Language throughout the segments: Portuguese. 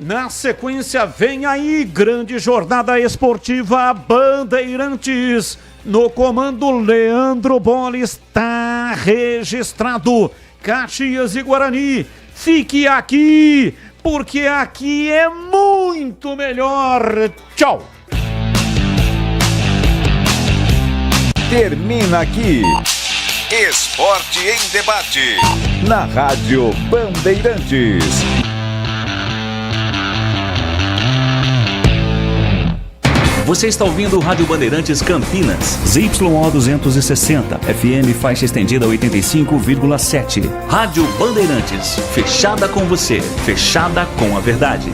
Na sequência, vem aí, grande jornada esportiva Bandeirantes. No comando, Leandro Bola, está registrado. Caxias e Guarani, fique aqui, porque aqui é muito melhor. Tchau. Termina aqui. Esporte em debate. Na Rádio Bandeirantes. Você está ouvindo o Rádio Bandeirantes Campinas. ZYO 260, FM faixa estendida 85,7. Rádio Bandeirantes, fechada com você, fechada com a verdade.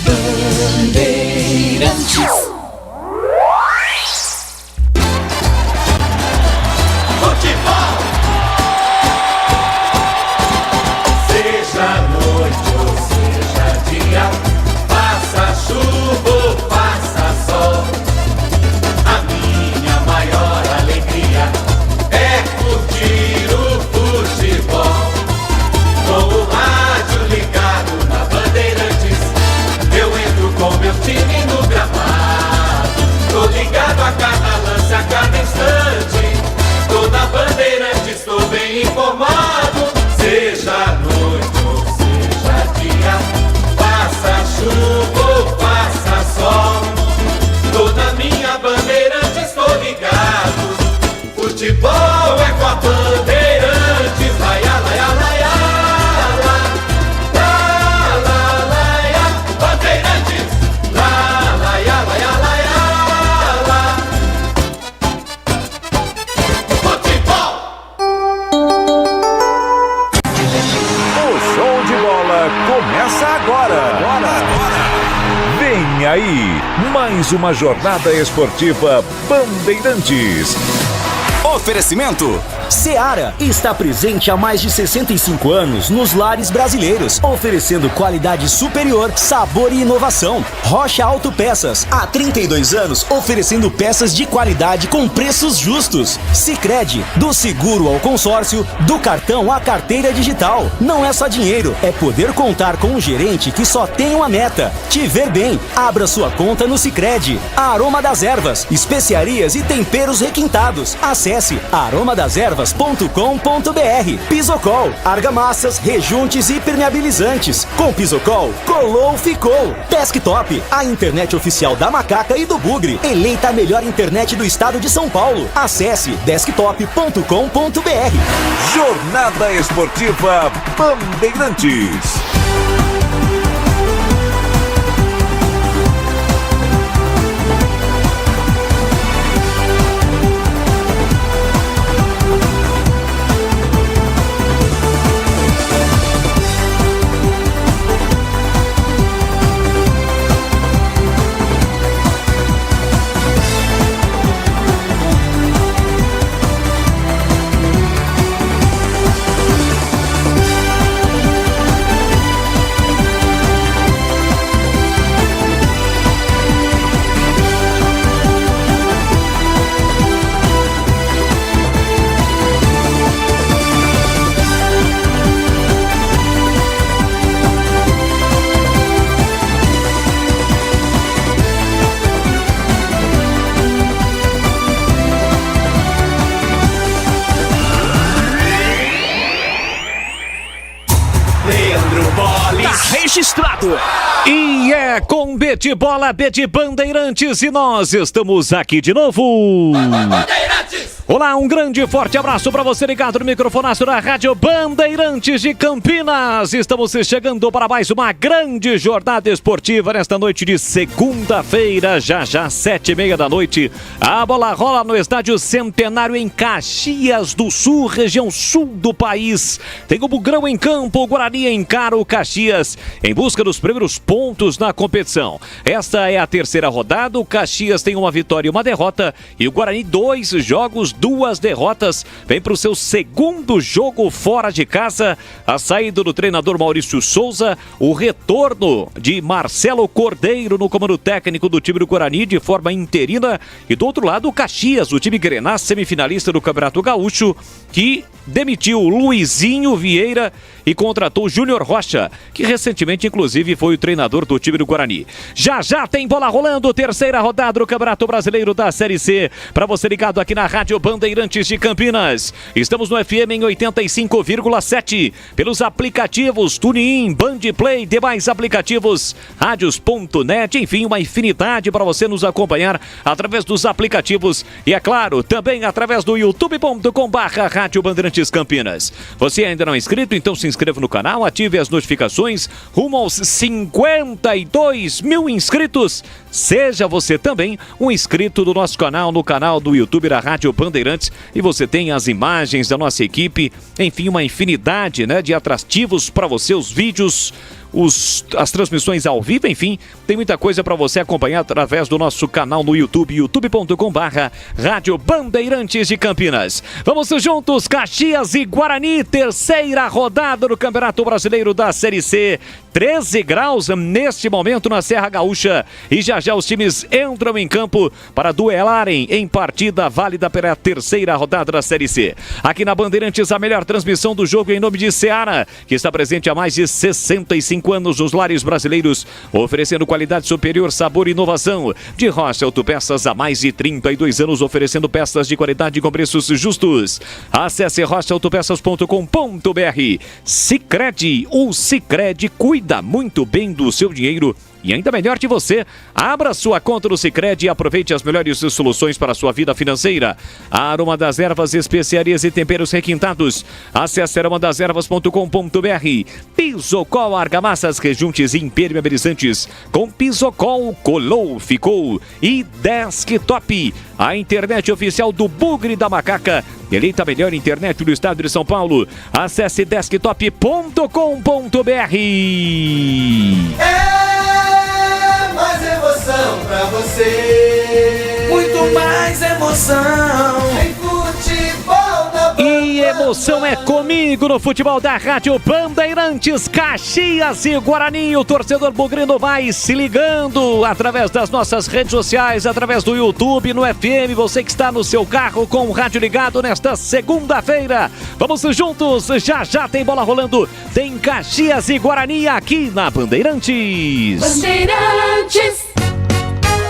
Bandeirantes. Futebol. Seja noite ou seja dia, faça chuva ou faça sol, a minha maior alegria é curtir o futebol. Com o rádio ligado na Bandeirantes, eu entro com meu time no gramado. Tô ligado a cada lance, a cada instante. Tô na Bandeirantes, tô bem informado. Seja noite ou seja dia, faça chuva ou faça sol, tô na minha Bandeirantes, tô ligado. Futebol é com a Bandeirantes. Laia, laia, laia, la, la, la, laia, Bandeirantes. La, laia, laia, laia, la. Futebol. O show de bola começa agora. Vem aí, mais uma jornada esportiva Bandeirantes. Oferecimento Seara está presente há mais de 65 anos nos lares brasileiros, oferecendo qualidade superior, sabor e inovação. Rocha Autopeças, há 32 anos, oferecendo peças de qualidade com preços justos. Sicredi, do seguro ao consórcio, do cartão à carteira digital. Não é só dinheiro, é poder contar com um gerente que só tem uma meta: te ver bem. Abra sua conta no Sicredi. Aroma das Ervas, especiarias e temperos requintados. Acesse aromadeservas.com.br. Pisocol, argamassas, rejuntes e permeabilizantes. Com Pisocol, colou, ficou. Desktop, a internet oficial da Macaca e do Bugre. Eleita a melhor internet do estado de São Paulo. Acesse desktop.com.br. Jornada esportiva Bandeirantes. Registrado. E é com Bet Bola, Bet Bandeirantes, e nós estamos aqui de novo. Olá, um grande e forte abraço para você ligado no microfonaço da Rádio Bandeirantes de Campinas. Estamos chegando para mais uma grande jornada esportiva nesta noite de segunda-feira, já 7h30 da noite. A bola rola no Estádio Centenário em Caxias do Sul, região sul do país. Tem o Bugrão em campo, o Guarani encara o Caxias em busca dos primeiros pontos na competição. Esta é a terceira rodada, o Caxias tem uma vitória e uma derrota e o Guarani 2 jogos, 2 derrotas, vem para o seu segundo jogo fora de casa. A saída do treinador Maurício Souza, o retorno de Marcelo Cordeiro no comando técnico do time do Guarani de forma interina. E do outro lado, o Caxias, o time Grená, semifinalista do Campeonato Gaúcho, que demitiu Luizinho Vieira e contratou Júnior Rocha, que recentemente, inclusive, foi o treinador do time do Guarani. Já tem bola rolando, terceira rodada do Campeonato Brasileiro da Série C. Para você ligado aqui na Rádio Bandeirantes de Campinas. Estamos no FM em 85,7. Pelos aplicativos TuneIn, Bandplay, demais aplicativos, radios.net, enfim, uma infinidade para você nos acompanhar através dos aplicativos e, é claro, também através do youtube.com/Rádio Bandeirantes Campinas. Você ainda não é inscrito? Então se inscreva no canal, ative as notificações, rumo aos 52 mil inscritos. Seja você também um inscrito do nosso canal, no canal do YouTube da Rádio Bandeirantes, e você tem as imagens da nossa equipe, enfim, uma infinidade, né, de atrativos para você, os vídeos, as transmissões ao vivo, enfim, tem muita coisa para você acompanhar através do nosso canal no YouTube, youtube.com/Rádio Bandeirantes de Campinas. Vamos juntos, Caxias e Guarani, terceira rodada do Campeonato Brasileiro da Série C. 13 graus neste momento na Serra Gaúcha, e já os times entram em campo para duelarem em partida válida pela terceira rodada da Série C. Aqui na Bandeirantes, a melhor transmissão do jogo em nome de Seara, que está presente há mais de 65 anos nos lares brasileiros, oferecendo qualidade superior, sabor e inovação. De Rocha Autopeças, há mais de 32 anos, oferecendo peças de qualidade com preços justos. Acesse rochaautopeças.com.br. Sicredi, o Sicredi cuida muito bem do seu dinheiro e ainda melhor de você. Abra sua conta no Sicredi e aproveite as melhores soluções para a sua vida financeira. A Aroma das Ervas, especiarias e temperos requintados. Acesse aromadeservas.com.br. Pisocol, argamassas, rejuntes e impermeabilizantes. Com Pisocol, colou, ficou. E Desktop, a internet oficial do Bugre da Macaca. Eleita a melhor internet do estado de São Paulo. Acesse desktop.com.br. Mais emoção pra você. Muito mais emoção. Em futebol da E emoção é comigo no futebol da Rádio Bandeirantes. Caxias e Guarani. O torcedor bugrino vai se ligando através das nossas redes sociais, através do YouTube, no FM. Você que está no seu carro com o rádio ligado nesta segunda-feira. Vamos juntos. Já tem bola rolando. Tem Caxias e Guarani aqui na Bandeirantes. Bandeirantes.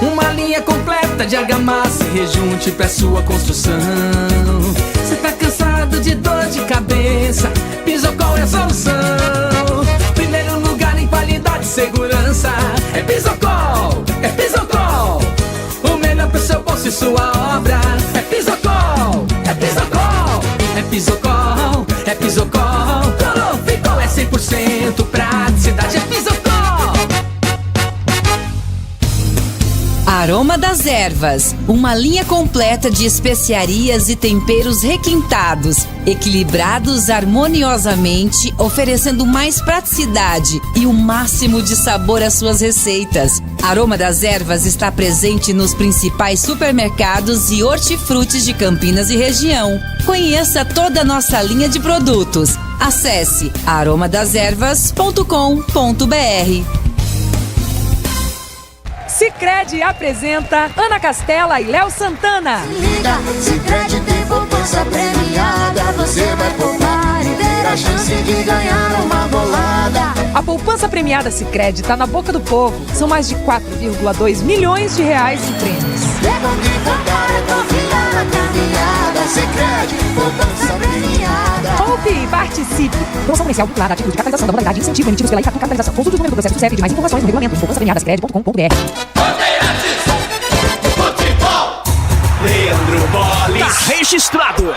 Uma linha completa de argamassa e rejunte pra sua construção. Cê tá cansado de dor de cabeça? Pisocol é a solução. Primeiro lugar em qualidade e segurança. É Pisocol, é Pisocol. O melhor pro seu bolso e sua obra. É Pisocol, é Pisocol. É Pisocol, é Pisocol. Colou, ficou, é 100% praticidade. É Pisocol. Aroma das Ervas, uma linha completa de especiarias e temperos requintados, equilibrados harmoniosamente, oferecendo mais praticidade e o máximo de sabor às suas receitas. Aroma das Ervas está presente nos principais supermercados e hortifrutis de Campinas e região. Conheça toda a nossa linha de produtos. Acesse aromadeservas.com.br. Sicredi apresenta Ana Castela e Léo Santana. Se liga, Sicredi tem poupança premiada. Você vai poupar e ter a chance de ganhar uma bolada. A poupança premiada Sicredi está na boca do povo. São mais de 4,2 milhões de reais em prêmios. Lembra de poupar, é confiar na caminhada. Sicredi, poupança premiada. Poupe e participe. Promoção comercial vinculada a título de capitalização da modalidade incentivo emitidos pela Itaqui Capitalização. Consulte o número do processo do CEP de mais informações no regulamento em poupançapremiadasicredi.com.br. Leandro Bolis. Tá registrado.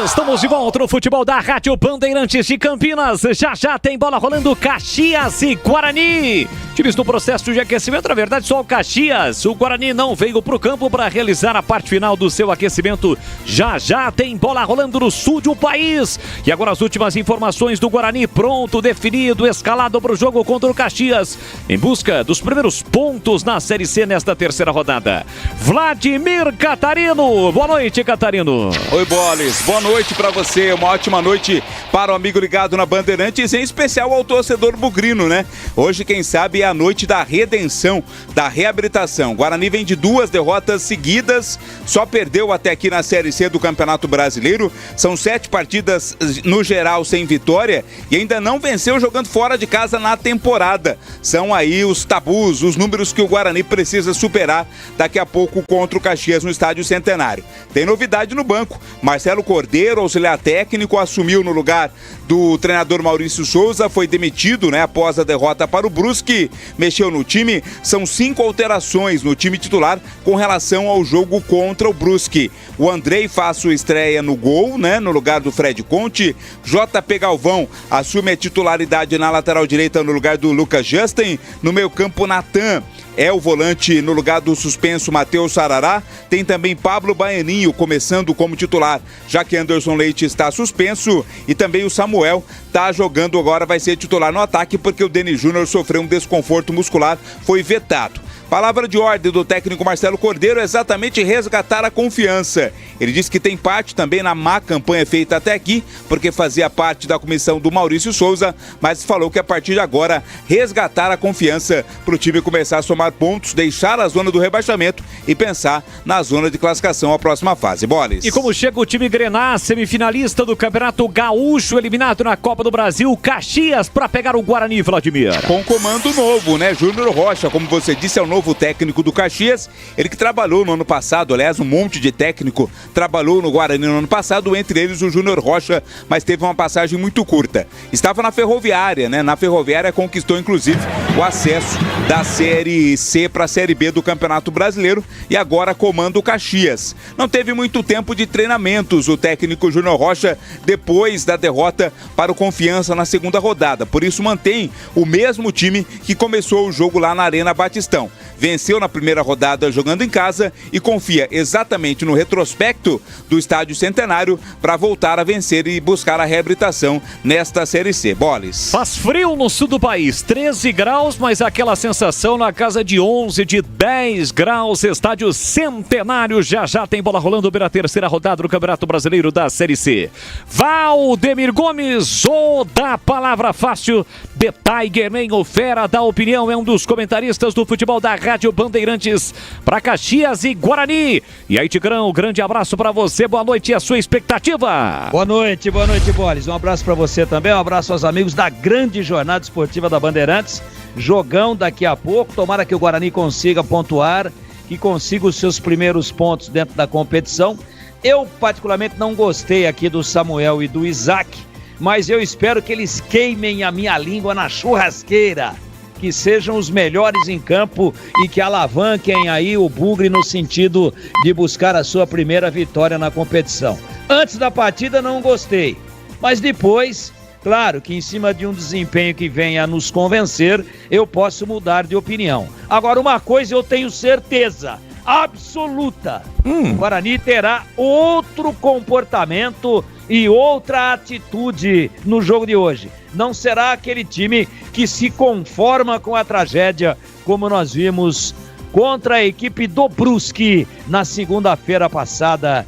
Estamos de volta no futebol da Rádio Bandeirantes de Campinas. Já tem bola rolando. Caxias e Guarani. Times no processo de aquecimento, na verdade, só o Caxias. O Guarani não veio para o campo para realizar a parte final do seu aquecimento. Já tem bola rolando no sul do país. E agora as últimas informações do Guarani, pronto, definido, escalado para o jogo contra o Caxias, em busca dos primeiros pontos na Série C nesta terceira rodada. Vladimir Catarino. Boa noite, Catarino. Oi, Boles. Boa noite para você. Uma ótima noite para o amigo ligado na Bandeirantes, em especial ao torcedor bugrino, né? Hoje, quem sabe, é a noite da redenção, da reabilitação. Guarani vem de 2 derrotas seguidas, só perdeu até aqui na Série C do Campeonato Brasileiro. São 7 partidas no geral sem vitória e ainda não venceu jogando fora de casa na temporada. São aí os tabus, os números que o Guarani precisa superar daqui a pouco contra o Caxias no Estádio Centenário. Tem novidade no banco. Marcelo Cordeiro, auxiliar técnico, assumiu no lugar do treinador Maurício Souza, foi demitido, né, após a derrota para o Brusque. Mexeu no time, são 5 alterações no time titular com relação ao jogo contra o Brusque. O Andrei faz sua estreia no gol, né, no lugar do Fred Conte. JP Galvão assume a titularidade na lateral direita no lugar do Lucas Justin. No meio-campo, Natan é o volante no lugar do suspenso Matheus Sarará. Tem também Pablo Baianinho começando como titular, já que Anderson Leite está suspenso. E também o Samuel está jogando agora, vai ser titular no ataque, porque o Denis Júnior sofreu um desconforto muscular, foi vetado. Palavra de ordem do técnico Marcelo Cordeiro é exatamente resgatar a confiança. Ele disse que tem parte também na má campanha feita até aqui, porque fazia parte da comissão do Maurício Souza, mas falou que a partir de agora resgatar a confiança para o time começar a somar pontos, deixar a zona do rebaixamento e pensar na zona de classificação à próxima fase. Boles. E como chega o time Grená, semifinalista do Campeonato Gaúcho, eliminado na Copa do Brasil, Caxias para pegar o Guarani, Vladimir. Com comando novo, né? Júnior Rocha, como você disse, é o novo técnico do Caxias, ele que trabalhou no ano passado, aliás, um monte de técnico trabalhou no Guarani no ano passado, entre eles o Júnior Rocha, mas teve uma passagem muito curta. Estava na Ferroviária, né? Na Ferroviária conquistou, inclusive, o acesso da Série C para a Série B do Campeonato Brasileiro e agora comanda o Caxias. Não teve muito tempo de treinamentos o técnico Júnior Rocha depois da derrota para o Confiança na segunda rodada, por isso mantém o mesmo time que começou o jogo lá na Arena Batistão. Venceu na primeira rodada jogando em casa e confia exatamente no retrospecto do Estádio Centenário para voltar a vencer e buscar a reabilitação nesta Série C. Boles. Faz frio no sul do país, 13 graus, mas aquela sensação na casa de 11, de 10 graus. Estádio Centenário, já tem bola rolando pela terceira rodada do Campeonato Brasileiro da Série C. Valdemir Gomes, o da palavra fácil, The Tiger Man, o fera da opinião, é um dos comentaristas do futebol da Rádio Bandeirantes para Caxias e Guarani. E aí, Tigrão, um grande abraço para você, boa noite e a sua expectativa. Boa noite, Boles. Um abraço para você também, um abraço aos amigos da grande jornada esportiva da Bandeirantes. Jogão daqui a pouco, tomara que o Guarani consiga pontuar, que consiga os seus primeiros pontos dentro da competição. Eu particularmente não gostei aqui do Samuel e do Isaac, mas eu espero que eles queimem a minha língua na churrasqueira, que sejam os melhores em campo e que alavanquem aí o Bugre no sentido de buscar a sua primeira vitória na competição. Antes da partida não gostei, mas depois, claro que em cima de um desempenho que venha a nos convencer, eu posso mudar de opinião. Agora, uma coisa eu tenho certeza absoluta, o Guarani terá outro comportamento e outra atitude no jogo de hoje. Não será aquele time que se conforma com a tragédia, como nós vimos contra a equipe do Brusque na segunda-feira passada.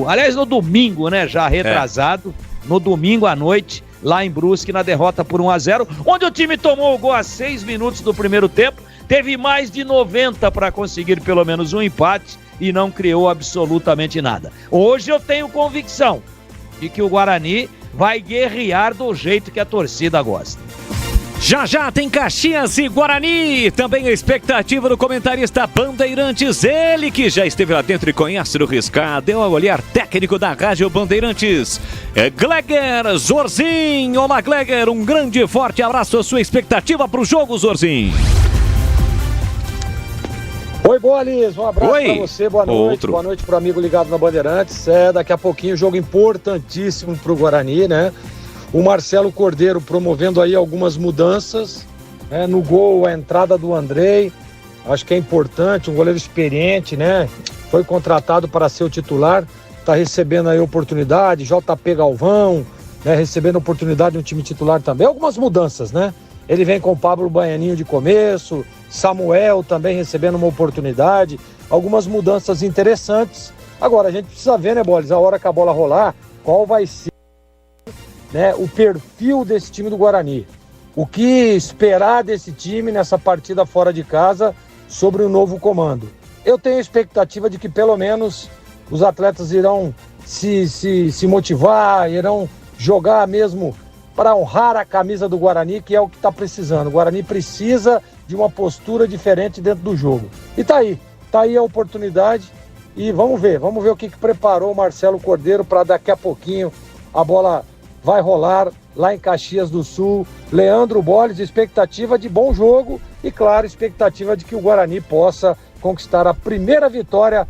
Aliás, no domingo, né? Já retrasado, no domingo à noite, lá em Brusque, na derrota por 1-0, onde o time tomou o gol a 6 minutos do primeiro tempo, teve mais de 90 para conseguir pelo menos um empate e não criou absolutamente nada. Hoje eu tenho convicção de que o Guarani vai guerrear do jeito que a torcida gosta. Já tem Caxias e Guarani. Também a expectativa do comentarista Bandeirantes, ele que já esteve lá dentro e conhece o riscado, é o olhar técnico da Rádio Bandeirantes, é Gleger Zorzin. Olá, Gleger, um grande e forte abraço. A sua expectativa para o jogo, Zorzin? Oi, Boles, um abraço para você, boa noite. Boa noite para o amigo ligado na Bandeirantes. Daqui a pouquinho, jogo importantíssimo para o Guarani, né? O Marcelo Cordeiro promovendo aí algumas mudanças, No gol, a entrada do Andrei, acho que é importante, um goleiro experiente, né? Foi contratado para ser o titular, está recebendo aí oportunidade, JP Galvão, né? Recebendo oportunidade no time titular também. Algumas mudanças, né? Ele vem com o Pablo Baianinho de começo, Samuel também recebendo uma oportunidade, algumas mudanças interessantes. Agora, a gente precisa ver, né, Boles, a hora que a bola rolar, qual vai ser, né, o perfil desse time do Guarani. O que esperar desse time nessa partida fora de casa sobre o novo comando. Eu tenho a expectativa de que pelo menos os atletas irão se motivar, irão jogar mesmo para honrar a camisa do Guarani, que é o que está precisando. O Guarani precisa de uma postura diferente dentro do jogo. E tá aí a oportunidade e vamos ver o que preparou o Marcelo Cordeiro para daqui a pouquinho a bola vai rolar lá em Caxias do Sul. Leandro Boles, expectativa de bom jogo e, claro, expectativa de que o Guarani possa conquistar a primeira vitória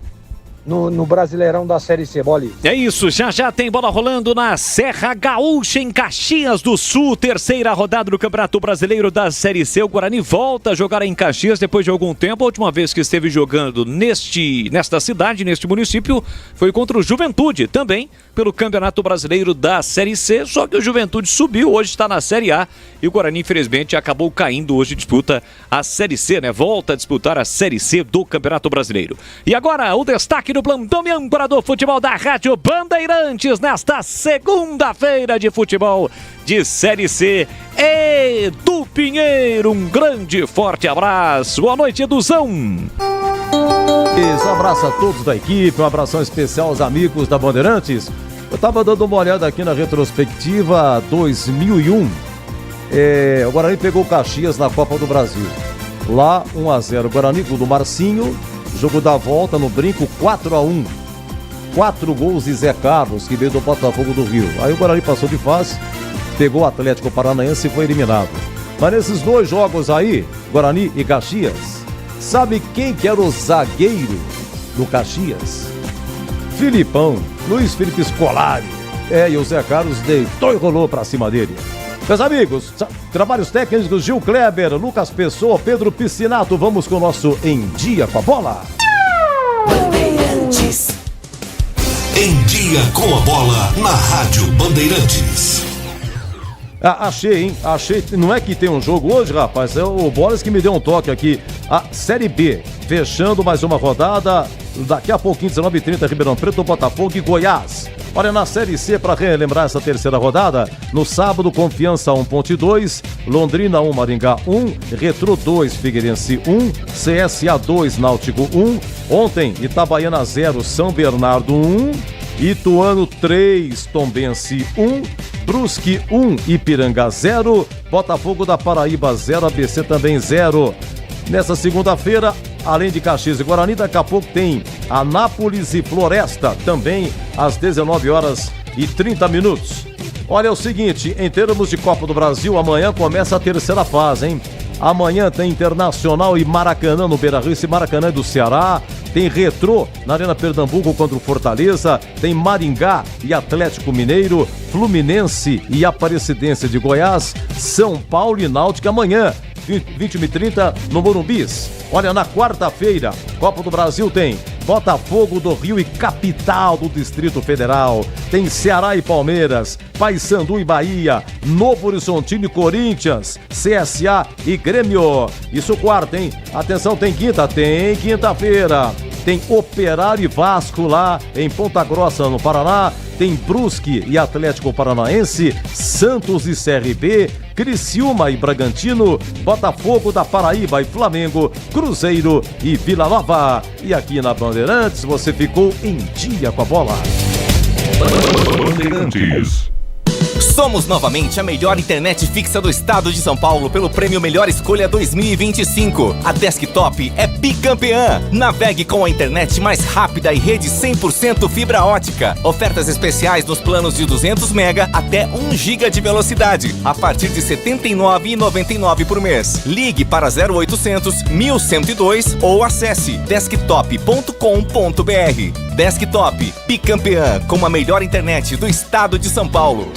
no Brasileirão da Série C, Bolis. É isso, já tem bola rolando na Serra Gaúcha, em Caxias do Sul, terceira rodada do Campeonato Brasileiro da Série C. O Guarani volta a jogar em Caxias depois de algum tempo. A última vez que esteve jogando nesta cidade, neste município, foi contra o Juventude, também pelo Campeonato Brasileiro da Série C, só que o Juventude subiu, hoje está na Série A e o Guarani, infelizmente, acabou caindo. Hoje disputa a Série C, né? Volta a disputar a Série C do Campeonato Brasileiro. E agora, o destaque do plantão e âncora do futebol da Rádio Bandeirantes nesta segunda-feira de futebol de Série C. Edu Pinheiro, um grande forte abraço. Boa noite, Eduzão. Um abraço a todos da equipe, um abração especial aos amigos da Bandeirantes. Eu estava dando uma olhada aqui na retrospectiva 2001. O Guarani pegou o Caxias na Copa do Brasil. Lá 1-0, Guarani, gol do Marcinho. Jogo da volta no Brinco, 4-1. 4 gols de Zé Carlos, que veio do Botafogo do Rio. Aí o Guarani passou de fase, pegou o Atlético Paranaense e foi eliminado. Mas nesses 2 jogos aí, Guarani e Caxias, sabe quem que era o zagueiro do Caxias? Filipão, Luiz Felipe Scolari. E o Zé Carlos deitou e rolou pra cima dele. Meus amigos, trabalhos técnicos Gil Kleber, Lucas Pessoa, Pedro Piscinato. Vamos com o nosso Em Dia com a Bola. Bandeirantes. Em Dia com a Bola na Rádio Bandeirantes. Achei, hein? Achei. Não é que tem um jogo hoje, rapaz? É o Bolas que me deu um toque aqui. A Série B, fechando mais uma rodada. Daqui a pouquinho, 19h30, Ribeirão Preto, Botafogo e Goiás. Olha, na Série C, para relembrar essa terceira rodada, no sábado, Confiança 1, Ponte 2, Londrina 1, Maringá 1, Retrô 2, Figueirense 1, CSA 2, Náutico 1, ontem, Itabaiana 0, São Bernardo 1, Ituano 3, Tombense 1, Brusque 1, Ipiranga 0, Botafogo da Paraíba 0, ABC também 0. Nessa segunda-feira, além de Caxias e Guarani, daqui a pouco tem Anápolis e Floresta, também às 19h30. Olha, é o seguinte, em termos de Copa do Brasil, amanhã começa a terceira fase, hein? Amanhã tem Internacional e Maracanã no Beira-Rio, esse Maracanã é do Ceará. Tem Retrô na Arena Pernambuco contra o Fortaleza. Tem Maringá e Atlético Mineiro, Fluminense e Aparecidense de Goiás, São Paulo e Náutico amanhã, 21h30 no Morumbis. Olha, na quarta-feira, Copa do Brasil tem Botafogo do Rio e Capital do Distrito Federal. Tem Ceará e Palmeiras, Paysandu e Bahia, Novo Horizontino e Corinthians, CSA e Grêmio. Isso quarta, hein? Atenção, tem quinta-feira. Tem Operário e Vasco lá em Ponta Grossa, no Paraná. Tem Brusque e Atlético Paranaense, Santos e CRB, Criciúma e Bragantino, Botafogo da Paraíba e Flamengo, Cruzeiro e Vila Nova. E aqui na Bandeirantes você ficou em dia com a bola. Bandeirantes. Somos novamente a melhor internet fixa do estado de São Paulo pelo prêmio Melhor Escolha 2025. A Desktop é bicampeã. Navegue com a internet mais rápida e rede 100% fibra ótica. Ofertas especiais nos planos de 200 mega até 1 giga de velocidade, a partir de R$ 79,99 por mês. Ligue para 0800 1102 ou acesse desktop.com.br. Desktop, bicampeã com a melhor internet do estado de São Paulo.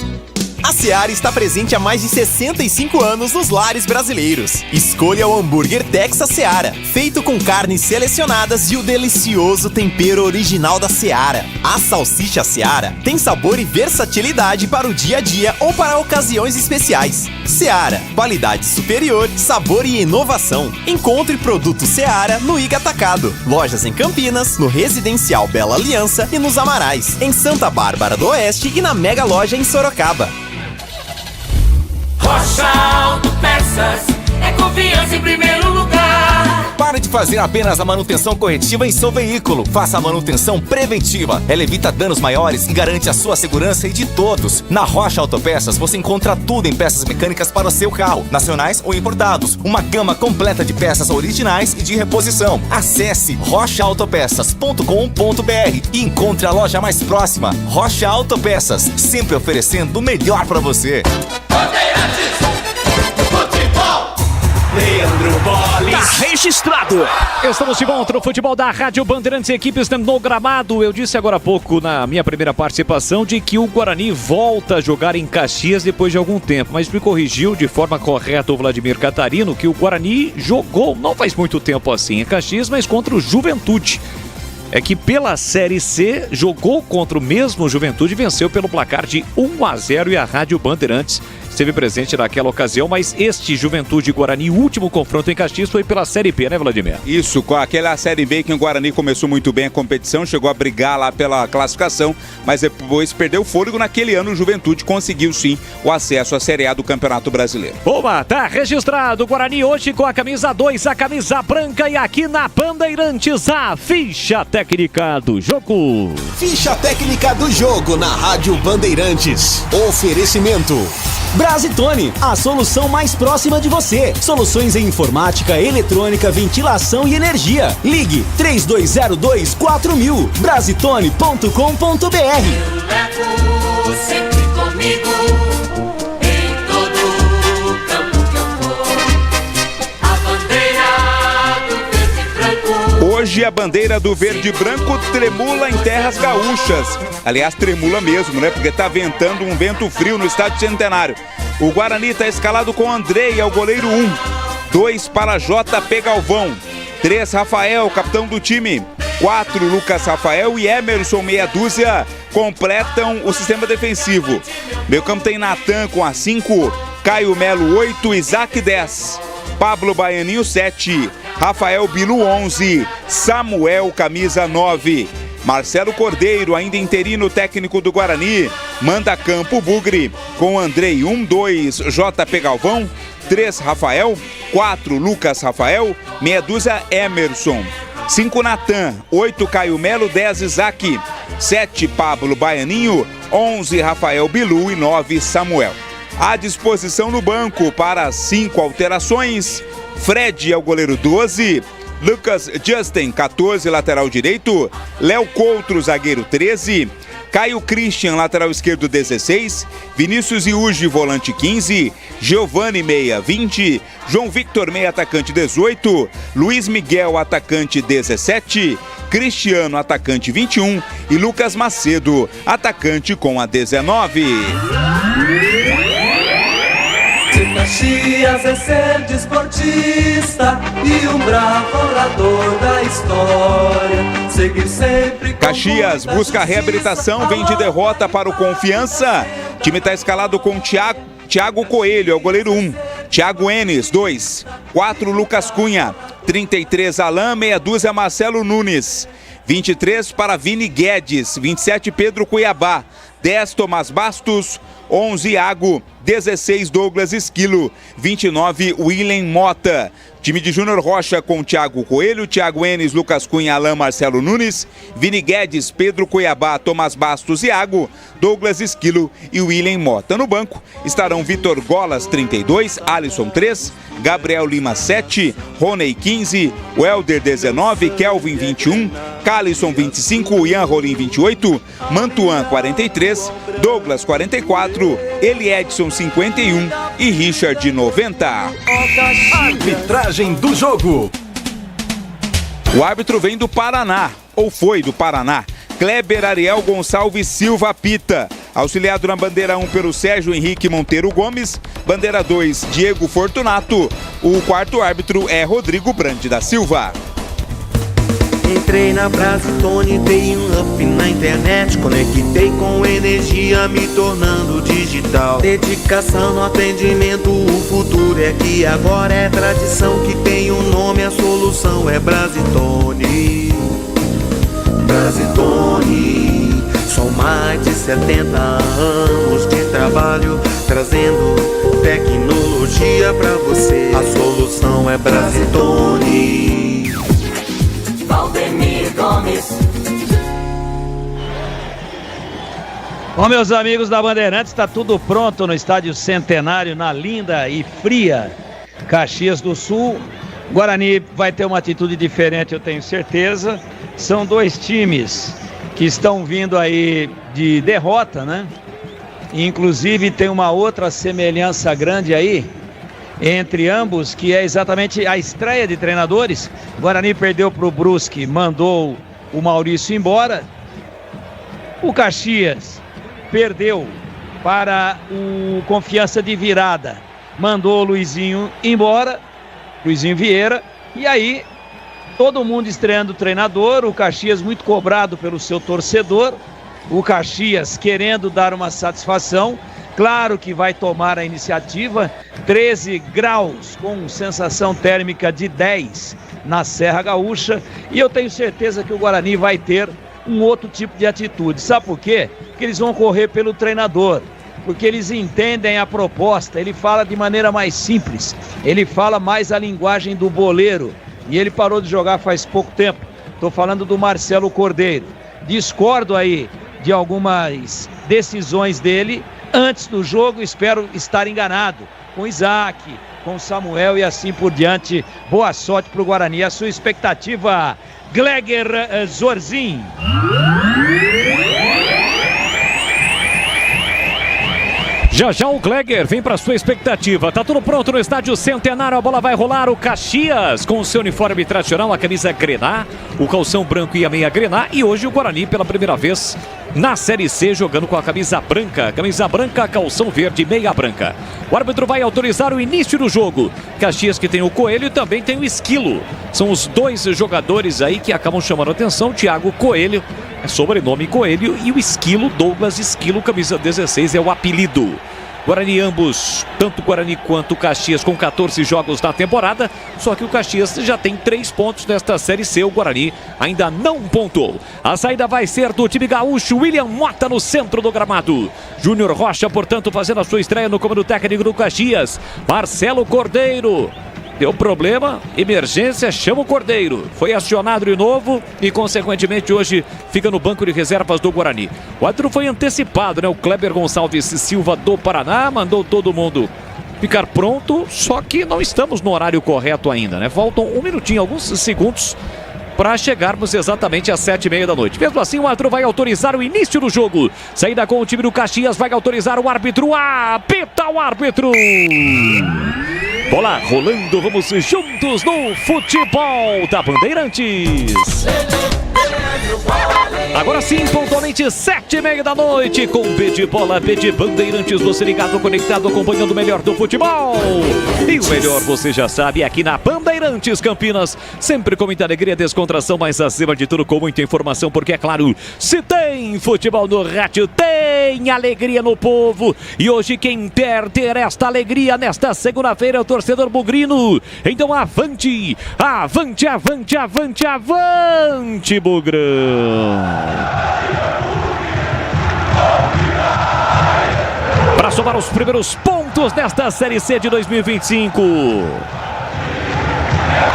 A Seara está presente há mais de 65 anos nos lares brasileiros. Escolha o hambúrguer Texas Seara, feito com carnes selecionadas e o delicioso tempero original da Seara. A salsicha Seara tem sabor e versatilidade para o dia a dia ou para ocasiões especiais. Seara, qualidade superior, sabor e inovação. Encontre produtos Seara no Iga Atacado. Lojas em Campinas, no Residencial Bela Aliança e nos Amarais, em Santa Bárbara do Oeste e na Mega Loja em Sorocaba. Rocha Autopeças é confiança em primeiro lugar. Pare de fazer apenas a manutenção corretiva em seu veículo. Faça a manutenção preventiva. Ela evita danos maiores e garante a sua segurança e de todos. Na Rocha Autopeças você encontra tudo em peças mecânicas para o seu carro, nacionais ou importados. Uma gama completa de peças originais e de reposição. Acesse rochaautopeças.com.br e encontre a loja mais próxima. Rocha Autopeças, sempre oferecendo o melhor para você. Leandro Bolis. Tá registrado. Estamos de volta no futebol da Rádio Bandeirantes, equipes no gramado. Eu disse agora há pouco, na minha primeira participação, de que o Guarani volta a jogar em Caxias depois de algum tempo. Mas me corrigiu de forma correta o Vladimir Catarino que o Guarani jogou, não faz muito tempo assim, em Caxias, mas contra o Juventude. É que pela Série C, jogou contra o mesmo Juventude e venceu pelo placar de 1-0 e a Rádio Bandeirantes esteve presente naquela ocasião, mas este Juventude e Guarani, o último confronto em Caxias, foi pela Série B, né, Vladimir? Isso, com aquela Série B que o Guarani começou muito bem a competição, chegou a brigar lá pela classificação, mas depois perdeu o fôlego. Naquele ano o Juventude conseguiu sim o acesso à Série A do Campeonato Brasileiro. Boa, tá registrado o Guarani hoje com a camisa 2, a camisa branca, e aqui na Bandeirantes a ficha técnica do jogo. Ficha técnica do jogo na Rádio Bandeirantes. Oferecimento Brasitone, a solução mais próxima de você. Soluções em informática, eletrônica, ventilação e energia. Ligue 3202-4000. Brasitone.com.br. Levo sempre comigo em todo campo que eu for. A bandeira do verde e branco. Hoje a bandeira do verde e branco tremula em terras gaúchas. Aliás, tremula mesmo, né? Porque tá ventando um vento frio no Estádio Centenário. O Guarani tá escalado com Andrei, é o goleiro 1. 2 para JP Galvão. 3, Rafael, capitão do time. 4, Lucas Rafael e Emerson, meia dúzia, completam o sistema defensivo. Meio campo tem Natan com a 5, Caio Melo 8, Isaac 10, Pablo Baianinho 7, Rafael Bilu 11, Samuel camisa 9. Marcelo Cordeiro, ainda interino técnico do Guarani, manda campo Bugre com Andrei 1, 2, JP Galvão, 3, Rafael, 4, Lucas Rafael, meia dúzia Emerson, 5, Natan, 8, Caio Melo, 10, Isaac, 7, Pablo Baianinho, 11, Rafael Bilu e 9, Samuel. À disposição no banco para 5 alterações, Fred é o goleiro 12, Lucas Justin, 14, lateral direito, Léo Coutro, zagueiro 13, Caio Christian, lateral esquerdo 16, Vinícius Iugi, volante 15, Giovani, meia 20, João Victor, meia atacante 18, Luiz Miguel, atacante 17, Cristiano, atacante 21 e Lucas Macedo, atacante com a 19. Caxias é ser desportista e um bravo orador da história. Seguir sempre. Caxias busca a reabilitação, vem de derrota para o Confiança. O time está escalado com Thiago Coelho, é o goleiro 1. Thiago Enes, 2. 4, Lucas Cunha. 33, Alain, meia dúzia, Marcelo Nunes. 23 para Vini Guedes. 27, Pedro Cuiabá. 10, Tomás Bastos. 11, Iago. 16, Douglas Esquilo. 29, William Mota. Time de Júnior Rocha com Thiago Coelho, Thiago Enes, Lucas Cunha, Alain, Marcelo Nunes, Vini Guedes, Pedro Cuiabá, Tomás Bastos, Iago, Douglas Esquilo e William Mota. No banco estarão Vitor Golas, 32, Alisson 3, Gabriel Lima 7, Roney 15, Welder 19, Kelvin 21, Calisson 25, Ian Rolim 28, Mantuan 43, Douglas 44, Eli Edson 51 e Richard 90. Arbitragem do jogo. O árbitro vem do Paraná, ou foi do Paraná. Kleber Ariel Gonçalves Silva apita. Auxiliado na bandeira 1 pelo Sérgio Henrique Monteiro Gomes. Bandeira 2, Diego Fortunato. O quarto árbitro é Rodrigo Brande da Silva. Entrei na Brasitone, dei um up na internet. Conectei com energia, me tornando digital. Dedicação no atendimento, o futuro é aqui agora. É tradição que tem um nome, a solução é Brasitone. Brasitone, são mais de 70 anos de trabalho, trazendo tecnologia pra você. A solução é Brasitone. Valdemir Gomes. Bom, meus amigos da Bandeirantes, está tudo pronto no Estádio Centenário, na linda e fria Caxias do Sul. Guarani vai ter uma atitude diferente, eu tenho certeza. São dois times que estão vindo aí de derrota, né? Inclusive tem uma outra semelhança grande aí entre ambos, que é exatamente a estreia de treinadores. Guarani perdeu para o Brusque, mandou o Maurício embora. O Caxias perdeu para o Confiança de Virada, mandou o Luizinho embora, Luizinho Vieira. E aí, todo mundo estreando treinador, o Caxias muito cobrado pelo seu torcedor, o Caxias querendo dar uma satisfação. Claro que vai tomar a iniciativa, 13 graus com sensação térmica de 10 na Serra Gaúcha, e eu tenho certeza que o Guarani vai ter um outro tipo de atitude. Sabe por quê? Porque eles vão correr pelo treinador, porque eles entendem a proposta. Ele fala de maneira mais simples, ele fala mais a linguagem do boleiro, e ele parou de jogar faz pouco tempo. Estou falando do Marcelo Cordeiro. Discordo aí de algumas decisões dele antes do jogo, espero estar enganado, com Isaac, com Samuel e assim por diante. Boa sorte para o Guarani. A sua expectativa, Gleger Zorzin. Já já o Gleger vem para sua expectativa. Tá tudo pronto no Estádio Centenário. A bola vai rolar. O Caxias com o seu uniforme tradicional, a camisa grená, o calção branco e a meia grená. E hoje o Guarani pela primeira vez na Série C jogando com a camisa branca. Camisa branca, calção verde, meia branca. O árbitro vai autorizar o início do jogo. Caxias que tem o Coelho e também tem o Esquilo. São os dois jogadores aí que acabam chamando a atenção. Thiago Coelho, é sobrenome Coelho, e o Esquilo, Douglas Esquilo, camisa 16 é o apelido. Guarani ambos, tanto Guarani quanto Caxias, com 14 jogos na temporada, só que o Caxias já tem 3 pontos nesta Série C, o Guarani ainda não pontuou. A saída vai ser do time gaúcho, William Mota no centro do gramado. Júnior Rocha, portanto, fazendo a sua estreia no comando técnico do Caxias. Marcelo Cordeiro. Deu problema, emergência, chama o Cordeiro. Foi acionado de novo e, consequentemente, hoje fica no banco de reservas do Guarani. O árbitro foi antecipado, né? O Kleber Gonçalves Silva do Paraná mandou todo mundo ficar pronto, só que não estamos no horário correto ainda, né? Faltam um minutinho, alguns segundos para chegarmos exatamente às 7h30 da noite. Mesmo assim, o árbitro vai autorizar o início do jogo. Saída com o time do Caxias, vai autorizar o árbitro. Apita o árbitro! Bola rolando, vamos juntos no futebol da Bandeirantes. Agora sim, pontualmente 7h30 da noite, com B de Bola, B de Bandeirantes, você ligado, conectado, acompanhando o melhor do futebol. E o melhor, você já sabe, aqui na Bandeirantes Campinas, sempre com muita alegria, descontração, mas acima de tudo com muita informação, porque é claro, se tem futebol no rádio, tem alegria no povo. E hoje quem quer ter esta alegria nesta segunda-feira é o torcedor bugrino. Então avante, avante, avante, avante, avante, Bugrão. Para somar os primeiros pontos nesta Série C de 2025.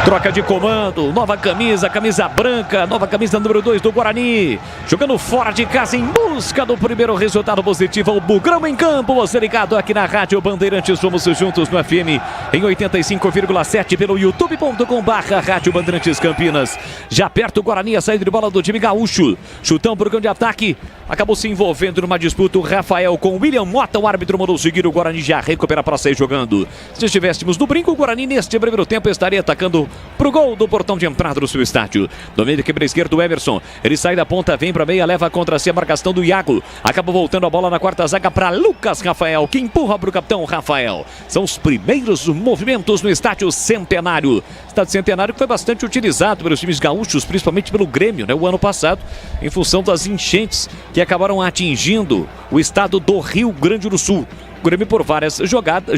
Troca de comando, nova camisa, camisa branca, nova camisa número 2 do Guarani. Jogando fora de casa em busca do primeiro resultado positivo. O Bugrão em campo, você ligado aqui na Rádio Bandeirantes. Vamos juntos no FM em 85,7 pelo youtube.com/Rádio Bandeirantes Campinas. Já perto o Guarani, a saída de bola do time gaúcho. Chutão por campo de ataque. Acabou se envolvendo numa disputa o Rafael com o William Mota. O árbitro mandou seguir, o Guarani já recupera para sair jogando. Se estivéssemos no brinco, o Guarani neste primeiro tempo estaria atacando caminhando pro gol do portão de entrada do seu estádio. Domínio aqui pela esquerda, o Emerson. Ele sai da ponta, vem pra meia, leva contra si a marcação do Iago. Acaba voltando a bola na quarta zaga para Lucas Rafael, que empurra pro capitão Rafael. São os primeiros movimentos no estádio Centenário. Estádio Centenário que foi bastante utilizado pelos times gaúchos, principalmente pelo Grêmio, né? O ano passado, em função das enchentes que acabaram atingindo o estado do Rio Grande do Sul. O Grêmio por várias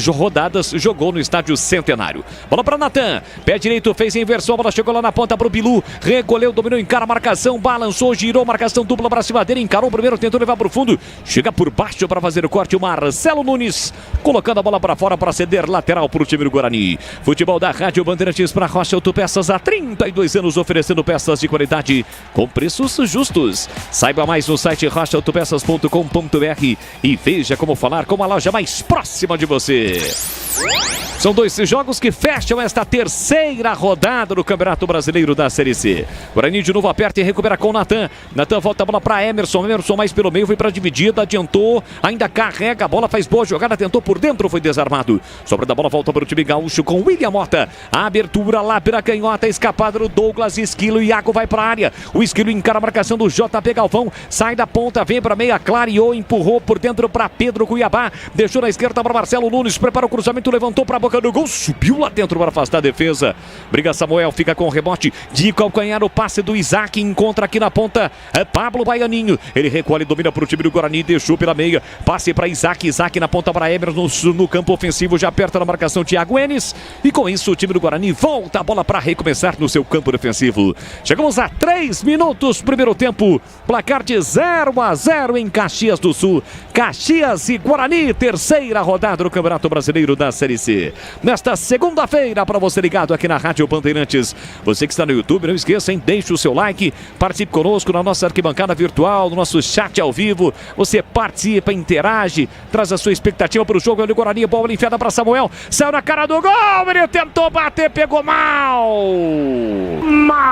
rodadas jogou no estádio Centenário. Bola para Natan, pé direito, fez a inversão, a bola chegou lá na ponta pro Bilu, recolheu, dominou, encara a marcação, balançou, girou, marcação dupla para cima dele, encarou o primeiro, tentou levar pro fundo, chega por baixo para fazer o corte o Marcelo Nunes, colocando a bola para fora para ceder lateral pro time do Guarani. Futebol da Rádio Bandeirantes para Rocha Autopeças há 32 anos oferecendo peças de qualidade com preços justos. Saiba mais no site rochaautopeças.com.br e veja como falar com a loja mais próxima de você. São 2 jogos que fecham esta terceira rodada do Campeonato Brasileiro da Série C. Guarani de novo aperta e recupera com o Natan. Natan volta a bola para Emerson. Emerson mais pelo meio, foi para a dividida, adiantou, ainda carrega a bola, faz boa jogada, tentou por dentro, foi desarmado. Sobra da bola, volta para o time gaúcho com William Mota. A abertura lá pela canhota, escapada do Douglas Esquilo. Iago vai para a área. O Esquilo encara a marcação do JP Galvão. Sai da ponta, vem para meia, clareou, empurrou por dentro para Pedro Cuiabá. Deixou na esquerda para Marcelo Nunes, prepara o cruzamento, levantou para a boca do gol, subiu lá dentro para afastar a defesa. Briga Samuel, fica com o rebote de calcanhar, o passe do Isaac, encontra aqui na ponta Pablo Baianinho. Ele recolhe, domina para o time do Guarani, deixou pela meia, passe para Isaac, Isaac na ponta para Emerson no campo ofensivo, já aperta na marcação Thiago Enes. E com isso o time do Guarani volta a bola para recomeçar no seu campo defensivo. Chegamos a 3 minutos, primeiro tempo, placar de 0-0 em Caxias do Sul. Caxias e Guarani, terceira rodada do Campeonato Brasileiro da Série C. Nesta segunda-feira, para você ligado aqui na Rádio Bandeirantes. Você que está no YouTube, não esqueça, hein? Deixe o seu like, participe conosco na nossa arquibancada virtual, no nosso chat ao vivo. Você participa, interage, traz a sua expectativa para o jogo. Olha o Guarani, bola enfiada para Samuel, saiu na cara do gol, ele tentou bater, pegou mal.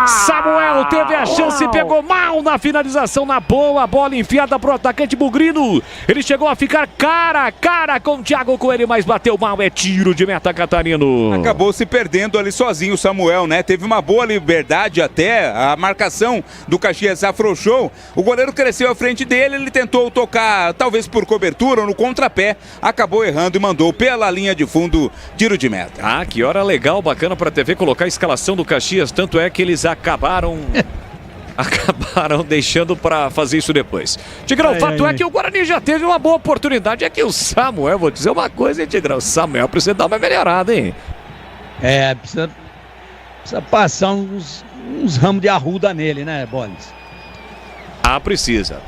Samuel teve a chance, pegou mal na finalização, na boa, bola enfiada para o atacante Bugrino. Ele chegou a ficar cara a cara com o Thiago Coelho, mas bateu mal, é tiro de meta, Catarino. Acabou se perdendo ali sozinho o Samuel, né? Teve uma boa liberdade até, a marcação do Caxias afrouxou, o goleiro cresceu à frente dele, ele tentou tocar, talvez por cobertura ou no contrapé, acabou errando e mandou pela linha de fundo, tiro de meta. Ah, que hora legal, bacana pra TV colocar a escalação do Caxias, tanto é que eles acabaram deixando para fazer isso depois. Tigrão, o fato é que o Guarani já teve uma boa oportunidade. É que o Samuel, vou dizer uma coisa, hein, Tigrão? O Samuel precisa dar uma melhorada, hein? Precisa passar uns ramos de arruda nele, né, Bolis? Ah, precisa.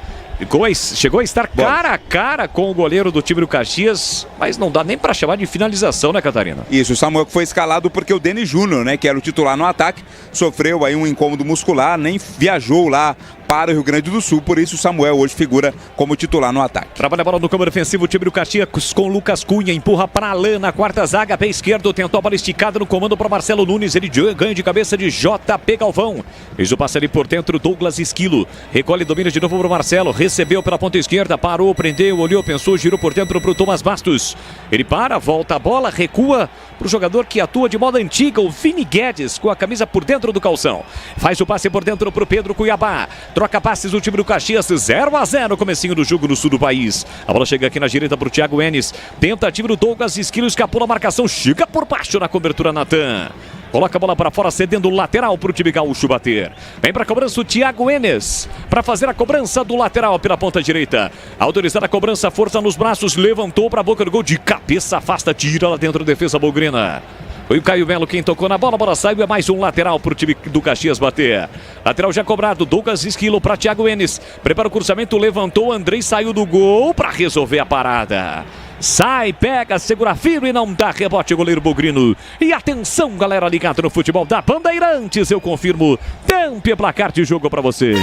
Chegou a estar cara a cara com o goleiro do time do Caxias, mas não dá nem para chamar de finalização, né, Catarina? Isso, o Samuel que foi escalado porque o Denis Júnior, né, que era o titular no ataque, sofreu aí um incômodo muscular, nem viajou lá para o Rio Grande do Sul, por isso o Samuel hoje figura como titular no ataque. Trabalha a bola no campo defensivo, o time do Caxias com Lucas Cunha, empurra para Alain na quarta zaga, pé esquerdo, tentou a bola esticada no comando para Marcelo Nunes, ele ganha de cabeça de JP Galvão. Fez o passe ali por dentro, Douglas Esquilo, recolhe, domina de novo para o Marcelo, recebeu pela ponta esquerda, parou, prendeu, olhou, pensou, girou por dentro para o Thomas Bastos. Ele para, volta a bola, recua para o jogador que atua de moda antiga, o Vini Guedes, com a camisa por dentro do calção. Faz o passe por dentro para o Pedro Cuiabá. Troca passes do time do Caxias, 0-0, comecinho do jogo no sul do país. A bola chega aqui na direita para o Thiago Enes. Tentativa do Douglas Esquilo, escapou na marcação, chega por baixo na cobertura, Natan. Coloca a bola para fora, cedendo o lateral para o time gaúcho bater. Vem para a cobrança o Thiago Enes, para fazer a cobrança do lateral pela ponta direita. Autorizada a cobrança, força nos braços, levantou para a boca do gol, de cabeça, afasta, tira lá dentro, defesa bugrina. Foi o Caio Melo quem tocou na bola, a bola saiu, é mais um lateral para o time do Caxias bater. Lateral já cobrado, Douglas Esquilo para Thiago Enes. Prepara o cruzamento, levantou, Andrei saiu do gol para resolver a parada. Sai, pega, segura firme e não dá rebote o goleiro Bugrino. E atenção, galera ligada no futebol da Bandeirantes, eu confirmo, tempo e placar de jogo para você.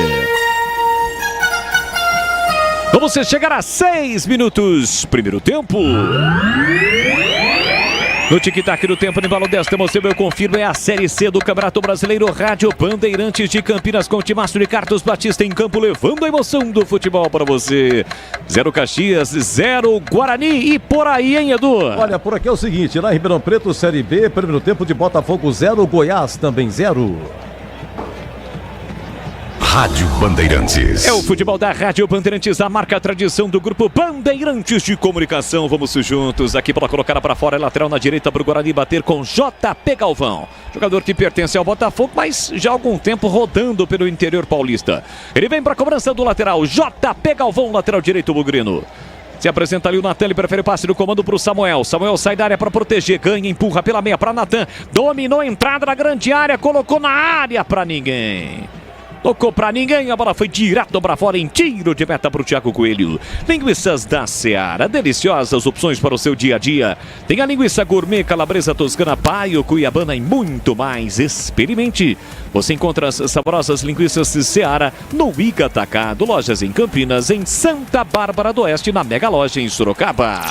Vamos chegar a 6 minutos, primeiro tempo. No tic-tac do tempo, no embalo desta emoção, eu confirmo, é a Série C do Campeonato Brasileiro. Rádio Bandeirantes de Campinas com o timaço de Carlos Batista em campo, levando a emoção do futebol para você. 0 Caxias, 0 Guarani. E por aí, hein, Edu? Olha, por aqui é o seguinte, lá em Ribeirão Preto, Série B, primeiro tempo de Botafogo 0, Goiás também 0. Rádio Bandeirantes. É o futebol da Rádio Bandeirantes, a marca, a tradição do grupo Bandeirantes de Comunicação. Vamos juntos aqui para colocar para fora, lateral na direita para o Guarani bater com JP Galvão. Jogador que pertence ao Botafogo, mas já há algum tempo rodando pelo interior paulista. Ele vem para a cobrança do lateral, JP Galvão, lateral direito bugrino. Se apresenta ali o Natan, ele prefere o passe do comando para o Samuel. Samuel sai da área para proteger, ganha, empurra pela meia para Natan. Dominou a entrada na grande área, colocou na área para ninguém. Tocou pra ninguém, a bola foi direto pra fora em tiro de meta pro Thiago Coelho. Linguiças da Seara, deliciosas opções para o seu dia a dia. Tem a linguiça gourmet, calabresa toscana, paio, cuiabana e muito mais. Experimente. Você encontra as saborosas linguiças Seara no Iga Atacado, lojas em Campinas, em Santa Bárbara do Oeste, na Mega Loja em Sorocaba.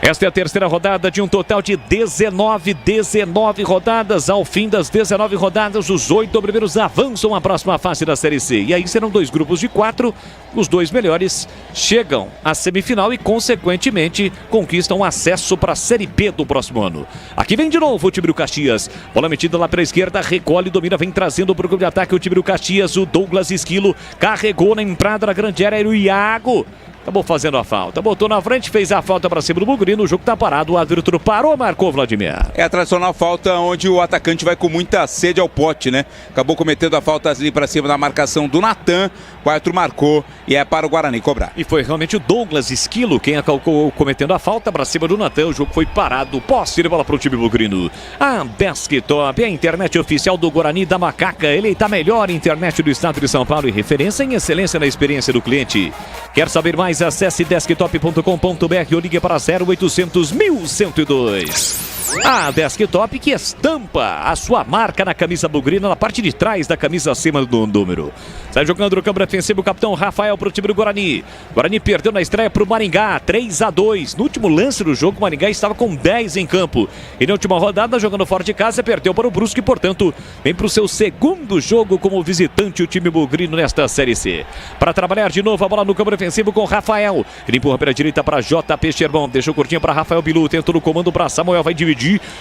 Esta é a terceira rodada de um total de 19 rodadas. Ao fim das 19 rodadas, os 8 primeiros avançam à próxima fase da Série C. E aí serão 2 grupos de 4. Os 2 melhores chegam à semifinal e, consequentemente, conquistam acesso para a Série B do próximo ano. Aqui vem de novo o time do Caxias. Bola metida lá pela esquerda, recolhe, domina, vem trazendo para o grupo de ataque o time do Caxias. O Douglas Esquilo carregou na entrada da grande área, era o Iago. Acabou fazendo a falta, botou na frente, fez a falta para cima do Bugrino, o jogo tá parado, o árbitro parou, marcou Vladimir. É a tradicional falta onde o atacante vai com muita sede ao pote, né? Acabou cometendo a falta ali para cima da marcação do Natan, o árbitro marcou e é para o Guarani cobrar. E foi realmente o Douglas Esquilo quem acabou cometendo a falta para cima do Natan, o jogo foi parado, posse de bola para o time Bugrino. A Desktop, a internet oficial do Guarani da Macaca, eleita a melhor internet do estado de São Paulo e referência em excelência na experiência do cliente. Quer saber mais? Acesse desktop.com.br ou ligue para 0800 1102. A Desktop que estampa a sua marca na camisa bugrina, na parte de trás da camisa acima do número. Sai jogando no campo defensivo o capitão Rafael para o time do Guarani. Guarani perdeu na estreia para o Maringá, 3-2. No último lance do jogo, o Maringá estava com 10 em campo. E na última rodada, jogando fora de casa, perdeu para o Brusque, portanto, vem para o seu segundo jogo como visitante o time bugrino nesta Série C. Para trabalhar de novo a bola no campo defensivo com Rafael. Ele empurra pela direita para JP Sherman, deixou curtinho para Rafael Bilu, tentou no comando para Samuel, vai dividir.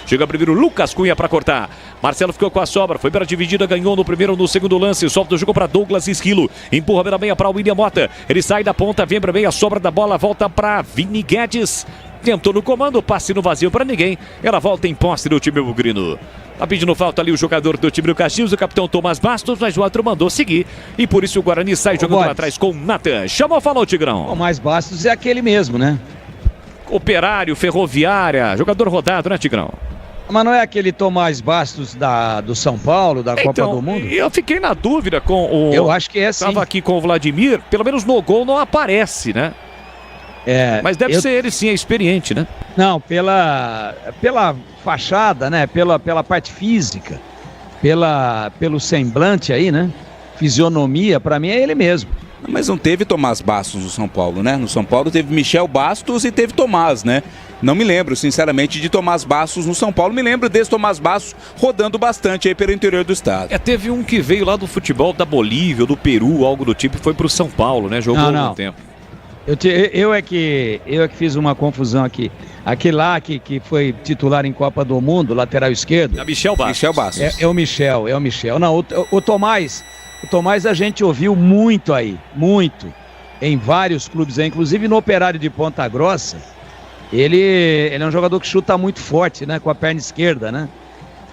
Chega primeiro Lucas Cunha para cortar. Marcelo ficou com a sobra, foi para a dividida, ganhou no primeiro, no segundo lance, solta o jogo para Douglas Esquilo, empurra pela meia para William Mota, ele sai da ponta, vem para meia, sobra da bola, volta para Vini Guedes, tentou no comando, passe no vazio para ninguém, ela volta em posse do time bugrino. Tá pedindo falta ali o jogador do time do Caxias, o capitão Tomás Bastos, mas o outro mandou seguir e por isso o Guarani sai jogando lá atrás com o Natan. Chamou, falou, Tigrão. Tomás Bastos é aquele mesmo, né? Operário, Ferroviária, jogador rodado, né, Tigrão? Mas não é aquele Tomás Bastos do São Paulo, da Copa do Mundo? Eu fiquei na dúvida com o... Eu acho que é sim. Estava aqui com o Vladimir, pelo menos no gol não aparece, né? É, mas deve ser ele sim, é experiente, né? Não, pela fachada, né? Pela parte física, pelo semblante aí, né? Fisionomia, pra mim é ele mesmo. Mas não teve Tomás Bastos no São Paulo, né? No São Paulo teve Michel Bastos e teve Tomás, né? Não me lembro, sinceramente, de Tomás Bastos no São Paulo. Me lembro desse Tomás Bastos rodando bastante aí pelo interior do estado. Teve um que veio lá do futebol da Bolívia, ou do Peru, algo do tipo, e foi pro São Paulo, né? Jogou algum tempo. Eu é que fiz uma confusão aqui. Aquele lá que foi titular em Copa do Mundo, lateral esquerdo. É Michel Bastos. Michel Bastos. É o Michel. Não, o Tomás a gente ouviu muito aí, muito. Em vários clubes aí, inclusive no Operário de Ponta Grossa. Ele é um jogador que chuta muito forte, né? Com a perna esquerda, né?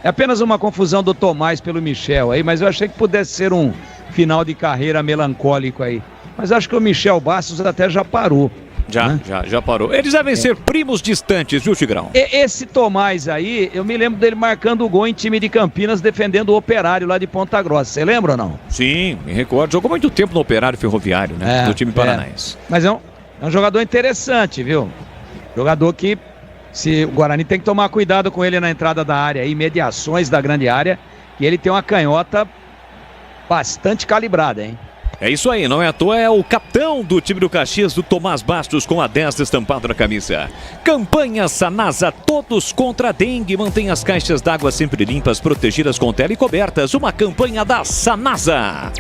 É apenas uma confusão do Tomás pelo Michel aí, mas eu achei que pudesse ser um final de carreira melancólico aí. Mas acho que o Michel Bastos até já parou. Já parou. Eles devem ser primos distantes, viu, Tigrão? Esse Tomás aí, eu me lembro dele marcando o gol em time de Campinas, defendendo o Operário lá de Ponta Grossa. Você lembra ou não? Sim, me recordo. Jogou muito tempo no Operário Ferroviário, né? Do time paranaense. Mas é um jogador interessante, viu? Jogador que, o Guarani tem que tomar cuidado com ele na entrada da área, aí, mediações da grande área, que ele tem uma canhota bastante calibrada, hein? É isso aí, não é à toa, é o capitão do time do Caxias, do Tomás Bastos, com a 10 estampado na camisa. Campanha Sanasa, todos contra a dengue. Mantém as caixas d'água sempre limpas, protegidas com tela e cobertas. Uma campanha da Sanasa.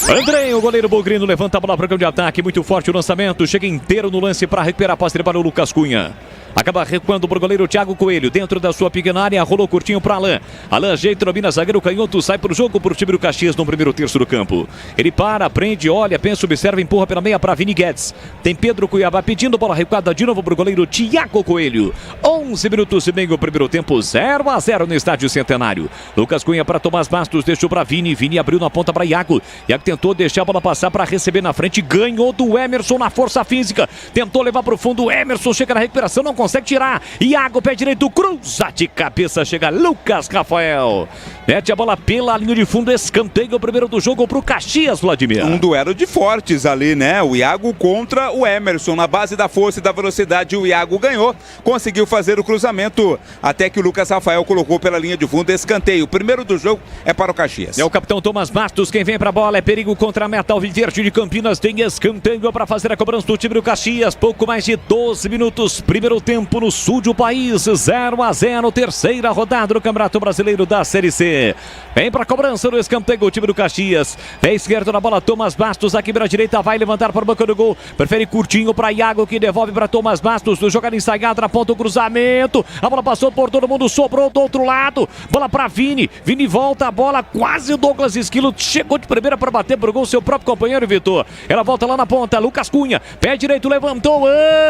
Andrei, o goleiro Bugrino, levanta a bola para o campo de ataque, muito forte o lançamento, chega inteiro no lance para recuperar a posse para o Lucas Cunha. Acaba recuando para o goleiro Thiago Coelho, dentro da sua pequena área, rolou curtinho para Alain. Alain ajeita, domina zagueiro canhoto, sai para o jogo para o time do Caxias no primeiro terço do campo. Ele para, prende, olha, pensa, observa, empurra pela meia para Vini Guedes. Tem Pedro Cuiabá pedindo, bola recuada de novo para o goleiro Thiago Coelho. 11 minutos e meio, primeiro tempo, 0-0 no estádio Centenário. Lucas Cunha para Tomás Bastos, deixou para Vini, Vini abriu na ponta para Iago. Iago tentou deixar a bola passar para receber na frente, ganhou do Emerson na força física. Tentou levar para o fundo, Emerson chega na recuperação, não consegue tirar. Iago, pé direito, cruza de cabeça, chega Lucas Rafael. Mete a bola pela linha de fundo, escanteio, o primeiro do jogo pro Caxias, Vladimir. Um duelo de fortes ali, né? O Iago contra o Emerson. Na base da força e da velocidade, o Iago ganhou, conseguiu fazer o cruzamento, até que o Lucas Rafael colocou pela linha de fundo, escanteio. O primeiro do jogo é para o Caxias. É o capitão Tomás Bastos, quem vem pra bola, é perigo contra a meta Alviverde de Campinas, tem escanteio para fazer a cobrança do time do Caxias, pouco mais de 12 minutos, primeiro tempo no sul do país, 0-0, terceira rodada do Campeonato Brasileiro da Série C. Vem pra cobrança do escanteio o time do Caxias, pé esquerdo na bola, Tomás Bastos, aqui para a direita, vai levantar para o banco do gol, prefere curtinho para Iago, que devolve para Tomás Bastos, jogada ensaiada, na ponta o cruzamento, a bola passou por todo mundo, sobrou do outro lado, bola para Vini, Vini volta a bola, quase o Douglas Esquilo, chegou de primeira para bater pro gol, seu próprio companheiro Vitor, ela volta lá na ponta, Lucas Cunha, pé direito, levantou,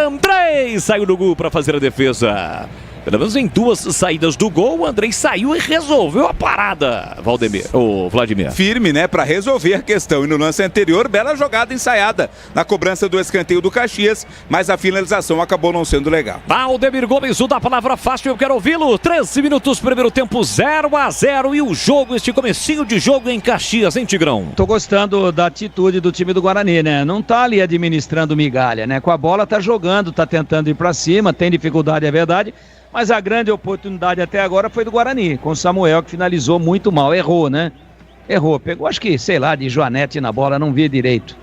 Andrei, saiu do gol para fazer a defesa. Pelo menos em duas saídas do gol, o Andrei saiu e resolveu a parada, Vladimir. Firme, né, para resolver a questão. E no lance anterior, bela jogada ensaiada na cobrança do escanteio do Caxias, mas a finalização acabou não sendo legal. Valdemir Gomes, o da palavra fácil, eu quero ouvi-lo. 13 minutos, primeiro tempo, 0-0 e o jogo, este comecinho de jogo em Caxias, hein, Tigrão? Tô gostando da atitude do time do Guarani, né? Não tá ali administrando migalha, né? Com a bola tá jogando, tá tentando ir para cima, tem dificuldade, é verdade. Mas a grande oportunidade até agora foi do Guarani, com o Samuel, que finalizou muito mal. Errou, né? Errou. Pegou, acho que, sei lá, de Joanete na bola, não via direito.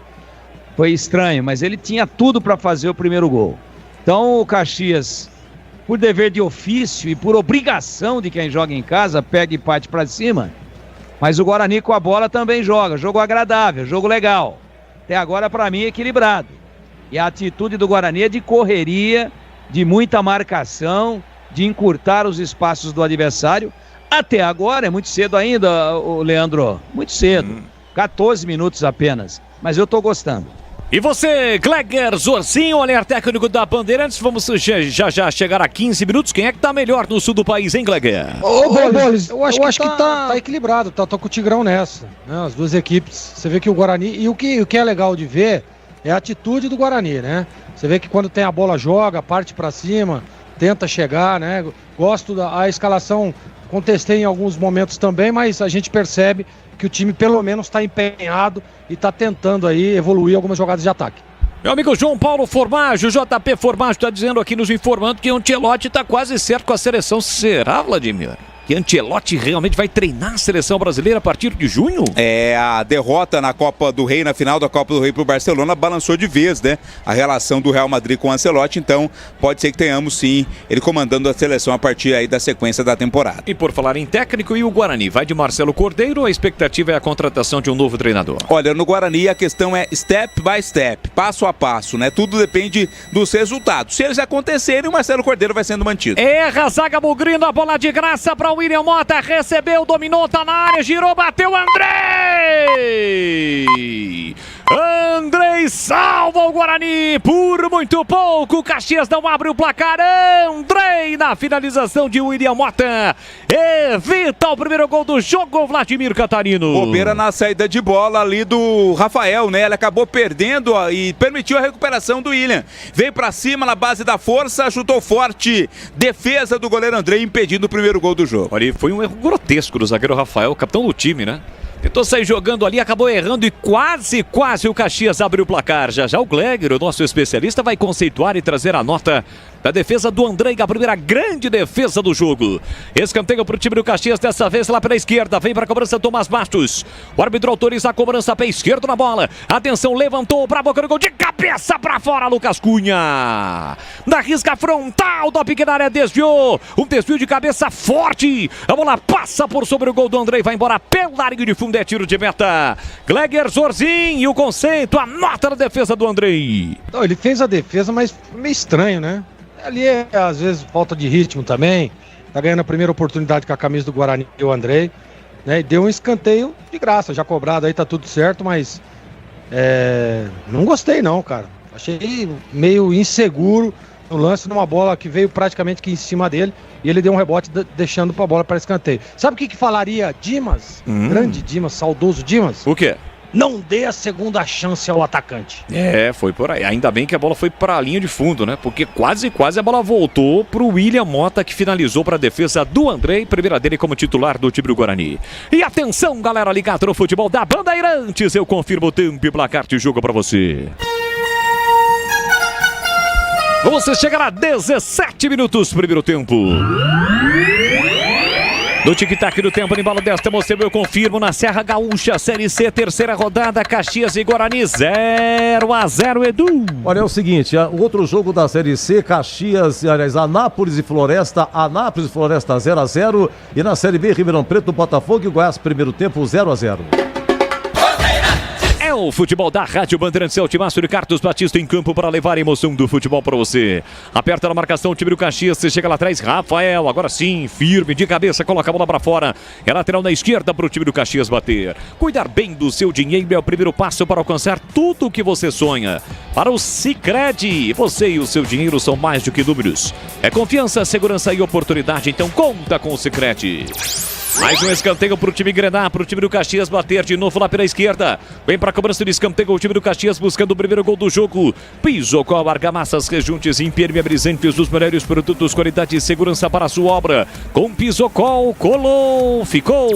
Foi estranho, mas ele tinha tudo para fazer o primeiro gol. Então o Caxias, por dever de ofício e por obrigação de quem joga em casa, pega e parte para cima. Mas o Guarani com a bola também joga. Jogo agradável, jogo legal. Até agora, para mim, equilibrado. E a atitude do Guarani é de correria, de muita marcação, de encurtar os espaços do adversário. Até agora, é muito cedo ainda, o Leandro, muito cedo, 14 minutos apenas, mas eu tô gostando. E você, Gleger Zorzinho, olhar técnico da Bandeirantes, vamos já chegar a 15 minutos, quem é que tá melhor no sul do país, hein, Gleger? Ô, Bolis, eu acho que tá equilibrado, tá com o Tigrão nessa, né, as duas equipes, você vê que o Guarani, e o que é legal de ver é a atitude do Guarani, né, você vê que quando tem a bola joga, parte pra cima, tenta chegar, né? Gosto da escalação, contestei em alguns momentos também, mas a gente percebe que o time pelo menos está empenhado e está tentando aí evoluir algumas jogadas de ataque. Meu amigo João Paulo Formaggio, JP Formaggio está dizendo aqui, nos informando que o Ancelotti está quase certo com a seleção. Será, Vladimir? Que Ancelotti realmente vai treinar a seleção brasileira a partir de junho? É, a derrota na Copa do Rei, na final da Copa do Rei pro Barcelona, balançou de vez, né? A relação do Real Madrid com o Ancelotti, então pode ser que tenhamos sim ele comandando a seleção a partir aí da sequência da temporada. E por falar em técnico, e o Guarani, vai de Marcelo Cordeiro ou a expectativa é a contratação de um novo treinador? Olha, no Guarani a questão é step by step, passo a passo, né? Tudo depende dos resultados. Se eles acontecerem, o Marcelo Cordeiro vai sendo mantido. Erra a zaga Bugrino, a bola de graça para o William Mota, recebeu, dominou, tá na área, girou, bateu, Andrei! Andrei salva o Guarani por muito pouco. Caxias não abre o placar. Andrei na finalização de William Mota evita o primeiro gol do jogo, Vladimir Catarino. Bobeira na saída de bola ali do Rafael, né? Ele acabou perdendo e permitiu a recuperação do William. Veio pra cima na base da força, chutou forte. Defesa do goleiro Andrei impedindo o primeiro gol do jogo. Olha, foi um erro grotesco do zagueiro Rafael, capitão do time, né? Tentou sair jogando ali, acabou errando e quase o Caxias abriu o placar. Já o Gleger, o nosso especialista, vai conceituar e trazer a nota da defesa do Andrei, a primeira grande defesa do jogo. Escanteio para o time do Caxias, dessa vez lá pela esquerda. Vem para a cobrança Tomás Bastos. O árbitro autoriza a cobrança pé esquerdo na bola. Atenção, levantou para a boca do gol, de cabeça para fora, Lucas Cunha. Na risca frontal da pequena área, desviou. Um desvio de cabeça forte. A bola passa por sobre o gol do Andrei, vai embora pela área de fundo, é tiro de meta. Gleger Zorzin, e o conceito, a nota da defesa do Andrei. Não, ele fez a defesa, mas meio estranho, né? Ali é, às vezes, falta de ritmo também. Tá ganhando a primeira oportunidade com a camisa do Guarani, o Andrei, né? E deu um escanteio de graça, já cobrado aí, tá tudo certo, mas não gostei não, cara. Achei meio inseguro no lance, numa bola que veio praticamente aqui em cima dele, e ele deu um rebote deixando pra bola para escanteio. Sabe o que falaria Dimas? Grande Dimas, saudoso Dimas? O quê? Não dê a segunda chance ao atacante. Foi por aí. Ainda bem que a bola foi para a linha de fundo, né? Porque quase a bola voltou pro William Mota, que finalizou para a defesa do Andrei, primeira dele como titular do time do Guarani. E atenção, galera ligada no futebol da Bandeirantes, eu confirmo o tempo e placar de jogo para você. Você chegará a 17 minutos, primeiro tempo. No tic-tac do tempo, embalo desta, eu confirmo na Serra Gaúcha, Série C, terceira rodada, Caxias e Guarani, 0-0, Edu. Olha, é o seguinte, o outro jogo da Série C, Caxias, aliás, Anápolis e Floresta 0-0, e na Série B, Ribeirão Preto, Botafogo e Goiás, primeiro tempo, 0-0. É o futebol da Rádio Bandeirantes, é o timaço de Carlos Batista em campo para levar a emoção do futebol para você. Aperta na marcação o time do Caxias, você chega lá atrás, Rafael, agora sim, firme, de cabeça, coloca a bola para fora. É lateral na esquerda para o time do Caxias bater. Cuidar bem do seu dinheiro é o primeiro passo para alcançar tudo o que você sonha. Para o Sicredi, você e o seu dinheiro são mais do que números. É confiança, segurança e oportunidade, então conta com o Sicredi. Mais um escanteio para o time Grená, para o time do Caxias bater de novo lá pela esquerda. Vem para a cobrança de escanteio o time do Caxias buscando o primeiro gol do jogo. Pisocol, argamassas, rejuntes, impermeabilizantes, os melhores produtos, qualidade e segurança para a sua obra. Com Pisocol, colou, ficou.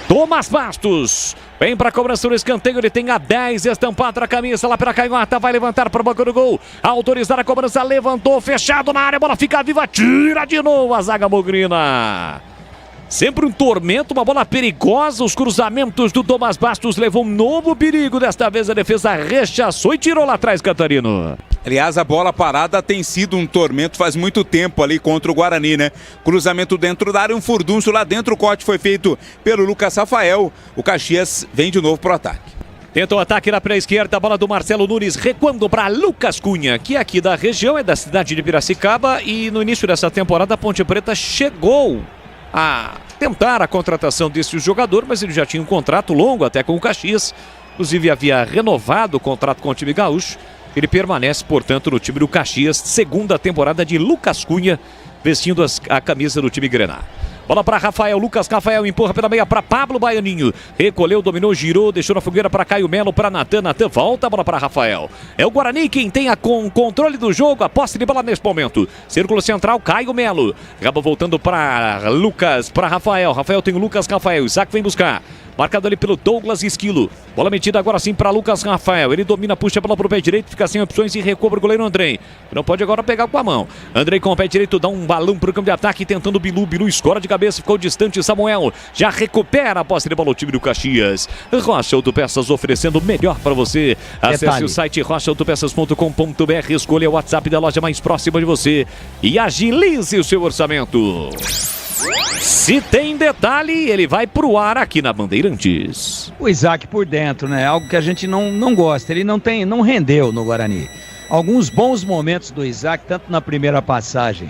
Tomás Bastos. Vem para a cobrança do escanteio, ele tem a 10 estampado na camisa lá para a canhota, vai levantar para o banco do gol, autorizar a cobrança, levantou, fechado na área, a bola fica viva, tira de novo a zaga bugrina. Sempre um tormento, uma bola perigosa, os cruzamentos do Tomás Bastos levou um novo perigo, desta vez a defesa rechaçou e tirou lá atrás, Catarino. Aliás, a bola parada tem sido um tormento faz muito tempo ali contra o Guarani, né? Cruzamento dentro da área, um furdunço lá dentro, o corte foi feito pelo Lucas Rafael, o Caxias vem de novo pro ataque. Tenta o ataque lá pela esquerda, a bola do Marcelo Nunes, recuando para Lucas Cunha, que é aqui da região, é da cidade de Piracicaba, e no início dessa temporada a Ponte Preta chegou a tentar a contratação desse jogador, mas ele já tinha um contrato longo até com o Caxias, inclusive havia renovado o contrato com o time gaúcho. Ele permanece, portanto, no time do Caxias, segunda temporada de Lucas Cunha, vestindo a camisa do time Grená. Bola para Rafael, Lucas Rafael empurra pela meia para Pablo Baianinho. Recolheu, dominou, girou, deixou na fogueira para Caio Melo, para Natan. Natan volta a bola para Rafael. É o Guarani quem tem com controle do jogo, a posse de bola nesse momento. Círculo central, Caio Melo. Acaba voltando para Lucas, para Rafael. Rafael tem o Lucas Rafael. Isaac vem buscar. Marcado ali pelo Douglas Esquilo. Bola metida agora sim para Lucas Rafael. Ele domina, puxa a bola para o pé direito, fica sem opções e recua para o goleiro Andrei. Não pode agora pegar com a mão. Andrei com o pé direito, dá um balão para o campo de ataque, tentando o Bilu. Bilu escora de cabeça, ficou distante. Samuel já recupera a posse de bola o time do Caxias. Rocha Autopeças oferecendo o melhor para você. Acesse o site rochaautopeças.com.br, escolha o WhatsApp da loja mais próxima de você e agilize o seu orçamento. Se tem detalhe, ele vai pro ar aqui na Bandeirantes. O Isaac por dentro, né? Algo que a gente não gosta. Ele não rendeu no Guarani. Alguns bons momentos do Isaac, tanto na primeira passagem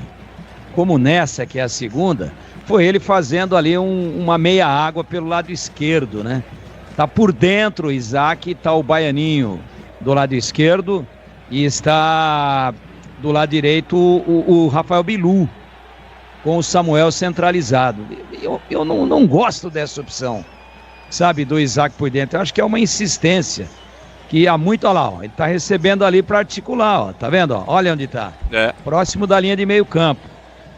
como nessa, que é a segunda, foi ele fazendo ali uma meia água pelo lado esquerdo, né? Tá por dentro o Isaac, tá o Baianinho do lado esquerdo e está do lado direito o Rafael Bilu, com o Samuel centralizado. Eu não gosto dessa opção, sabe, do Isaac por dentro. Eu acho que é uma insistência que há muito, olha lá, ó, ele tá recebendo ali para articular, ó, tá vendo, ó, olha onde tá, próximo da linha de meio campo,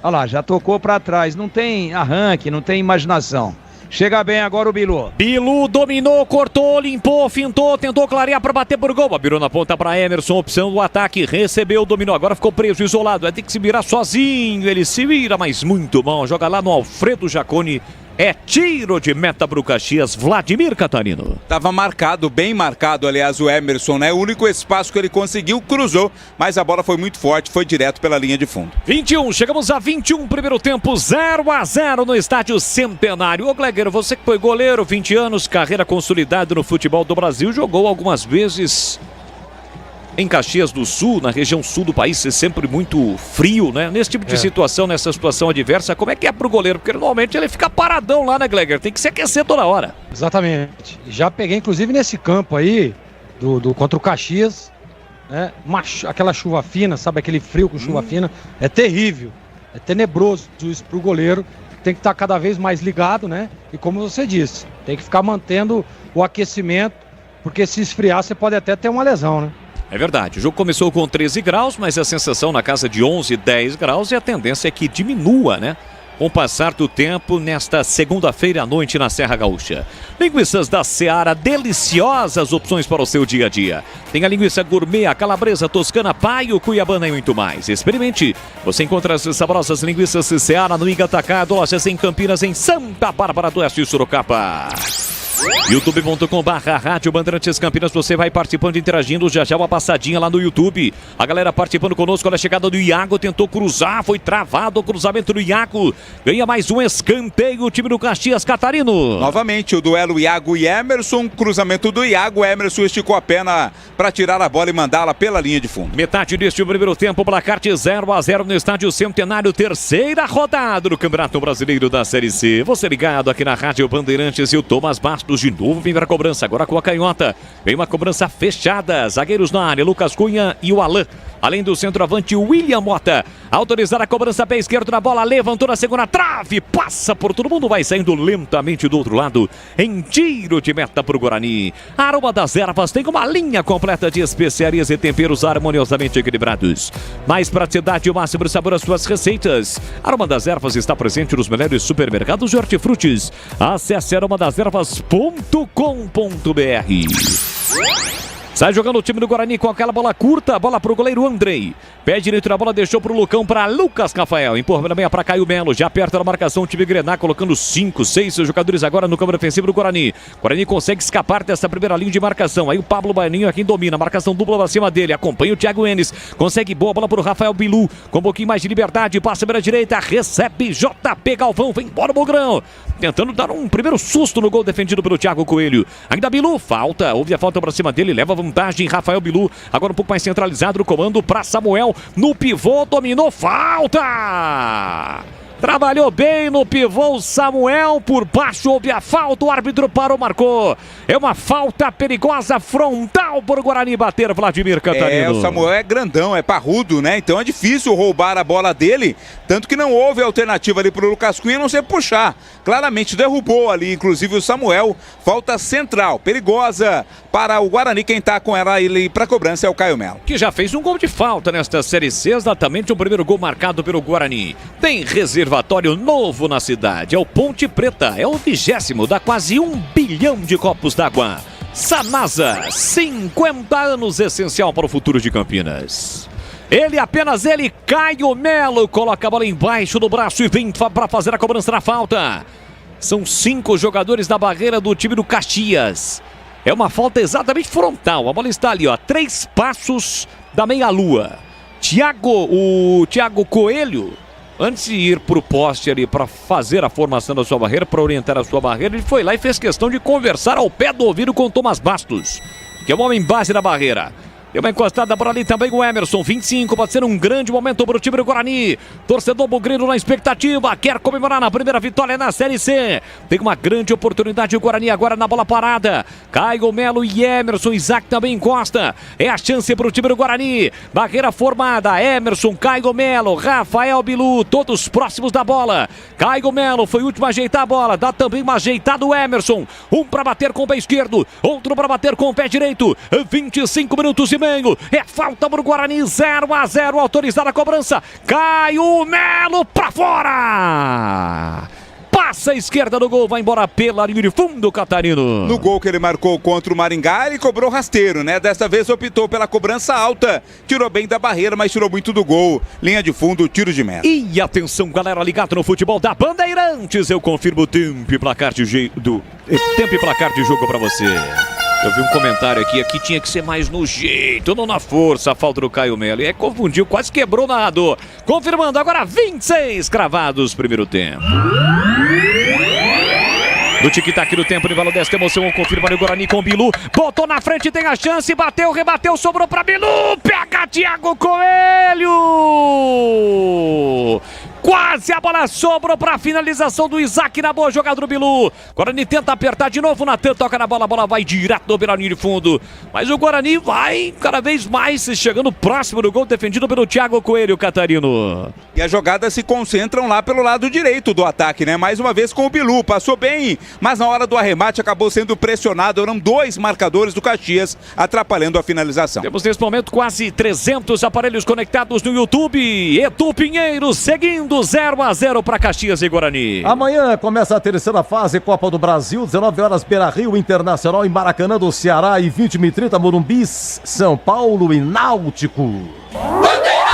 olha lá, já tocou para trás, não tem arranque, não tem imaginação, Chega bem agora o Bilu. Bilu dominou, cortou, limpou, fintou, tentou clarear para bater por gol. Virou na ponta para Emerson, opção do ataque, recebeu, dominou, agora ficou preso, isolado. Vai ter que se virar sozinho, ele se vira, mas muito bom. Joga lá no Alfredo Jaconi. É tiro de meta pro Caxias, Vladimir Catarino. Tava marcado, bem marcado, aliás, o Emerson, né? O único espaço que ele conseguiu, cruzou, mas a bola foi muito forte, foi direto pela linha de fundo. 21, chegamos a 21, primeiro tempo, 0-0 no estádio Centenário. Ô Gleger, você que foi goleiro, 20 anos, carreira consolidada no futebol do Brasil, jogou algumas vezes em Caxias do Sul, na região sul do país, é sempre muito frio, né? Nesse tipo de situação, nessa situação adversa, como é que é pro goleiro? Porque normalmente ele fica paradão lá, né, Gleger? Tem que se aquecer toda hora. Exatamente. Já peguei, inclusive, nesse campo aí, contra o Caxias, né? Aquela chuva fina, sabe? Aquele frio com chuva fina. É terrível. É tenebroso isso pro goleiro. Tem que estar cada vez mais ligado, né? E como você disse, tem que ficar mantendo o aquecimento, porque se esfriar, você pode até ter uma lesão, né? É verdade, o jogo começou com 13 graus, mas a sensação na casa de 11, 10 graus e a tendência é que diminua, né? Com o passar do tempo nesta segunda-feira à noite na Serra Gaúcha. Linguiças da Seara, deliciosas opções para o seu dia a dia. Tem a linguiça gourmet, a calabresa, toscana, paio, cuiabana e muito mais. Experimente. Você encontra as saborosas linguiças Seara no Iga Atacado, lojas em Campinas, em Santa Bárbara do Oeste e Sorocaba. youtube.com/Rádio Bandeirantes Campinas, você vai participando, interagindo, já uma passadinha lá no YouTube. A galera participando conosco, olha a chegada do Iago, tentou cruzar, foi travado o cruzamento do Iago. Ganha mais um escanteio, o time do Caxias, Catarino. Novamente o duelo Iago e Emerson, cruzamento do Iago, Emerson esticou a perna para tirar a bola e mandá-la pela linha de fundo. Metade deste primeiro tempo, placar de 0-0 no estádio Centenário, terceira rodada do Campeonato Brasileiro da Série C. Você ligado aqui na Rádio Bandeirantes e o Thomas Bastos de novo vem para a cobrança, agora com a canhota. Vem uma cobrança fechada, zagueiros na área, Lucas Cunha e o Alain. Além do centroavante, William Mota. Autorizar a cobrança pé esquerdo na bola, levantou na segunda trave, passa por todo mundo, vai saindo lentamente do outro lado, em tiro de meta para o Guarani. A Aroma das Ervas tem uma linha completa de especiarias e temperos harmoniosamente equilibrados. Mais praticidade e o máximo sabor às suas receitas. A Aroma das Ervas está presente nos melhores supermercados de hortifrutis. Acesse aromadas-ervas.com.br. Sai jogando o time do Guarani com aquela bola curta, bola pro goleiro Andrei. Pé direito na bola, deixou pro Lucão, para Lucas Rafael. Empurra na meia para Caio Melo, já aperta na marcação o time Grená, colocando 5, 6 jogadores agora no campo defensivo do Guarani. Guarani consegue escapar dessa primeira linha de marcação. Aí o Pablo Baianinho é quem domina, marcação dupla pra cima dele. Acompanha o Thiago Enes, consegue boa bola pro Rafael Bilu, com um pouquinho mais de liberdade, passa pela direita, recebe JP Galvão, vem embora o Bogrão. Tentando dar um primeiro susto no gol defendido pelo Thiago Coelho. Ainda Bilu, falta, houve a falta pra cima dele, leva vantagem Rafael Bilu, agora um pouco mais centralizado no comando para Samuel, no pivô, dominou, falta! Trabalhou bem no pivô Samuel, por baixo houve a falta, o árbitro parou, marcou. É uma falta perigosa, frontal por Guarani bater, Vladimir Catarino. O Samuel é grandão, é parrudo, né? Então é difícil roubar a bola dele, tanto que não houve alternativa ali pro Lucas Cunha, a não ser puxar. Claramente derrubou ali, inclusive o Samuel, falta central, perigosa para o Guarani. Quem tá com ela ali pra cobrança é o Caio Melo. Que já fez um gol de falta nesta Série C, exatamente o primeiro gol marcado pelo Guarani. Tem reservatório novo na cidade, é o Ponte Preta, é o 20º, dá quase 1 bilhão de copos d'água. Sanasa, 50 anos, essencial para o futuro de Campinas. Ele, apenas ele, Caio Melo, coloca a bola embaixo do braço e vem para fazer a cobrança na falta. São 5 jogadores da barreira do time do Caxias. É uma falta exatamente frontal, a bola está ali, ó, 3 passos da meia-lua. O Thiago Coelho, antes de ir para o poste ali para fazer a formação da sua barreira, para orientar a sua barreira, ele foi lá e fez questão de conversar ao pé do ouvido com o Thomas Bastos, que é o homem base da barreira. Deu uma encostada por ali também o Emerson, 25, pode ser um grande momento para o time do Guarani. Torcedor bugrino na expectativa, quer comemorar na primeira vitória na Série C. Tem uma grande oportunidade o Guarani agora na bola parada. Caio Melo e Emerson, Isaac também encosta. É a chance para o time do Guarani. Barreira formada, Emerson, Caio Melo, Rafael Bilu, todos próximos da bola. Caio Melo foi o último a ajeitar a bola, dá também uma ajeitada o Emerson. Um para bater com o pé esquerdo, outro para bater com o pé direito. 25 minutos e meio, é falta para o Guarani, 0-0, autorizada a cobrança. Caio Melo para fora! passa a esquerda do gol, vai embora pela linha de fundo, Catarino. No gol que ele marcou contra o Maringá, ele cobrou rasteiro, né? Desta vez optou pela cobrança alta. Tirou bem da barreira, mas tirou muito do gol. Linha de fundo, tiro de meta. E atenção, galera, ligado no futebol da Bandeirantes. Eu confirmo o tempo e placar de jogo pra você. Eu vi um comentário aqui tinha que ser mais no jeito, não na força, a falta do Caio Melo. E confundiu, quase quebrou o narrador. Confirmando agora 26 cravados, primeiro tempo. Do tic-tac do tempo, nível 10, emoção, confirma o Guarani com o Bilu. Botou na frente, tem a chance, bateu, rebateu, sobrou pra Bilu. Pega Thiago Coelho. Quase a bola sobrou para a finalização do Isaac na boa jogada do Bilu. Guarani tenta apertar de novo, Natan toca na bola, a bola vai direto pela linha de fundo. Mas o Guarani vai cada vez mais chegando próximo do gol defendido pelo Thiago Coelho, Catarino. E as jogadas se concentram lá pelo lado direito do ataque, né? Mais uma vez com o Bilu, passou bem, mas na hora do arremate acabou sendo pressionado. Eram 2 marcadores do Caxias atrapalhando a finalização. Temos nesse momento quase 300 aparelhos conectados no YouTube. Edu Pinheiro seguindo 0-0 para Caxias e Guarani. Amanhã começa a terceira fase Copa do Brasil, 19 horas Beira-Rio Internacional em Maracanã do Ceará e 20h30 Morumbi, São Paulo e Náutico.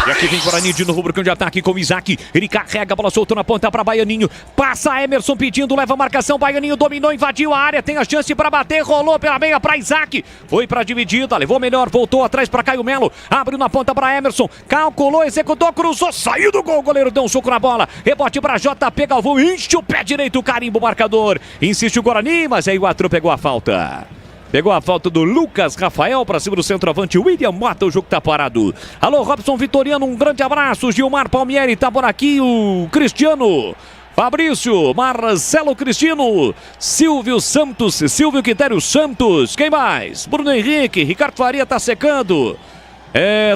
E aqui vem Guarani de novo, rubro de ataque com o Isaac. Ele carrega a bola solta na ponta para Baianinho. Passa Emerson pedindo, leva a marcação. Baianinho dominou, invadiu a área. Tem a chance para bater, rolou pela meia para Isaac. Foi para dividida, levou melhor, voltou atrás para Caio Melo. Abriu na ponta para Emerson. Calculou, executou, cruzou, saiu do gol. O goleiro deu um soco na bola. Rebote para JP Galvão, enche o pé direito, carimbo o marcador. Insiste o Guarani, mas aí o Atru pegou a falta. Pegou a falta do Lucas Rafael para cima do centroavante William Mota, o jogo tá parado. Alô, Robson Vitoriano, um grande abraço. Gilmar Palmieri tá por aqui, o Cristiano. Fabrício, Marcelo Cristino, Silvio Santos, Silvio Quitério Santos. Quem mais? Bruno Henrique, Ricardo Faria tá secando.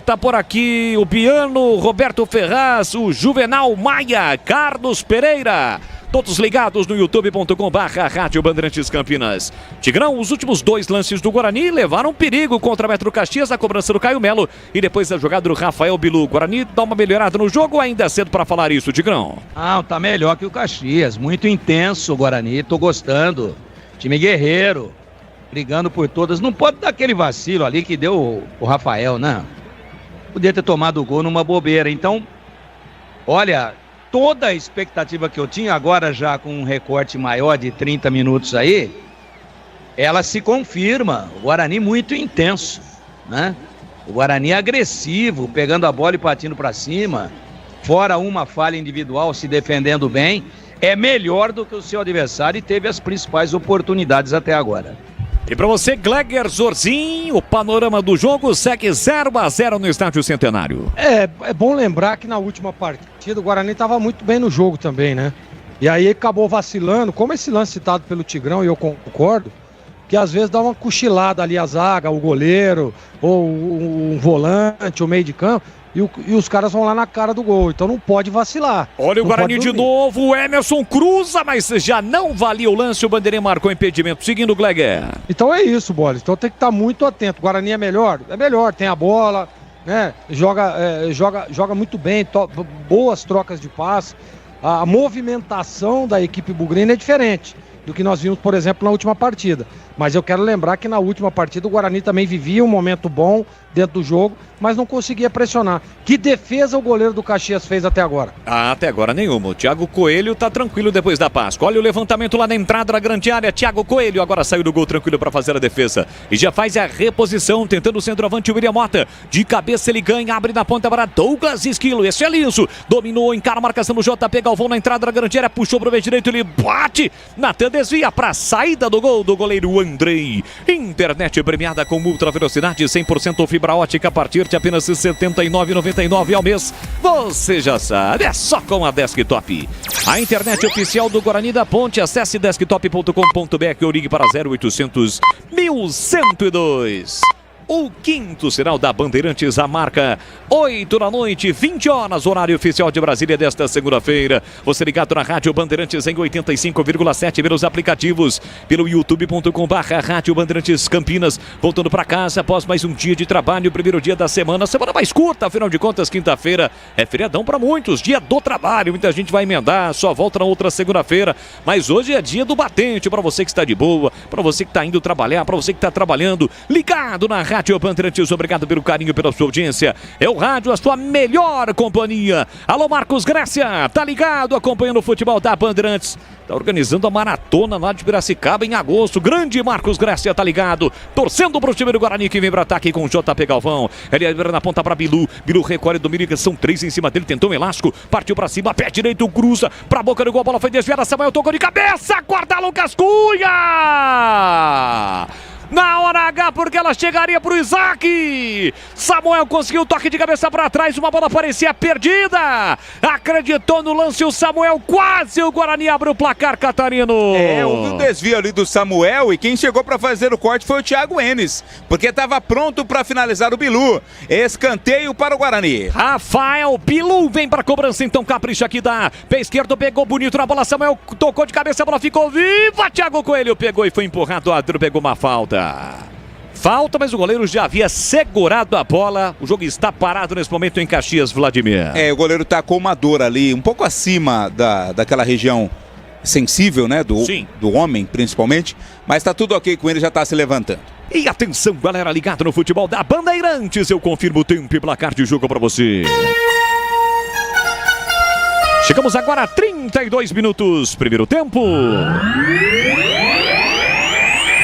Tá por aqui o Biano, Roberto Ferraz, o Juvenal Maia, Carlos Pereira. Todos ligados no youtube.com/Rádio Bandeirantes Campinas. Tigrão, os últimos 2 lances do Guarani levaram perigo contra o Metro Caxias, a cobrança do Caio Melo e depois a jogada do Rafael Bilu. Guarani dá uma melhorada no jogo, ainda é cedo para falar isso, Tigrão? Tá melhor que o Caxias, muito intenso o Guarani, tô gostando. Time guerreiro, brigando por todas. Não pode dar aquele vacilo ali que deu o Rafael, né? Podia ter tomado o gol numa bobeira. Então, olha, toda a expectativa que eu tinha, agora já com um recorte maior de 30 minutos aí, ela se confirma. O Guarani muito intenso, né? O Guarani agressivo, pegando a bola e partindo para cima, fora uma falha individual, se defendendo bem, é melhor do que o seu adversário e teve as principais oportunidades até agora. E para você, Gleger Zorzin, o panorama do jogo segue 0-0 no Estádio Centenário. É bom lembrar que na última partida o Guarani estava muito bem no jogo também, né? E aí acabou vacilando, como esse lance citado pelo Tigrão, e eu concordo, que às vezes dá uma cochilada ali a zaga, o goleiro, ou um volante, o meio de campo, e os caras vão lá na cara do gol, então não pode vacilar. Olha o Guarani de novo, o Emerson cruza, mas já não valia o lance, o Bandeirinha marcou impedimento, seguindo o Gleger. Então é isso, Bolis, então tem que estar muito atento. O Guarani é melhor, tem a bola, né? Joga muito bem, boas trocas de passe. A movimentação da equipe bugrina é diferente do que nós vimos, por exemplo, na última partida. Mas eu quero lembrar que na última partida o Guarani também vivia um momento bom dentro do jogo, mas não conseguia pressionar. Que defesa o goleiro do Caxias fez até agora? Até agora nenhuma. O Thiago Coelho tá tranquilo depois da Páscoa. Olha o levantamento lá na entrada da grande área. Thiago Coelho agora saiu do gol tranquilo para fazer a defesa. E já faz a reposição, tentando o centroavante William Mota. De cabeça ele ganha, abre na ponta para Douglas Esquilo. Esse é liso. Dominou, encara a marcação do JP Galvão na entrada da grande área. Puxou pro meio direito, ele bate. Natan desvia para a saída do gol do goleiro Andrei. Internet premiada com ultra velocidade, 100% fibra ótica a partir de apenas R$ 79,99 ao mês. Você já sabe, é só com a Desktop. A internet oficial do Guarani da Ponte. Acesse desktop.com.br ou ligue para 0800 1102. o 5º sinal da Bandeirantes, a marca 8 da noite, 20 horas, horário oficial de Brasília desta segunda-feira. Você ligado na Rádio Bandeirantes em 85,7 pelos aplicativos, pelo youtube.com/Rádio Bandeirantes Campinas. Voltando para casa após mais um dia de trabalho, primeiro dia da semana mais curta, afinal de contas, quinta-feira é feriadão para muitos, dia do trabalho, muita gente vai emendar, só volta na outra segunda-feira, mas hoje é dia do batente, para você que está de boa, para você que está indo trabalhar, para você que está trabalhando, ligado na Rádio Bandeirantes, obrigado pelo carinho, pela sua audiência, é o rádio, a sua melhor companhia. Alô, Marcos Grécia, tá ligado, acompanhando o futebol da Bandeirantes, tá organizando a maratona lá de Piracicaba em agosto, grande Marcos Grécia, tá ligado, torcendo pro time do Guarani que vem para ataque com o JP Galvão, ele é na ponta para Bilu recolhe, domina, são 3 em cima dele, tentou um elástico, partiu para cima, pé direito, cruza pra boca do gol, a bola foi desviada, Samuel tocou de cabeça, guarda Lucas Cunha! Na hora H, porque ela chegaria pro Isaac. Samuel conseguiu o toque de cabeça para trás, uma bola parecia perdida. Acreditou no lance o Samuel, quase o Guarani abre o placar, Catarino. Houve um desvio ali do Samuel e quem chegou para fazer o corte foi o Thiago Enes, porque estava pronto para finalizar o Bilu. Escanteio para o Guarani. Rafael Bilu vem para cobrança, então capricha aqui da pé esquerdo, pegou bonito na bola, Samuel tocou de cabeça, a bola ficou viva, Thiago Coelho pegou e foi empurrado, o Adro pegou uma falta. Falta, mas o goleiro já havia segurado a bola. O jogo está parado nesse momento em Caxias, Vladimir. O goleiro tá com uma dor ali, um pouco acima daquela região sensível, né? Do homem, principalmente. Mas tá tudo ok com ele, já tá se levantando. E atenção, galera, ligado no futebol da Bandeirantes. Eu confirmo o tempo e placar de jogo para você. Chegamos agora a 32 minutos. Primeiro tempo.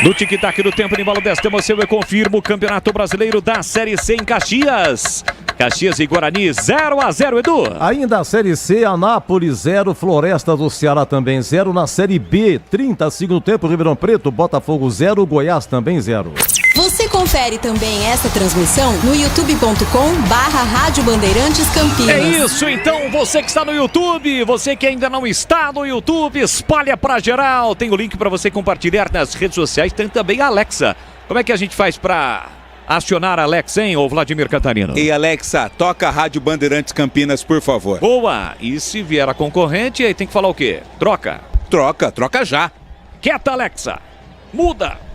No tic-tac do tempo, Nivaldo desta emoção, eu confirmo o Campeonato Brasileiro da Série C em Caxias. Caxias e Guarani 0-0, Edu. Ainda a Série C, Anápolis 0, Floresta do Ceará também 0. Na Série B, 30, segundo tempo, Ribeirão Preto, Botafogo 0, Goiás também 0. Você confere também essa transmissão no youtube.com/Rádio Bandeirantes Campinas. É isso, então, você que está no YouTube, você que ainda não está no YouTube, espalha pra geral. Tem o link para você compartilhar nas redes sociais, tem também a Alexa. Como é que a gente faz pra acionar a Alexa, hein, ô Vladimir Catarino? E Alexa, toca a Rádio Bandeirantes Campinas, por favor. Boa, e se vier a concorrente, aí tem que falar o quê? Troca já. Quieta, Alexa. Muda.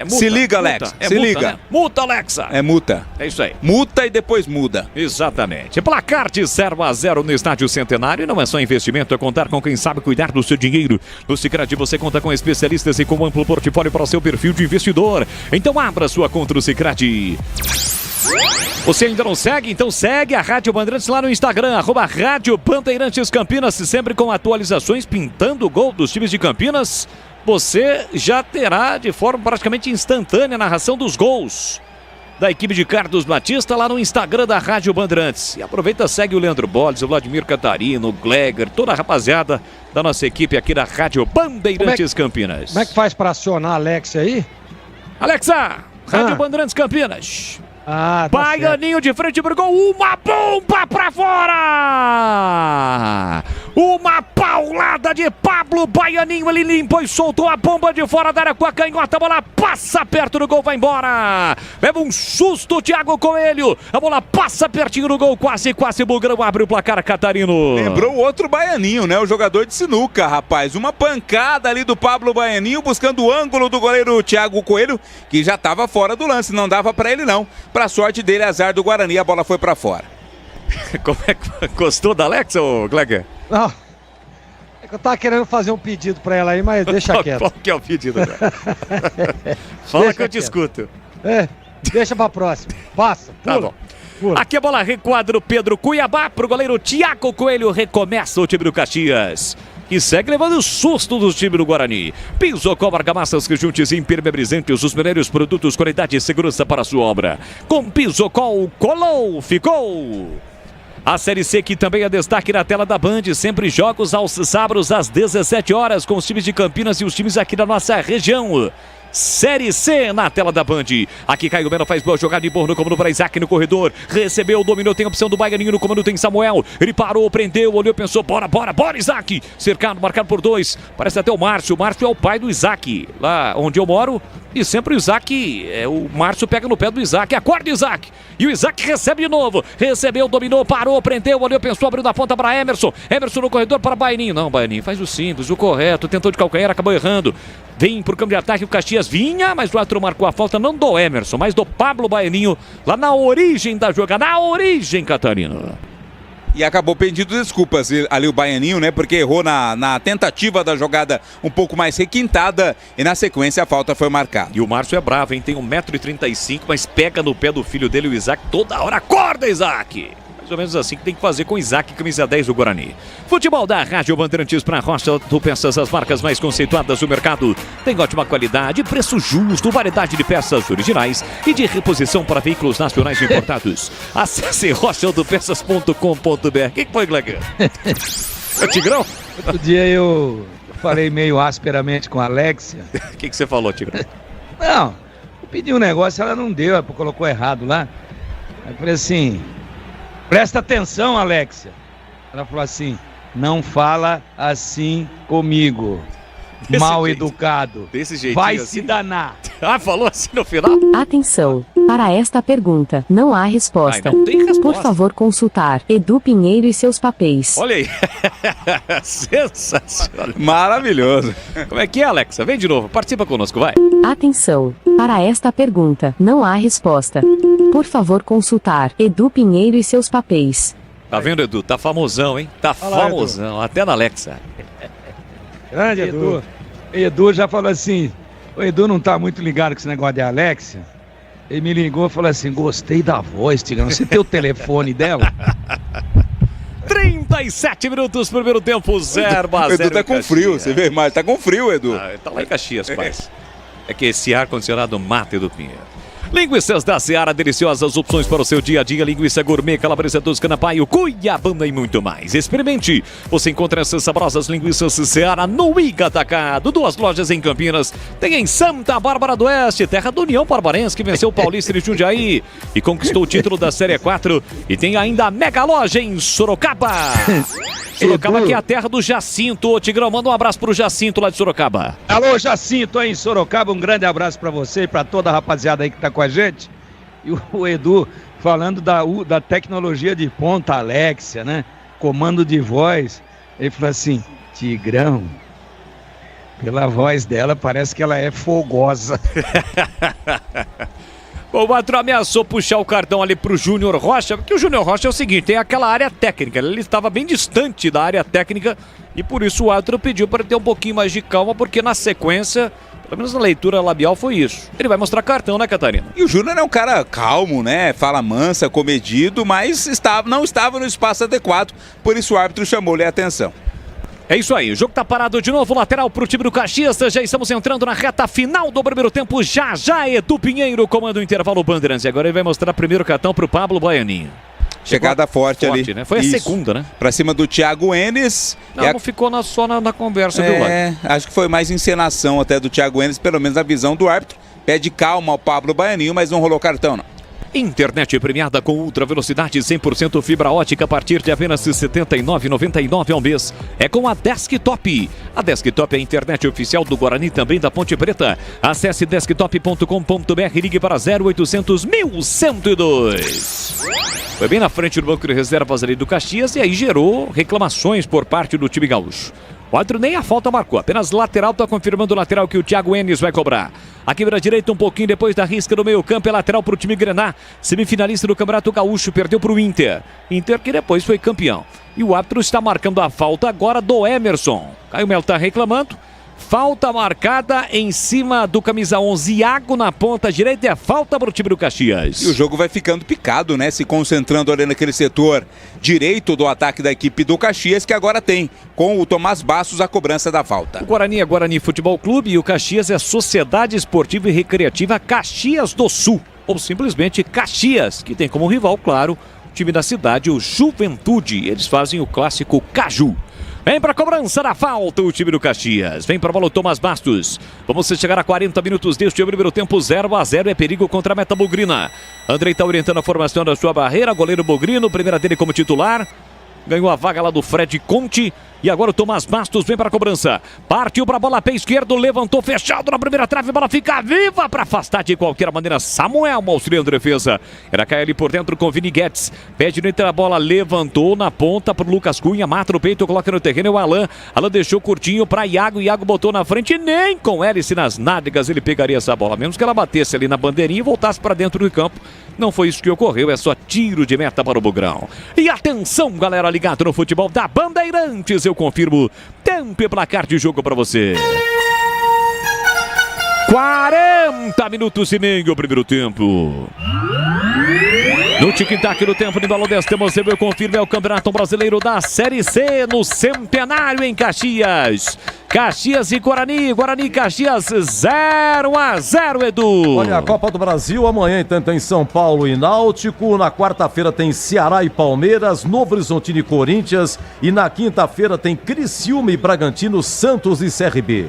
Multa, se liga, Alexa. Se liga. Né? Multa, Alexa. É multa. É isso aí. Multa e depois muda. Exatamente. Placar de 0-0 no Estádio Centenário. Não é só investimento, é contar com quem sabe cuidar do seu dinheiro. No Sicredi você conta com especialistas e com um amplo portfólio para o seu perfil de investidor. Então abra sua conta no Sicredi. Você ainda não segue? Então segue a Rádio Bandeirantes lá no Instagram, @Rádio Bandeirantes Campinas, sempre com atualizações, pintando o gol dos times de Campinas. Você já terá de forma praticamente instantânea a narração dos gols da equipe de Carlos Batista lá no Instagram da Rádio Bandeirantes. E aproveita, segue o Leandro Bolles, o Vladimir Catarino, o Gleger, toda a rapaziada da nossa equipe aqui da Rádio Bandeirantes Campinas. Como é que faz para acionar a Alexa aí? Alexa, Rádio Bandeirantes Campinas. Tá Baianinho certo. de frente pro gol, uma bomba pra fora! Uma paulada de Pablo Baianinho, ele limpou e soltou a bomba de fora da área com a canhota, a bola passa perto do gol, vai embora! Leva um susto o Thiago Coelho, a bola passa pertinho do gol, quase Bugrão abre o placar, Catarino. Lembrou o outro Baianinho, né? O jogador de sinuca, rapaz. Uma pancada ali do Pablo Baianinho, buscando o ângulo do goleiro Thiago Coelho, que já estava fora do lance, não dava pra ele não. Pra sorte dele, azar do Guarani, a bola foi pra fora. Como é que gostou da Alexa, ô Gleger? Não, é que eu tava querendo fazer um pedido pra ela aí, mas deixa quieto. Qual que é o pedido, Fala deixa que eu te escuto. Deixa pra próxima. Passa, pula. Tá bom. Aqui a bola recuada do Pedro Cuiabá pro goleiro Thiago Coelho, recomeça o time do Caxias. E segue levando susto do time do Guarani. Pisocol, argamassas que juntos impermeabilizantes, os melhores produtos, qualidade e segurança para a sua obra. Com Pisocol, colou, ficou. A Série C que também é destaque na tela da Band, sempre jogos aos sábados às 17 horas com os times de Campinas e os times aqui da nossa região. Série C na tela da Band. Aqui Caio Melo faz boa jogada de bordo no comando para Isaac no corredor. Recebeu, dominou, tem a opção do Baianinho no comando, tem Samuel. Ele parou, prendeu, olhou, pensou, bora Isaac. Cercado, marcado por 2. Parece até o Márcio. O Márcio é o pai do Isaac. Lá onde eu moro, e sempre o Isaac, o Márcio pega no pé do Isaac. Acorda, Isaac. E o Isaac recebe de novo. Recebeu, dominou, parou, prendeu, olhou, pensou, abriu da ponta para Emerson. Emerson no corredor para Baianinho. Não, Baianinho, faz o simples, o correto. Tentou de calcanhar, acabou errando. Vem pro campo de ataque, o Caxias vinha, mas o árbitro marcou a falta não do Emerson, mas do Pablo Baianinho, lá na origem da jogada, na origem, Catarina. E acabou pedindo desculpas ali o Baianinho, né? Porque errou na tentativa da jogada um pouco mais requintada e na sequência a falta foi marcada. E o Márcio é bravo, hein? Tem 1,35 m, mas pega no pé do filho dele, o Isaac, toda hora. Acorda, Isaac! Mais ou menos assim que tem que fazer com Isaac, camisa 10 do Guarani. Futebol da Rádio Bandeirantes para Rocha Autopeças, as marcas mais conceituadas do mercado. Tem ótima qualidade, preço justo, variedade de peças originais e de reposição para veículos nacionais importados. Acesse rochaautopeças.com.br. O que foi, Glegan? É Tigrão? Outro dia eu falei meio asperamente com a Alexia. O que você falou, Tigrão? Não, eu pedi um negócio, ela não deu, ela colocou errado lá. Aí eu falei assim... Presta atenção, Alexia. Ela falou assim, não fala assim comigo. Mal educado. Desse jeito. Vai assim? se danar. Ah, falou assim no final? Atenção. Para esta pergunta, não há resposta. Ai, não tem resposta. Por favor, consultar Edu Pinheiro e seus papéis. Olha aí. Sensacional. Maravilhoso. Como é que é, Alexa? Vem de novo. Participa conosco, vai. Atenção. Para esta pergunta, não há resposta. Por favor, consultar Edu Pinheiro e seus papéis. Tá vendo, Edu? Tá famosão, hein? Tá famosão. Edu. Até na Alexa. Grande Edu. Edu já falou assim, o Edu não tá muito ligado com esse negócio de Alexia. Ele me ligou e falou assim, gostei da voz, Tigrão. Você tem o telefone dela? 37 minutos, primeiro tempo, 0-0. O Edu tá com frio, você vê, mas tá com frio, Edu. Tá lá em Caxias, paz. É que esse ar-condicionado mata, Edu Pinheiro. Linguiças da Seara, deliciosas opções para o seu dia a dia. Linguiça gourmet, calabresa dos Canapaio, Cuiabana e muito mais. Experimente. Você encontra essas saborosas linguiças Seara no Ica Atacado. 2 lojas em Campinas. Tem em Santa Bárbara do Oeste, terra do União Parbarense, que venceu o Paulista de Jundiaí e conquistou o título da Série 4. E tem ainda a mega loja em Sorocaba. Sorocaba, que é a terra do Jacinto. Ô, Tigrão, manda um abraço pro Jacinto lá de Sorocaba. Alô, Jacinto aí em Sorocaba, um grande abraço pra você e pra toda a rapaziada aí que tá com a gente. E o Edu falando da tecnologia de ponta, Alexia, né? Comando de voz. Ele falou assim, Tigrão, pela voz dela parece que ela é fogosa. O Batro ameaçou puxar o cartão ali pro Júnior Rocha, porque o Júnior Rocha é o seguinte, tem aquela área técnica, ele estava bem distante da área técnica e por isso o árbitro pediu para ter um pouquinho mais de calma, porque na sequência, pelo menos na leitura labial foi isso. Ele vai mostrar cartão, né, Catarina? E o Júnior é um cara calmo, né, fala mansa, comedido, mas não estava no espaço adequado, por isso o árbitro chamou-lhe a atenção. É isso aí, o jogo tá parado de novo, lateral pro time do Caxias, já estamos entrando na reta final do primeiro tempo, já Edu Pinheiro comanda o intervalo Bandeirantes, e agora ele vai mostrar primeiro cartão pro Pablo Baianinho. Chegada forte ali. Né? Foi a segunda, né? Pra cima do Thiago Enes. Não ficou só na conversa, viu, Lani? Acho que foi mais encenação até do Thiago Enes, pelo menos na visão do árbitro. Pede calma ao Pablo Baianinho, mas não rolou cartão, não. Internet premiada com ultra velocidade 100% fibra ótica a partir de apenas R$ 79,99 ao mês. É com a Desktop. A Desktop é a internet oficial do Guarani, também da Ponte Preta. Acesse desktop.com.br e ligue para 0800 1102. Foi bem na frente do banco de reservas ali do Caxias e aí gerou reclamações por parte do time gaúcho. O árbitro nem a falta marcou, apenas lateral, está confirmando o lateral que o Thiago Enes vai cobrar. Aqui vira direita um pouquinho depois da risca do meio campo, é lateral para o time Grená, semifinalista do Campeonato Gaúcho, perdeu para o Inter. Inter que depois foi campeão. E o árbitro está marcando a falta agora do Emerson. Caio Melo está reclamando. Falta marcada em cima do camisa 11, Iago na ponta direita, é falta para o time do Caxias. E o jogo vai ficando picado, né? Se concentrando ali naquele setor direito do ataque da equipe do Caxias, que agora tem, com o Tomás Bastos, a cobrança da falta. O Guarani é Guarani Futebol Clube e o Caxias é Sociedade Esportiva e Recreativa Caxias do Sul. Ou simplesmente Caxias, que tem como rival, claro, o time da cidade, o Juventude. Eles fazem o clássico Caju. Vem pra cobrança da falta o time do Caxias. Vem pra bola o Tomás Bastos. Vamos chegar a 40 minutos deste primeiro tempo. 0-0 é perigo contra a meta Bugrina. Andrei tá orientando a formação da sua barreira. Goleiro Bugrino, primeira dele como titular. Ganhou a vaga lá do Fred Conte. E agora o Tomás Bastos vem para a cobrança. Partiu para a bola, pé esquerdo, levantou fechado na primeira trave. Bola fica viva para afastar de qualquer maneira. Samuel auxiliando a defesa. Era cair ali por dentro com o Vini Guedes. Pé direito a bola, levantou na ponta para o Lucas Cunha. Mata no peito, coloca no terreno. É o Alan. Alan deixou curtinho para Iago. Iago botou na frente. Nem com hélice nas nádegas ele pegaria essa bola. Mesmo que ela batesse ali na bandeirinha e voltasse para dentro do campo. Não foi isso que ocorreu, é só tiro de meta para o Bugrão. E atenção, galera ligada no futebol da Bandeirantes, eu confirmo, tempo e placar de jogo para você. 40 minutos e meio o primeiro tempo. No tic-tac do tempo de Valodez, temos eu confirmo, é o Campeonato Brasileiro da Série C no Centenário em Caxias. Caxias e Guarani, Guarani e Caxias 0-0, Edu. Olha, a Copa do Brasil amanhã então tem São Paulo e Náutico, na quarta-feira tem Ceará e Palmeiras, Novo Horizontino e Corinthians e na quinta-feira tem Criciúma e Bragantino, Santos e CRB.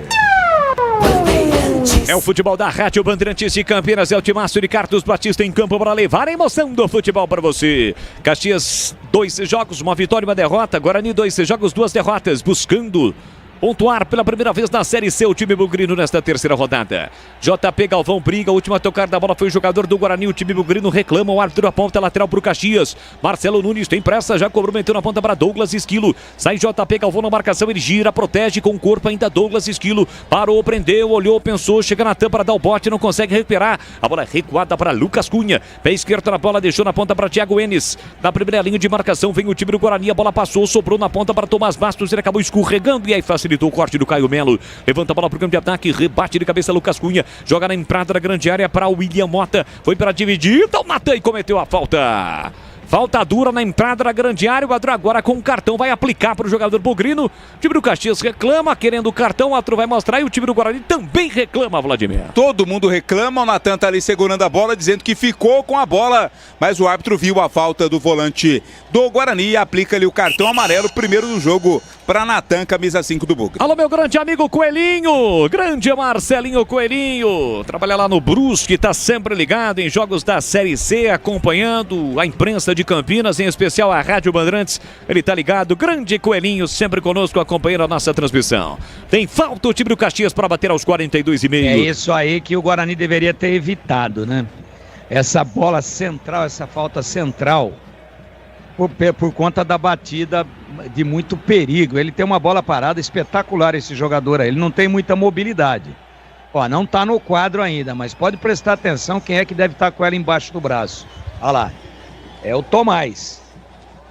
É o futebol da Rádio Bandeirantes de Campinas, é o timaço de Carlos Batista em campo para levar a emoção do futebol para você. Caxias, 2 jogos, uma vitória e uma derrota. Guarani, 2 jogos, 2 derrotas, buscando pontuar pela primeira vez na Série C o time bugrino nesta terceira rodada. JP Galvão briga, a última tocar da bola foi o jogador do Guarani, o time bugrino reclama, o árbitro aponta lateral para o Caxias. Marcelo Nunes tem pressa, já cobrou, meteu na ponta para Douglas Esquilo. Sai JP Galvão na marcação, ele gira, protege com o corpo ainda Douglas Esquilo. Parou, prendeu, olhou, pensou, chega na tampa para dar o bote, não consegue recuperar. A bola é recuada para Lucas Cunha. Pé esquerdo na bola, deixou na ponta para Thiago Enes. Na primeira linha de marcação vem o time do Guarani, a bola passou, sobrou na ponta para Tomás Bastos, ele acabou escorregando e aí facilitou o corte do Caio Melo. Levanta a bola para o campo de ataque, rebate de cabeça Lucas Cunha, joga na entrada da grande área para o William Mota, foi para dividir, então Natan cometeu a falta. Falta dura na entrada da grande área. O Adro agora com o cartão vai aplicar para o jogador bugrino. O time do Caxias reclama, querendo o cartão. O Adro vai mostrar e o time do Guarani também reclama, Vladimir. Todo mundo reclama. O Natan tá ali segurando a bola, dizendo que ficou com a bola. Mas o árbitro viu a falta do volante do Guarani e aplica ali o cartão amarelo. Primeiro do jogo para Natan, camisa 5 do Bugre. Alô, meu grande amigo Coelhinho. Grande Marcelinho Coelhinho. Trabalha lá no Brusque, tá sempre ligado em jogos da Série C, acompanhando a imprensa de Campinas, em especial a Rádio Bandeirantes. Ele tá ligado, grande Coelhinho, sempre conosco, acompanhando a nossa transmissão. Tem falta o time do Caxias para bater aos 42,5. É isso aí que o Guarani deveria ter evitado, né? Essa bola central, essa falta central, por conta da batida de muito perigo. Ele tem uma bola parada espetacular, esse jogador aí. Ele não tem muita mobilidade. Ó, não tá no quadro ainda, mas pode prestar atenção quem é que deve estar com ela embaixo do braço. Olha lá. É o Tomás,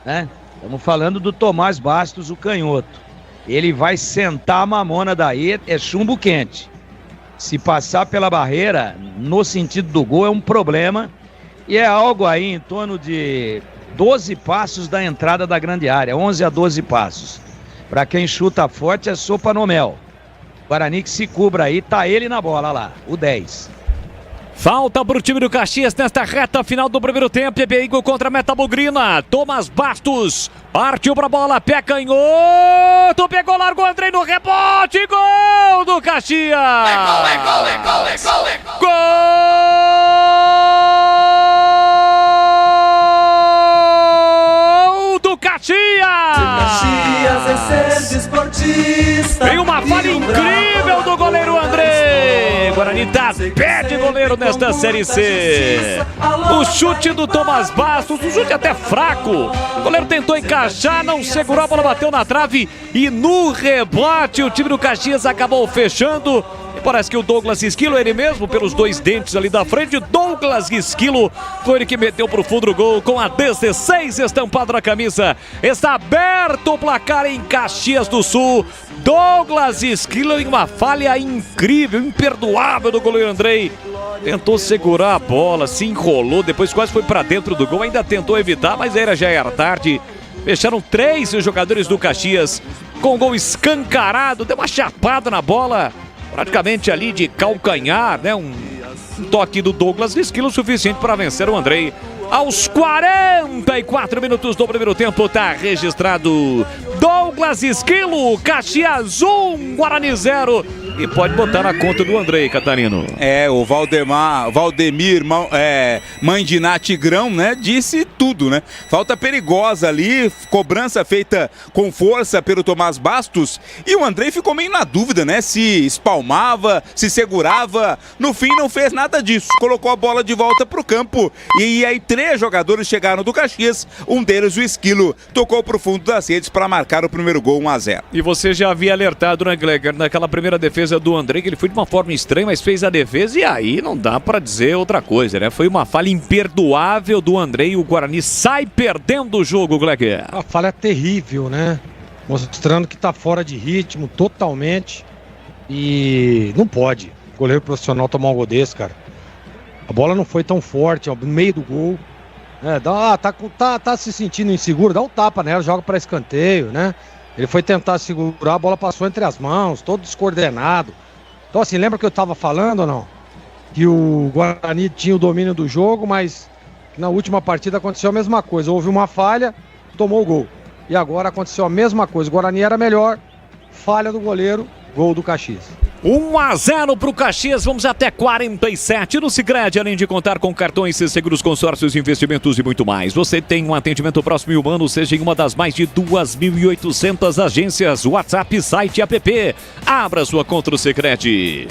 né? Estamos falando do Tomás Bastos, o canhoto. Ele vai sentar a mamona daí, é chumbo quente. Se passar pela barreira, no sentido do gol, é um problema. E é algo aí em torno de 12 passos da entrada da grande área, 11 a 12 passos. Para quem chuta forte é sopa no mel. Guarani que se cubra aí, tá ele na bola, olha lá, o 10. Falta para o time do Caxias nesta reta final do primeiro tempo. É perigo contra a meta bugrina. Tomás Bastos partiu para a bola, pé canhoto, pegou, largou, Andrei no rebote, gol do Caxias! Gol do Caxias! Tem uma falha incrível do goleiro Andrei. Guarani tá pé de goleiro nesta Série C. O chute do Tomás Bastos, um chute até fraco. O goleiro tentou encaixar, não segurou, a bola bateu na trave e no rebote o time do Caxias acabou fechando. E parece que o Douglas Esquilo, ele mesmo, pelos 2 dentes ali da frente, Douglas Esquilo foi ele que meteu pro fundo do gol com a 16 estampado na camisa. Está aberto o placar em Caxias do Sul. Douglas Esquilo em uma falha incrível, imperdoável do goleiro Andrei. Tentou segurar a bola, se enrolou, depois quase foi para dentro do gol, ainda tentou evitar, mas já era tarde. Fecharam 3 jogadores do Caxias com gol escancarado, deu uma chapada na bola, praticamente ali de calcanhar, né? Um toque do Douglas Esquilo suficiente para vencer o Andrei. Aos 44 minutos do primeiro tempo, tá registrado Douglas Esquilo, Caxias 1, Guarani 0. E pode botar na conta do Andrei, Catarino. O Valdemir, mãe de Nath Tigrão, né? Disse tudo, né? Falta perigosa ali, cobrança feita com força pelo Tomás Bastos. E o Andrei ficou meio na dúvida, né? Se espalmava, se segurava. No fim, não fez nada disso. Colocou a bola de volta pro campo. E aí, 3 jogadores chegaram do Caxias. Um deles, o Esquilo, tocou pro fundo das redes para marcar o primeiro gol, 1-0. E você já havia alertado, né, Gleger, naquela primeira defesa do Andrei, que ele foi de uma forma estranha, mas fez a defesa e aí não dá pra dizer outra coisa, né? Foi uma falha imperdoável do Andrei e o Guarani sai perdendo o jogo, Gleger. A falha é terrível, né? Mostrando que tá fora de ritmo totalmente e não pode goleiro profissional tomar um gol desse, cara. A bola não foi tão forte, ó, no meio do gol. Tá se sentindo inseguro, dá um tapa nela, joga para escanteio, né? Ele foi tentar segurar, a bola passou entre as mãos, todo descoordenado. Então assim, lembra que eu tava falando ou não? Que o Guarani tinha o domínio do jogo, mas na última partida aconteceu a mesma coisa. Houve uma falha, tomou o gol. E agora aconteceu a mesma coisa. O Guarani era melhor, falha do goleiro, gol do Caxias. 1-0 pro Caxias, vamos até 47 no Sicredi, além de contar com cartões, seguros, consórcios, investimentos e muito mais. Você tem um atendimento próximo e humano, seja em uma das mais de 2.800 agências, WhatsApp, site e app. Abra sua conta no Sicredi.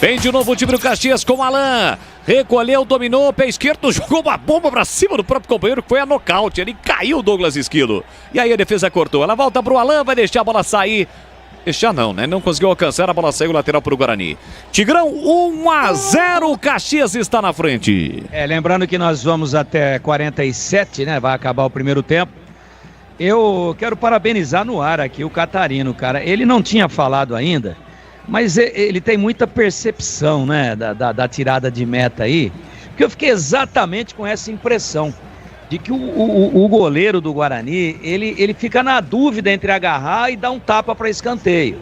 Vem de novo o time do Caxias com o Alain. Recolheu, dominou, pé esquerdo, jogou uma bomba pra cima do próprio companheiro, que foi a nocaute. Ele caiu, Douglas Esquilo. E aí a defesa cortou. Ela volta pro Alain, vai deixar a bola sair. Deixar não, né? Não conseguiu alcançar, a bola saiu lateral pro Guarani. Tigrão, 1-0, Caxias está na frente. Lembrando que nós vamos até 47, né? Vai acabar o primeiro tempo. Eu quero parabenizar no ar aqui o Catarino, cara. Ele não tinha falado ainda, mas ele tem muita percepção, né? Da tirada de meta aí. Porque eu fiquei exatamente com essa impressão de que o goleiro do Guarani, ele fica na dúvida entre agarrar e dar um tapa para escanteio.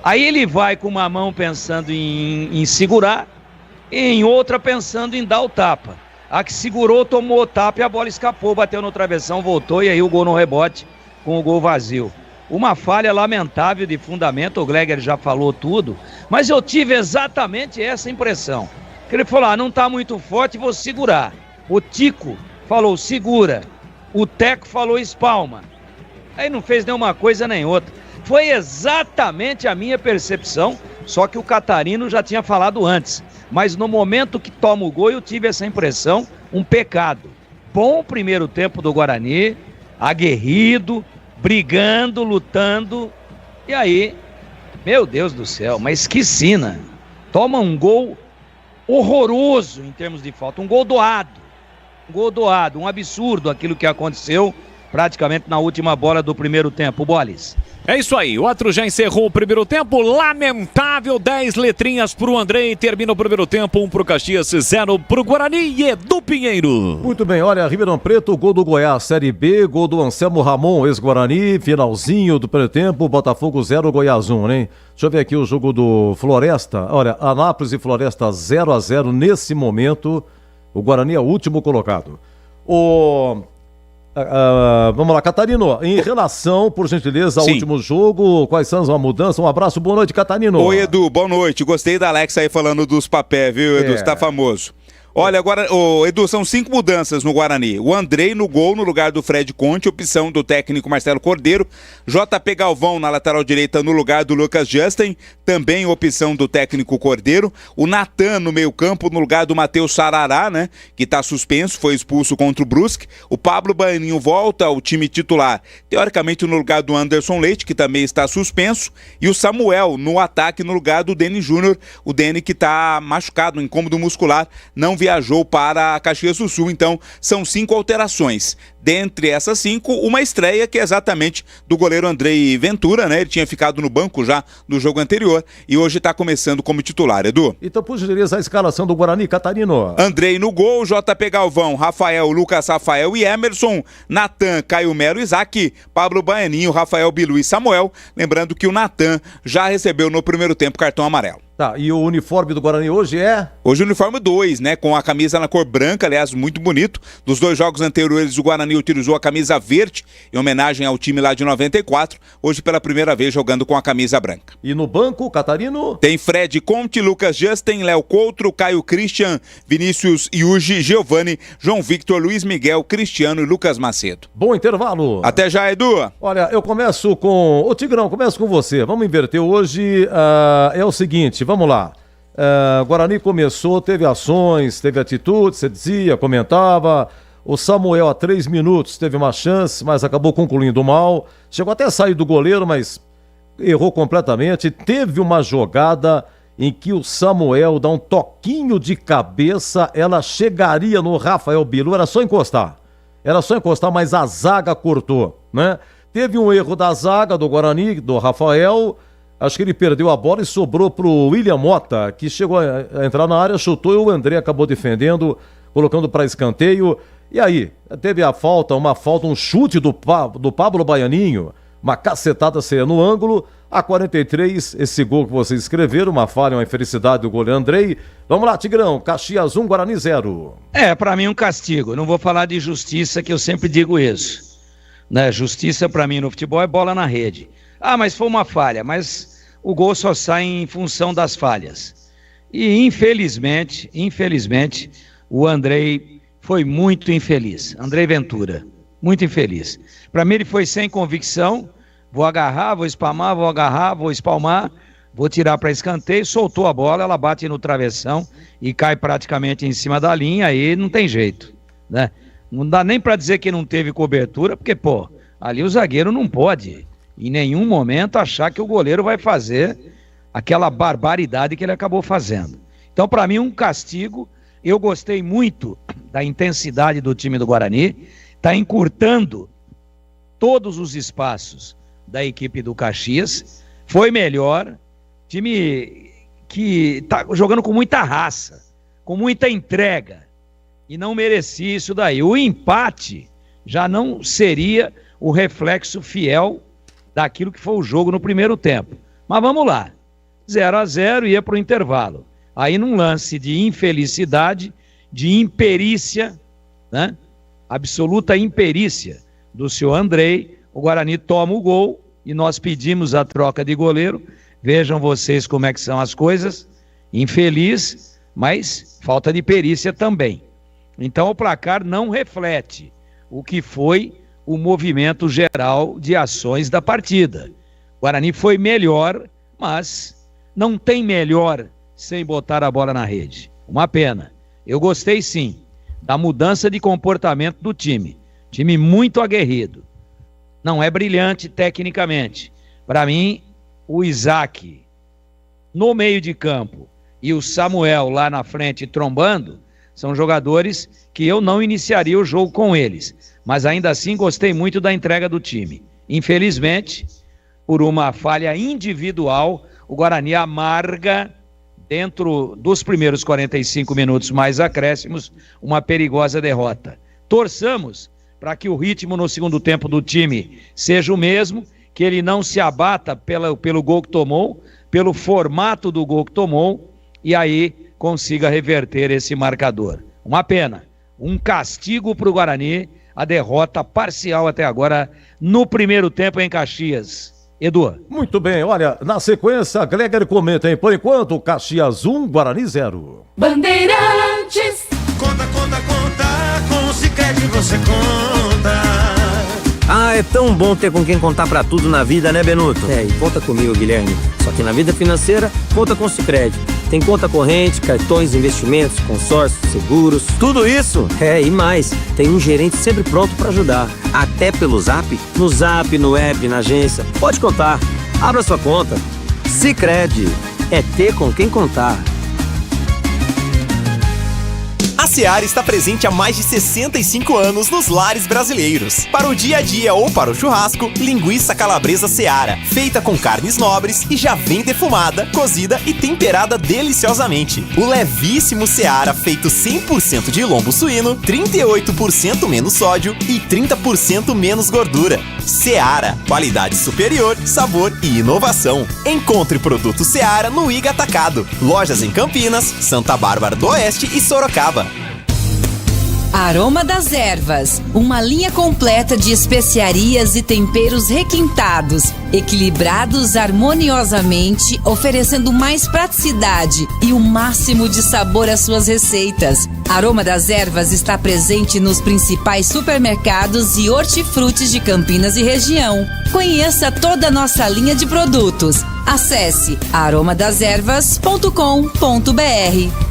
Aí ele vai com uma mão pensando em segurar e em outra pensando em dar o tapa. A que segurou, tomou o tapa e a bola escapou, bateu no travessão, voltou e aí o gol no rebote com o gol vazio. Uma falha lamentável de fundamento, o Gleger já falou tudo, mas eu tive exatamente essa impressão. Que ele falou, não tá muito forte, vou segurar. O Tico falou segura, o Teco falou espalma, aí não fez nenhuma coisa nem outra. Foi exatamente a minha percepção, só que o Catarino já tinha falado antes, mas no momento que toma o gol eu tive essa impressão, um pecado. Bom primeiro tempo do Guarani, aguerrido, brigando, lutando, e aí, meu Deus do céu, mas que sina, toma um gol horroroso em termos de falta, um gol doado, um absurdo aquilo que aconteceu praticamente na última bola do primeiro tempo, Bolis. É isso aí, o outro já encerrou o primeiro tempo, lamentável, 10 letrinhas pro Andrei, termina o primeiro tempo, 1 pro Caxias, 0 pro Guarani e Edu Pinheiro. Muito bem, olha, Ribeirão Preto, gol do Goiás, Série B, gol do Anselmo Ramon, ex-Guarani, finalzinho do primeiro tempo, Botafogo 0, Goiás 1, né? Deixa eu ver aqui o jogo do Floresta, olha, Anápolis e Floresta 0-0 nesse momento, o Guarani é o último colocado. Vamos lá, Catarino, em relação, por gentileza, ao último jogo, quais são as mudanças? Um abraço, boa noite, Catarino. Oi, Edu, boa noite. Gostei da Alex aí falando dos papéis, viu, Edu? Você tá famoso. Olha, agora, Edu, são 5 mudanças no Guarani. O Andrei no gol, no lugar do Fred Conte, opção do técnico Marcelo Cordeiro. JP Galvão na lateral direita no lugar do Lucas Justin, também opção do técnico Cordeiro. O Natan no meio campo no lugar do Matheus Sarará, né, que tá suspenso, foi expulso contra o Brusque. O Pablo Baianinho volta ao time titular, teoricamente no lugar do Anderson Leite, que também está suspenso. E o Samuel no ataque no lugar do Deni Júnior, o Deni que tá machucado, um incômodo muscular, não viajou para Caxias do Sul, então são 5 alterações. Dentre essas 5, uma estreia que é exatamente do goleiro Andrei Ventura, né? Ele tinha ficado no banco já no jogo anterior e hoje está começando como titular, Edu. Então, por gentileza, a escalação do Guarani, Catarino. Andrei no gol, JP Galvão, Rafael, Lucas Rafael e Emerson, Natan, Caio Mero, Isaac, Pablo Baianinho, Rafael Bilu e Samuel. Lembrando que o Natan já recebeu no primeiro tempo cartão amarelo. Tá, e o uniforme do Guarani hoje é? Hoje o uniforme 2, né? Com a camisa na cor branca, aliás, muito bonito. Dos 2 jogos anteriores, o Guarani utilizou a camisa verde, em homenagem ao time lá de 94. Hoje, pela primeira vez, jogando com a camisa branca. E no banco, Catarino? Tem Fred Conte, Lucas Justin, Léo Coutro, Caio Christian, Vinícius Yuji, Giovani, João Victor, Luiz Miguel, Cristiano e Lucas Macedo. Bom intervalo. Até já, Edu. Olha, eu começo com... Ô, Tigrão, começo com você. Vamos inverter hoje. É o seguinte, vamos lá. Guarani começou, teve ações, teve atitudes, você dizia, comentava. O Samuel, há 3 minutos, teve uma chance, mas acabou concluindo mal. Chegou até a sair do goleiro, mas errou completamente. Teve uma jogada em que o Samuel dá um toquinho de cabeça, ela chegaria no Rafael Bilu, era só encostar. Mas a zaga cortou, né? Teve um erro da zaga do Guarani, do Rafael. Acho que ele perdeu a bola e sobrou pro William Mota, que chegou a entrar na área, chutou e o André acabou defendendo, colocando para escanteio. E aí, teve um chute do Pablo Baianinho, uma cacetada saia no ângulo. A 43, esse gol que vocês escreveram, uma falha, uma infelicidade do goleiro Andrei. Vamos lá, Tigrão, Caxias 1, Guarani 0. Pra mim um castigo. Não vou falar de justiça, que eu sempre digo isso, né? Justiça pra mim no futebol é bola na rede. Mas foi uma falha, mas o gol só sai em função das falhas. E infelizmente, o Andrei foi muito infeliz. Andrei Ventura, muito infeliz. Para mim ele foi sem convicção, vou agarrar, vou espalmar, vou tirar para escanteio, soltou a bola, ela bate no travessão e cai praticamente em cima da linha, aí não tem jeito, né? Não dá nem para dizer que não teve cobertura, porque, ali o zagueiro não pode em nenhum momento achar que o goleiro vai fazer aquela barbaridade que ele acabou fazendo. Então, para mim, um castigo. Eu gostei muito da intensidade do time do Guarani, está encurtando todos os espaços da equipe do Caxias, foi melhor, time que está jogando com muita raça, com muita entrega, e não merecia isso daí. O empate já não seria o reflexo fiel daquilo que foi o jogo no primeiro tempo. Mas vamos lá, 0-0, ia para o intervalo. Aí num lance de infelicidade, de imperícia, né? Absoluta imperícia do senhor Andrei, o Guarani toma o gol e nós pedimos a troca de goleiro. Vejam vocês como é que são as coisas. Infeliz, mas falta de perícia também. Então o placar não reflete o que foi o movimento geral de ações da partida. O Guarani foi melhor, mas não tem melhor sem botar a bola na rede. Uma pena. Eu gostei sim da mudança de comportamento do time. Time muito aguerrido. Não é brilhante tecnicamente. Para mim, o Isaac no meio de campo e o Samuel lá na frente trombando são jogadores que eu não iniciaria o jogo com eles. Mas ainda assim gostei muito da entrega do time. Infelizmente, por uma falha individual, o Guarani amarga, dentro dos primeiros 45 minutos mais acréscimos, uma perigosa derrota. Torçamos para que o ritmo no segundo tempo do time seja o mesmo, que ele não se abata pelo gol que tomou, pelo formato do gol que tomou, e aí consiga reverter esse marcador. Uma pena, um castigo para o Guarani, a derrota parcial até agora no primeiro tempo em Caxias. Edu. Muito bem, olha, na sequência, Gleger comenta, hein? Por enquanto, Caxias 1, Guarani 0. Bandeirantes. Conta, com o Sicredi você conta. É tão bom ter com quem contar pra tudo na vida, né, Benuto? E conta comigo, Guilherme. Só que na vida financeira, conta com o Sicredi. Tem conta corrente, cartões, investimentos, consórcios, seguros. Tudo isso? E mais. Tem um gerente sempre pronto pra ajudar. Até pelo Zap? No Zap, no app, na agência. Pode contar. Abra sua conta. Sicredi. É ter com quem contar. A Seara está presente há mais de 65 anos nos lares brasileiros. Para o dia a dia ou para o churrasco, linguiça calabresa Seara, feita com carnes nobres e já vem defumada, cozida e temperada deliciosamente. O levíssimo Seara, feito 100% de lombo suíno, 38% menos sódio e 30% menos gordura. Seara, qualidade superior, sabor e inovação. Encontre produto Seara no Iga Atacado. Lojas em Campinas, Santa Bárbara do Oeste e Sorocaba. Aroma das Ervas, uma linha completa de especiarias e temperos requintados, equilibrados harmoniosamente, oferecendo mais praticidade e o máximo de sabor às suas receitas. Aroma das Ervas está presente nos principais supermercados e hortifrutis de Campinas e região. Conheça toda a nossa linha de produtos. Acesse aromadeservas.com.br.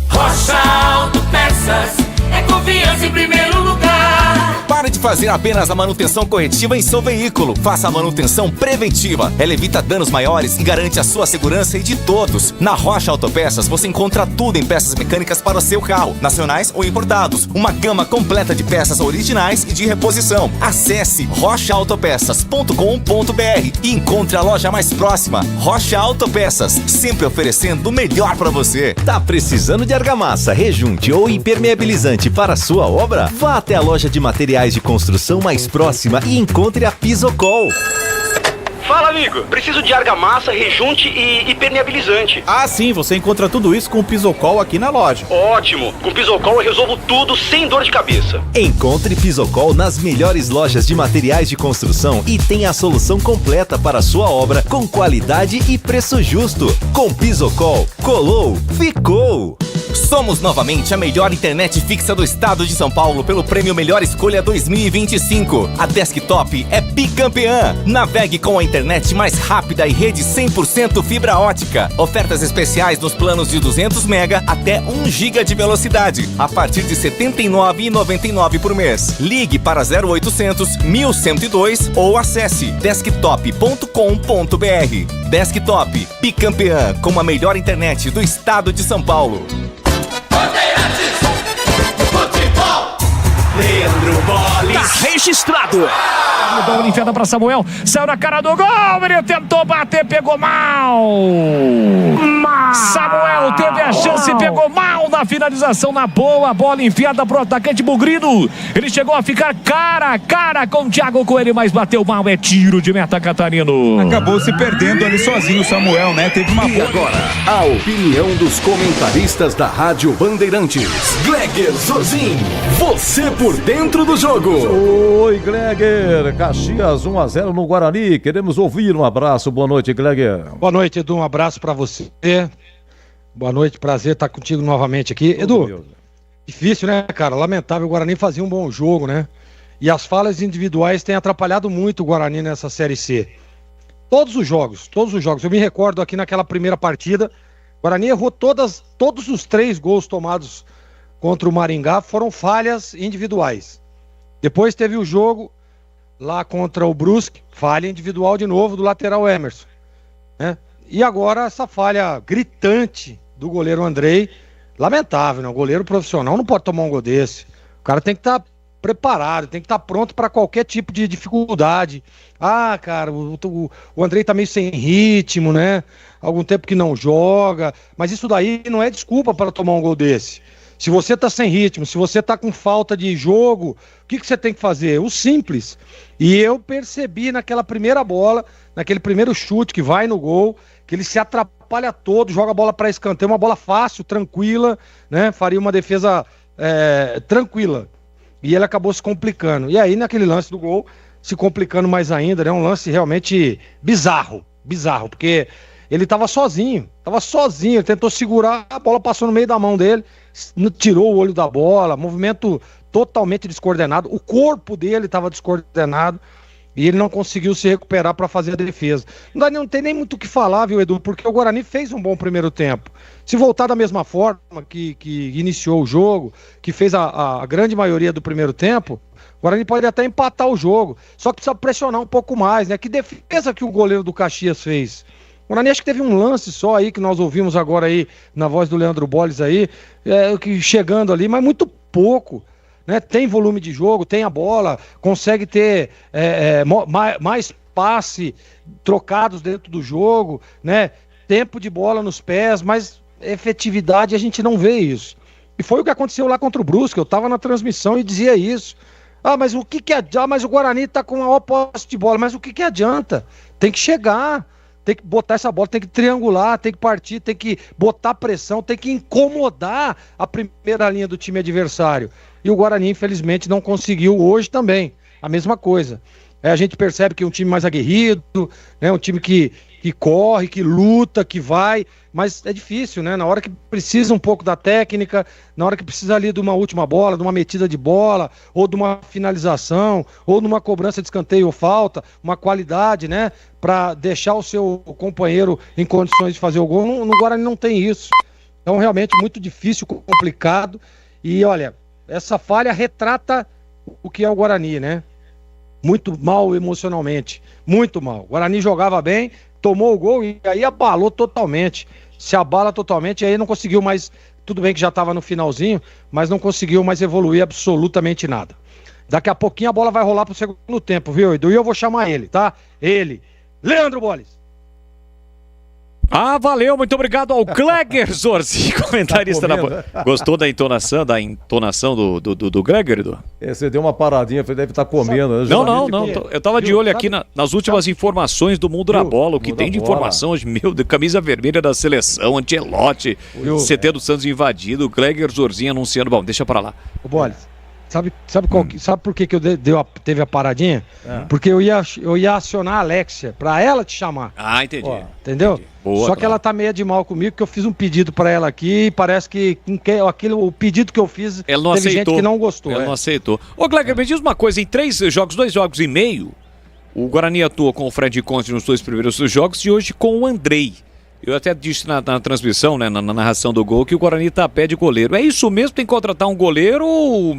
Rocha Autopeças é confiança em primeiro lugar. Pare de fazer apenas a manutenção corretiva em seu veículo. Faça a manutenção preventiva. Ela evita danos maiores e garante a sua segurança e de todos. Na Rocha Autopeças você encontra tudo em peças mecânicas para o seu carro, nacionais ou importados. Uma gama completa de peças originais e de reposição. Acesse rochaautopeças.com.br e encontre a loja mais próxima. Rocha Autopeças, sempre oferecendo o melhor para você. Tá precisando de argamassa, rejunte ou impermeabilizante para a sua obra? Vá até a loja de materiais de construção mais próxima e encontre a Pisocol. Fala, amigo. Preciso de argamassa, rejunte e impermeabilizante. Ah, sim. Você encontra tudo isso com o Pisocol aqui na loja. Ótimo. Com o Pisocol eu resolvo tudo sem dor de cabeça. Encontre Pisocol nas melhores lojas de materiais de construção e tenha a solução completa para a sua obra com qualidade e preço justo. Com Pisocol, colou, ficou. Somos novamente a melhor internet fixa do estado de São Paulo pelo prêmio Melhor Escolha 2025. A Desktop é bicampeã. Navegue com a internet mais rápida e rede 100% fibra ótica. Ofertas especiais nos planos de 200 MB até 1 GB de velocidade, a partir de R$ 79,99 por mês. Ligue para 0800 1102 ou acesse desktop.com.br. Desktop, bicampeã com a melhor internet do estado de São Paulo. Leandro Bolis. Tá registrado. Bola enfiada pra Samuel. Saiu na cara do gol. Ele tentou bater, pegou mal. Samuel teve a chance, pegou mal na finalização, na boa. Bola enfiada pro atacante Bugrino. Ele chegou a ficar cara a cara com o Thiago Coelho, mas bateu mal. É tiro de meta, Catarino. Acabou se perdendo ali sozinho o Samuel, né? Teve uma boa. Agora, a opinião dos comentaristas da Rádio Bandeirantes. Gleger Zorzin, você por dentro do jogo. Oi, Gleger. Caxias 1-0 no Guarani. Queremos ouvir. Um abraço. Boa noite, Gleger. Boa noite, Edu. Um abraço pra você. Boa noite, prazer estar contigo novamente aqui. Edu, difícil, né, cara? Lamentável. O Guarani fazia um bom jogo, né? E as falhas individuais têm atrapalhado muito o Guarani nessa Série C. Todos os jogos. Eu me recordo aqui naquela primeira partida, o Guarani errou todos os 3 gols tomados contra o Maringá, foram falhas individuais. Depois teve o jogo lá contra o Brusque, falha individual de novo do lateral Emerson, né? E agora essa falha gritante do goleiro Andrei, lamentável, né? O goleiro profissional não pode tomar um gol desse. O cara tem que estar preparado, tem que estar pronto para qualquer tipo de dificuldade. Ah, cara, o Andrei tá meio sem ritmo, né? Algum tempo que não joga, mas isso daí não é desculpa para tomar um gol desse. Se você tá sem ritmo, se você tá com falta de jogo, o que você tem que fazer? O simples. E eu percebi naquela primeira bola, naquele primeiro chute que vai no gol, que ele se atrapalha todo, joga a bola para escanteio, uma bola fácil, tranquila, né? Faria uma defesa tranquila. E ele acabou se complicando. E aí, naquele lance do gol, se complicando mais ainda, né? Um lance realmente bizarro, porque ele tava sozinho, ele tentou segurar, a bola passou no meio da mão dele, tirou o olho da bola, movimento totalmente descoordenado, o corpo dele estava descoordenado e ele não conseguiu se recuperar para fazer a defesa. Não tem nem muito o que falar, viu, Edu, porque o Guarani fez um bom primeiro tempo. Se voltar da mesma forma que iniciou o jogo, que fez a grande maioria do primeiro tempo, o Guarani pode até empatar o jogo, só que precisa pressionar um pouco mais, né? Que defesa que o goleiro do Caxias fez? O Guarani acho que teve um lance só aí, que nós ouvimos agora aí, na voz do Leandro Bolles aí, que chegando ali, mas muito pouco, né? Tem volume de jogo, tem a bola, consegue ter mais passe trocados dentro do jogo, né? Tempo de bola nos pés, mas efetividade a gente não vê isso. E foi o que aconteceu lá contra o Brusque, eu tava na transmissão e dizia isso. Mas o que adianta? Mas o Guarani tá com a posse de bola, mas o que adianta? Tem que chegar, tem que botar essa bola, tem que triangular, tem que partir, tem que botar pressão, tem que incomodar a primeira linha do time adversário. E o Guarani, infelizmente, não conseguiu hoje também. A mesma coisa. A gente percebe que é um time mais aguerrido, né? Um time que corre, que luta, que vai, mas é difícil, né? Na hora que precisa um pouco da técnica, na hora que precisa ali de uma última bola, de uma metida de bola, ou de uma finalização, ou de uma cobrança de escanteio ou falta, uma qualidade, né? Para deixar o seu companheiro em condições de fazer o gol, no Guarani não tem isso. Então, realmente, muito difícil, complicado, e olha, essa falha retrata o que é o Guarani, né? Muito mal emocionalmente, muito mal. O Guarani jogava bem, tomou o gol e aí abalou totalmente. Se abala totalmente e aí não conseguiu mais, tudo bem que já estava no finalzinho, mas não conseguiu mais evoluir absolutamente nada. Daqui a pouquinho a bola vai rolar pro segundo tempo, viu, Edu? E eu vou chamar ele, tá? Ele, Leandro Bolles. Valeu, muito obrigado ao Gleger Zorzi, comentarista da Band. Gostou da entonação do Gleger, Edu? Você deu uma paradinha, deve estar comendo. Não, eu tava de olho aqui nas últimas informações do mundo da bola, o que tem de informação hoje, de camisa vermelha da seleção, Ancelotti, CT do Santos invadido, o Gleger Zorzi anunciando, bom, deixa pra lá. Ô, Bolles, sabe por que teve a paradinha? Porque eu ia acionar a Alexia, pra ela te chamar. Entendi. Entendeu? Entendi. Boa, só que ela tá meio de mal comigo, porque eu fiz um pedido pra ela aqui e parece que o pedido que eu fiz, ela não teve aceitou. gente que não gostou. Ela não aceitou. Ô, Gleger, me diz uma coisa, em 2 jogos e meio, o Guarani atuou com o Fred Conte nos 2 primeiros jogos e hoje com o Andrei. Eu até disse na transmissão, né, na narração do gol, que o Guarani tá a pé de goleiro. É isso mesmo? Tem que contratar um goleiro ou,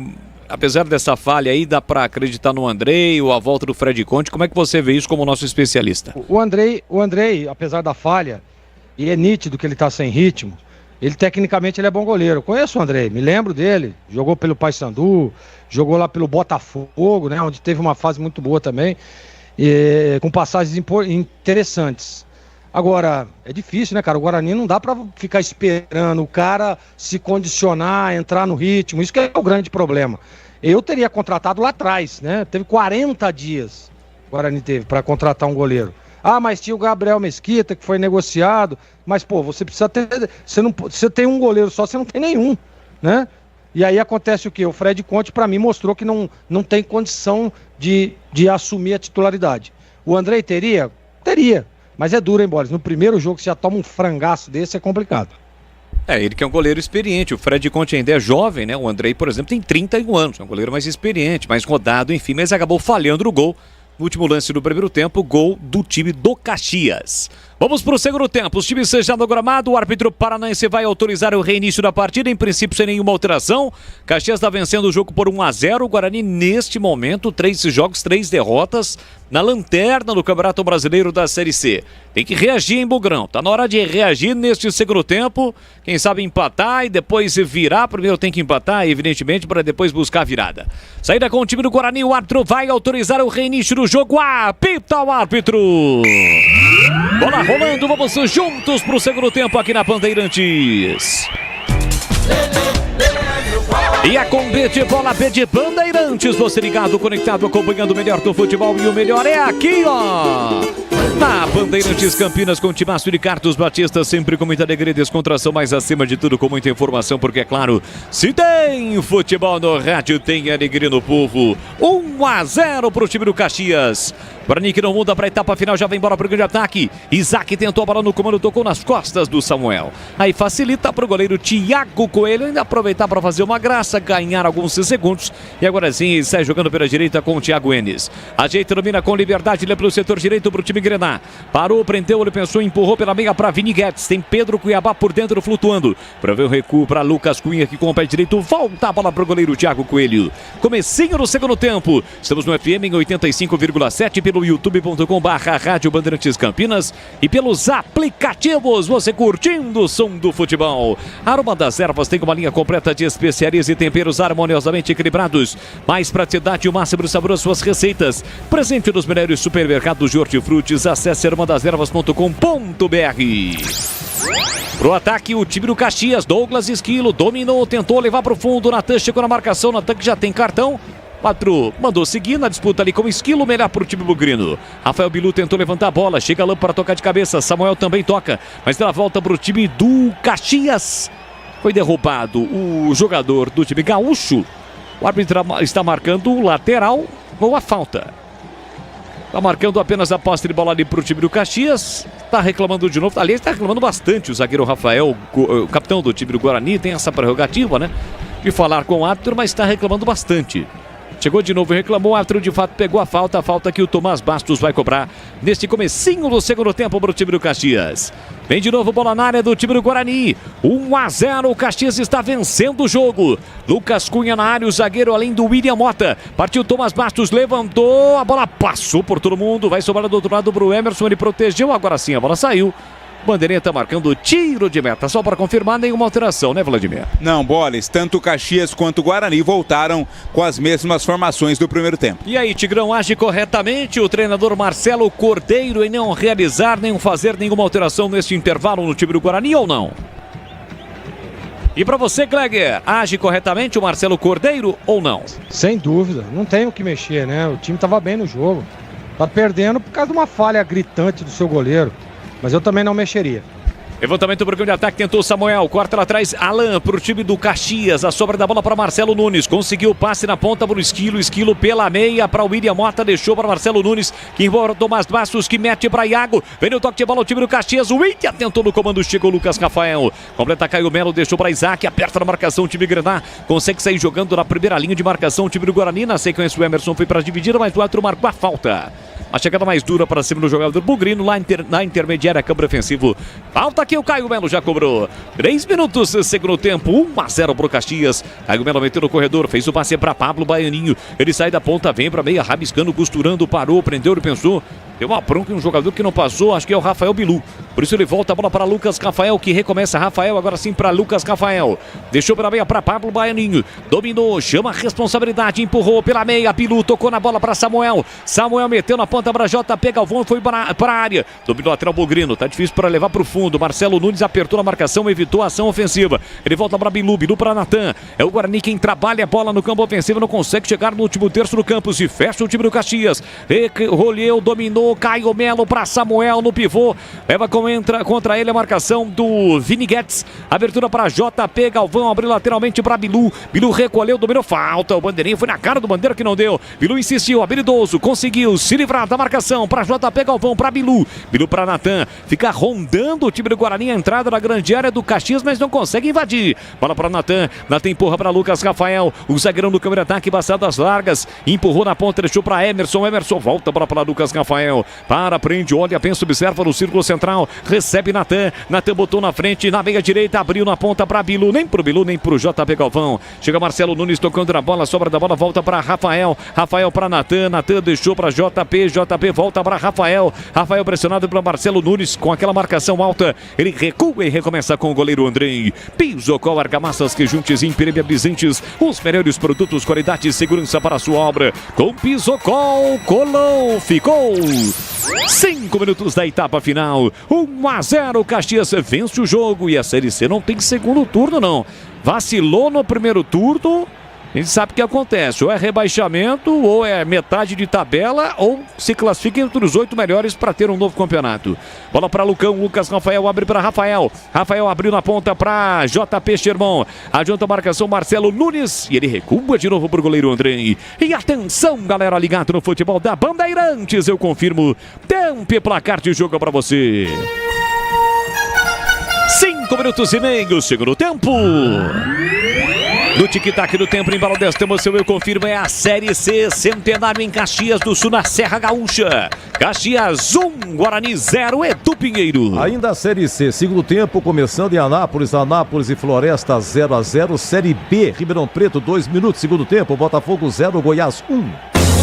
apesar dessa falha aí, dá pra acreditar no Andrei ou a volta do Fred Conte? Como é que você vê isso como nosso especialista? O Andrei, apesar da falha, e é nítido que ele tá sem ritmo, ele tecnicamente ele é bom goleiro. Eu conheço o Andrei, me lembro dele, jogou pelo Paysandu, jogou lá pelo Botafogo, né, onde teve uma fase muito boa também, com passagens interessantes. Agora, é difícil, né, cara? O Guarani não dá pra ficar esperando o cara se condicionar, entrar no ritmo. Isso que é o grande problema. Eu teria contratado lá atrás, né? Teve 40 dias o Guarani teve pra contratar um goleiro. Mas tinha o Gabriel Mesquita, que foi negociado. Mas, pô, você precisa ter... Você tem um goleiro só, você não tem nenhum, né? E aí acontece o quê? O Fred Conte, pra mim, mostrou que não tem condição de assumir a titularidade. O Andrei teria? Teria. Mas é duro, hein, Boris? No primeiro jogo, você já toma um frangaço desse, é complicado. Ele que é um goleiro experiente. O Fred Conte ainda é jovem, né? O Andrei, por exemplo, tem 31 anos. É um goleiro mais experiente, mais rodado, enfim. Mas acabou falhando no gol. No último lance do primeiro tempo, gol do time do Caxias. Vamos para o segundo tempo. Os times já no gramado. O árbitro paranaense vai autorizar o reinício da partida, em princípio sem nenhuma alteração. Caxias está vencendo o jogo por 1-0. O Guarani, neste momento, 3 jogos, 3 derrotas, na lanterna do Campeonato Brasileiro da Série C. Tem que reagir em Bugrão. Tá na hora de reagir neste segundo tempo. Quem sabe empatar e depois virar. Primeiro tem que empatar, evidentemente, para depois buscar a virada. Saída com o time do Guarani. O árbitro vai autorizar o reinício do jogo. Apita o árbitro. Bola rolando, vamos juntos pro segundo tempo aqui na Bandeirantes. E a com B de bola, B de Bandeirantes, você ligado, conectado, acompanhando o melhor do futebol, e o melhor é aqui, ó. Na Bandeirantes Campinas, com Timaço de Carlos Batista, sempre com muita alegria e descontração, mas acima de tudo com muita informação, porque é claro, se tem futebol no rádio, tem alegria no povo. 1-0 pro time do Caxias. Guarani que não muda para a etapa final, já vem embora para o grande ataque. Isaac tentou a bola no comando, tocou nas costas do Samuel. Aí facilita para o goleiro Thiago Coelho ainda aproveitar para fazer uma graça, ganhar alguns segundos. E agora sim, sai jogando pela direita com o Thiago Enes. Ajeita, domina com liberdade, ele é pelo setor direito para o time Grenal. Grená. Parou, prendeu, ele pensou, empurrou pela meia para Vini Guedes. Tem Pedro Cuiabá por dentro flutuando. Para ver o recuo para Lucas Cunha, que com o pé direito volta a bola para o goleiro Thiago Coelho. Comecinho no segundo tempo. Estamos no FM em 85,7 pelo youtube.com/Rádio Bandeirantes Campinas e pelos aplicativos. Você curtindo o som do futebol. Aroma das Ervas tem uma linha completa de especiarias e temperos harmoniosamente equilibrados. Mais praticidade e o máximo de sabor às suas receitas. Presente nos melhores supermercados de hortifrutis. Acesse aromadeservas.com.br. Pro ataque, o time do Caxias, Douglas Esquilo, dominou, tentou levar pro fundo, Natan chegou na marcação, Natan que já tem cartão. Quatro mandou seguir na disputa ali com o Esquilo, melhor pro time bugrino. Rafael Bilu tentou levantar a bola, chega Alain para tocar de cabeça, Samuel também toca, mas ela volta pro time do Caxias. Foi derrubado o jogador do time gaúcho. O árbitro está marcando o lateral com a falta. Está marcando apenas a posse de bola ali para o time do Caxias. Está reclamando de novo. Aliás, está reclamando bastante o zagueiro Rafael, o capitão do time do Guarani. Tem essa prerrogativa, né? De falar com o árbitro, mas está reclamando bastante. Chegou de novo e reclamou, o árbitro de fato pegou a falta que o Tomás Bastos vai cobrar neste comecinho do segundo tempo para o time do Caxias. Vem de novo bola na área do time do Guarani. 1-0, o Caxias está vencendo o jogo. Lucas Cunha na área, o zagueiro além do William Mota. Partiu Tomás Bastos, levantou, a bola passou por todo mundo. Vai sobrar do outro lado para o Emerson, ele protegeu, agora sim a bola saiu. Bandeirinha está marcando tiro de meta, só para confirmar, nenhuma alteração, né, Vladimir? Não, Boles, tanto o Caxias quanto o Guarani voltaram com as mesmas formações do primeiro tempo. E aí, Tigrão, age corretamente o treinador Marcelo Cordeiro em não realizar, nem fazer nenhuma alteração neste intervalo no time do Guarani ou não? E para você, Gleger, age corretamente o Marcelo Cordeiro ou não? Sem dúvida, não tem o que mexer, né? O time estava bem no jogo. Tá perdendo por causa de uma falha gritante do seu goleiro. Mas eu também não mexeria. Levantamento pro grande ataque, tentou Samuel, corta lá atrás, Alain pro time do Caxias, a sobra da bola para Marcelo Nunes, conseguiu o passe na ponta pro Esquilo pela meia para o William Mota, deixou para Marcelo Nunes, que envolve Tomás Bastos, que mete para Iago, vem no toque de bola o time do Caxias, o William tentou no comando, chegou o Lucas Rafael, completa Caio Melo, deixou para Isaac, aperta na marcação o time Grená, consegue sair jogando na primeira linha de marcação o time do Guarani, na sequência o Emerson foi para dividir, mas o árbitro marcou a falta. A chegada mais dura para cima do jogador bugrino, lá na intermediária, câmbio ofensivo. Falta aqui, o Caio Melo já cobrou. 3 minutos, segundo tempo, 1-0 pro Caxias. Caio Melo meteu no corredor, fez o passe para Pablo Baianinho. Ele sai da ponta, vem para meia, rabiscando, costurando, parou, prendeu e pensou. Deu uma bronca em um jogador que não passou, acho que é o Rafael Bilu. Por isso ele volta a bola para Lucas Rafael, que recomeça Rafael, agora sim para Lucas Rafael. Deixou pela meia para Pablo Baianinho. Dominou, chama a responsabilidade, empurrou pela meia, Bilu tocou na bola para Samuel. Samuel meteu na ponta para JP Galvão, foi para a área. Dominou lateral bugrino, tá difícil para levar para o fundo. Marcelo Nunes apertou na marcação, evitou a ação ofensiva. Ele volta para Bilu para Natan. É o Guarani quem trabalha a bola no campo ofensivo, não consegue chegar no último terço do campo. Se fecha o time do Caxias. Rolheu, dominou. Caio Melo para Samuel no pivô. Leva contra ele a marcação do Vini Guedes. Abertura para JP Galvão. Abriu lateralmente para Bilu. Bilu recolheu, dominou. Falta. O bandeirinho foi na cara do Bandeira que não deu. Bilu insistiu, habilidoso. Conseguiu se livrar da marcação para JP Galvão, para Bilu. Bilu para Natan. Fica rondando o time do Guarani. A entrada na grande área do Caxias, mas não consegue invadir. Bola para Natan. Natan empurra para Lucas Rafael. O zagueirão do câmera ataque, passadas largas. Empurrou na ponta, deixou para Emerson. Emerson volta para Lucas Rafael. Para, prende, olha, pensa, observa no círculo central. Recebe Natan. Natan botou na frente, na meia direita, abriu na ponta para Bilu. Nem pro Bilu, nem pro JP Galvão. Chega Marcelo Nunes tocando na bola, sobra da bola, volta para Rafael. Rafael para Natan. Natan deixou para JP. JP volta para Rafael. Rafael pressionado pelo Marcelo Nunes com aquela marcação alta. Ele recua e recomeça com o goleiro Andrei. Pisocol, argamassas que juntos impermeabilizantes. Os melhores produtos, qualidade e segurança para a sua obra. Com Pisocol, colou, ficou. 5 minutos da etapa final. 1-0, Caxias vence o jogo e a Série C não tem segundo turno, não. Vacilou no primeiro turno. A gente sabe o que acontece, ou é rebaixamento, ou é metade de tabela, ou se classifica entre os 8 melhores para ter um novo campeonato. Bola para Lucão, Lucas Rafael abre para Rafael. Rafael abriu na ponta para JP Sherman. Adianta a marcação Marcelo Nunes e ele recua de novo para o goleiro Andrei. E atenção, galera, ligado no futebol da Bandeirantes, eu confirmo, tempo e placar de jogo para você. 5 minutos e meio, segundo tempo. No tic-tac do tempo, em Balão desta emoção, eu confirmo, é a Série C, Centenário em Caxias do Sul, na Serra Gaúcha. Caxias 1, Guarani 0, Edu Pinheiro. Ainda a Série C, segundo tempo, começando em Anápolis e Floresta 0-0. Série B, Ribeirão Preto, 2 minutos, segundo tempo, Botafogo 0, Goiás 1.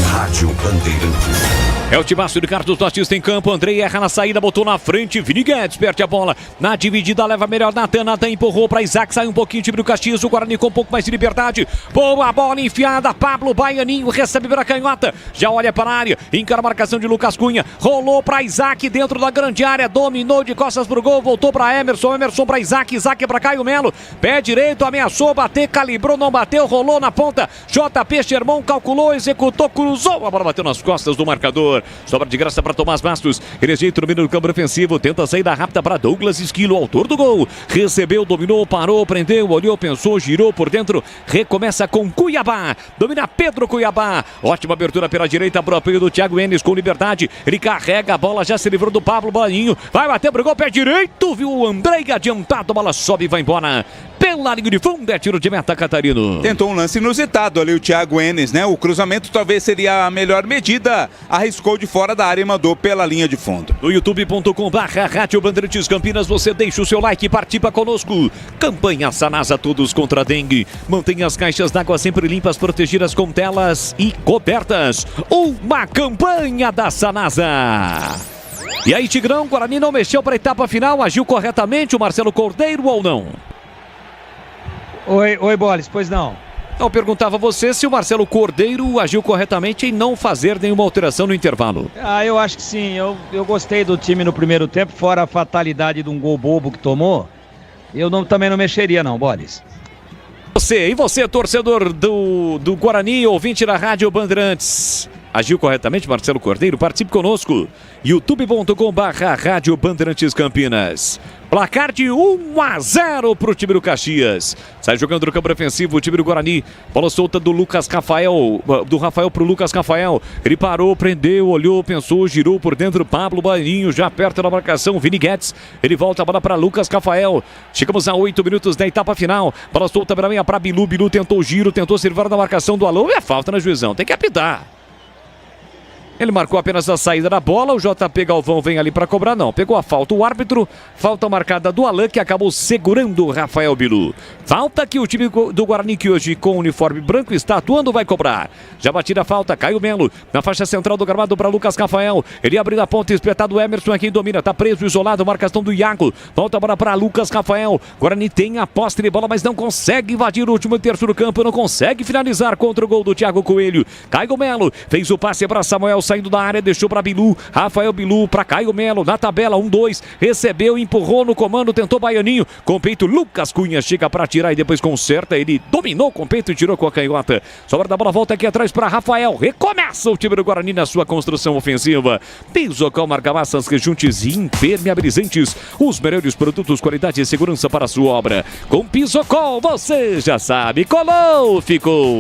Rádio Bandeirantes. É o timaço de Carlos Batista em campo. Andrei erra na saída, botou na frente. Vini Guedes perde a bola. Na dividida, leva melhor Natan. Natan empurrou para Isaac. Sai um pouquinho, time do Caxias. O Guarani com um pouco mais de liberdade. Boa bola enfiada. Pablo Baianinho recebe pela canhota. Já olha para a área. Encara a marcação de Lucas Cunha. Rolou para Isaac dentro da grande área. Dominou de costas pro gol. Voltou para Emerson. Emerson para Isaac. Isaac para Caio Melo. Pé direito, ameaçou bater. Calibrou, não bateu. Rolou na ponta. JP Sherman calculou, executou, cruzou. A bola bateu nas costas do marcador. Sobra de graça para Tomás Bastos. Ele ajeita o domínio do campo ofensivo. Tenta a saída rápida para Douglas Esquilo, autor do gol. Recebeu, dominou, parou, prendeu, olhou, pensou, girou por dentro. Recomeça com Cuiabá. Domina Pedro Cuiabá. Ótima abertura pela direita para o apoio do Thiago Enes com liberdade. Ele carrega a bola, já se livrou do Pablo Baninho. Vai bater pro gol, pé direito. Viu o Andrei adiantado. A bola sobe e vai embora. Pela linha de fundo, é tiro de meta, Catarino. Tentou um lance inusitado ali o Thiago Enes, né? O cruzamento talvez seria a melhor medida. Arriscou de fora da área e mandou pela linha de fundo. No youtube.com/Rádio Bandeirantes Campinas, você deixa o seu like e participa conosco. Campanha Sanasa Todos contra a Dengue. Mantenha as caixas d'água sempre limpas, protegidas com telas e cobertas. Uma campanha da Sanasa. E aí, Tigrão, Guarani não mexeu para a etapa final, agiu corretamente o Marcelo Cordeiro ou não? Oi, Boles, pois não. Eu perguntava a você se o Marcelo Cordeiro agiu corretamente em não fazer nenhuma alteração no intervalo. Eu acho que sim. Eu gostei do time no primeiro tempo, fora a fatalidade de um gol bobo que tomou. Também não mexeria não, Boles. Você, torcedor do Guarani, ouvinte da Rádio Bandeirantes. Agiu corretamente, Marcelo Cordeiro? Participe conosco. youtube.com/Rádio Bandeirantes Campinas. Placar de 1-0 para o time do Caxias. Sai jogando no campo defensivo o time do Guarani. Bola solta do Lucas Rafael. Do Rafael para o Lucas Rafael. Ele parou, prendeu, olhou, pensou, girou por dentro. Pablo Baianinho já perto da marcação. Vini Guedes. Ele volta a bola para Lucas Rafael. Chegamos a 8 minutos da etapa final. Bola solta pela meia para Bilu. Bilu tentou o giro, tentou servir da marcação do Alô. E a falta na juizão. Tem que apitar. Ele marcou apenas a saída da bola, o JP Galvão vem ali para cobrar, não. Pegou a falta o árbitro, falta marcada do Alain, que acabou segurando o Rafael Bilu. Falta que o time do Guarani, que hoje com o uniforme branco está atuando, vai cobrar. Já batida a falta, Caio Melo, na faixa central do gramado para Lucas Rafael. Ele abre na ponta, espetado o Emerson, é quem domina, tá preso, isolado, marcação do Iago. Volta a bola para Lucas Rafael. Guarani tem a posse de bola, mas não consegue invadir o último terço do campo, não consegue finalizar contra o gol do Thiago Coelho. Caio Melo fez o passe para Samuel, saindo da área, deixou para Bilu, Rafael Bilu para Caio Melo, na tabela 1-2, recebeu, empurrou no comando, tentou Baianinho, com peito Lucas Cunha, chega para tirar e depois conserta, ele dominou com peito e tirou com a canhota, sobra da bola, volta aqui atrás para Rafael, recomeça o time do Guarani na sua construção ofensiva. Pisocal, argamassas, rejuntes e impermeabilizantes, os melhores produtos, qualidade e segurança para a sua obra. Com Pisocol, você já sabe, colou, ficou.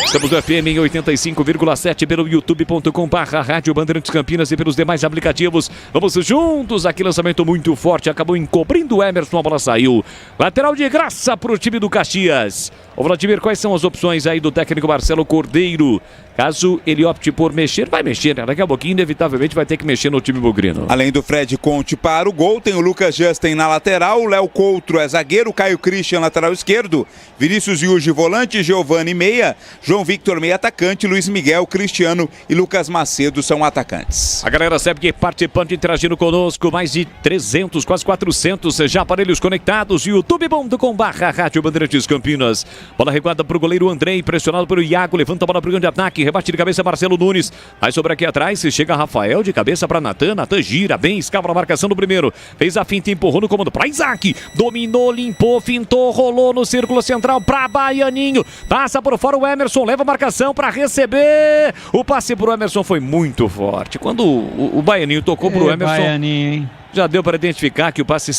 Estamos no FM em 85,7 pelo youtube.com/Rádio Bandeirantes Campinas e pelos demais aplicativos. Vamos juntos aqui, lançamento muito forte, acabou encobrindo o Emerson, a bola saiu. Lateral de graça para o time do Caxias. Ô Vladimir, quais são as opções aí do técnico Marcelo Cordeiro? Caso ele opte por mexer, vai mexer, né? Daqui a pouquinho, inevitavelmente, vai ter que mexer no time bugrino. Além do Fred Conte para o gol, tem o Lucas Justin na lateral, o Léo Coutro é zagueiro, Caio Christian lateral esquerdo, Vinícius Yuji volante, Giovani meia, João Victor meia atacante, Luiz Miguel, Cristiano e Lucas Macedo são atacantes. A galera sabe que participando, interagindo conosco, mais de 300, quase 400 já aparelhos conectados, youtube.com/Rádio Bandeirantes Campinas. Bola recuada para o goleiro Andrei, pressionado pelo Iago, levanta a bola para o grande ataque, rebate de cabeça Marcelo Nunes, aí sobre aqui atrás, chega Rafael de cabeça para Natan, Natan gira bem, escapa na marcação do primeiro, fez a finta, empurrou no comando para Isaac, dominou, limpou, fintou, rolou no círculo central para Baianinho, passa por fora o Emerson, leva a marcação para receber, o passe pro Emerson foi muito forte, quando o Baianinho tocou pro Emerson, Baianinho, hein? Já deu para identificar que o passe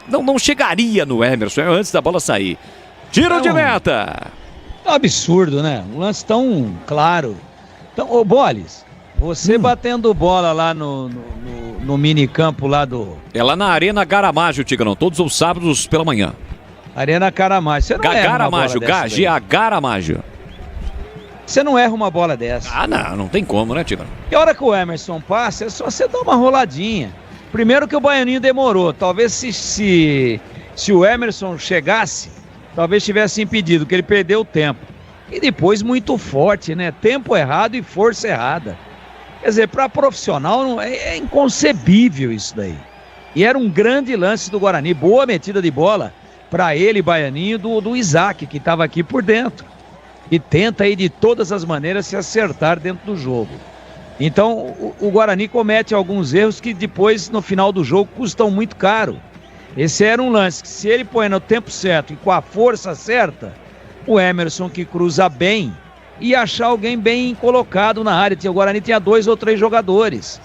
não chegaria no Emerson, antes da bola sair. Tiro de meta! Absurdo, né? Um lance tão claro. Então, ô Boles, você batendo bola lá no minicampo lá do... É lá na Arena Garamajo, Tigrão, todos os sábados pela manhã. Arena Garamajo. Você não é Garamajo, Garamajo. Você não erra uma bola dessa. Ah, não tem como, né, Tigrão? E a hora que o Emerson passa, é só você dar uma roladinha. Primeiro que o Baianinho demorou. Talvez se o Emerson chegasse, talvez tivesse impedido, que ele perdeu o tempo. E depois muito forte, né? Tempo errado e força errada. Quer dizer, para profissional é inconcebível isso daí. E era um grande lance do Guarani. Boa metida de bola para ele, Baianinho, do Isaac, que estava aqui por dentro. E tenta aí de todas as maneiras se acertar dentro do jogo. Então o Guarani comete alguns erros que depois no final do jogo custam muito caro. Esse era um lance que se ele põe no tempo certo e com a força certa, o Emerson que cruza bem ia achar alguém bem colocado na área. O Guarani tinha 2 ou 3 jogadores.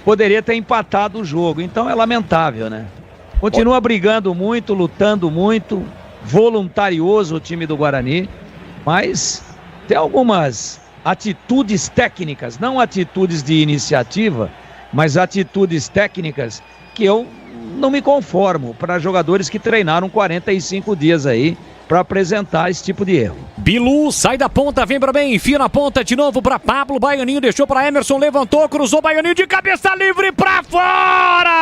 Poderia ter empatado o jogo. Então é lamentável, né? Continua brigando muito, lutando muito, voluntarioso o time do Guarani. Mas tem algumas atitudes técnicas, não atitudes de iniciativa, mas atitudes técnicas que eu não me conformo para jogadores que treinaram 45 dias aí para apresentar esse tipo de erro. Bilu sai da ponta, vem para bem, enfia na ponta de novo para Pablo, Baianinho deixou para Emerson, levantou, cruzou, Baianinho de cabeça livre para fora!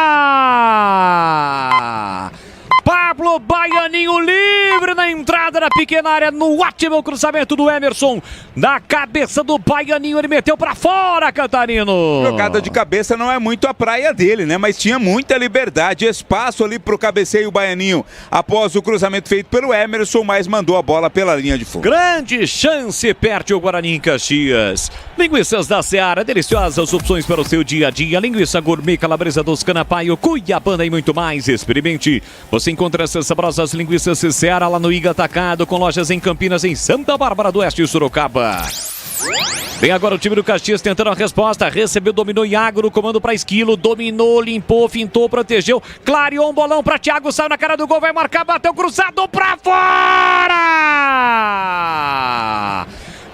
Pablo Baianinho livre na entrada da pequena área, no ótimo cruzamento do Emerson, na cabeça do Baianinho, ele meteu pra fora, Catarino. Jogada de cabeça não é muito a praia dele, né? Mas tinha muita liberdade, espaço ali pro cabeceio Baianinho, após o cruzamento feito pelo Emerson, mas mandou a bola pela linha de fundo. Grande chance, perde o Guarani em Caxias. Linguiças da Seara, deliciosas opções para o seu dia a dia, linguiça gourmet, calabresa dos Canapaio, Cuiabana e muito mais. Experimente. Você encontra essas saborosas linguiças Seara lá no Iga Atacado, com lojas em Campinas, em Santa Bárbara do Oeste e Sorocaba. Vem agora o time do Caxias tentando a resposta, recebeu, dominou Iago no comando para Esquilo, dominou, limpou, fintou, protegeu, clareou um bolão para Thiago, saiu na cara do gol, vai marcar, bateu cruzado para fora!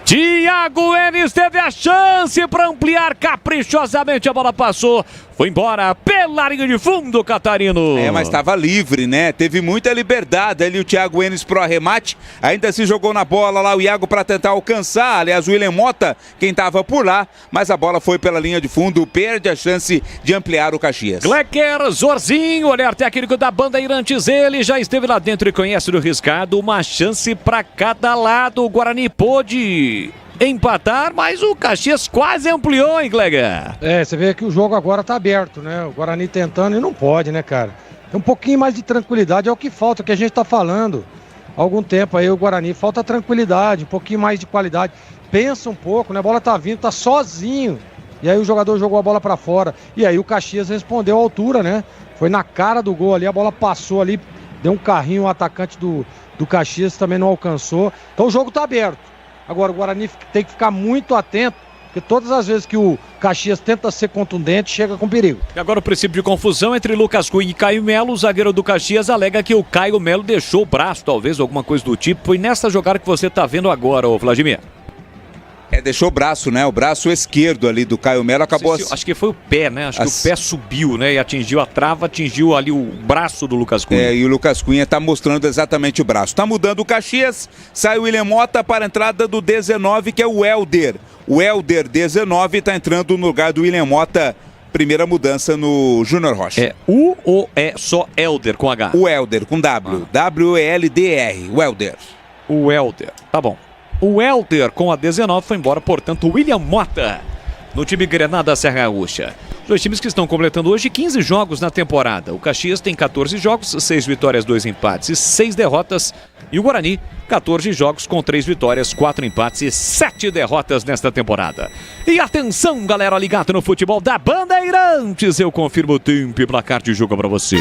Thiago Enes teve a chance para ampliar caprichosamente, a bola passou, foi embora pela linha de fundo, Catarino. Mas estava livre, né? Teve muita liberdade ali o Thiago Enes pro arremate, ainda se jogou na bola lá o Iago para tentar alcançar, aliás o William Mota, quem estava por lá, mas a bola foi pela linha de fundo, perde a chance de ampliar o Caxias. Glecker Zorzinho, olhar técnico da Bandeirantes, ele já esteve lá dentro e conhece do riscado, uma chance para cada lado, o Guarani pôde empatar, mas o Caxias quase ampliou, hein, Gleger? Você vê que o jogo agora tá aberto, né? O Guarani tentando e não pode, né, cara? Tem um pouquinho mais de tranquilidade, é o que falta, que a gente tá falando há algum tempo aí, o Guarani. Falta tranquilidade, um pouquinho mais de qualidade. Pensa um pouco, né? A bola tá vindo, tá sozinho. E aí o jogador jogou a bola pra fora. E aí o Caxias respondeu à altura, né? Foi na cara do gol ali, a bola passou ali, deu um carrinho, o atacante do Caxias também não alcançou. Então o jogo tá aberto. Agora o Guarani tem que ficar muito atento, porque todas as vezes que o Caxias tenta ser contundente, chega com perigo. E agora o princípio de confusão entre Lucas Cunha e Caio Melo. O zagueiro do Caxias alega que o Caio Melo deixou o braço, talvez, alguma coisa do tipo. Foi nessa jogada que você tá vendo agora, ô Vladimir. Deixou o braço, né? O braço esquerdo ali do Caio Melo acabou... Acho que foi o pé, né? Acho que o pé subiu, né? E atingiu a trava, atingiu ali o braço do Lucas Cunha. E o Lucas Cunha tá mostrando exatamente o braço. Tá mudando o Caxias, sai o William Mota para a entrada do 19, que é o Helder. O Helder 19 tá entrando no lugar do William Mota. Primeira mudança no Júnior Rocha. É U ou é só Helder com H? O Helder com W. W-E-L-D-R. O Helder. O Helder. Tá bom. O Helder com a 19 foi embora, portanto, o William Mota no time Grenada Serra Gaúcha. Dois times que estão completando hoje 15 jogos na temporada. O Caxias tem 14 jogos, 6 vitórias, 2 empates e 6 derrotas. E o Guarani, 14 jogos com 3 vitórias, 4 empates e 7 derrotas nesta temporada. E atenção, galera ligada no futebol da Bandeirantes. Eu confirmo o tempo e placar de jogo para você.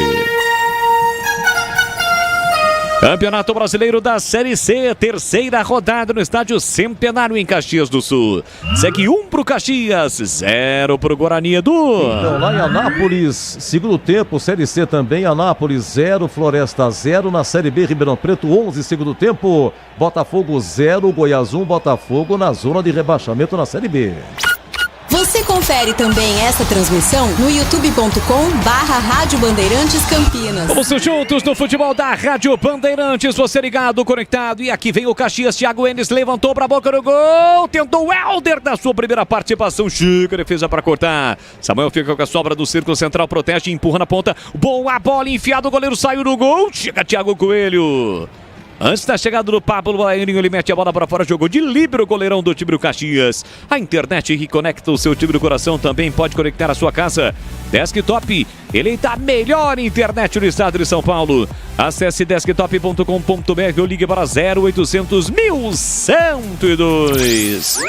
Campeonato Brasileiro da Série C, terceira rodada no estádio Centenário em Caxias do Sul. Segue 1 pro Caxias, 0 pro Guarani, Edu. Então, lá em Anápolis, segundo tempo, Série C também, Anápolis 0, Floresta 0. Na Série B, Ribeirão Preto 11, segundo tempo, Botafogo 0, Goiás 1, Botafogo na zona de rebaixamento na Série B. Você confere também essa transmissão no youtube.com/Rádio Bandeirantes Campinas. Vamos juntos no futebol da Rádio Bandeirantes, você ligado, conectado. E aqui vem o Caxias, Thiago Enes levantou para a boca do gol, tentou o Helder na sua primeira participação, chega, defesa para cortar. Samuel fica com a sobra do círculo central, protege, empurra na ponta, boa bola enfiada, o goleiro saiu do gol, chega Thiago Coelho. Antes da chegada do Pablo Baianinho, ele mete a bola para fora, jogou de livre o goleirão do time do Caxias. A internet que conecta o seu time do coração também pode conectar a sua casa. Desktop, eleita a melhor internet no estado de São Paulo. Acesse desktop.com.br ou ligue para 0800 1102.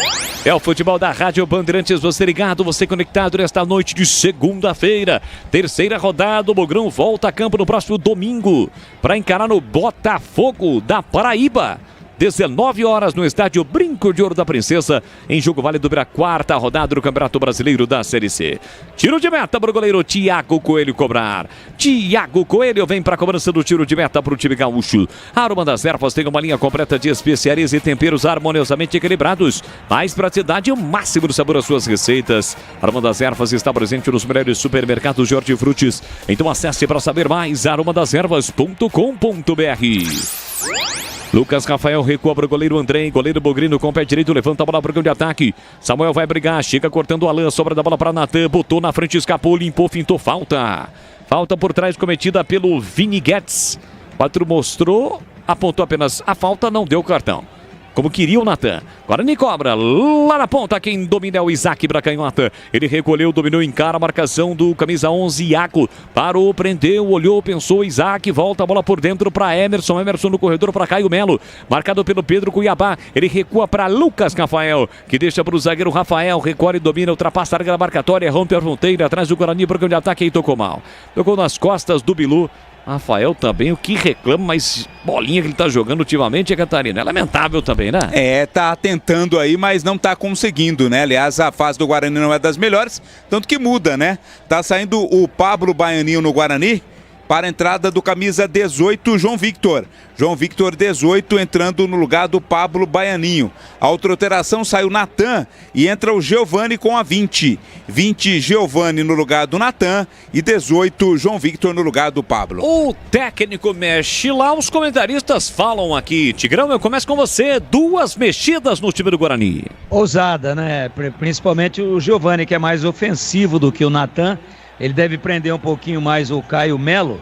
É o futebol da Rádio Bandeirantes, você ligado, você conectado nesta noite de segunda-feira. Terceira rodada, o Bogrão volta a campo no próximo domingo para encarar no Botafogo da Paraíba. 19 horas no estádio Brinco de Ouro da Princesa, em jogo válido para a quarta rodada do Campeonato Brasileiro da Série C. Tiro de meta para o goleiro Thiago Coelho cobrar. Thiago Coelho vem para a cobrança do tiro de meta para o time gaúcho. A Aroma das Ervas tem uma linha completa de especiarias e temperos harmoniosamente equilibrados. Mais praticidade e o máximo do sabor às suas receitas. A Aroma das Ervas está presente nos melhores supermercados de hortifrutis. Então acesse para saber mais aromadeservas.com.br. Lucas Rafael recua para o goleiro Andrei. Goleiro Bogrino com o pé direito, levanta a bola para o campo de ataque. Samuel vai brigar, chega cortando o Alan, sobra da bola para Natan, botou na frente, escapou, limpou, fintou, falta. Falta por trás cometida pelo Vini Guedes. O árbitro mostrou, apontou apenas a falta, não deu cartão. Como queria o Natan. Guarani cobra lá na ponta. Quem domina é o Isaac para canhota. Ele recolheu, dominou, encara a marcação do camisa 11, Iaco. Parou, prendeu, olhou, pensou. Isaac volta a bola por dentro para Emerson. Emerson no corredor para Caio Melo. Marcado pelo Pedro Cuiabá. Ele recua para Lucas Rafael, que deixa para o zagueiro Rafael. Recolhe, domina, ultrapassa a larga marcatória. Rompe a fronteira atrás do Guarani para o campo de ataque e tocou mal. Tocou nas costas do Bilu. Rafael também, o que reclama, mas bolinha que ele tá jogando ultimamente, Catarina, é lamentável também, né? É, tá tentando aí, mas não tá conseguindo, né? Aliás, a fase do Guarani não é das melhores, tanto que muda, né? Tá saindo o Pablo Baianinho no Guarani para a entrada do camisa 18, João Victor. João Victor 18 entrando no lugar do Pablo Baianinho. A outra alteração, sai o Natan e entra o Giovani com a 20. 20 Giovani no lugar do Natan e 18 João Victor no lugar do Pablo. O técnico mexe lá, os comentaristas falam aqui. Tigrão, eu começo com você. 2 mexidas no time do Guarani. Ousada, né? Principalmente o Giovani, que é mais ofensivo do que o Natan. Ele deve prender um pouquinho mais o Caio Melo.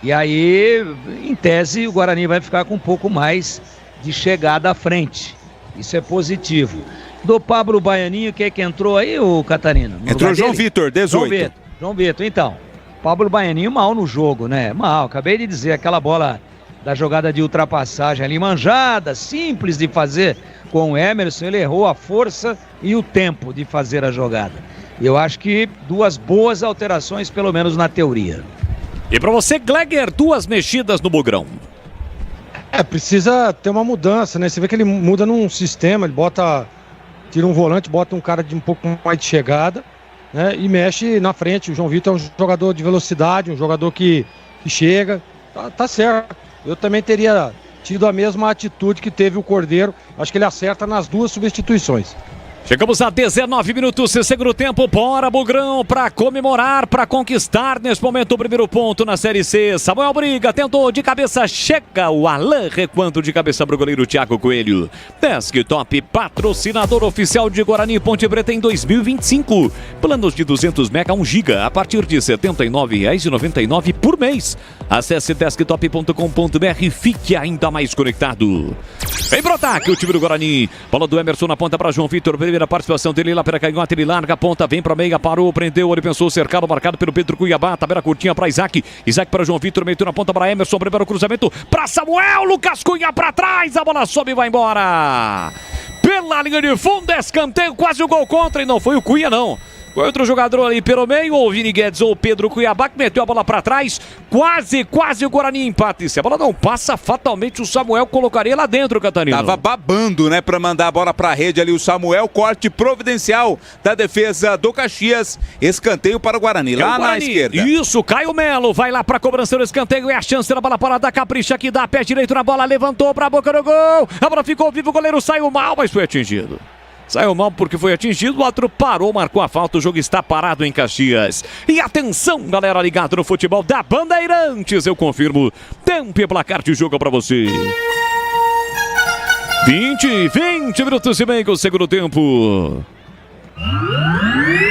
E aí, em tese, o Guarani vai ficar com um pouco mais de chegada à frente. Isso é positivo. Do Pablo Baianinho, quem é que entrou aí, o Catarina? Entrou João Vitor, 18. João Vitor, então. Pablo Baianinho mal no jogo, né? Mal, acabei de dizer, aquela bola da jogada de ultrapassagem ali, manjada, simples de fazer com o Emerson. Ele errou a força e o tempo de fazer a jogada. Eu acho que 2 boas alterações, pelo menos na teoria. E para você, Gleger, 2 mexidas no Bogrão. Precisa ter uma mudança, né? Você vê que ele muda num sistema, ele tira um volante, bota um cara de um pouco mais de chegada, né? E mexe na frente. O João Vitor é um jogador de velocidade, um jogador que chega. Tá certo. Eu também teria tido a mesma atitude que teve o Cordeiro. Acho que ele acerta nas 2 substituições. Chegamos a 19 minutos, segundo tempo, bora Bogrão, para comemorar, para conquistar nesse momento o primeiro ponto na Série C. Samuel briga, tentou de cabeça, chega o Alan, recuando de cabeça para o goleiro Thiago Coelho. Desktop, patrocinador oficial de Guarani Ponte Preta em 2025. Planos de 200 mega, 1 giga, a partir de R$ 79,99 por mês. Acesse desktop.com.br e fique ainda mais conectado. Vem pro ataque o time do Guarani. Bola do Emerson na ponta para João Vitor. Primeira participação dele lá para canhota. Ele larga a ponta, vem para meia, parou, prendeu. Ele pensou, cercado, marcado pelo Pedro Cuiabá. Tabela curtinha para Isaac. Isaac para João Vitor, meteu na ponta para Emerson. Primeiro cruzamento para Samuel. Lucas Cunha para trás. A bola sobe e vai embora. Pela linha de fundo, escanteio, quase o gol contra. E não foi o Cunha, não. Foi outro jogador ali pelo meio, ou o Vini Guedes ou o Pedro Cuiabá, que meteu a bola para trás. Quase o Guarani empata. E se a bola não passa, fatalmente o Samuel colocaria lá dentro, Catarina. Tava babando, né, para mandar a bola para a rede ali o Samuel. Corte providencial da defesa do Caxias. Escanteio para o Guarani, lá na esquerda. Isso, Caio Melo vai lá para a cobrança do escanteio. É a chance da bola parada, capricha aqui, dá pé direito na bola, levantou para a boca do gol. A bola ficou viva, o goleiro saiu mal, mas foi atingido. Saiu mal porque foi atingido, o outro parou, marcou a falta, o jogo está parado em Caxias. E atenção, galera ligada no futebol da Bandeirantes, eu confirmo, tempo e placar de jogo para você. 20 minutos e meio com o segundo tempo.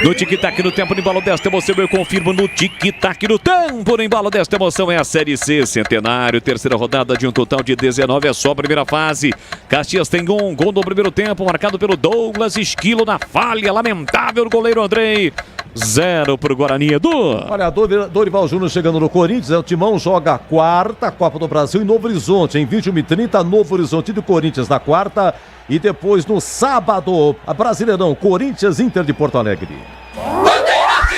No tic-tac no tempo, no embalo desta emoção, eu confirmo no tic-tac no tempo, no embalo desta emoção é a Série C, Centenário, terceira rodada de um total de 19, é só a primeira fase. Caxias tem um gol no primeiro tempo, marcado pelo Douglas Esquilo na falha, lamentável, goleiro Andrei. 0 pro Guarani, Edu. Olha, Dorival Júnior chegando no Corinthians, o Timão joga a quarta Copa do Brasil em Novo Horizonte, em 21h30, Novo Horizonte do Corinthians na quarta, e depois no sábado, a Brasileirão, Corinthians Inter de Porto Alegre.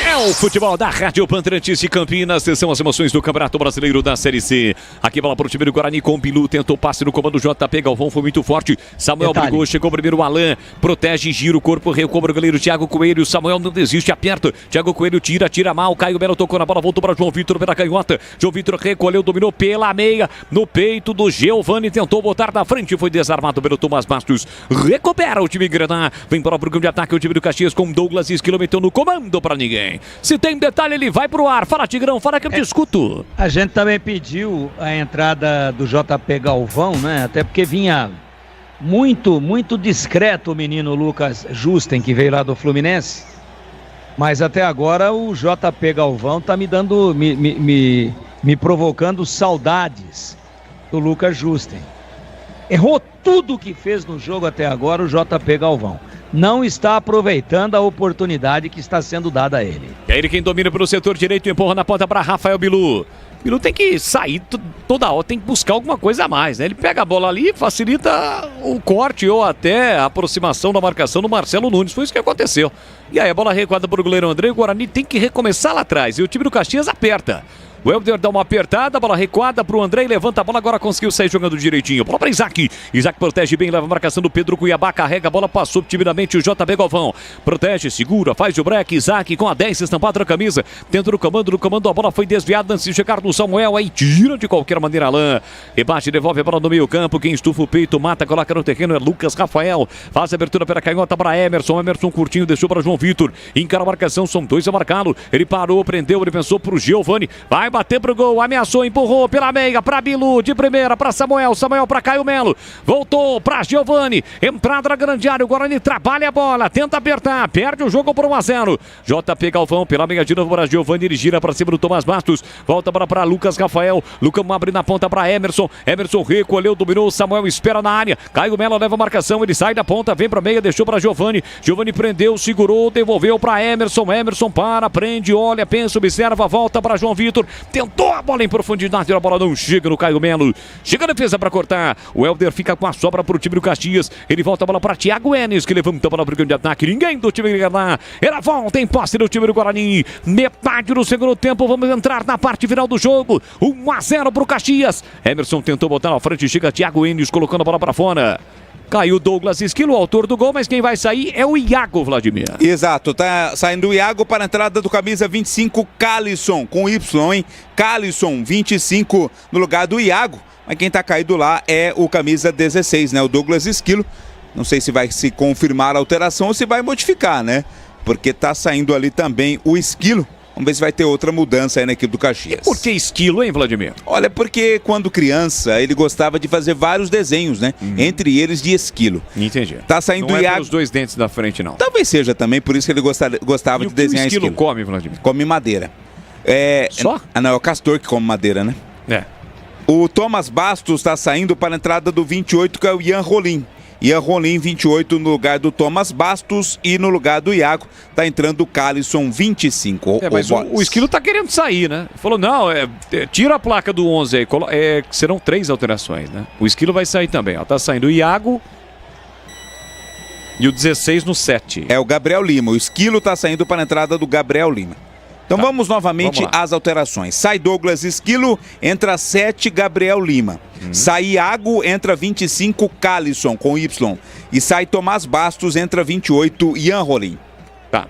É o futebol da Rádio Bandeirantes de Campinas. São as emoções do Campeonato Brasileiro da Série C. Aqui bola para o time do Guarani com o Bilu. Tentou passe no comando JP. Galvão foi muito forte. Samuel brigou. Chegou primeiro o Alain. Protege, gira o corpo. Recobra o goleiro Thiago Coelho. Samuel não desiste. Aperta. Thiago Coelho tira mal. Caio Melo tocou na bola. Voltou para João Vitor pela canhota. João Vitor recolheu. Dominou pela meia. No peito do Giovani. Tentou botar na frente. Foi desarmado pelo Tomás Bastos. Recupera o time Granada. Vem para o programa de ataque. O time do Caxias com Douglas Esquilo. Meteu no comando para ninguém. Se tem detalhe, ele vai pro ar. Fala, Tigrão, fala que eu te escuto. A gente também pediu a entrada do JP Galvão, né? Até porque vinha muito discreto o menino Lucas Justen, que veio lá do Fluminense. Mas até agora o JP Galvão tá me dando, me provocando saudades do Lucas Justen. Errou tudo que fez no jogo até agora o JP Galvão. Não está aproveitando a oportunidade que está sendo dada a ele. É ele quem domina pelo setor direito, empurra na ponta para Rafael Bilu. Bilu tem que sair toda hora, tem que buscar alguma coisa a mais, né? Ele pega a bola ali, facilita o corte ou até a aproximação da marcação do Marcelo Nunes. Foi isso que aconteceu. E aí a bola recuada para o goleiro André, o Guarani tem que recomeçar lá atrás. E o time do Caxias aperta. O Helder dá uma apertada, bola recuada para o André, levanta a bola, agora conseguiu sair jogando direitinho. Bola para Isaac. Isaac protege bem, leva a marcação do Pedro Cuiabá, carrega a bola, passou timidamente o JB Galvão. Protege, segura, faz o break. Isaac com a 10 estampada na camisa. Dentro do comando, a bola foi desviada antes de chegar no Samuel. Aí tira de qualquer maneira Alain. Rebate, devolve a bola no meio campo. Quem estufa o peito, mata, coloca no terreno é Lucas Rafael. Faz a abertura pela canhota para Emerson. Emerson curtinho, deixou para João Vitor. Encara a marcação, são dois a marcá-lo. Ele parou, prendeu, ele pensou para o Giovani. Vai bater pro gol. Ameaçou, empurrou pela meia para Bilu, de primeira para Samuel para Caio Melo, voltou para Giovani, entrada na grande área, o Guarani trabalha a bola, tenta apertar, perde o jogo por 1-0, JP Galvão pela meia de novo para Giovani, ele gira para cima do Tomás Bastos, volta para Lucas Rafael, Lucas abre na ponta para Emerson recolheu, dominou, Samuel espera na área, Caio Melo leva a marcação, ele sai da ponta, vem para meia, deixou para Giovani prendeu, segurou, devolveu para Emerson para, prende, olha, pensa, observa, volta para João Vitor, tentou a bola em profundidade, a bola não chega no Caio Melo. Chega a defesa para cortar. O Helder fica com a sobra para o time do Caxias. Ele volta a bola para Thiago Enes, que levanta a bola para o grande ataque. Ninguém do time do Guarani. Ela volta em posse do time do Guarani. Metade do segundo tempo. Vamos entrar na parte final do jogo. 1-0 para o Caxias. Emerson tentou botar na frente. Chega Thiago Enes colocando a bola para fora. Caiu Douglas Esquilo, o autor do gol, mas quem vai sair é o Iago, Vladimir. Exato, tá saindo o Iago para a entrada do camisa 25, Calisson, com Y, hein? Calisson, 25 no lugar do Iago, mas quem tá caído lá é o camisa 16, né? O Douglas Esquilo. Não sei se vai se confirmar a alteração ou se vai modificar, né? Porque tá saindo ali também o Esquilo. Vamos ver se vai ter outra mudança aí na equipe do Caxias. E por que Esquilo, hein, Vladimir? Olha, porque quando criança ele gostava de fazer vários desenhos, né? Entre eles de esquilo. Entendi. Tá saindo não o Iago. Não é os dois dentes da frente, não. Talvez seja também, por isso que ele gostava de desenhar esquilo. O esquilo come, Vladimir? Come madeira. Só? Não, é o castor que come madeira, né? É. O Tomás Bastos tá saindo para a entrada do 28, que é o Ian Rolim. Ian Rolim, 28 no lugar do Tomás Bastos e no lugar do Iago tá entrando o Calisson, 25. Mas o Esquilo tá querendo sair, né? Falou, não, tira a placa do 11 aí, serão 3 alterações, né? O Esquilo vai sair também, ó, tá saindo o Iago e o 16 no 7. É o Gabriel Lima, o Esquilo tá saindo para a entrada do Gabriel Lima. Então vamos novamente às alterações. Sai Douglas Esquilo, entra 7 Gabriel Lima. Sai Iago, entra 25 Calisson com Y. E sai Tomás Bastos, entra 28 Ian Rolim. Tá.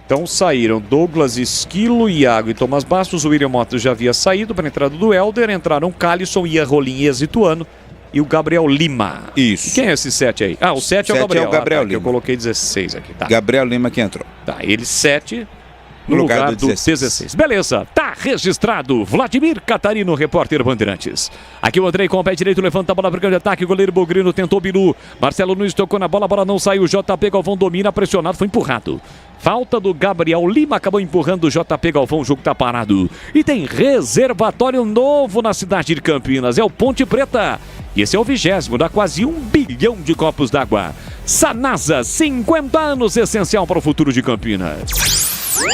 Então saíram Douglas Esquilo, Iago e Tomás Bastos. O William Motos já havia saído para a entrada do Helder. Entraram Calisson, Ian Rolim e Exituano. e o Gabriel Lima. Isso. Quem é esse 7 aí? O 7 é o Gabriel. É o Gabriel Lima. Eu coloquei 16 aqui, tá. Gabriel Lima que entrou. Tá, ele 7 no lugar do 16. Beleza, tá registrado. Vladimir Catarino, repórter Bandeirantes. Aqui o Andrei com o pé direito, levanta a bola para o grande ataque. O goleiro Bugrino tentou Bilu. Marcelo Nunes tocou na bola, a bola não saiu. JP Galvão domina, pressionado, foi empurrado. Falta do Gabriel Lima, acabou empurrando o JP Galvão, o jogo tá parado. E tem reservatório novo na cidade de Campinas, é o Ponte Preta. E esse é o 20º, dá quase 1 bilhão de copos d'água. Sanasa, 50 anos, essencial para o futuro de Campinas.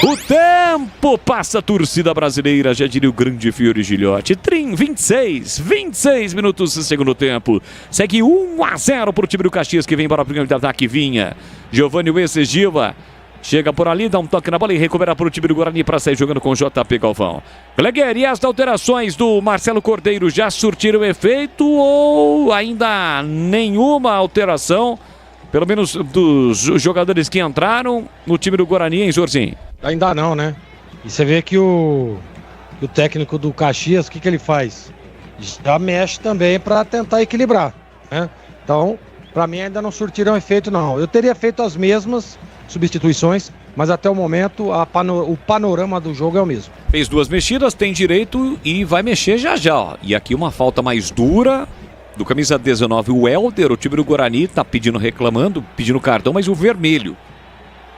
O tempo passa, a torcida brasileira, já diria o grande Fiore Gilhote. 26 minutos do segundo tempo. Segue 1-0 para o time do Caxias, que vem para o primeiro ataque. Vinha Giovanni Wesegiva. Chega por ali, dá um toque na bola e recupera para o time do Guarani para sair jogando com o JP Galvão. Gleguer, e as alterações do Marcelo Cordeiro já surtiram efeito ou ainda nenhuma alteração? Pelo menos dos jogadores que entraram no time do Guarani, hein, Jorginho? Ainda não, né? E você vê que o técnico do Caxias, o que ele faz? Já mexe também para tentar equilibrar, né? Então, para mim ainda não surtiram efeito, não. Eu teria feito as mesmas substituições, mas até o momento o panorama do jogo é o mesmo. Fez 2 mexidas, tem direito e vai mexer já. Ó. E aqui uma falta mais dura do camisa 19, o Helder. O time do Guarani tá reclamando, pedindo cartão, mas o vermelho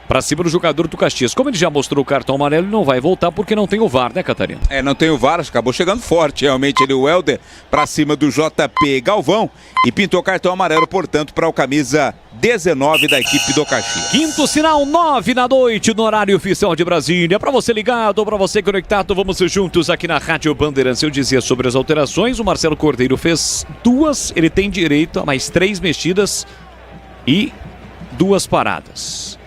para cima do jogador do Caxias. Como ele já mostrou o cartão amarelo, ele não vai voltar porque não tem o VAR, né, Catarina? Não tem o VAR, acabou chegando forte realmente ele, o Helder, para cima do JP Galvão e pintou cartão amarelo, portanto, para o camisa 19 da equipe do Caxias. Quinto sinal, 9 da noite, no horário oficial de Brasília. Para você ligado, para você conectado, vamos juntos aqui na Rádio Bandeirantes. Eu dizia sobre as alterações, o Marcelo Cordeiro fez 2, ele tem direito a mais 3 mexidas e 2 paradas.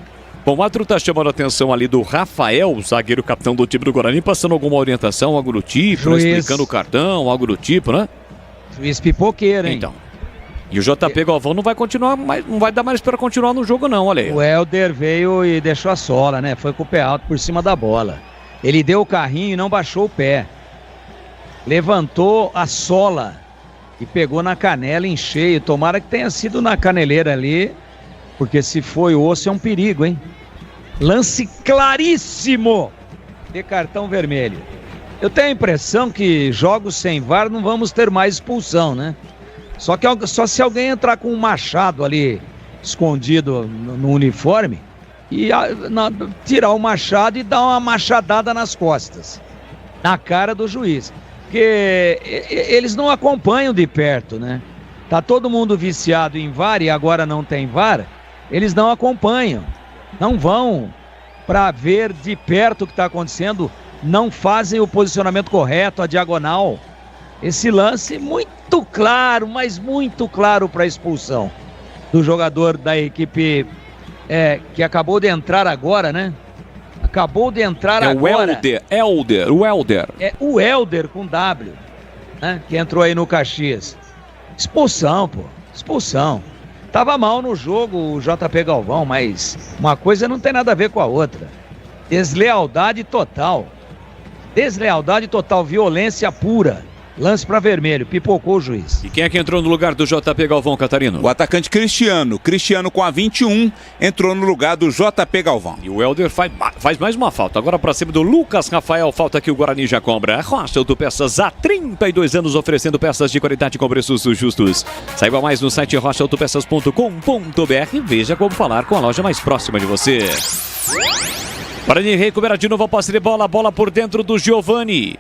Bom, o árbitro está chamando a atenção ali do Rafael, zagueiro capitão do time do Guarani, passando alguma orientação, algo do tipo, né? Explicando o cartão, algo do tipo, né? Juiz pipoqueiro, hein? Então. E o JP Galvão não vai continuar, não vai dar mais para continuar no jogo, não, olha aí. O Helder veio e deixou a sola, né? Foi com o pé alto por cima da bola. Ele deu o carrinho e não baixou o pé. Levantou a sola e pegou na canela em cheio. Tomara que tenha sido na caneleira ali, porque se foi osso é um perigo, hein? Lance claríssimo de cartão vermelho. Eu tenho a impressão que jogos sem VAR não vamos ter mais expulsão, né? Só se alguém entrar com um machado ali escondido no uniforme e tirar o machado e dar uma machadada nas costas, na cara do juiz. Porque eles não acompanham de perto, né? Tá todo mundo viciado em VAR e agora não tem VAR. Eles não acompanham, não vão para ver de perto o que está acontecendo, não fazem o posicionamento correto, a diagonal. Esse lance muito claro, mas muito claro para a expulsão do jogador da equipe que acabou de entrar agora, né? Acabou de entrar agora. O Helder. É o Helder com W, né? Que entrou aí no Caxias. Expulsão, pô. Expulsão. Tava mal no jogo o JP Galvão, mas uma coisa não tem nada a ver com a outra. Deslealdade total. Deslealdade total, violência pura. Lance para vermelho, pipocou o juiz. E quem é que entrou no lugar do JP Galvão, Catarino? O atacante Cristiano. Cristiano com a 21 entrou no lugar do JP Galvão. E o Helder faz mais uma falta. Agora para cima do Lucas Rafael, falta que o Guarani já cobra. Rocha Autopeças, há 32 anos oferecendo peças de qualidade com preços justos. Saiba mais no site rochaautopeças.com.br e veja como falar com a loja mais próxima de você. Guarani recupera de novo a posse de bola, bola por dentro do Giovanni.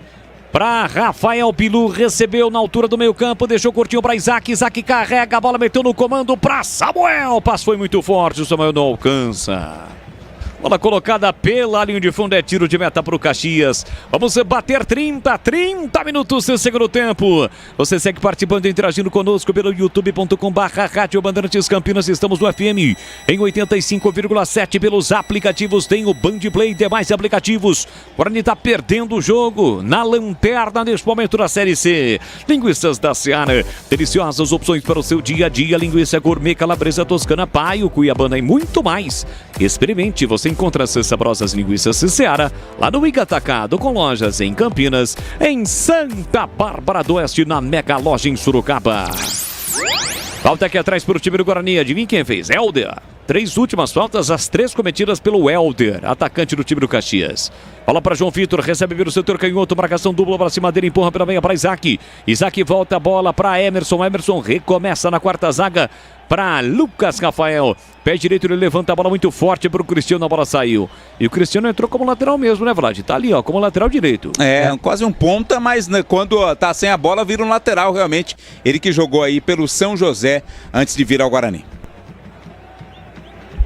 Para Rafael Bilu, recebeu na altura do meio campo, deixou curtinho para Isaac, Isaac carrega a bola, meteu no comando para Samuel, o passe foi muito forte, o Samuel não alcança. Bola colocada pela linha de fundo, é tiro de meta para o Caxias. Vamos bater 30 minutos do segundo tempo. Você segue participando e interagindo conosco pelo youtube.com/Rádio Bandeirantes Campinas. Estamos no FM em 85,7 pelos aplicativos. Tem o Band Play e demais aplicativos. O Guarani está perdendo o jogo na lanterna neste momento da Série C. Linguiças da Seara, deliciosas opções para o seu dia a dia. Linguiça gourmet, calabresa toscana, paio, cuiabana e muito mais. Experimente, você encontra essas saborosas linguiças Seara lá no Iga Atacado, com lojas em Campinas, em Santa Bárbara do Oeste, na Mega Loja em Sorocaba. Falta aqui atrás para o time do Guarani. Adivinha quem fez? Helder. 3 últimas faltas, as 3 cometidas pelo Helder, atacante do time do Caxias. Bola para João Vitor, recebe pelo setor canhoto, marcação dupla para cima dele, empurra pela meia para Isaac. Isaac volta a bola para Emerson. Emerson recomeça na quarta zaga para Lucas Rafael. Pé direito, ele levanta a bola muito forte para o Cristiano, a bola saiu. E o Cristiano entrou como lateral mesmo, né, Vlad? Tá ali, ó, como lateral direito. Quase um ponta, mas né, quando tá sem a bola, vira um lateral, realmente. Ele que jogou aí pelo São José antes de vir ao Guarani.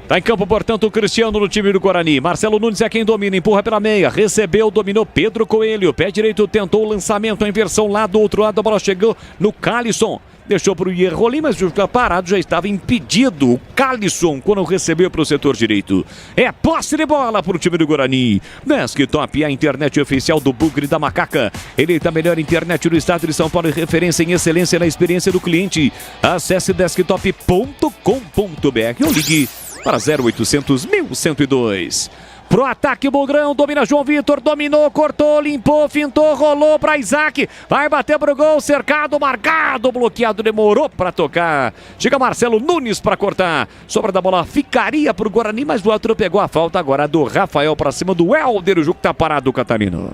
Tá em campo, portanto, o Cristiano no time do Guarani. Marcelo Nunes é quem domina, empurra pela meia, recebeu, dominou Pedro Coelho. Pé direito, tentou o lançamento, a inversão lá do outro lado, a bola chegou no Calisson. Deixou para o Ierrolim, mas o parado já estava impedido. O Calisson, quando recebeu para o setor direito. É posse de bola para o time do Guarani. Desktop, a internet oficial do Bugre da Macaca. Eleita a melhor internet do estado de São Paulo e referência em excelência na experiência do cliente. Acesse desktop.com.br ou ligue para 0800 1102. Pro ataque, Bugrão, domina João Vitor, dominou, cortou, limpou, fintou, rolou para Isaac, vai bater pro gol, cercado, marcado, bloqueado, demorou para tocar. Chega Marcelo Nunes para cortar, sobra da bola, ficaria pro Guarani, mas o outro pegou a falta agora do Rafael para cima do Helder, o jogo tá parado, Catarino.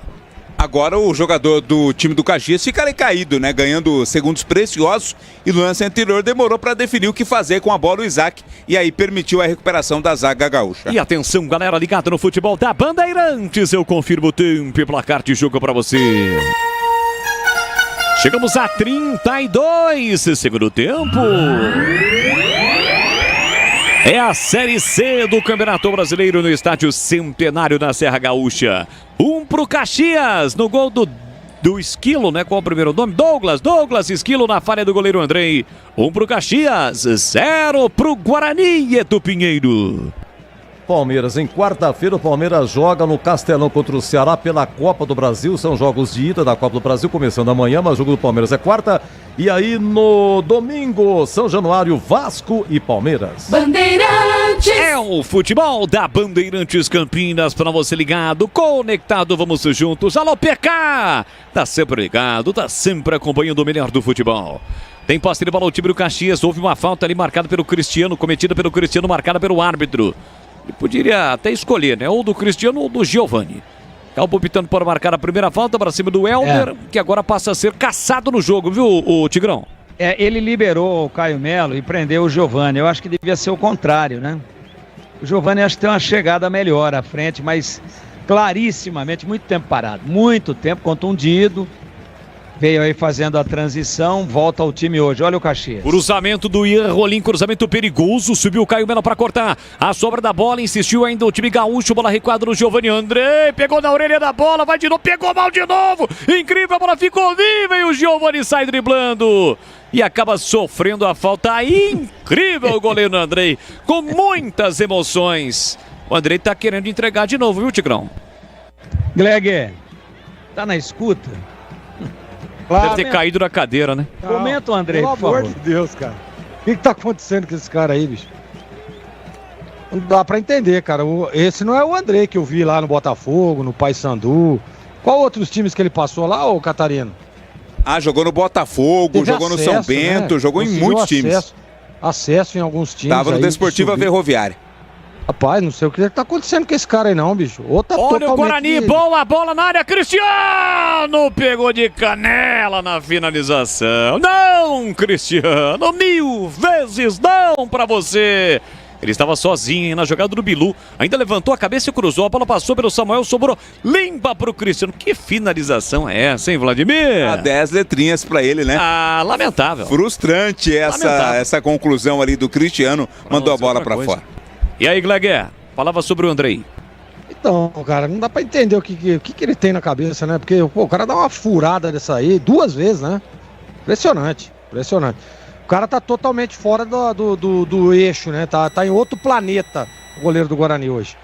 Agora o jogador do time do Caxias fica caído, né? Ganhando segundos preciosos e no lance anterior demorou para definir o que fazer com a bola o Isaac e aí permitiu a recuperação da zaga gaúcha. E atenção, galera ligada no futebol da Bandeirantes, eu confirmo o tempo e placar de jogo para você. Chegamos a 32, segundo tempo. É a Série C do Campeonato Brasileiro no Estádio Centenário na Serra Gaúcha. 1 pro Caxias, no gol do Esquilo, né? Qual é o primeiro nome? Douglas Esquilo na falha do goleiro Andrei. 1 pro Caxias, 0 pro Guarani, Edu Pinheiro. Palmeiras, em quarta-feira o Palmeiras joga no Castelão contra o Ceará pela Copa do Brasil, são jogos de ida da Copa do Brasil, começando amanhã, mas o jogo do Palmeiras é quarta, e aí no domingo, São Januário, Vasco e Palmeiras. Bandeirantes! É o futebol da Bandeirantes Campinas, para você ligado, conectado, vamos juntos, alô PK! Tá sempre ligado, tá sempre acompanhando o melhor do futebol. Tem posse de bola o time do Caxias, houve uma falta ali marcada pelo Cristiano, cometida pelo Cristiano, marcada pelo árbitro. Ele poderia até escolher, né? Ou do Cristiano ou do Giovani. Acabou optando por marcar a primeira falta para cima do Helder, que agora passa a ser caçado no jogo, viu, o Tigrão? Ele liberou o Caio Melo e prendeu o Giovani. Eu acho que devia ser o contrário, né? O Giovani acho que tem uma chegada melhor à frente, mas clarissimamente, muito tempo parado. Muito tempo, contundido. Veio aí fazendo a transição, volta ao time hoje. Olha o Caxias. Cruzamento do Ierrolim, cruzamento perigoso. Subiu o Caio Melo para cortar. A sobra da bola, insistiu ainda o time gaúcho. Bola recuada no Giovani Andrei. Pegou na orelha da bola, vai de novo, pegou mal de novo. Incrível, a bola ficou viva e o Giovani sai driblando. E acaba sofrendo a falta incrível o goleiro Andrei. Com muitas emoções. O Andrei tá querendo entregar de novo, viu, Tigrão? Glegue, tá na escuta? Deve ter caído na cadeira, né? Comenta, André, pelo amor de Deus, cara. O que tá acontecendo com esse cara aí, bicho? Não dá pra entender, cara. Esse não é o André que eu vi lá no Botafogo, no Paysandu. Qual outros times que ele passou lá, ô Catarino? Jogou no Botafogo, Teve jogou acesso, no São Bento, né? jogou Conseguiu em muitos times. Acesso em alguns times. Tava no Desportiva Ferroviária. Rapaz, não sei o que tá acontecendo com esse cara aí não, bicho. Olha o Guarani, boa bola na área, Cristiano pegou de canela na finalização. Não, Cristiano, 1000 vezes não pra você. Ele estava sozinho na jogada do Bilu, ainda levantou a cabeça e cruzou, a bola passou pelo Samuel, sobrou limpa pro Cristiano. Que finalização é essa, hein, Vladimir? 10 letrinhas pra ele, né? Lamentável. Frustrante essa conclusão ali do Cristiano, mandou a bola pra fora. E aí, Gleguer, falava sobre o Andrei. Então, cara, não dá pra entender o que ele tem na cabeça, né? Porque o cara dá uma furada dessa aí 2 vezes, né? Impressionante. O cara tá totalmente fora do eixo, né? Tá em outro planeta, o goleiro do Guarani hoje.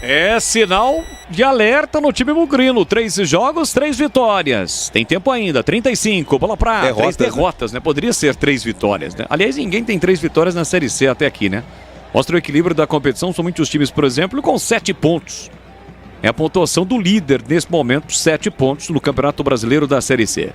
É sinal de alerta no time bugrino. 3 jogos, 3 vitórias. Tem tempo ainda, 35. Bola pra 3 derrotas, né? Poderia ser 3 vitórias, né? Aliás, ninguém tem 3 vitórias na Série C até aqui, né? Mostra o equilíbrio da competição. São muitos times, por exemplo, com 7 pontos. É a pontuação do líder nesse momento, 7 pontos no Campeonato Brasileiro da Série C.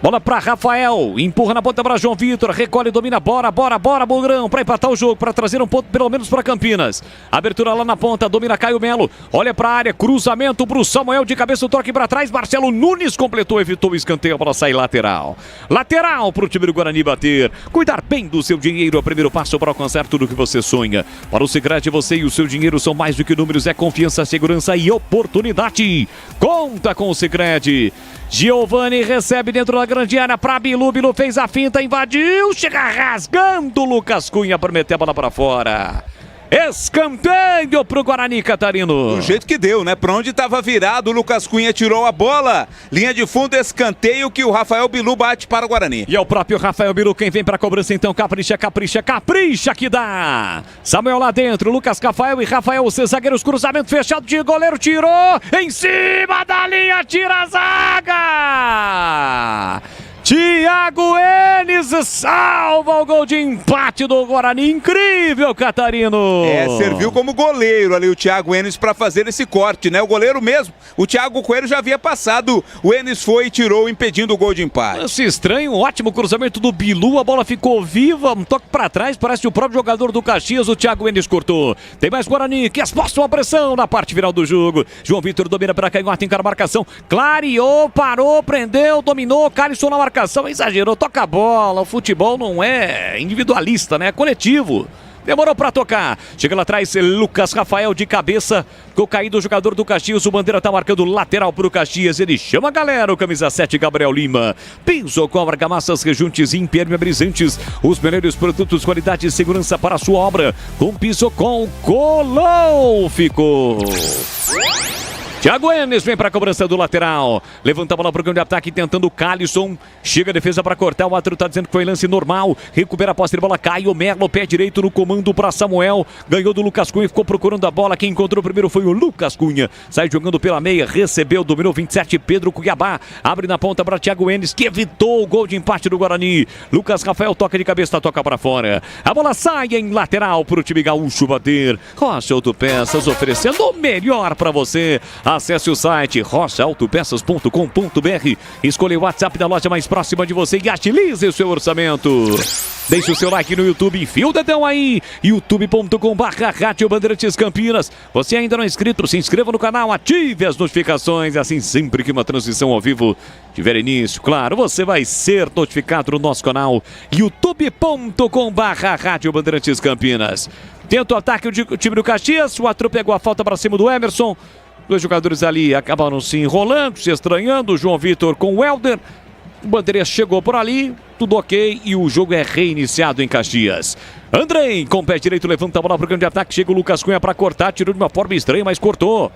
Bola para Rafael, empurra na ponta para João Vitor, recolhe, domina, bora, Bugrão, para empatar o jogo, para trazer um ponto pelo menos para Campinas. Abertura lá na ponta, domina Caio Melo, olha para a área, cruzamento para o Samuel, de cabeça o toque para trás, Marcelo Nunes completou, evitou o escanteio, a bola sai lateral. Lateral para o time do Guarani bater. Cuidar bem do seu dinheiro é o primeiro passo para alcançar tudo o que você sonha. Para o Sicredi, você e o seu dinheiro são mais do que números, é confiança, segurança e oportunidade. Conta com o Sicredi. Giovani recebe dentro da grande área para Bilu. Bilu fez a finta, invadiu, chega rasgando Lucas Cunha para meter a bola para fora. Escanteio pro Guarani, Catarino. Do jeito que deu, né? Pra onde tava virado, o Lucas Cunha tirou a bola. Linha de fundo, escanteio que o Rafael Bilu bate para o Guarani. E é o próprio Rafael Bilu quem vem pra cobrança, então. Capricha que dá. Samuel lá dentro, Lucas Rafael e Rafael, os zagueiros, cruzamento fechado de goleiro, tirou. Em cima da linha, tira a zaga. Thiago Enes salva o gol de empate do Guarani. Incrível, Catarino. Serviu como goleiro ali o Thiago Enes para fazer esse corte, né? O goleiro mesmo, o Thiago Coelho já havia passado. O Enes foi e tirou, impedindo o gol de empate. Lance estranho, um ótimo cruzamento do Bilu. A bola ficou viva, um toque para trás. Parece o próprio jogador do Caxias, o Thiago Enes cortou. Tem mais Guarani, que esboça uma pressão na parte final do jogo. João Vitor domina para Canhota, encara a marcação. Clareou, parou, prendeu, dominou. Calisson na marcação, exagerou, toca a bola. O futebol não é individualista, né? É coletivo. Demorou pra tocar. Chega lá atrás, Lucas Rafael de cabeça. Ficou caído o jogador do Caxias. O Bandeira tá marcando lateral pro Caxias. Ele chama a galera. O camisa 7, Gabriel Lima. Pisocol, argamassas, rejuntes e impermeabilizantes. Os melhores produtos, qualidade e segurança para a sua obra. Com Pisocol, colou. Ficou. Thiago Enes vem para a cobrança do lateral. Levanta a bola para o campo de ataque, tentando o Calisson. Chega a defesa para cortar. O árbitro está dizendo que foi lance normal. Recupera a posse de bola. Caio Melo, pé direito no comando para Samuel. Ganhou do Lucas Cunha, ficou procurando a bola. Quem encontrou primeiro foi o Lucas Cunha. Sai jogando pela meia, recebeu, dominou 27. Pedro Cuiabá. Abre na ponta para Thiago Enes, que evitou o gol de empate do Guarani. Lucas Rafael toca de cabeça, toca para fora. A bola sai em lateral para o time gaúcho bater. Rocha Autopeças oferecendo o melhor para você. Acesse o site rochaautopeças.com.br. Escolha o WhatsApp da loja mais próxima de você e agilize o seu orçamento. Deixe o seu like no YouTube, enfia o dedão aí. youtube.com/Rádio Bandeirantes Campinas. Você ainda não é inscrito? Se inscreva no canal, ative as notificações. Assim, sempre que uma transmissão ao vivo tiver início, claro, você vai ser notificado no nosso canal. youtube.com/Rádio Bandeirantes Campinas. Tenta o ataque o time do Caxias. O Atru pegou a falta para cima do Emerson. Dois jogadores ali acabaram se enrolando, se estranhando. O João Vitor com o Helder. O Bandeirinha chegou por ali, tudo ok. E o jogo é reiniciado em Caxias. Andrei, com o pé direito, levanta a bola para o campo de ataque. Chega o Lucas Cunha para cortar. Tirou de uma forma estranha, mas cortou.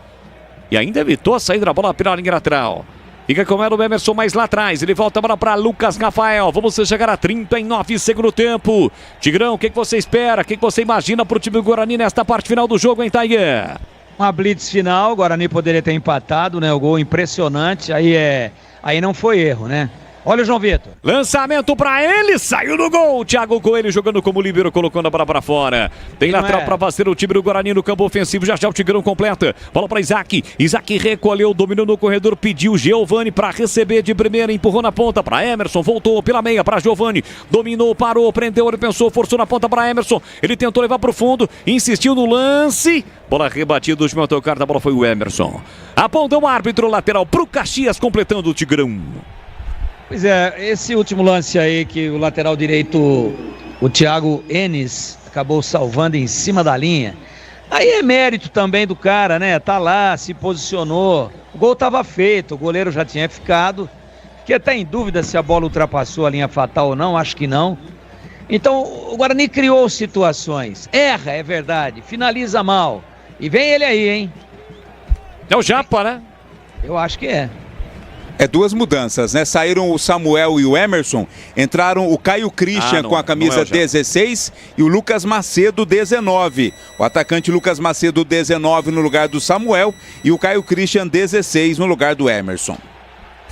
E ainda evitou a saída da bola pela linha lateral. Fica com ela o Emerson mais lá atrás. Ele volta a bola para Lucas Rafael. Vamos chegar a 39 segundo tempo. Tigrão, o que você espera? O que você imagina para o time do Guarani nesta parte final do jogo, hein, Taiguer? Uma blitz final, o Guarani poderia ter empatado, né? O gol impressionante, aí não foi erro, né? Olha o João Vitor. Lançamento pra ele, saiu no gol. Thiago Coelho jogando como líbero, colocando a bola pra fora. Tem lateral pra fazer o time do Guarani no campo ofensivo. Já o Tigrão completa. Bola pra Isaac. Isaac recolheu, dominou no corredor, pediu Giovani pra receber de primeira, empurrou na ponta pra Emerson. Voltou pela meia pra Giovani. Dominou, parou, prendeu, ele pensou, forçou na ponta pra Emerson. Ele tentou levar pro fundo, insistiu no lance. Bola rebatida, o último autocar da bola foi o Emerson. Aponta o árbitro lateral pro Caxias, completando o Tigrão. Pois é, esse último lance aí que o lateral direito, o Thiago Enes, acabou salvando em cima da linha. Aí é mérito também do cara, né? Tá lá, se posicionou. O gol tava feito, o goleiro já tinha ficado. Fiquei até em dúvida se a bola ultrapassou a linha fatal ou não, acho que não. Então o Guarani criou situações. Erra, é verdade, finaliza mal. E vem ele aí, hein? É o Japa, né? Eu acho que é. É duas mudanças, né? Saíram o Samuel e o Emerson, entraram o Caio Christian com a camisa 16 e o Lucas Macedo 19. O atacante Lucas Macedo 19 no lugar do Samuel e o Caio Christian 16 no lugar do Emerson.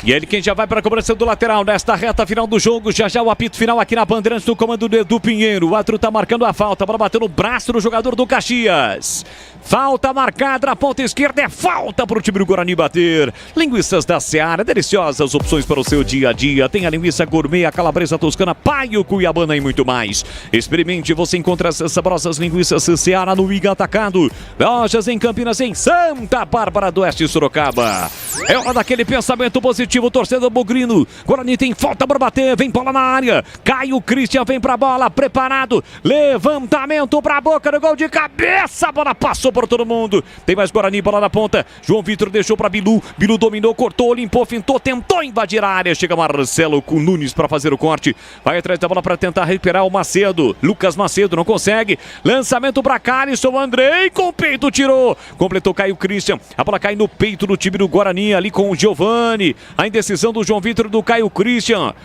E ele quem já vai para a cobrança do lateral nesta reta final do jogo. Já o apito final aqui na Bandeirantes do comando do Edu Pinheiro. O árbitro tá marcando a falta. A bola bateu no braço do jogador do Caxias. Falta marcada na ponta esquerda. É falta para o time do Guarani bater. Linguiças da Seara. Deliciosas opções para o seu dia a dia. Tem a linguiça gourmet, a calabresa toscana, paio, cuiabana e muito mais. Experimente. Você encontra essas saborosas linguiças Seara no Iga Atacado. Lojas em Campinas, em Santa Bárbara do Oeste, Sorocaba. É hora daquele pensamento positivo. Torcedor bugrino. Guarani tem falta para bater. Vem bola na área. Caio Christian vem pra bola. Preparado. Levantamento pra boca do gol de cabeça. A bola passou por todo mundo. Tem mais Guarani. Bola na ponta. João Vitor deixou pra Bilu. Bilu dominou, cortou, limpou, fintou, tentou invadir a área. Chega Marcelo com Nunes pra fazer o corte. Vai atrás da bola pra tentar recuperar o Macedo. Lucas Macedo não consegue. Lançamento pra Calisson. Andrei com o peito tirou. Completou Caio Christian. A bola cai no peito do time do Guarani ali com o Giovani. A indecisão do João Vitor e do Caio Christian.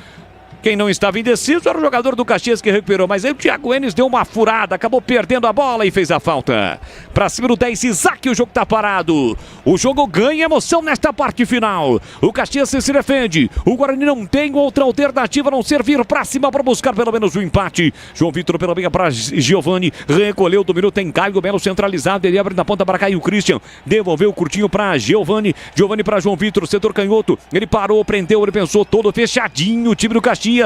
Quem não estava indeciso era o jogador do Caxias que recuperou, mas aí o Thiago Enes deu uma furada, acabou perdendo a bola e fez a falta. Pra cima do 10, Isaac, o jogo tá parado. O jogo ganha emoção nesta parte final. O Caxias se defende. O Guarani não tem outra alternativa a não ser vir pra cima para buscar pelo menos o empate. João Vitor pela meia para Giovani, recolheu, dominou, tem Caio Melo centralizado, ele abre na ponta para Caio Christian, devolveu curtinho para Giovani, Giovani para João Vitor, setor canhoto, ele parou, prendeu, ele pensou todo fechadinho, o time do Caxias.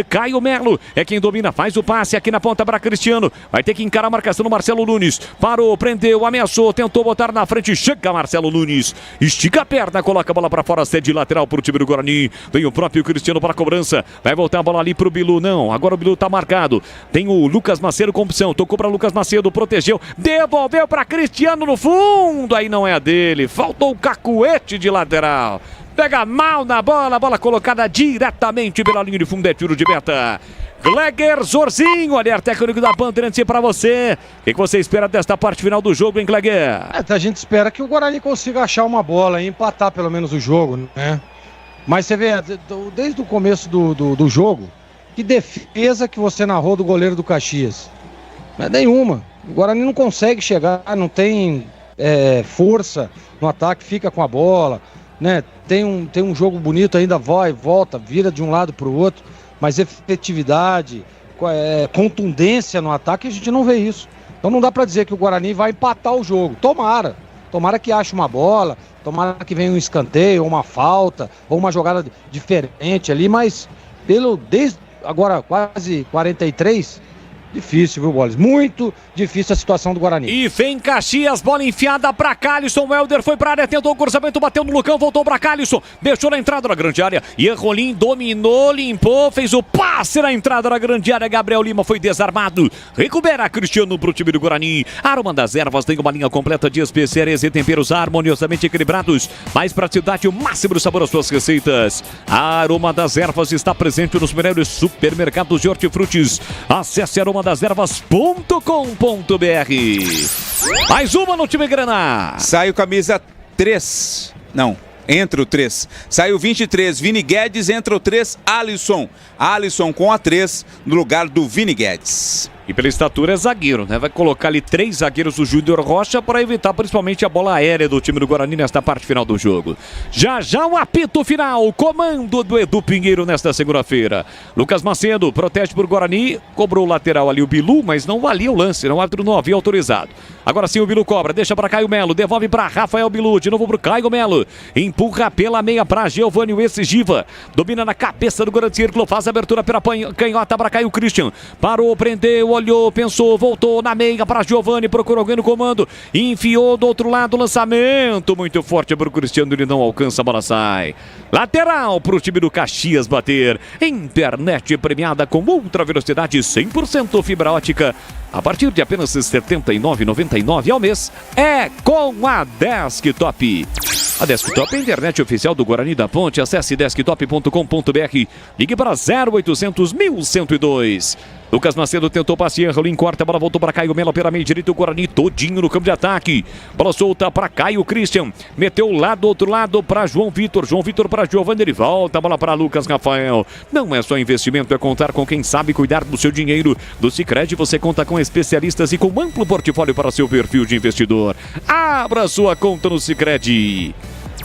Caio Melo é quem domina, faz o passe aqui na ponta para Cristiano, vai ter que encarar a marcação do Marcelo Nunes, parou, prendeu, ameaçou, tentou botar na frente, chega Marcelo Nunes, estica a perna, coloca a bola para fora, cede lateral para o time do Guarani, vem o próprio Cristiano para a cobrança, vai voltar a bola ali para o Bilu, não, agora o Bilu tá marcado, tem o Lucas Macedo com opção, tocou para Lucas Macedo, protegeu, devolveu para Cristiano no fundo, aí não é a dele, faltou o cacuete de lateral. Pega mal na bola, a bola colocada diretamente pela linha de fundo, é tiro de meta. Gleger Zorzinho, olhar técnico da Bandeirantes para você. O que você espera desta parte final do jogo, hein, Gleger? A gente espera que o Guarani consiga achar uma bola e empatar pelo menos o jogo, né? Mas você vê, desde o começo do jogo, que defesa que você narrou do goleiro do Caxias? Não é nenhuma. O Guarani não consegue chegar, não tem força no ataque, fica com a bola, né? Tem um jogo bonito, ainda vai, volta, vira de um lado para o outro, mas efetividade, contundência no ataque, a gente não vê isso. Então não dá para dizer que o Guarani vai empatar o jogo. Tomara que ache uma bola, tomara que venha um escanteio, ou uma falta, ou uma jogada diferente ali, mas desde agora quase 43... difícil, viu, Boles? Muito difícil a situação do Guarani. E vem Caxias, bola enfiada pra Calisson. O Helder foi pra área, tentou o cruzamento, bateu no Lucão, voltou pra Calisson. Deixou na entrada da grande área. E Rolim dominou, limpou, fez o passe na entrada da grande área. Gabriel Lima foi desarmado. Recupera Cristiano pro time do Guarani. Aroma das Ervas tem uma linha completa de especiarias e temperos harmoniosamente equilibrados. Mais praticidade e o máximo do sabor às suas receitas. A Aroma das Ervas está presente nos melhores supermercados de hortifrutis. Acesse aromadeservas.com.br. Mais uma no time Grana. Sai o camisa 3. Não, entra o 3. Sai o 23, Vini Guedes, entra o 3, Alisson. Alisson com a 3 no lugar do Vini Guedes. E pela estatura é zagueiro, né? Vai colocar ali 3 zagueiros do Júnior Rocha para evitar principalmente a bola aérea do time do Guarani nesta parte final do jogo. Já o apito final, comando do Edu Pinheiro nesta segunda-feira. Lucas Macedo protege por Guarani, cobrou o lateral ali o Bilu, mas não valia o lance, o árbitro não havia autorizado. Agora sim o Bilu cobra, deixa para Caio Melo, devolve para Rafael Bilu, de novo para Caio Melo, empurra pela meia para Giovani, o Giva, domina na cabeça do grande círculo, faz a abertura pela canhota para Caio Christian, parou, prendeu, olhou, pensou, voltou na meia para Giovani, procurou alguém no comando, enfiou do outro lado, lançamento muito forte para o Cristiano, ele não alcança, a bola sai. Lateral para o time do Caxias bater. Internet premiada com ultra velocidade 100% fibra ótica. A partir de apenas R$ 79,99 ao mês, é com a Desktop. A Desktop é a internet oficial do Guarani da Ponte. Acesse desktop.com.br. Ligue para 0800 1102. Lucas Macedo tentou passear, Rolim corta, a bola voltou para Caio Melo pela meia direita, o Guarani todinho no campo de ataque. Bola solta para Caio Christian, meteu lá do outro lado para João Vitor para Giovani, ele volta a bola para Lucas Rafael. Não é só investimento, é contar com quem sabe cuidar do seu dinheiro. Do Sicredi você conta com especialistas e com amplo portfólio para seu perfil de investidor. Abra sua conta no Sicredi.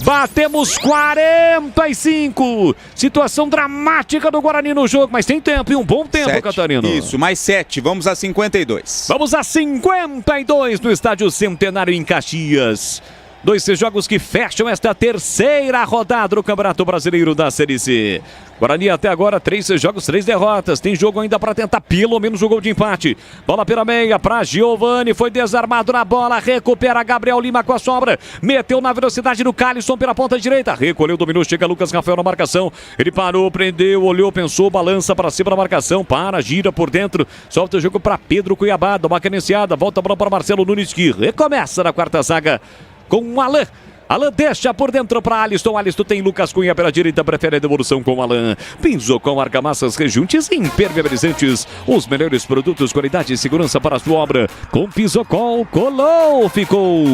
Batemos 45. Situação dramática do Guarani no jogo, mas tem tempo e um bom tempo, 7. Catarino. Isso, mais 7. Vamos a 52. Vamos a 52 no Estádio Centenário em Caxias. 2 jogos que fecham esta terceira rodada do Campeonato Brasileiro da Série C. Guarani até agora 3 jogos, 3 derrotas. Tem jogo ainda para tentar pelo menos um gol de empate. Bola pela meia para Giovani. Foi desarmado na bola. Recupera Gabriel Lima com a sobra. Meteu na velocidade do Calisson pela ponta direita. Recolheu, dominou. Chega Lucas Rafael na marcação. Ele parou, prendeu, olhou, pensou. Balança para cima da marcação. Para, gira por dentro. Solta o jogo para Pedro Cuiabá. Dá uma cadenciada. Volta a bola para Marcelo Nunes que recomeça na quarta zaga com o Alan. Alan deixa por dentro para Alisson. Alisson tem Lucas Cunha pela direita. Prefere a devolução com o Alan. Pinzocol, argamassas, rejuntes e impermeabilizantes. Os melhores produtos, qualidade e segurança para a sua obra. Com Pinzocol, colou, ficou.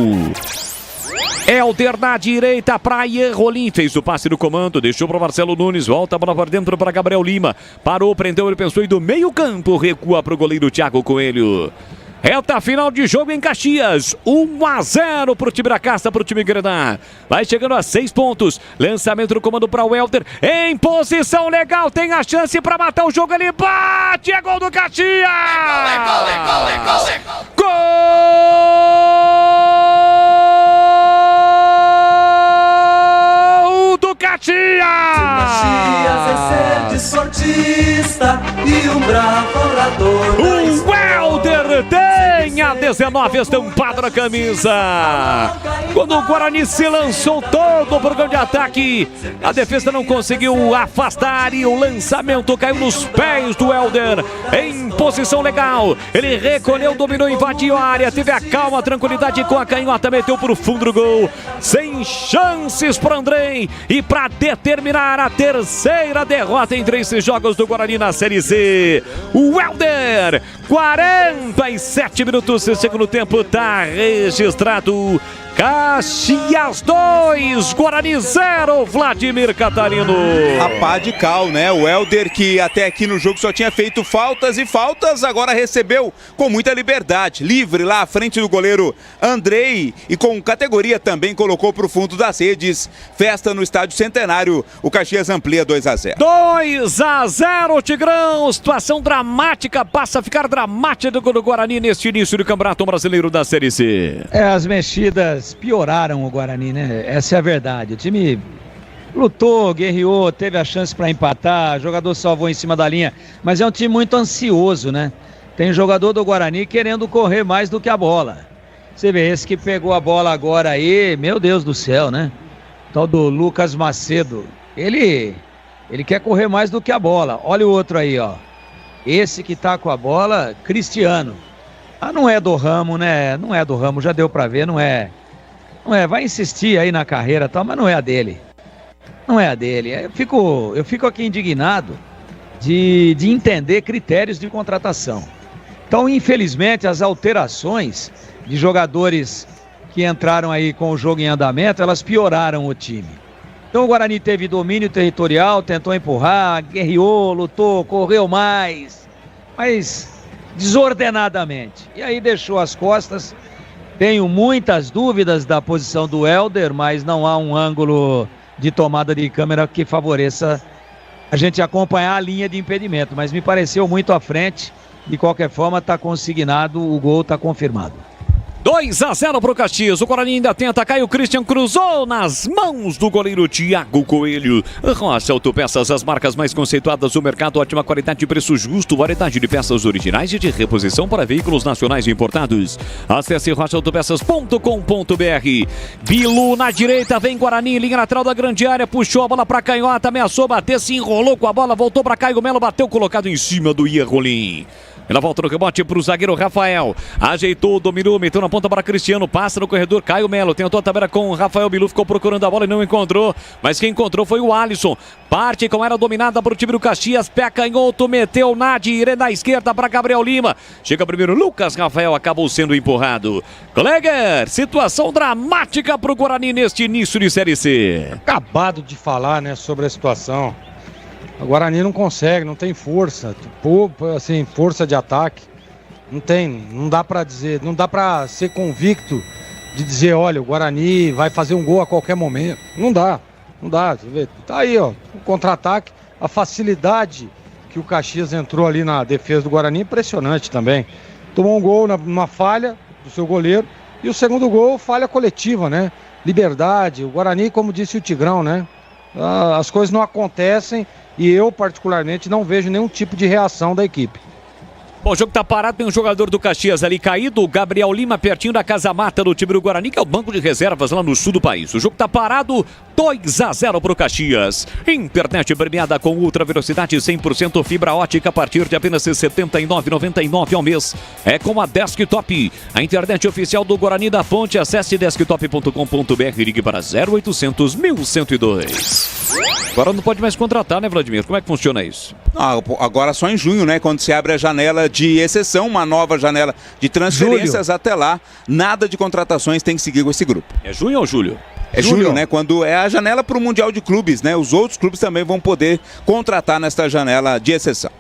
Helder na direita para Ian Rolim. Fez o passe no comando. Deixou para Marcelo Nunes. Volta a bola por dentro para Gabriel Lima. Parou, prendeu, ele pensou e do meio campo recua para o goleiro Thiago Coelho. Reta final de jogo em Caxias. 1-0 para o time da Caça, para o time Grená. Vai chegando a 6 pontos. Lançamento do comando para o Helder. Em posição legal. Tem a chance para matar o jogo. Ele bate. É gol do Caxias. Gol do Caxias. Caxias é ser desportista e um bravo orador. O Helder tem a 19 estampado na camisa. Quando o Guarani se lançou todo o programa de ataque, a defesa não conseguiu afastar e o lançamento caiu nos pés do Helder. Em posição legal, ele recolheu, dominou, invadiu a área, teve a calma, a tranquilidade com a canhota, meteu para o fundo do gol. Sem chances para Andrei e para determinar a terceira derrota em 3 jogos do Guarani na Série C. O Helder, 47 minutos, segundo tempo, tá registrado. Caxias 2, Guarani 0, Vladimir Catarino. A pá de cal, né? O Helder, que até aqui no jogo só tinha feito faltas e faltas, agora recebeu com muita liberdade. Livre lá à frente do goleiro Andrei e com categoria também colocou para o fundo das redes. Festa no Estádio Centenário. O Caxias amplia 2-0. 2-0, Tigrão. Situação dramática, passa a ficar dramática do Guarani neste início do Campeonato Brasileiro da Série C. As mexidas pioraram o Guarani, né? Essa é a verdade. O time lutou, guerreou, teve a chance para empatar, o jogador salvou em cima da linha, mas é um time muito ansioso, né? Tem jogador do Guarani querendo correr mais do que a bola. Você vê, esse que pegou a bola agora aí, meu Deus do céu, né? Tal do Lucas Macedo. Ele quer correr mais do que a bola. Olha o outro aí, ó. Esse que tá com a bola, Cristiano. Ah, não é do ramo, né? Não é do ramo, já deu pra ver, não é. Não é, vai insistir aí na carreira e tal, mas não é a dele. Não é a dele. Eu fico aqui indignado de entender critérios de contratação. Então, infelizmente, as alterações de jogadores que entraram aí com o jogo em andamento, elas pioraram o time. Então o Guarani teve domínio territorial, tentou empurrar, guerreou, lutou, correu mais, mas desordenadamente. E aí deixou as costas. Tenho muitas dúvidas da posição do Helder, mas não há um ângulo de tomada de câmera que favoreça a gente acompanhar a linha de impedimento. Mas me pareceu muito à frente. De qualquer forma, está consignado, o gol está confirmado. 2-0 para o Caxias. O Guarani ainda tenta. Caio Christian cruzou nas mãos do goleiro Thiago Coelho. Rocha Autopeças, as marcas mais conceituadas do mercado. Ótima qualidade e preço justo. Variedade de peças originais e de reposição para veículos nacionais e importados. Acesse rochaautopeças.com.br. Bilu na direita. Vem Guarani. Linha lateral da grande área. Puxou a bola para canhota. Ameaçou bater. Se enrolou com a bola. Voltou para Caio Melo. Bateu colocado em cima do Ian Rolim. Ela volta no rebote para o zagueiro Rafael. Ajeitou, dominou, meteu na ponta para Cristiano. Passa no corredor, Caio Melo. Tentou a tabela com o Rafael Bilu. Ficou procurando a bola e não encontrou. Mas quem encontrou foi o Alisson. Parte com ela dominada para o time do Caxias. Pé canhoto, meteu na direita, na esquerda para Gabriel Lima. Chega primeiro Lucas Rafael, acabou sendo empurrado. Colega, situação dramática para o Guarani neste início de Série C. Acabado de falar, né, sobre a situação. O Guarani não consegue, não tem força, assim, força de ataque. Não tem, não dá pra dizer, não dá pra ser convicto de dizer, olha, o Guarani vai fazer um gol a qualquer momento. Não dá. Você vê, tá aí, ó, o contra-ataque, a facilidade que o Caxias entrou ali na defesa do Guarani, impressionante também. Tomou um gol numa falha do seu goleiro, e o segundo gol, falha coletiva, né? Liberdade, o Guarani, como disse o Tigrão, né? As coisas não acontecem e eu, particularmente, não vejo nenhum tipo de reação da equipe. Bom, o jogo tá parado, tem um jogador do Caxias ali caído, o Gabriel Lima, pertinho da Casa Mata do time do Guarani, que é o banco de reservas lá no sul do país. O jogo tá parado, 2-0 pro Caxias. Internet premiada com ultra velocidade 100% fibra ótica a partir de apenas R$ 79,99 ao mês. É com a Desktop, a internet oficial do Guarani da Ponte. Acesse desktop.com.br e ligue para 0800 1102. Agora não pode mais contratar, né, Vladimir? Como é que funciona isso? Agora só em junho, né? Quando se abre a janela de exceção, uma nova janela de transferências. Julho. Até lá, nada de contratações, tem que seguir com esse grupo. É junho ou julho? É julho, né? Quando é a janela para o Mundial de Clubes, né? Os outros clubes também vão poder contratar nesta janela de exceção.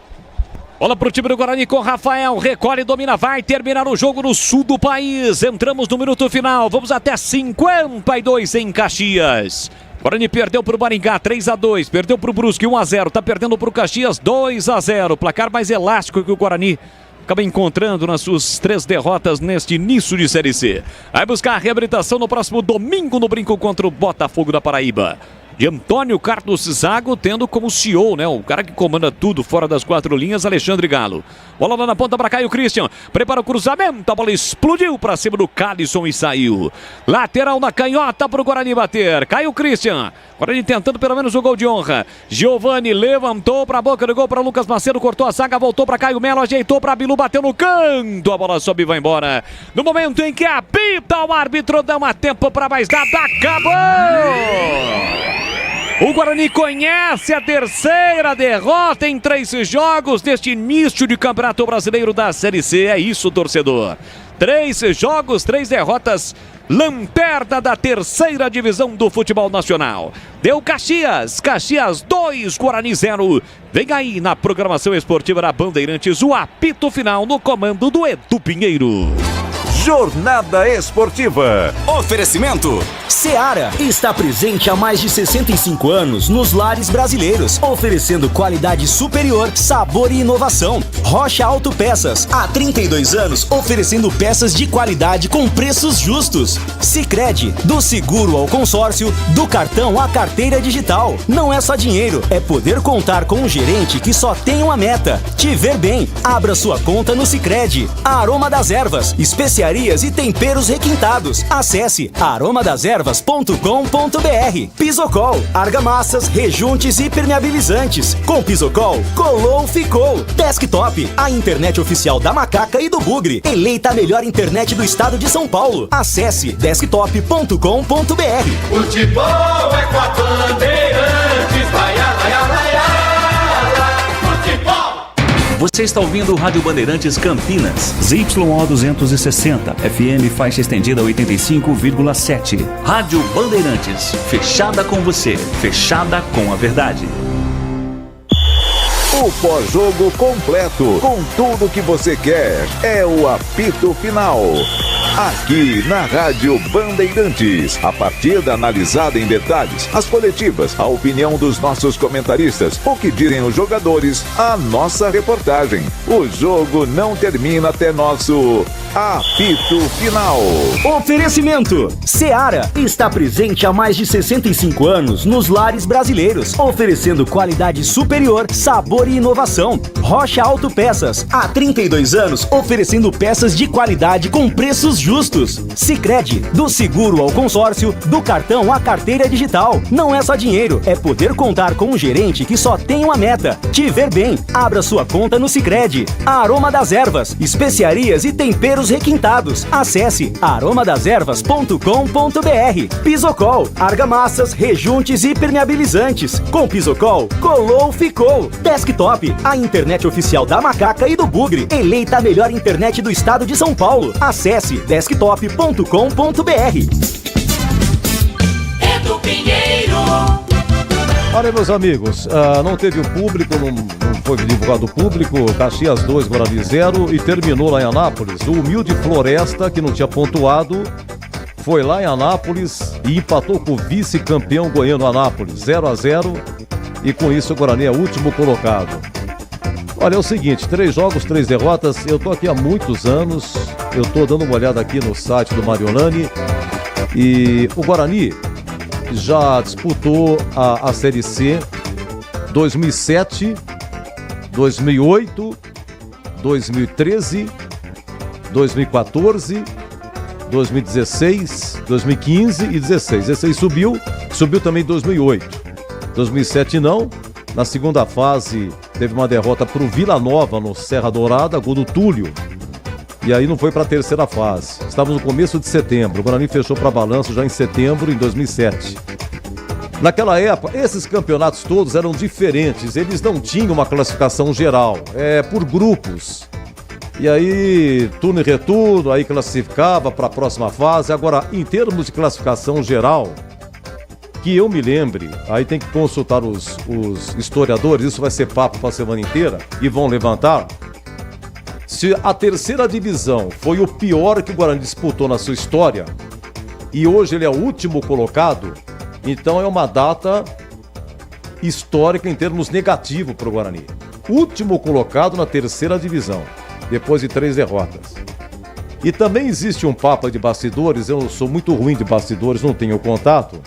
Bola pro time do Guarani com Rafael, recolhe, domina, vai terminar o jogo no sul do país. Entramos no minuto final, vamos até 52 em Caxias. Guarani perdeu pro Maringá 3-2, perdeu pro Brusque 1-0, tá perdendo pro Caxias 2-0. Placar mais elástico que o Guarani acaba encontrando nas suas 3 derrotas neste início de Série C. Vai buscar a reabilitação no próximo domingo no brinco contra o Botafogo da Paraíba. De Antônio Carlos Zago, tendo como CEO, né? O cara que comanda tudo fora das 4 linhas, Alexandre Galo. Bola lá na ponta para Caio Christian. Prepara o cruzamento, a bola explodiu para cima do Calisson e saiu. Lateral na canhota para o Guarani bater. Caio Christian. Guarani tentando pelo menos o gol de honra. Giovani levantou para a boca do gol para Lucas Macedo, cortou a zaga, voltou para Caio Melo, ajeitou para Bilu, bateu no canto. A bola sobe e vai embora. No momento em que apita o árbitro, dá uma tempo para mais nada. Acabou! O Guarani conhece a terceira derrota em 3 jogos neste início de Campeonato Brasileiro da Série C. É isso, torcedor. 3 jogos, 3 derrotas. Lanterna da terceira divisão do futebol nacional. Deu Caxias 2, Guarani 0. Vem aí na programação esportiva da Bandeirantes o apito final no comando do Edu Pinheiro. Jornada Esportiva. Oferecimento. Seara está presente há mais de 65 anos nos lares brasileiros, oferecendo qualidade superior, sabor e inovação. Rocha Autopeças, há 32 anos, oferecendo peças de qualidade com preços justos. Sicredi, do seguro ao consórcio, do cartão à carteira digital. Não é só dinheiro, é poder contar com um gerente que só tem uma meta: te ver bem. Abra sua conta no Sicredi. Aroma das Ervas, especialistas e temperos requintados. Acesse aromadeservas.com.br. Pisocol, argamassas, rejuntes e permeabilizantes. Com Pisocol, colou, ficou. Desktop, a internet oficial da Macaca e do Bugre. Eleita a melhor internet do estado de São Paulo. Acesse desktop.com.br. Futebol é com a Bandeirantes, vai, vai, vai, vai, futebol. Você está ouvindo o Rádio Bandeirantes Campinas, ZYO 260, FM faixa estendida 85,7. Rádio Bandeirantes, fechada com você, fechada com a verdade. O pós-jogo completo, com tudo que você quer, é o apito final. Aqui na Rádio Bandeirantes, a partida analisada em detalhes, as coletivas, a opinião dos nossos comentaristas, o que dizem os jogadores, a nossa reportagem. O jogo não termina até nosso apito final. Oferecimento. Seara está presente há mais de 65 anos nos lares brasileiros, oferecendo qualidade superior, sabor e inovação. Rocha Autopeças, há 32 anos, oferecendo peças de qualidade com preços justos. Sicredi, do seguro ao consórcio, do cartão à carteira digital. Não é só dinheiro, é poder contar com um gerente que só tem uma meta: te ver bem. Abra sua conta no Sicredi. Aroma das Ervas, especiarias e temperos requintados. Acesse aromadeservas.com.br. Pisocol, argamassas, rejuntes e permeabilizantes. Com Pisocol, colou, ficou. Desktop, a internet oficial da Macaca e do Bugre. Eleita a melhor internet do estado de São Paulo. Acesse desktop.com.br. Edu Pinheiro. Olha, meus amigos, não teve o público, não foi divulgado o público. Caxias 2, Guarani 0 e terminou lá em Anápolis. O humilde Floresta, que não tinha pontuado, foi lá em Anápolis e empatou com o vice-campeão goiano Anápolis, 0-0, e com isso o Guarani é o último colocado. Olha, é o seguinte, 3 jogos, 3 derrotas, eu tô aqui há muitos anos, eu tô dando uma olhada aqui no site do Mariolani, e o Guarani já disputou a Série C 2007, 2008, 2013, 2014, 2016, 2015 e 16. Esse aí subiu também em 2008. 2007 não. Na segunda fase teve uma derrota para o Vila Nova no Serra Dourada, gol do Túlio. E aí não foi para a terceira fase. Estávamos no começo de setembro. O Guarani fechou para balanço já em setembro, em 2007. Naquela época, esses campeonatos todos eram diferentes. Eles não tinham uma classificação geral. Por grupos. E aí, turno e retorno, aí classificava para a próxima fase. Agora, em termos de classificação geral, que eu me lembre, aí tem que consultar os historiadores, isso vai ser papo para a semana inteira, e vão levantar. Se a terceira divisão foi o pior que o Guarani disputou na sua história, e hoje ele é o último colocado, então é uma data histórica em termos negativos para o Guarani. Último colocado na terceira divisão, depois de 3 derrotas. E também existe um papo de bastidores, eu sou muito ruim de bastidores, não tenho contato,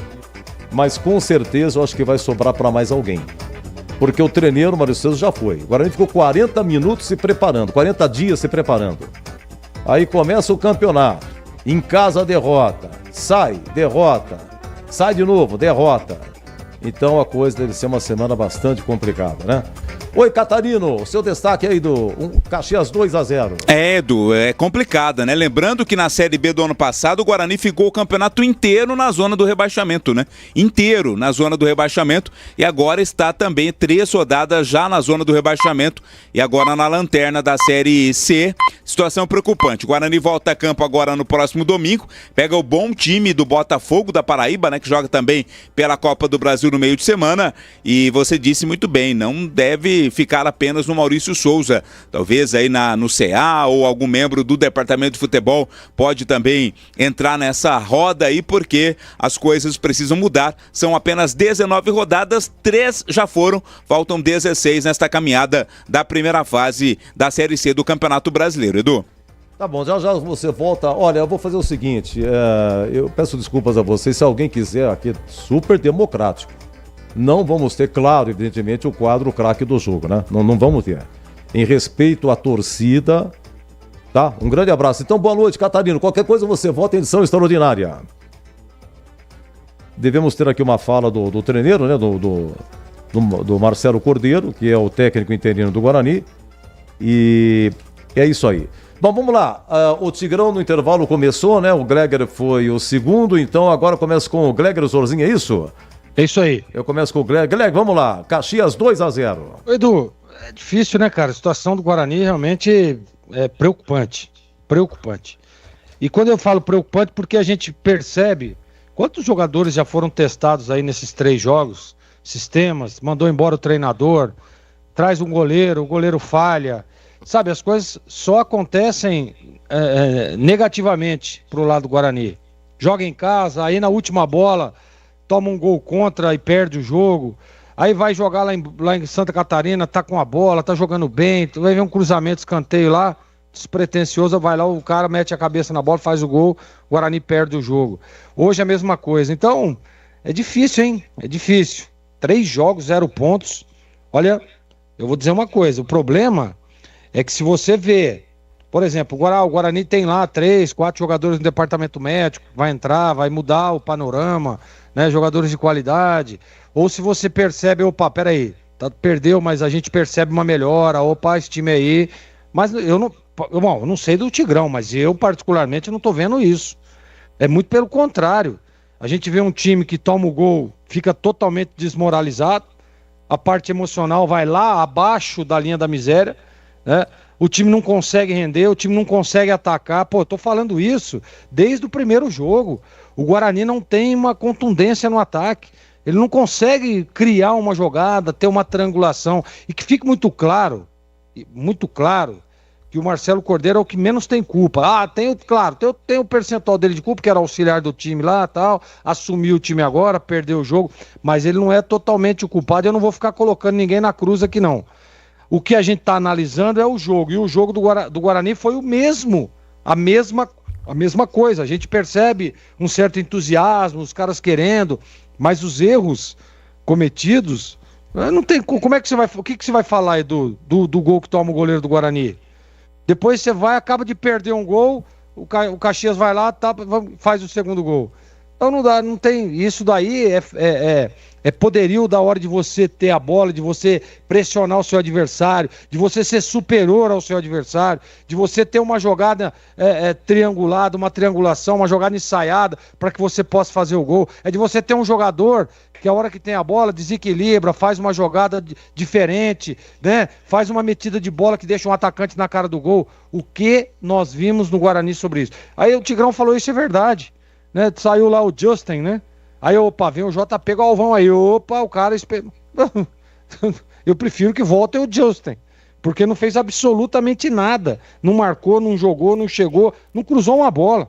mas com certeza eu acho que vai sobrar para mais alguém. Porque o treineiro, Mário César, já foi. O Guarani ficou 40 minutos se preparando, 40 dias se preparando. Aí começa o campeonato, em casa derrota, sai de novo, derrota. Então a coisa deve ser uma semana bastante complicada, né? Oi, Catarino, o seu destaque aí do Caxias 2-0. Edu, é complicada, né? Lembrando que na Série B do ano passado o Guarani ficou o campeonato inteiro na zona do rebaixamento, né? Inteiro na zona do rebaixamento, e agora está também 3 rodadas já na zona do rebaixamento e agora na lanterna da Série C. Situação preocupante. O Guarani volta a campo agora no próximo domingo, pega o bom time do Botafogo da Paraíba, né? Que joga também pela Copa do Brasil no meio de semana, e você disse muito bem, não deve ficar apenas no Maurício Souza, talvez aí no CA ou algum membro do departamento de futebol pode também entrar nessa roda aí, porque as coisas precisam mudar. São apenas 19 rodadas, 3 já foram, faltam 16 nesta caminhada da primeira fase da Série C do Campeonato Brasileiro. Edu? Tá bom, já você volta. Olha, eu vou fazer o seguinte, eu peço desculpas a vocês, se alguém quiser, aqui é super democrático. Não vamos ter, claro, evidentemente, o quadro craque do jogo, né? Não vamos ter. Em respeito à torcida, tá? Um grande abraço. Então, boa noite, Catarino. Qualquer coisa você volta em edição extraordinária. Devemos ter aqui uma fala do treineiro, né? Do Marcelo Cordeiro, que é o técnico interino do Guarani. E é isso aí. Bom, vamos lá. O Tigrão no intervalo começou, né? O Gleger foi o segundo, então agora começa com o Gleger Zorzinho, é isso? É isso aí. Eu começo com o Gleger. Gleger, vamos lá. Caxias 2-0. Edu, é difícil, né, cara? A situação do Guarani realmente é preocupante. Preocupante. E quando eu falo preocupante, porque a gente percebe quantos jogadores já foram testados aí nesses 3 jogos, sistemas, mandou embora o treinador, traz um goleiro, o goleiro falha. Sabe, as coisas só acontecem negativamente pro lado do Guarani. Joga em casa, aí na última bola toma um gol contra e perde o jogo. Aí vai jogar lá em Santa Catarina, tá com a bola, tá jogando bem, vai ver um cruzamento, escanteio lá, despretensioso, vai lá, o cara mete a cabeça na bola, faz o gol, o Guarani perde o jogo. Hoje é a mesma coisa. Então, é difícil, hein? É difícil. 3 jogos, 0 pontos. Olha, eu vou dizer uma coisa, o problema é que se você vê, por exemplo, o Guarani tem lá 3, 4 jogadores no departamento médico, vai entrar, vai mudar o panorama, né, jogadores de qualidade, ou se você percebe, opa, peraí, perdeu, mas a gente percebe uma melhora, opa, esse time aí, mas eu não sei do Tigrão, mas eu particularmente não tô vendo isso, é muito pelo contrário, a gente vê um time que toma o gol, fica totalmente desmoralizado, a parte emocional vai lá abaixo da linha da miséria, né, o time não consegue render, o time não consegue atacar, pô, eu tô falando isso desde o primeiro jogo. O Guarani não tem uma contundência no ataque, ele não consegue criar uma jogada, ter uma triangulação, e que fique muito claro, que o Marcelo Cordeiro é o que menos tem culpa. Tem o percentual dele de culpa, que era auxiliar do time lá, tal, assumiu o time agora, perdeu o jogo, mas ele não é totalmente o culpado, eu não vou ficar colocando ninguém na cruz aqui não. O que a gente está analisando é o jogo, e o jogo do Guarani foi o mesmo, a mesma coisa. A gente percebe um certo entusiasmo, os caras querendo, mas os erros cometidos, não tem como é que você vai, o que você vai falar aí do gol que toma o goleiro do Guarani? Depois você acaba de perder um gol, o Caxias vai lá, faz o segundo gol. Então não tem, isso daí é poderio da hora de você ter a bola, de você pressionar o seu adversário, de você ser superior ao seu adversário, de você ter uma jogada triangulada, uma triangulação, uma jogada ensaiada para que você possa fazer o gol. É de você ter um jogador que a hora que tem a bola desequilibra, faz uma jogada diferente, né? Faz uma metida de bola que deixa um atacante na cara do gol. O que nós vimos no Guarani sobre isso? Aí o Tigrão falou, isso é verdade, né? Saiu lá o Justin, né? Aí, vem o JP Galvão aí, o cara... Eu prefiro que volte o Justin, porque não fez absolutamente nada. Não marcou, não jogou, não chegou, não cruzou uma bola.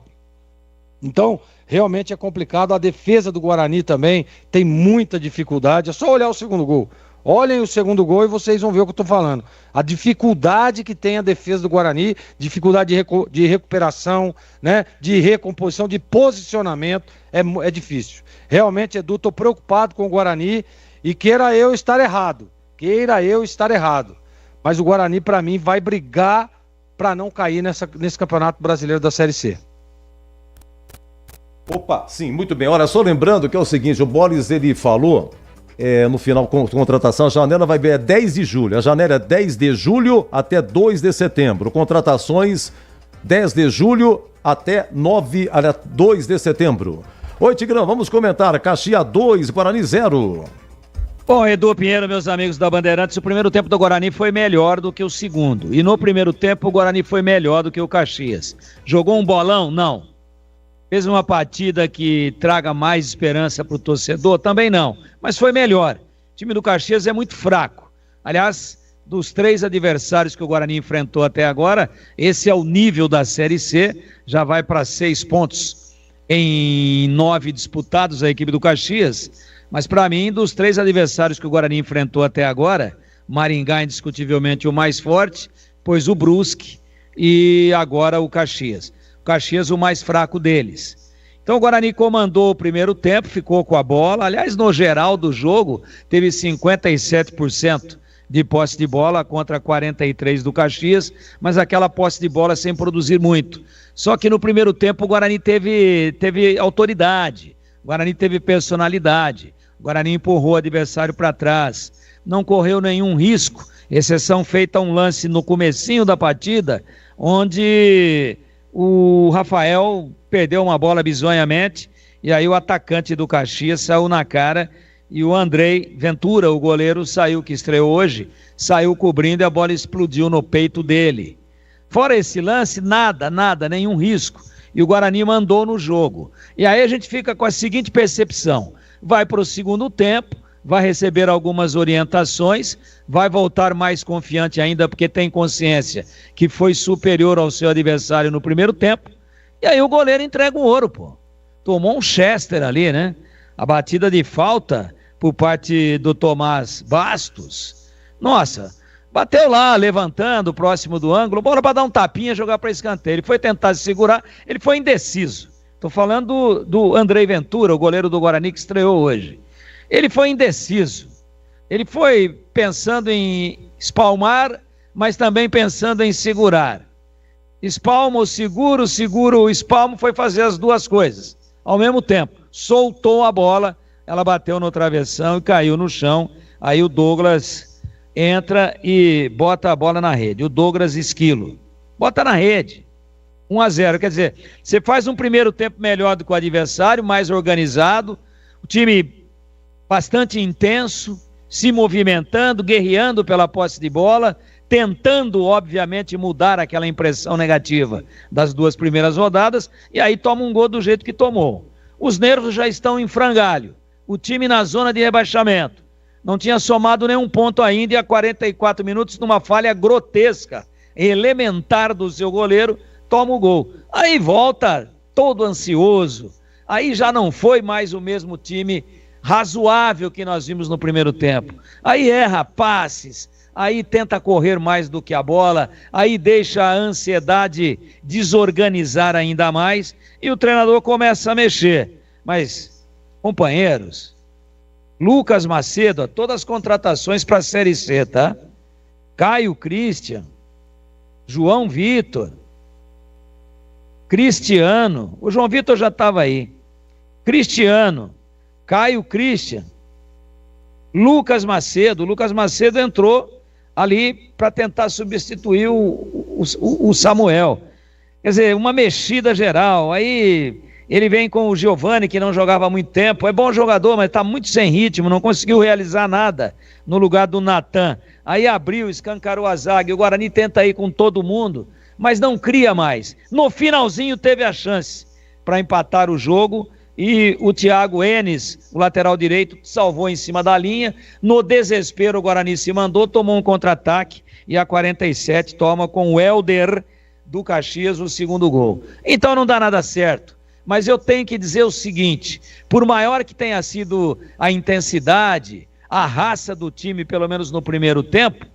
Então, realmente é complicado. A defesa do Guarani também tem muita dificuldade. É só olhar o segundo gol. Olhem o segundo gol e vocês vão ver o que eu estou falando. A dificuldade que tem a defesa do Guarani, dificuldade de recuperação, né, de recomposição, de posicionamento, é difícil. Realmente, Edu, estou preocupado com o Guarani e queira eu estar errado. Mas o Guarani, para mim, vai brigar para não cair nesse Campeonato Brasileiro da Série C. Opa, sim, muito bem. Olha, só lembrando que é o seguinte, o Boris, ele falou... no final, contratação, a janela vai ver 10 de julho. A janela é 10 de julho até 2 de setembro. Contratações 10 de julho até 2 de setembro. Oi, Tigrão, vamos comentar. Caxias 2, Guarani 0. Bom, Edu Pinheiro, meus amigos da Bandeirantes, o primeiro tempo do Guarani foi melhor do que o segundo. E no primeiro tempo o Guarani foi melhor do que o Caxias. Jogou um bolão? Não. Fez uma partida que traga mais esperança para o torcedor? Também não, mas foi melhor. O time do Caxias é muito fraco. Aliás, dos 3 adversários que o Guarani enfrentou até agora, esse é o nível da Série C, já vai para 6 pontos em 9 disputados a equipe do Caxias, mas para mim, dos 3 adversários que o Guarani enfrentou até agora, Maringá indiscutivelmente o mais forte, pois o Brusque e agora o Caxias. Caxias o mais fraco deles. Então o Guarani comandou o primeiro tempo, ficou com a bola, aliás no geral do jogo teve 57% de posse de bola contra 43% do Caxias, mas aquela posse de bola sem produzir muito. Só que no primeiro tempo o Guarani teve autoridade, o Guarani teve personalidade, o Guarani empurrou o adversário para trás, não correu nenhum risco, exceção feita a um lance no comecinho da partida, onde o Rafael perdeu uma bola bizonhamente, e aí o atacante do Caxias saiu na cara, e o Andrei Ventura, o goleiro, que estreou hoje, saiu cobrindo e a bola explodiu no peito dele. Fora esse lance, nada, nenhum risco. E o Guarani mandou no jogo. E aí a gente fica com a seguinte percepção: vai para o segundo tempo, vai receber algumas orientações, vai voltar mais confiante ainda porque tem consciência que foi superior ao seu adversário no primeiro tempo, e aí o goleiro entrega o ouro, pô. Tomou um Chester ali, né? A batida de falta por parte do Tomás Bastos. Nossa, bateu lá, levantando, próximo do ângulo, bola para dar um tapinha, jogar para escanteio. Ele foi tentar se segurar, ele foi indeciso. Tô falando do Andrei Ventura, o goleiro do Guarani que estreou hoje. Ele foi indeciso, ele foi pensando em espalmar, mas também pensando em segurar. Espalma o seguro, seguro o espalmo, foi fazer as duas coisas ao mesmo tempo. Soltou a bola, ela bateu no travessão e caiu no chão. Aí o Douglas entra e bota a bola na rede. O Douglas Esquilo bota na rede. 1-0, quer dizer, você faz um primeiro tempo melhor do que o adversário, mais organizado, o time bastante intenso, se movimentando, guerreando pela posse de bola, tentando, obviamente, mudar aquela impressão negativa das 2 primeiras rodadas, e aí toma um gol do jeito que tomou. Os nervos já estão em frangalho, o time na zona de rebaixamento, não tinha somado nenhum ponto ainda, e a 44 minutos numa falha grotesca elementar do seu goleiro, toma o gol. Aí volta todo ansioso. Aí já não foi mais o mesmo time razoável que nós vimos no primeiro tempo. Aí erra passes, aí tenta correr mais do que a bola, aí deixa a ansiedade desorganizar ainda mais e o treinador começa a mexer. Mas, companheiros, Lucas Macedo, todas as contratações para a Série C, tá? Caio Christian, João Vitor, Cristiano, o João Vitor já estava aí, Cristiano, Caio Christian, Lucas Macedo entrou ali para tentar substituir o Samuel. Quer dizer, uma mexida geral. Aí ele vem com o Giovani, que não jogava há muito tempo, é bom jogador, mas está muito sem ritmo, não conseguiu realizar nada no lugar do Natan. Aí abriu, escancarou a zaga, e o Guarani tenta ir com todo mundo, mas não cria mais. No finalzinho teve a chance para empatar o jogo, e o Thiago Enes, o lateral direito, salvou em cima da linha. No desespero o Guarani se mandou, tomou um contra-ataque e a 47 toma com o Helder do Caxias o segundo gol. Então não dá nada certo, mas eu tenho que dizer o seguinte, por maior que tenha sido a intensidade, a raça do time, pelo menos no primeiro tempo,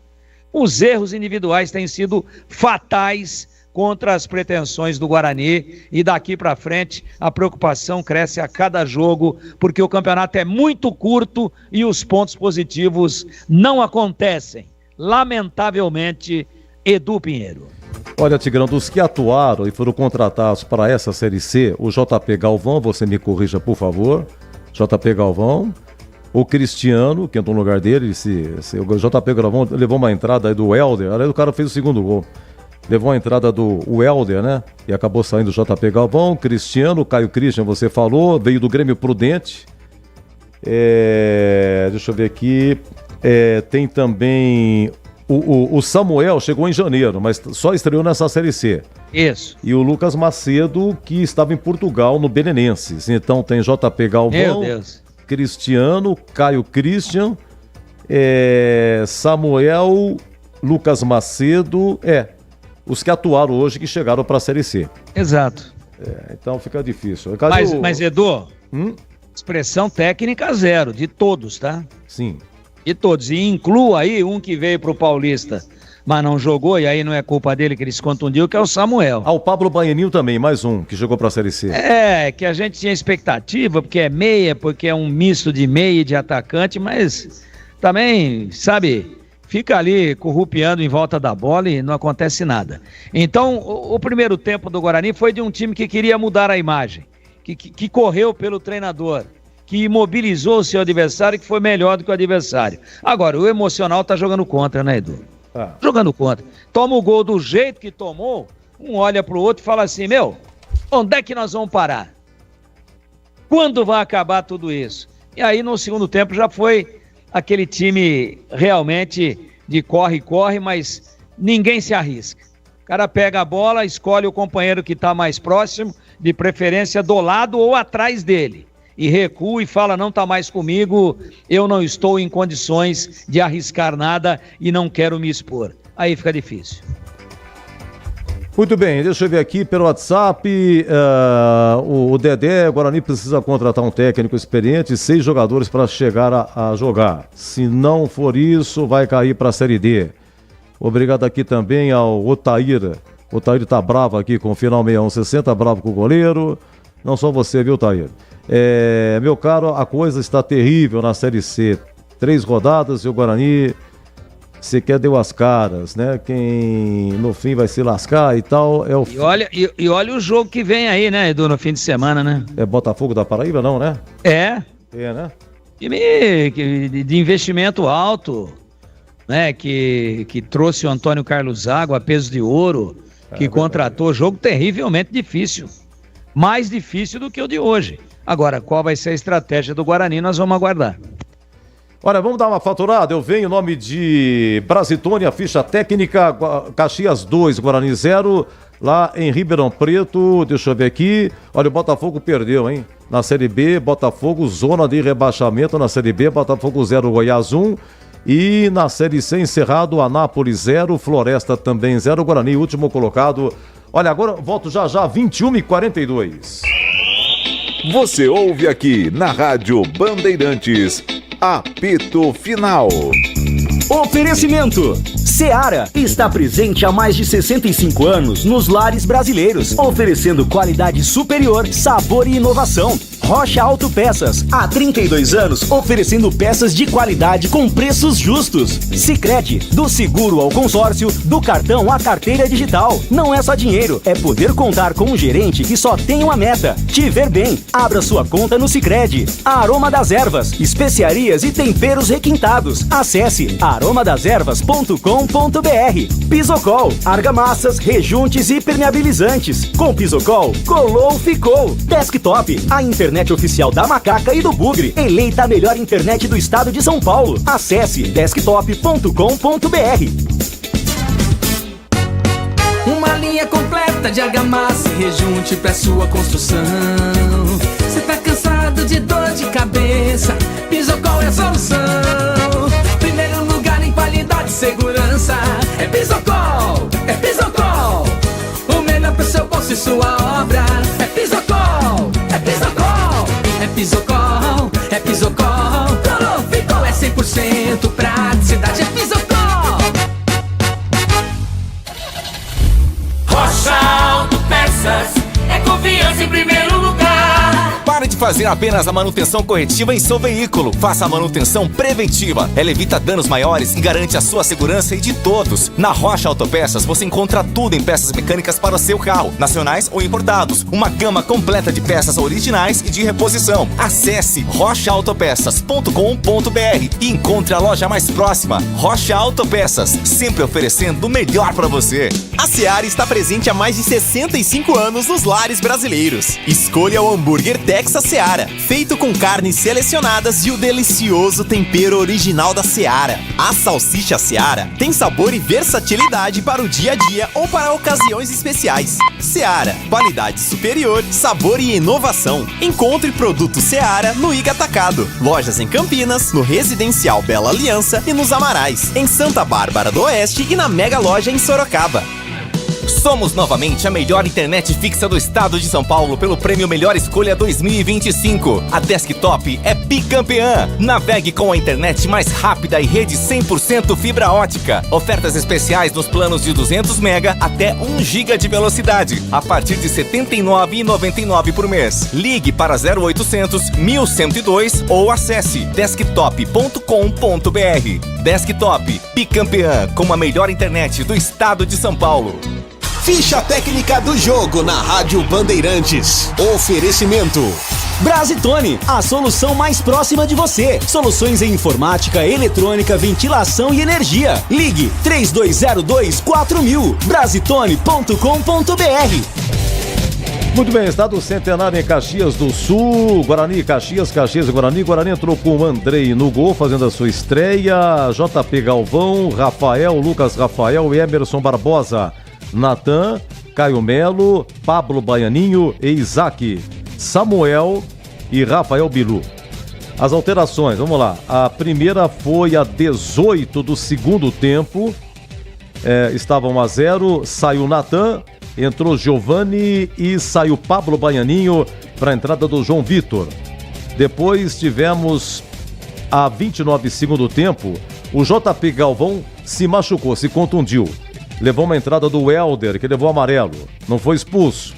os erros individuais têm sido fatais contra as pretensões do Guarani, e daqui para frente a preocupação cresce a cada jogo, porque o campeonato é muito curto e os pontos positivos não acontecem. Lamentavelmente, Edu Pinheiro. Olha, Tigrão, dos que atuaram e foram contratados para essa Série C, o JP Galvão, você me corrija, por favor, JP Galvão, o Cristiano, que entrou no lugar dele, o JP Galvão levou uma entrada aí do Helder, aí o cara fez o segundo gol. Levou a entrada do Helder, né? E acabou saindo o JP Galvão, Cristiano, Caio Christian, você falou, veio do Grêmio Prudente. Deixa eu ver aqui. Tem também o Samuel, chegou em janeiro, mas só estreou nessa Série C. Isso. E o Lucas Macedo, que estava em Portugal, no Belenenses. Então tem JP Galvão, Cristiano, Caio Christian, Samuel, Lucas Macedo, os que atuaram hoje, que chegaram para a Série C. Exato. Então fica difícil. Mas Edu, expressão técnica zero, de todos, tá? Sim. De todos. E inclua aí um que veio pro Paulista, mas não jogou, e aí não é culpa dele que ele se contundiu, que é o Samuel. O Pablo Baianinho também, mais um, que jogou para a Série C. Que a gente tinha expectativa, porque é meia, porque é um misto de meia e de atacante, mas também, sabe, fica ali corrupiando em volta da bola e não acontece nada. Então, o primeiro tempo do Guarani foi de um time que queria mudar a imagem, que correu pelo treinador, que imobilizou o seu adversário, que foi melhor do que o adversário. Agora, o emocional tá jogando contra, né, Edu? Jogando contra. Toma o gol do jeito que tomou, um olha pro outro e fala assim, onde é que nós vamos parar? Quando vai acabar tudo isso? E aí, no segundo tempo, já foi aquele time realmente de corre, mas ninguém se arrisca. O cara pega a bola, escolhe o companheiro que está mais próximo, de preferência do lado ou atrás dele, e recua e fala, não está mais comigo, eu não estou em condições de arriscar nada e não quero me expor. Aí fica difícil. Muito bem, deixa eu ver aqui pelo WhatsApp, o Dedé, o Guarani precisa contratar um técnico experiente, 6 jogadores para chegar a jogar. Se não for isso, vai cair para a Série D. Obrigado aqui também ao Otair. O Otair tá bravo aqui com o final 6160, bravo com o goleiro. Não só você, viu, Otair? Meu caro, a coisa está terrível na Série C. 3 rodadas e o Guarani sequer deu as caras, né? Quem no fim vai se lascar e tal é o... E olha o jogo que vem aí, né, Edu, no fim de semana, né? É Botafogo da Paraíba, não, né? É, né? Time de investimento alto, né? Que trouxe o Antônio Carlos Zago a peso de ouro, que contratou. Jogo terrivelmente difícil. Mais difícil do que o de hoje. Agora, qual vai ser a estratégia do Guarani, nós vamos aguardar. Olha, vamos dar uma faturada. Eu venho em nome de Brasitone, ficha técnica, Caxias 2, Guarani 0, lá em Ribeirão Preto. Deixa eu ver aqui. Olha, o Botafogo perdeu, hein? Na Série B, Botafogo, zona de rebaixamento na Série B, Botafogo 0, Goiás 1. E na Série C encerrado, Anápolis 0, Floresta também 0, Guarani último colocado. Olha, agora volto já 21h42. Você ouve aqui na Rádio Bandeirantes, apito final. Oferecimento. Seara está presente há mais de 65 anos nos lares brasileiros, oferecendo qualidade superior, sabor e inovação. Rocha Autopeças, há 32 anos, oferecendo peças de qualidade com preços justos. Sicredi, do seguro ao consórcio, do cartão à carteira digital. Não é só dinheiro, é poder contar com um gerente que só tem uma meta: te ver bem. Abra sua conta no Sicredi. Aroma das Ervas, especiarias e temperos requintados. Acesse aromadeservas.com.br. Pisocol, argamassas, rejuntes e permeabilizantes. Com Pisocol, colou, ficou. Desktop, a internet oficial da Macaca e do Bugre, eleita a melhor internet do estado de São Paulo. Acesse desktop.com.br. Uma linha completa de argamassa e rejunte pra sua construção. Cê tá cansado de dor de cabeça? Pisocol é a solução. Primeiro lugar em qualidade e segurança. É Pisocol, é Pisocol. O melhor pro seu bolso e sua obra. É Pisocol, é Pisocol. É Pisocol, é Pisocol. Colou, ficou, é 100% praticidade. É Pisocol. Rocha Autopeças, é confiança em primeiro lugar. Pare de fazer apenas a manutenção corretiva em seu veículo. Faça a manutenção preventiva. Ela evita danos maiores e garante a sua segurança e de todos. Na Rocha Autopeças você encontra tudo em peças mecânicas para o seu carro, nacionais ou importados. Uma gama completa de peças originais e de reposição. Acesse rochaautopeças.com.br e encontre a loja mais próxima. Rocha Autopeças, sempre oferecendo o melhor para você. A Seara está presente há mais de 65 anos nos lares brasileiros. Escolha o hambúrguer Texas Seara, feito com carnes selecionadas e o delicioso tempero original da Seara. A salsicha Seara tem sabor e versatilidade para o dia a dia ou para ocasiões especiais. Seara, qualidade superior, sabor e inovação. Encontre produto Seara no Iga Atacado. Lojas em Campinas, no Residencial Bela Aliança e nos Amarais, em Santa Bárbara do Oeste e na Mega Loja em Sorocaba. Somos novamente a melhor internet fixa do estado de São Paulo pelo prêmio Melhor Escolha 2025. A Desktop é bicampeã. Navegue com a internet mais rápida e rede 100% fibra ótica. Ofertas especiais nos planos de 200 mega até 1 giga de velocidade, a partir de R$ 79,99 por mês. Ligue para 0800 1102 ou acesse desktop.com.br. Desktop, bicampeã com a melhor internet do estado de São Paulo. Ficha técnica do jogo na Rádio Bandeirantes. Oferecimento. Brasitone, a solução mais próxima de você. Soluções em informática, eletrônica, ventilação e energia. Ligue 3202-4000. Brasitone.com.br. Muito bem, estado centenário em Caxias do Sul, Guarani, Caxias e Guarani. Guarani entrou com o Andrei no gol, fazendo a sua estreia. JP Galvão, Rafael, Lucas Rafael, Emerson Barbosa, Natan, Caio Melo, Pablo Baianinho e Isaac, Samuel e Rafael Bilu. As alterações, vamos lá. A primeira foi a 18 do segundo tempo. Estava 1-0, saiu Natan, entrou Giovani e saiu Pablo Baianinho para a entrada do João Vitor. Depois tivemos a 29 segundo tempo, o JP Galvão se machucou, se contundiu. Levou uma entrada do Helder, que levou amarelo. Não foi expulso.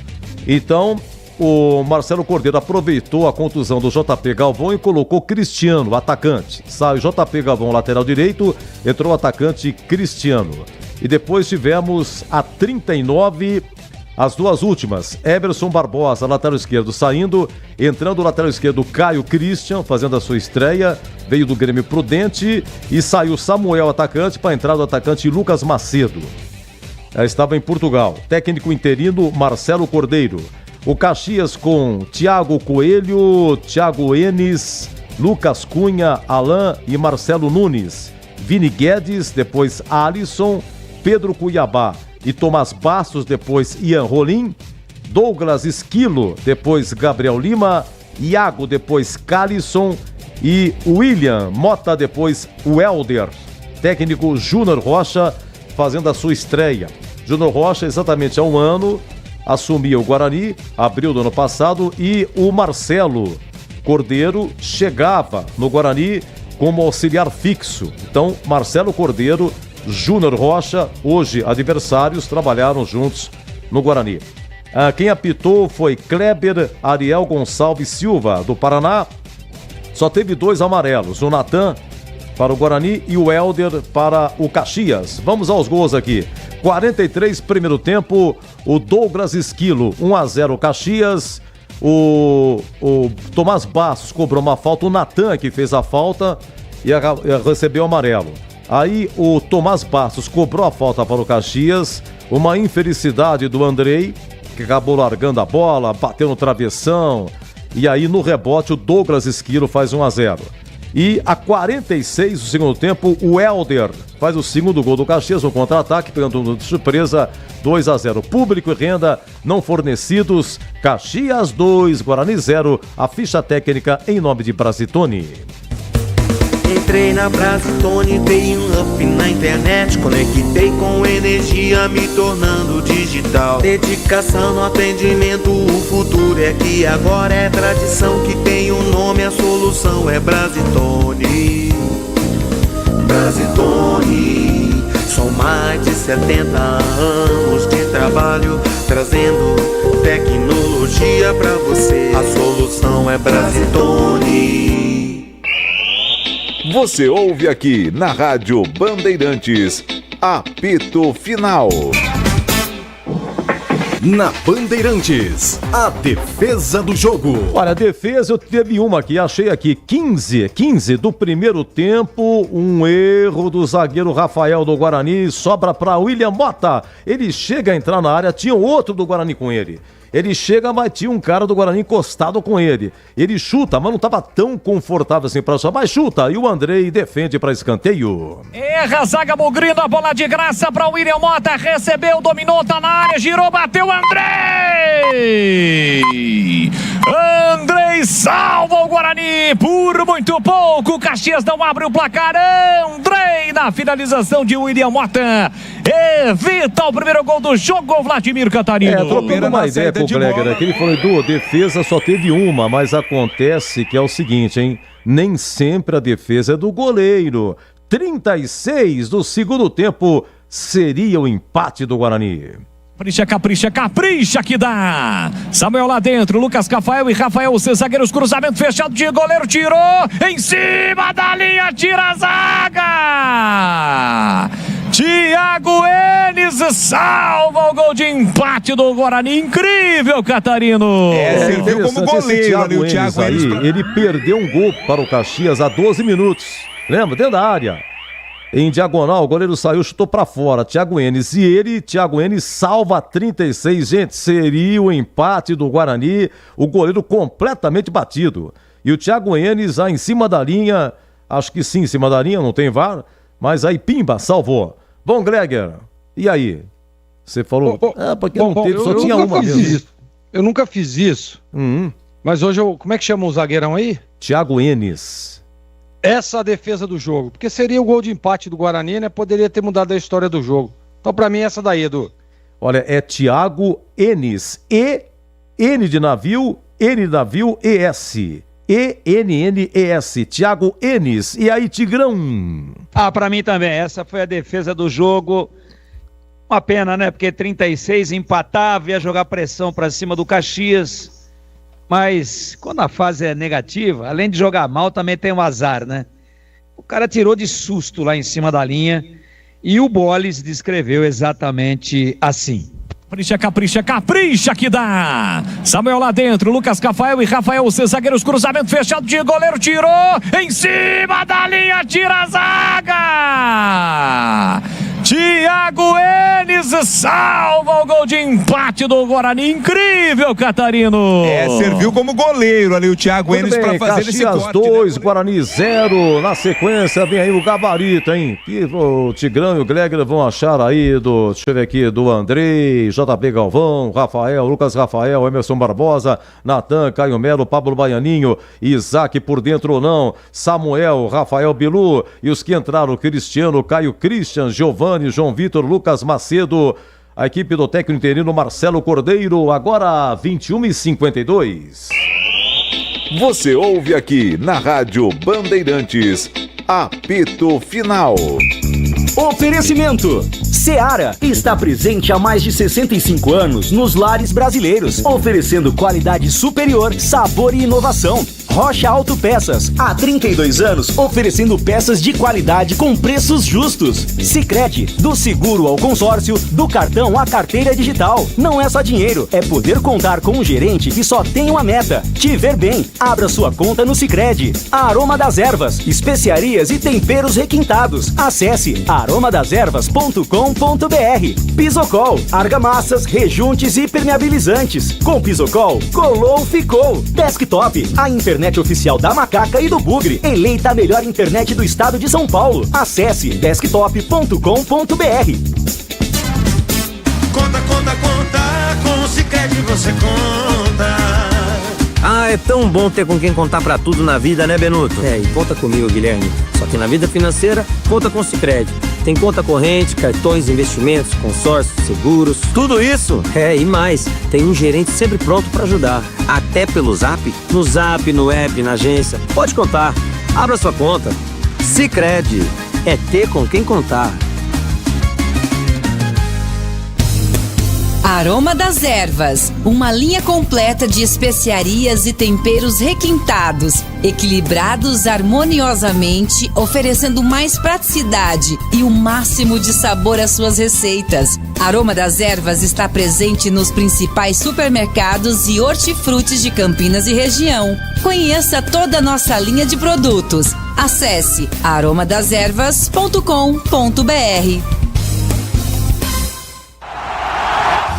Então, o Marcelo Cordeiro aproveitou a contusão do JP Galvão e colocou Cristiano, atacante. Sai o JP Galvão, lateral direito, entrou o atacante Cristiano. E depois tivemos a 39, as duas últimas. Emerson Barbosa, lateral esquerdo, saindo. Entrando o lateral esquerdo, Caio Christian, fazendo a sua estreia. Veio do Grêmio Prudente. E saiu Samuel, atacante, para a entrada do atacante Lucas Macedo. Estava em Portugal. Técnico interino Marcelo Cordeiro. O Caxias com Thiago Coelho, Thiago Enes, Lucas Cunha, Alain e Marcelo Nunes. Vini Guedes, depois Alisson, Pedro Cuiabá e Tomás Bastos, depois Ian Rolim. Douglas Esquilo, depois Gabriel Lima. Iago, depois Calisson. e William Mota, depois o Helder. Técnico Júnior Rocha fazendo a sua estreia. Júnior Rocha, exatamente há um ano, assumia o Guarani, abril do ano passado, e o Marcelo Cordeiro chegava no Guarani como auxiliar fixo. Então, Marcelo Cordeiro, Júnior Rocha, hoje adversários, trabalharam juntos no Guarani. Quem apitou foi Kleber Ariel Gonçalves Silva, do Paraná. Só teve 2 amarelos, o Natan para o Guarani e o Helder para o Caxias. Vamos aos gols aqui. 43, primeiro tempo, o Douglas Esquilo, 1-0 Caxias. O Tomás Bastos cobrou uma falta, o Natan que fez a falta e recebeu amarelo. Aí o Tomás Bastos cobrou a falta para o Caxias, uma infelicidade do Andrei, que acabou largando a bola, bateu no travessão, e aí no rebote o Douglas Esquilo faz 1-0. E a 46 do segundo tempo, o Helder faz o segundo gol do Caxias no contra-ataque, pegando de surpresa 2-0. Público e renda não fornecidos, Caxias 2, Guarani 0, a ficha técnica em nome de Brasitone. Entrei na Brasitone, dei um up na internet, conectei com energia, me tornando digital. Dedicação no atendimento, o futuro é que agora é tradição, que tem um nome, a solução é Brasitone. Brasitone, são mais de 70 anos de trabalho, trazendo tecnologia pra você. A solução é Brasitone. Você ouve aqui na Rádio Bandeirantes, apito final. Na Bandeirantes, a defesa do jogo. Olha, a defesa eu teve uma aqui, achei aqui, 15 do primeiro tempo, um erro do zagueiro Rafael do Guarani, sobra para William Mota. Ele chega a entrar na área, tinha outro do Guarani com ele. Ele chega, mas tinha um cara do Guarani encostado com ele. Ele chuta, mas não estava tão confortável assim para só, mas chuta. E o Andrei defende para escanteio. Erra a zaga Bugrino, a bola de graça para o William Mota. Recebeu, dominou, tá na área, girou, bateu, Andrei! Andrei salva o Guarani por muito pouco. Caxias não abre o placar. Andrei na finalização de William Mota. Evita o primeiro gol do jogo, Vladimir Catarino. Trocando uma ideia com o Gleger aqui, ele falou, Edu, defesa só teve uma, mas acontece que é o seguinte, hein? Nem sempre a defesa é do goleiro. 36 do segundo tempo seria o empate do Guarani. Capricha que dá. Samuel lá dentro, Lucas Cafael e Rafael, os zagueiros, cruzamento fechado de goleiro, tirou, em cima da linha, tira a zaga. Thiago Enes salva o gol de empate do Guarani, incrível, Catarino. Serviu como goleiro ali o Thiago Enes. Ele perdeu um gol para o Caxias há 12 minutos, lembra? Dentro da área. Em diagonal, o goleiro saiu, chutou pra fora, Thiago Enes. E Thiago Enes, salva 36. Gente, seria o empate do Guarani, o goleiro completamente batido. E o Thiago Enes, em cima da linha, acho que sim, em cima da linha, não tem VAR, mas aí, pimba, salvou. Bom, Gleger, e aí? Você falou, porque não teve, só tinha uma mesmo. Eu nunca fiz isso, mas hoje, como é que chama o zagueirão aí? Thiago Enes. Essa a defesa do jogo, porque seria o gol de empate do Guarani, né? Poderia ter mudado a história do jogo. Então, pra mim, essa daí, Edu. Olha, é Thiago Enes. N de navio, ES. ENNES. Thiago Enes. E aí, Tigrão? Pra mim também. Essa foi a defesa do jogo. Uma pena, né? Porque 36 empatava, ia jogar pressão pra cima do Caxias. Mas quando a fase é negativa, além de jogar mal, também tem um azar, né? O cara tirou de susto lá em cima da linha e o Boles descreveu exatamente assim. Capricha que dá. Samuel lá dentro, Lucas Cafael e Rafael, os zagueiros, cruzamento fechado de goleiro, tirou, em cima da linha, tira a zaga. Thiago Enes salva o gol de empate do Guarani. Incrível, Catarino. Serviu como goleiro ali o Thiago Enes para fazer esse Caxias corte. 2, Guarani 0. Na sequência vem aí o gabarito, hein? Que o Tigrão e o Gregor vão achar aí deixa eu ver aqui, do Andrei, JP Galvão, Rafael, Lucas Rafael, Emerson Barbosa, Natan, Caio Melo, Pablo Baianinho, Isaac por dentro ou não, Samuel, Rafael Bilu e os que entraram, Cristiano, Caio Christian, Giovanni, João Vitor, Lucas Macedo, a equipe do técnico interino Marcelo Cordeiro, agora 21h52. Você ouve aqui na Rádio Bandeirantes, apito final. Oferecimento. Seara está presente há mais de 65 anos nos lares brasileiros, oferecendo qualidade superior, sabor e inovação. Rocha Autopeças, há 32 anos, oferecendo peças de qualidade com preços justos. Sicredi, do seguro ao consórcio, do cartão à carteira digital. Não é só dinheiro, é poder contar com um gerente que só tem uma meta: te ver bem. Abra sua conta no Sicredi. Aroma das Ervas, especiarias e temperos requintados. Acesse aromadeservas.com.br. Pisocol, argamassas, rejuntes e permeabilizantes. Com Pisocol, colou, ficou. Desktop, a internet oficial da Macaca e do Bugre, eleita a melhor internet do estado de São Paulo. Acesse desktop.com.br. Conta, com o Sicredi você conta. Ah, é tão bom ter com quem contar pra tudo na vida, né, Benuto? E conta comigo, Guilherme. Só que na vida financeira, conta com o Sicredi. Tem conta corrente, cartões, investimentos, consórcios, seguros. Tudo isso? E mais. Tem um gerente sempre pronto pra ajudar. Até pelo Zap? No Zap, no app, na agência. Pode contar. Abra sua conta. Sicredi. É ter com quem contar. Aroma das Ervas, uma linha completa de especiarias e temperos requintados, equilibrados harmoniosamente, oferecendo mais praticidade e o máximo de sabor às suas receitas. Aroma das Ervas está presente nos principais supermercados e hortifrutis de Campinas e região. Conheça toda a nossa linha de produtos. Acesse aromadeservas.com.br.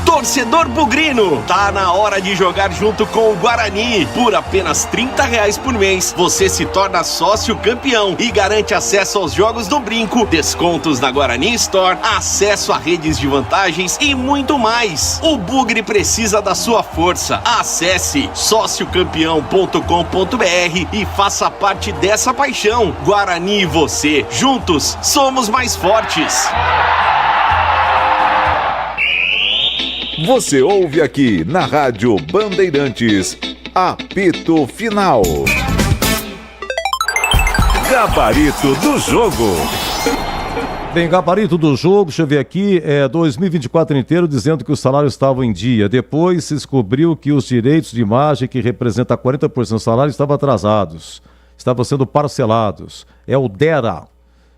Torcedor bugrino, tá na hora de jogar junto com o Guarani. Por apenas R$30 por mês, você se torna sócio campeão e garante acesso aos jogos do Brinco, descontos na Guarani Store, acesso a redes de vantagens e muito mais. O Bugre precisa da sua força. Acesse sociocampeão.com.br e faça parte dessa paixão. Guarani e você, juntos, somos mais fortes. Você ouve aqui na Rádio Bandeirantes, apito final. Gabarito do jogo. Bem, gabarito do jogo, deixa eu ver aqui, 2024 inteiro dizendo que os salários estavam em dia. Depois se descobriu que os direitos de imagem, que representa 40% do salário, estavam atrasados. Estavam sendo parcelados. É o Dera.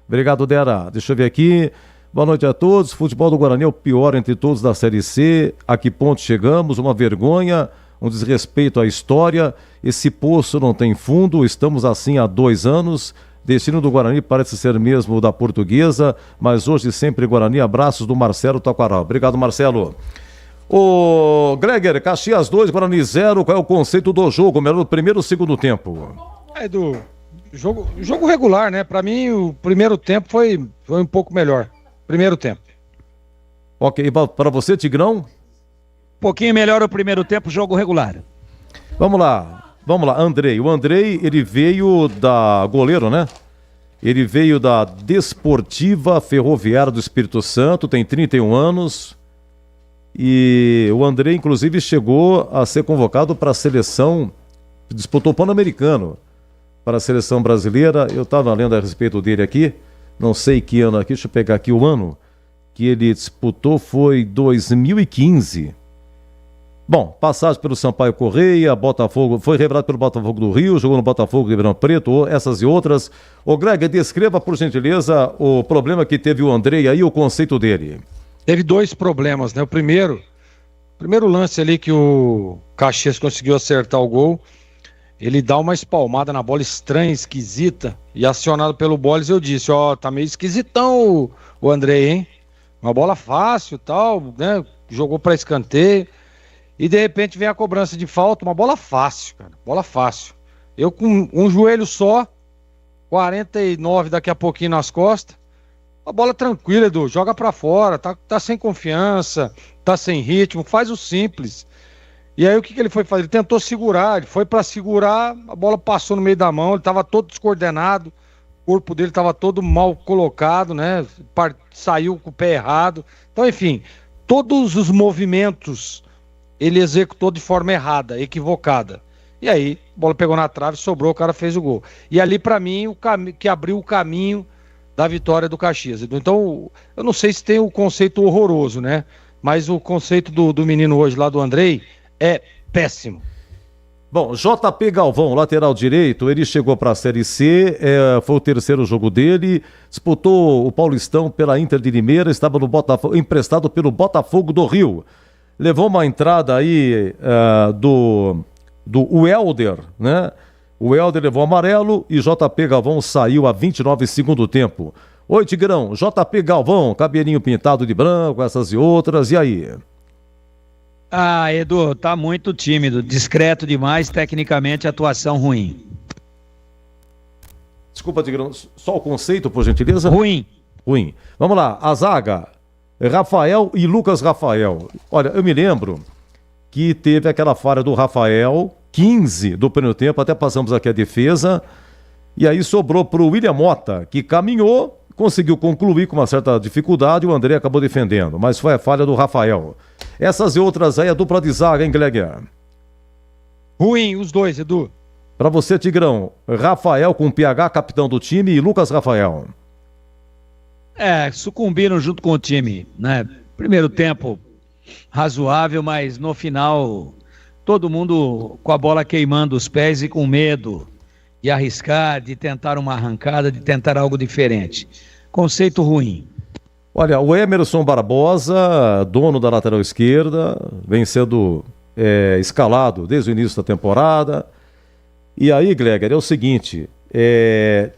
Obrigado, Dera. Deixa eu ver aqui. Boa noite a todos. Futebol do Guarani é o pior entre todos da Série C. A que ponto chegamos? Uma vergonha, um desrespeito à história. Esse poço não tem fundo. Estamos assim há 2 anos. Destino do Guarani parece ser mesmo o da Portuguesa, mas hoje sempre Guarani. Abraços do Marcelo Taquaral. Obrigado, Marcelo. O Gregor, Caxias 2, Guarani 0. Qual é o conceito do jogo? Melhor do primeiro ou segundo tempo? Do jogo regular, né? Pra mim, o primeiro tempo foi um pouco melhor. Primeiro tempo. Ok, para você, Tigrão? Um pouquinho melhor o primeiro tempo, jogo regular. Vamos lá, Andrei. O Andrei, ele veio da goleiro, né? Ele veio da Desportiva Ferroviária do Espírito Santo, tem 31 anos. E o Andrei, inclusive, chegou a ser convocado para a seleção, disputou o Pan-Americano para a seleção brasileira. Eu estava lendo a respeito dele aqui. Não sei que ano aqui, deixa eu pegar aqui o ano que ele disputou, foi 2015. Bom, passagem pelo Sampaio Correia, Botafogo, foi revelado pelo Botafogo do Rio, jogou no Botafogo Ribeirão Preto, essas e outras. Ô Greg, descreva por gentileza o problema que teve o Andrei aí, o conceito dele. Teve 2 problemas, né? O primeiro lance ali que o Caxias conseguiu acertar o gol, ele dá uma espalmada na bola estranha, esquisita, e acionado pelo Boles eu disse, tá meio esquisitão o Andrei, hein? Uma bola fácil, tal, né? Jogou para escanteio. E de repente vem a cobrança de falta, uma bola fácil, cara. Bola fácil. Eu com um joelho só, 49 daqui a pouquinho nas costas. Uma bola tranquila, Edu. Joga pra fora, tá sem confiança, tá sem ritmo, faz o simples. E aí o que ele foi fazer? Ele tentou segurar, ele foi pra segurar, a bola passou no meio da mão, ele tava todo descoordenado, o corpo dele tava todo mal colocado, né? Saiu com o pé errado. Então, enfim, todos os movimentos ele executou de forma errada, equivocada. E aí, a bola pegou na trave, sobrou, o cara fez o gol. E ali, pra mim, o que abriu o caminho da vitória do Caxias. Então, eu não sei se tem o conceito horroroso, né? Mas o conceito do menino hoje lá, do Andrei, é péssimo. Bom, JP Galvão, lateral direito, ele chegou para a Série C, foi o terceiro jogo dele, disputou o Paulistão pela Inter de Limeira, estava no Botafogo, emprestado pelo Botafogo do Rio. Levou uma entrada aí do Welder, né? O Welder levou amarelo e JP Galvão saiu a 29 segundo tempo. Oi, Tigrão, JP Galvão, cabelinho pintado de branco, essas e outras, e aí? Ah, Edu, tá muito tímido, discreto demais, tecnicamente atuação ruim. Desculpa, Tigrão, só o conceito, por gentileza? Ruim. Vamos lá, a zaga, Rafael e Lucas Rafael. Olha, eu me lembro que teve aquela falha do Rafael, 15 do primeiro tempo, até passamos aqui a defesa, e aí sobrou pro William Mota, que caminhou, conseguiu concluir com uma certa dificuldade, o André acabou defendendo, mas foi a falha do Rafael. Essas e outras aí, a dupla de zaga, hein, Gleger? Ruim, os dois, Edu. Pra você, Tigrão, Rafael com PH, capitão do time, e Lucas Rafael. Sucumbiram junto com o time, né? Primeiro tempo razoável, mas no final todo mundo com a bola queimando os pés e com medo de arriscar, de tentar uma arrancada, de tentar algo diferente. Conceito ruim. Olha, o Emerson Barbosa, dono da lateral esquerda, vem sendo escalado desde o início da temporada. E aí, Gleger, é o seguinte,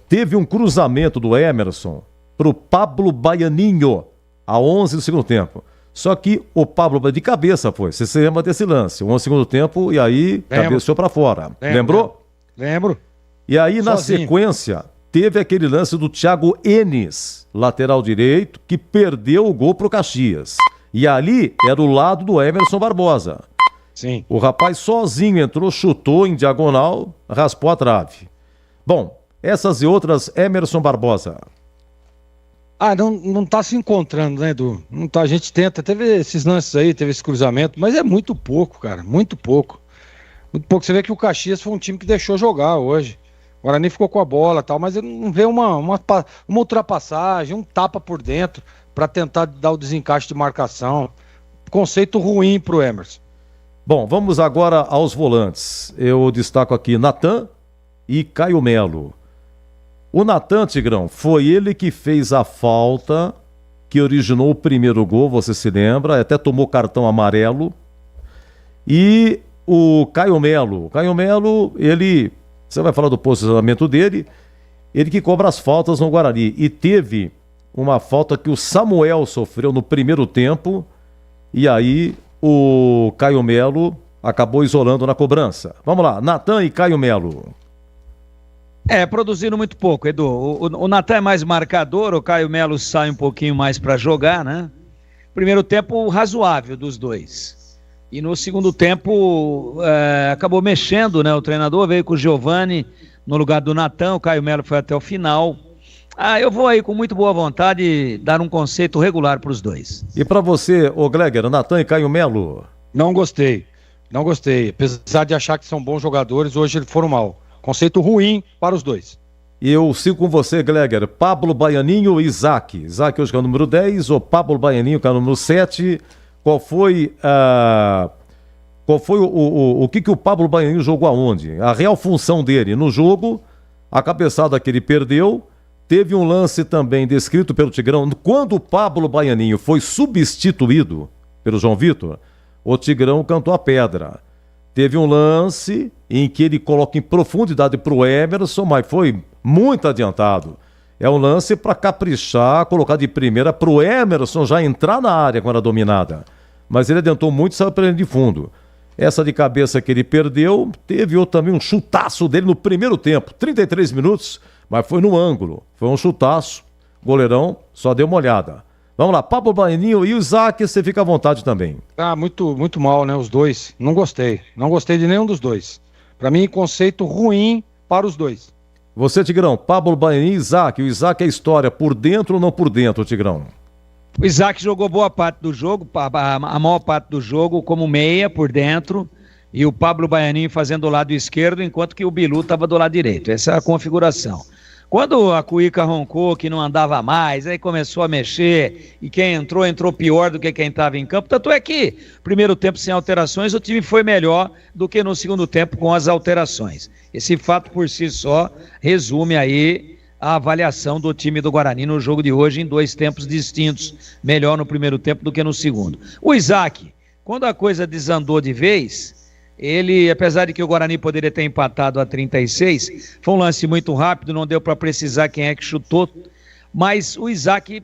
teve um cruzamento do Emerson pro Pablo Baianinho, a 11 do segundo tempo. Só que o Pablo de cabeça foi, você se lembra desse lance, 11 do segundo tempo, e aí cabeceou pra fora. Lembrou? Lembro. E aí, na Sozinho. sequência, teve aquele lance do Thiago Enes, lateral direito, que perdeu o gol pro Caxias. E ali era o lado do Emerson Barbosa. Sim. O rapaz sozinho entrou, chutou em diagonal, raspou a trave. Bom, essas e outras, Emerson Barbosa. Não tá se encontrando, né, Edu? Não tá, a gente tenta, teve esses lances aí, teve esse cruzamento, mas é muito pouco, cara, muito pouco. Muito pouco. Você vê que o Caxias foi um time que deixou jogar hoje. O Guarani ficou com a bola e tal, mas ele não vê uma ultrapassagem, um tapa por dentro para tentar dar o desencaixe de marcação. Conceito ruim pro Emerson. Bom, vamos agora aos volantes. Eu destaco aqui Natan e Caio Melo. O Natan, Tigrão, foi ele que fez a falta que originou o primeiro gol, você se lembra, até tomou cartão amarelo. E o Caio Melo, ele, você vai falar do posicionamento dele, ele que cobra as faltas no Guarani. E teve uma falta que o Samuel sofreu no primeiro tempo, e aí o Caio Melo acabou isolando na cobrança. Vamos lá, Natan e Caio Melo. Produzindo muito pouco, Edu. O Natan é mais marcador, o Caio Melo sai um pouquinho mais para jogar, né? Primeiro tempo razoável dos dois. E no segundo tempo acabou mexendo, né? O treinador veio com o Giovani no lugar do Natan, o Caio Melo foi até o final. Eu vou aí com muito boa vontade dar um conceito regular para os dois. E para você, ô Gleger, Natan e Caio Melo? Não gostei. Apesar de achar que são bons jogadores, hoje eles foram mal. Conceito ruim para os dois. Eu sigo com você, Gleger. Pablo Baianinho e Isaac. Isaac hoje que é o número 10, o Pablo Baianinho que é o número 7. Qual foi o que o Pablo Baianinho jogou aonde? A real função dele no jogo, a cabeçada que ele perdeu. Teve um lance também descrito pelo Tigrão. Quando o Pablo Baianinho foi substituído pelo João Vitor, o Tigrão cantou a pedra. Teve um lance em que ele coloca em profundidade para o Emerson, mas foi muito adiantado. É um lance para caprichar, colocar de primeira pro Emerson já entrar na área com a dominada. Mas ele adentrou muito e saiu para ele de fundo. Essa de cabeça que ele perdeu, teve também um chutaço dele no primeiro tempo, 33 minutos, mas foi no ângulo. Foi um chutaço, goleirão só deu uma olhada. Vamos lá, Pablo Baianinho e o Isaac, você fica à vontade também. Muito mal, né, os dois. Não gostei de nenhum dos dois. Para mim, conceito ruim para os dois. Você, Tigrão, Pablo Baianinho e Isaac. O Isaac é história por dentro ou não por dentro, Tigrão? O Isaac jogou boa parte do jogo, a maior parte do jogo como meia por dentro, e o Pablo Baianinho fazendo o lado esquerdo, enquanto que o Bilu estava do lado direito. Essa é a configuração. Quando a Cuíca roncou que não andava mais, aí começou a mexer, e quem entrou pior do que quem estava em campo. Tanto é que, primeiro tempo sem alterações, o time foi melhor do que no segundo tempo com as alterações. Esse fato por si só resume aí a avaliação do time do Guarani no jogo de hoje em 2 tempos distintos, melhor no primeiro tempo do que no segundo. O Isaac, quando a coisa desandou de vez, ele, apesar de que o Guarani poderia ter empatado a 36, foi um lance muito rápido, não deu para precisar quem é que chutou, mas o Isaac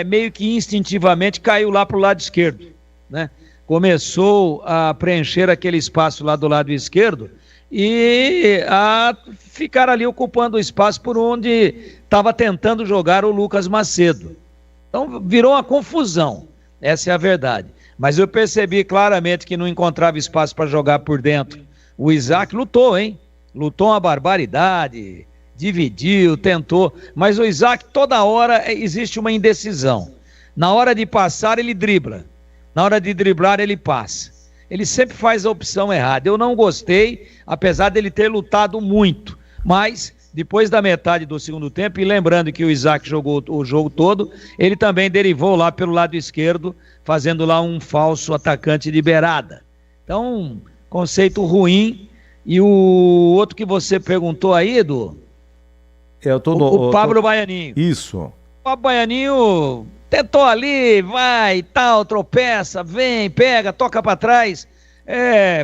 meio que instintivamente caiu lá para o lado esquerdo, né? Começou a preencher aquele espaço lá do lado esquerdo e a ficar ali ocupando o espaço por onde estava tentando jogar o Lucas Macedo. Então virou uma confusão, essa é a verdade. Mas eu percebi claramente que não encontrava espaço para jogar por dentro. O Isaac lutou, hein? Lutou uma barbaridade, dividiu, tentou, mas o Isaac toda hora existe uma indecisão. Na hora de passar ele dribla, na hora de driblar ele passa. Ele sempre faz a opção errada. Eu não gostei, apesar dele ter lutado muito. Mas, depois da metade do segundo tempo, e lembrando que o Isaac jogou o jogo todo, ele também derivou lá pelo lado esquerdo, fazendo lá um falso atacante de beirada. Então, conceito ruim. E o outro que você perguntou aí, Edu? O Pablo Baianinho. Isso. O Pablo Baianinho tentou ali, vai, tal, tropeça, vem, pega, toca para trás.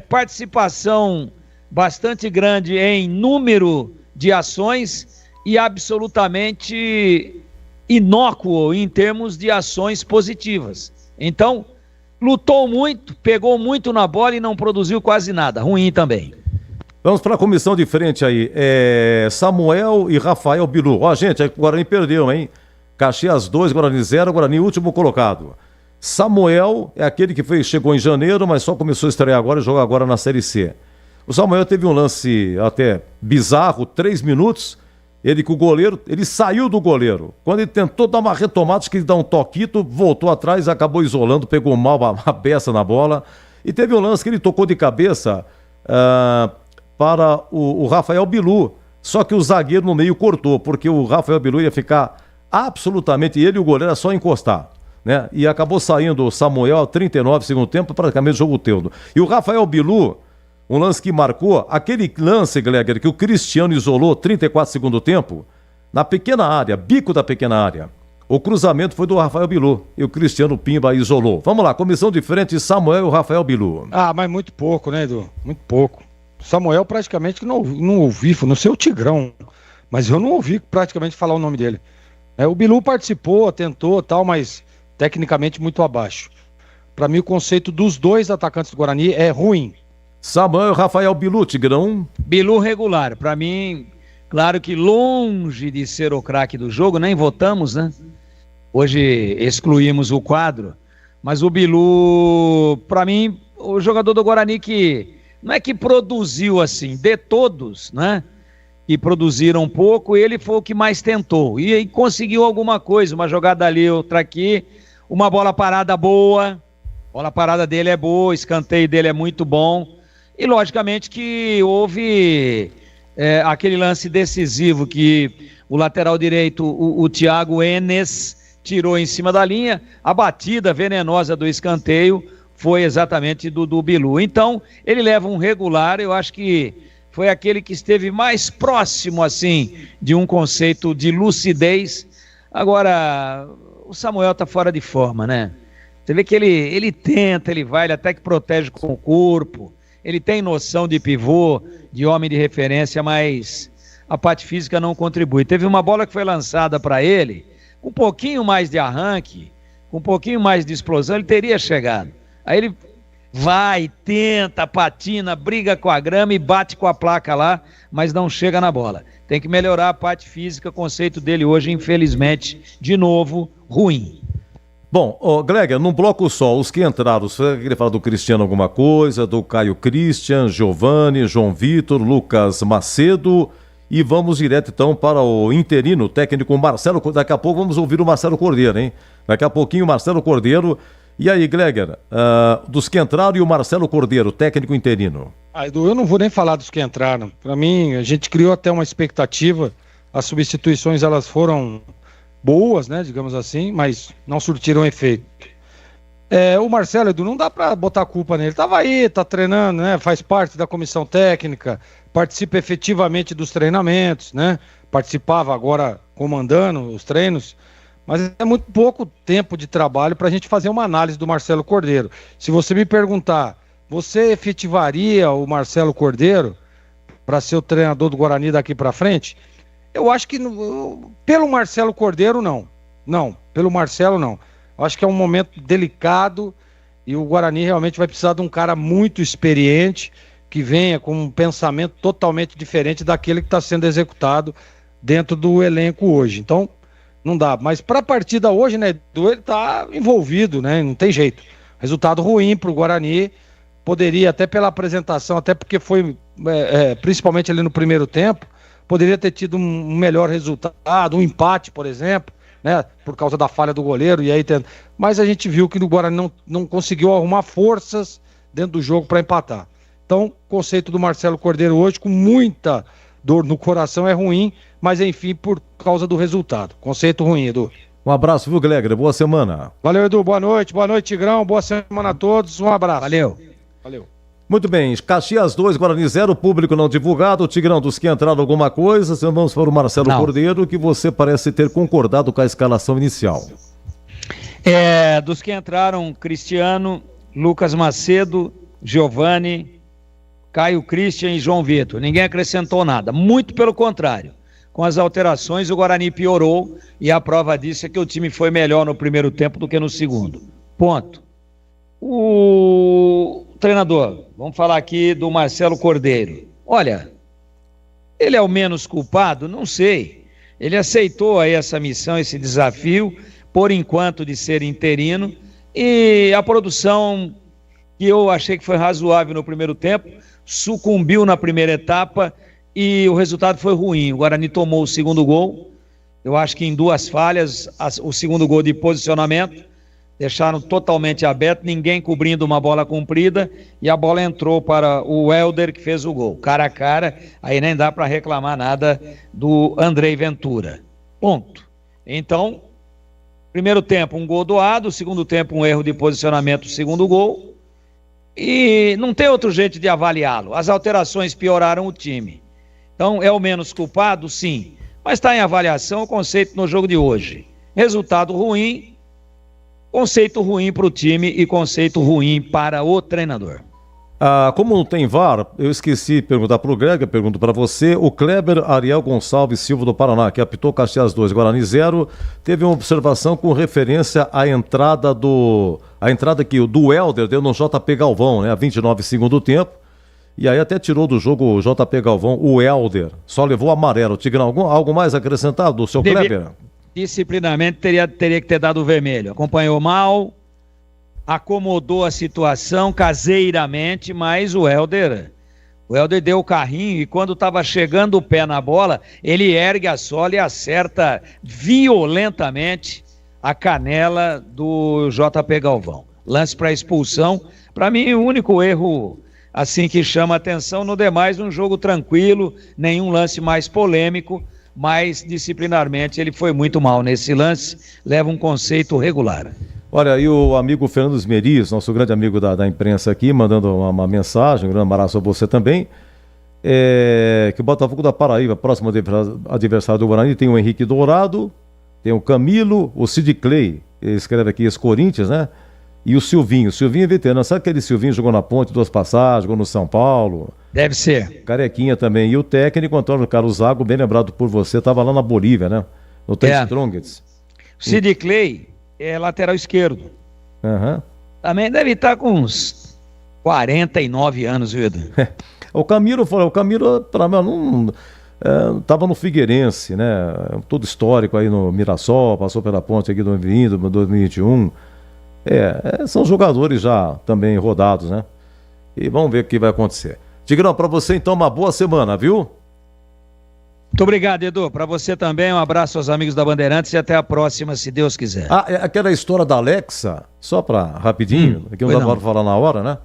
Participação bastante grande em número de ações e absolutamente inócuo em termos de ações positivas. Então, lutou muito, pegou muito na bola e não produziu quase nada. Ruim também. Vamos para a comissão de frente aí. Samuel e Rafael Bilu. Ó, gente, o Guarani perdeu, hein? Caxias 2, Guarani 0, Guarani último colocado. Samuel é aquele que chegou em janeiro, mas só começou a estrear agora e joga agora na Série C. O Samuel teve um lance até bizarro, 3 minutos, ele com o goleiro, ele saiu do goleiro. Quando ele tentou dar uma retomada, acho que ele dá um toquito, voltou atrás, acabou isolando, pegou mal a beça na bola. E teve um lance que ele tocou de cabeça para o Rafael Bilu, só que o zagueiro no meio cortou, porque o Rafael Bilu ia ficar absolutamente, ele e o goleiro era só encostar, né? E acabou saindo o Samuel, 39 segundo tempo, praticamente o jogo todo. E o Rafael Bilu, um lance que marcou, aquele lance, Gleger, que o Cristiano isolou 34 segundo tempo, na pequena área, bico da pequena área. O cruzamento foi do Rafael Bilu e o Cristiano Pimba isolou. Vamos lá, comissão de frente, Samuel e o Rafael Bilu. Mas muito pouco, né, Edu? Muito pouco. Samuel praticamente não ouvi, não sei o Tigrão, mas eu não ouvi praticamente falar o nome dele. O Bilu participou, tentou tal, mas tecnicamente muito abaixo. Para mim o conceito dos dois atacantes do Guarani é ruim. Samuel e Rafael Bilu, Tigrão. Bilu regular, para mim, claro que longe de ser o craque do jogo, nem votamos, né? Hoje excluímos o quadro, mas o Bilu, para mim, o jogador do Guarani que não é que produziu assim, de todos, né? Que produziram um pouco, ele foi o que mais tentou. E aí conseguiu alguma coisa, uma jogada ali, outra aqui, uma bola parada boa. A bola parada dele é boa, o escanteio dele é muito bom. E logicamente que houve aquele lance decisivo que o lateral direito, o Thiago Enes, tirou em cima da linha. A batida venenosa do escanteio foi exatamente do Bilu. Então, ele leva um regular, eu acho que foi aquele que esteve mais próximo, assim, de um conceito de lucidez. Agora, o Samuel tá fora de forma, né? Você vê que ele tenta, ele vai, ele até que protege com o corpo, ele tem noção de pivô, de homem de referência, mas a parte física não contribui. Teve uma bola que foi lançada para ele, com um pouquinho mais de arranque, com um pouquinho mais de explosão, ele teria chegado. Aí ele vai, tenta, patina, briga com a grama e bate com a placa lá, mas não chega na bola. Tem que melhorar a parte física, o conceito dele hoje, infelizmente, de novo, ruim. Bom, Gleger, num bloco só, os que entraram, você queria falar do Cristiano alguma coisa, do Caio Christian, Giovani, João Vitor, Lucas Macedo, e vamos direto então para o interino, técnico Marcelo, daqui a pouco vamos ouvir o Marcelo Cordeiro, hein? Daqui a pouquinho o Marcelo Cordeiro. E aí, Gleger, dos que entraram e o Marcelo Cordeiro, técnico interino? Edu, eu não vou nem falar dos que entraram. Para mim, a gente criou até uma expectativa, as substituições elas foram boas, né, digamos assim, mas não surtiram efeito. O Marcelo, Edu, não dá para botar a culpa nele. Tava aí, tá treinando, né, faz parte da comissão técnica, participa efetivamente dos treinamentos, né, participava agora comandando os treinos, mas é muito pouco tempo de trabalho para a gente fazer uma análise do Marcelo Cordeiro. Se você me perguntar, você efetivaria o Marcelo Cordeiro para ser o treinador do Guarani daqui para frente? Eu acho que pelo Marcelo Cordeiro, não. Não, pelo Marcelo, não. Eu acho que é um momento delicado e o Guarani realmente vai precisar de um cara muito experiente que venha com um pensamento totalmente diferente daquele que está sendo executado dentro do elenco hoje. Então, não dá. Mas para a partida hoje, né, Edu, ele está envolvido, né? Não tem jeito. Resultado ruim para o Guarani. Poderia, até pela apresentação, até porque foi, principalmente ali no primeiro tempo, poderia ter tido um melhor resultado, um empate, por exemplo, né? Por causa da falha do goleiro. E aí mas a gente viu que o Guarani não conseguiu arrumar forças dentro do jogo para empatar. Então, o conceito do Marcelo Cordeiro hoje, com muita dor no coração, é ruim, mas enfim, por causa do resultado. Conceito ruim, Edu. Um abraço, viu, Gleger? Boa semana. Valeu, Edu. Boa noite, Tigrão. Boa semana a todos. Um abraço. Valeu. Muito bem, Caxias 2, Guarani 0, público não divulgado. Tigrão, dos que entraram alguma coisa, vamos para o Marcelo Cordeiro, que você parece ter concordado com a escalação inicial. Dos que entraram, Cristiano, Lucas Macedo, Giovani, Caio Christian e João Vitor. Ninguém acrescentou nada, muito pelo contrário. Com as alterações, o Guarani piorou e a prova disso é que o time foi melhor no primeiro tempo do que no segundo. Ponto. O treinador, vamos falar aqui do Marcelo Cordeiro. Olha, ele é o menos culpado? Não sei. Ele aceitou aí essa missão, esse desafio, por enquanto de ser interino, e a produção que eu achei que foi razoável no primeiro tempo, sucumbiu na primeira etapa e o resultado foi ruim. O Guarani tomou o segundo gol, eu acho que em duas falhas, o segundo gol de posicionamento, deixaram totalmente aberto, ninguém cobrindo uma bola comprida e a bola entrou para o Helder, que fez o gol. Cara a cara, aí nem dá para reclamar nada do Andrei Ventura. Ponto. Então, primeiro tempo um gol doado, segundo tempo um erro de posicionamento, segundo gol, e não tem outro jeito de avaliá-lo. As alterações pioraram o time. Então, é o menos culpado? Sim. Mas está em avaliação o conceito no jogo de hoje. Resultado ruim, conceito ruim para o time e conceito ruim para o treinador. Como não tem VAR, eu esqueci de perguntar para o Greg, pergunto para você. O Kleber Ariel Gonçalves Silva do Paraná, que apitou Caxias 2, Guarani 0, teve uma observação com referência à entrada do Helder deu no JP Galvão, né, a 29 segundo tempo, e aí até tirou do jogo o JP Galvão, o Helder, só levou amarelo. Tigrão, algo mais acrescentado do seu Kleber? Disciplinamente teria que ter dado o vermelho. Acompanhou mal, acomodou a situação caseiramente, mas o Helder deu o carrinho e quando estava chegando o pé na bola, ele ergue a sola e acerta violentamente a canela do JP Galvão. Lance para expulsão. Para mim, o único erro assim que chama atenção. No demais, um jogo tranquilo, nenhum lance mais polêmico, mas disciplinarmente ele foi muito mal nesse lance, leva um conceito regular. Olha, e o amigo Fernando Esmeriz, nosso grande amigo da imprensa aqui, mandando uma mensagem, um grande abraço a você também, que o Botafogo da Paraíba, próximo adversário do Guarani, tem o Henrique Dourado, tem o Camilo, o Sid Clay, ele escreve aqui ex-Corinthians, né? E o Silvinho é veterano. Sabe aquele Silvinho jogou na Ponte, 2 passagens, jogou no São Paulo? Deve ser. Carequinha também. E o técnico Antônio Carlos Zago, bem lembrado por você, estava lá na Bolívia, né? No Ten Strongest. Sid Clay é lateral esquerdo. Aham. Também deve estar com uns 49 anos, viu, Edu? O Camilo, para mim, não... Estava no Figueirense, né? Todo histórico aí no Mirassol, passou pela Ponte aqui do 2021. São jogadores já também rodados, né? E vamos ver o que vai acontecer. Tigrão, para você então uma boa semana, viu? Muito obrigado, Edu. Para você também, um abraço aos amigos da Bandeirantes e até a próxima, se Deus quiser. Aquela história da Alexa, só para rapidinho, que não dá para falar na hora, né?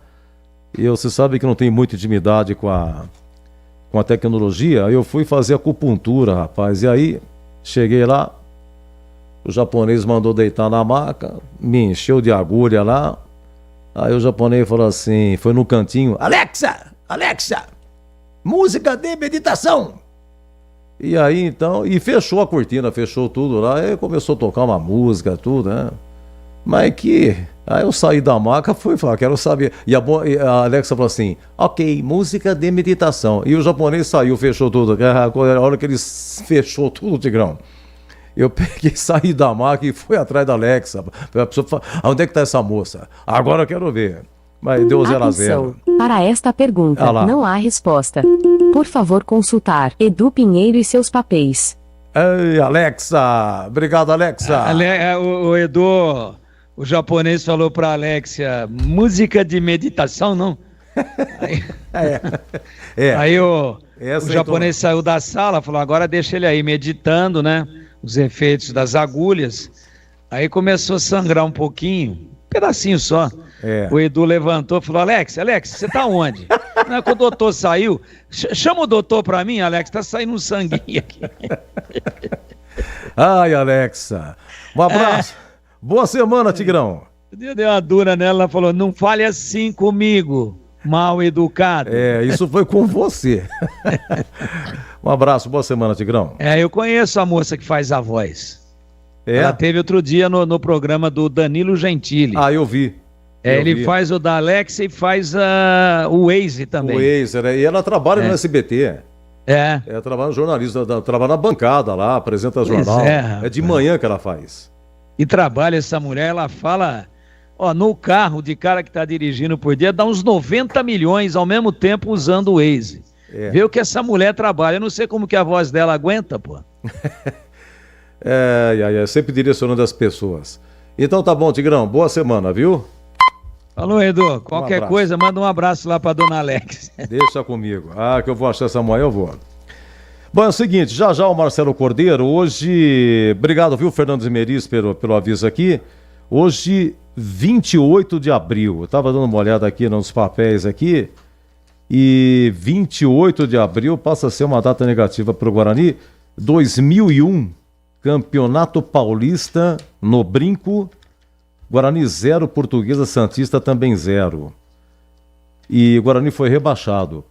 E você sabe que não tem muita intimidade com a tecnologia. Eu fui fazer acupuntura, rapaz, e aí cheguei lá, o japonês mandou deitar na maca, me encheu de agulha lá. Aí o japonês falou assim, foi no cantinho: Alexa, música de meditação. E aí então, e fechou a cortina, fechou tudo lá, aí começou a tocar uma música, tudo, né? Mas aí eu saí da maca, fui falar, quero saber. E a Alexa falou assim: ok, música de meditação. E o japonês saiu, fechou tudo. A hora que ele fechou tudo, Tigrão, eu peguei, saí da maca e fui atrás da Alexa. A pessoa falou: onde é que tá essa moça? Agora eu quero ver. Mas deu 0-0. Para esta pergunta, não há resposta. Por favor, consultar Edu Pinheiro e seus papéis. Ei, Alexa! Obrigado, Alexa! O Edu, o japonês falou pra Alexia: música de meditação, não? Aí o japonês saiu da sala, falou: agora deixa ele aí meditando, né? Os efeitos das agulhas. Aí começou a sangrar um pouquinho, um pedacinho só. O Edu levantou e falou: Alex, você tá onde? Não é que o doutor saiu? Chama o doutor pra mim, Alex, tá saindo um sanguinho aqui. Ai, Alexa. Um abraço. Boa semana, Tigrão. Eu dei uma dura nela, ela falou: não fale assim comigo, mal educado. Isso foi com você. Um abraço, boa semana, Tigrão. Eu conheço a moça que faz a voz. Ela teve outro dia no programa do Danilo Gentili. Eu vi. Ele faz o da Alexa e faz o Waze também. O Waze, né? E ela trabalha no SBT. Ela trabalha no jornalismo, trabalha na bancada lá, apresenta jornal. É de manhã que ela faz. E trabalha essa mulher, ela fala, no carro de cara que tá dirigindo por dia, dá uns 90 milhões ao mesmo tempo usando o Waze. Vê o que essa mulher trabalha. Eu não sei como que a voz dela aguenta, pô. Sempre direcionando as pessoas. Então tá bom, Tigrão, boa semana, viu? Falou, Edu. Qualquer coisa, manda um abraço lá pra dona Alex. Deixa comigo. Que eu vou achar essa manhã, eu vou. Bom, é o seguinte, já o Marcelo Cordeiro, hoje... Obrigado, viu, Fernando Zimmeris, pelo aviso aqui. Hoje, 28 de abril. Eu tava dando uma olhada aqui nos papéis aqui. E 28 de abril passa a ser uma data negativa para o Guarani. 2001, Campeonato Paulista no Brinco. Guarani 0, Portuguesa Santista também 0. E o Guarani foi rebaixado.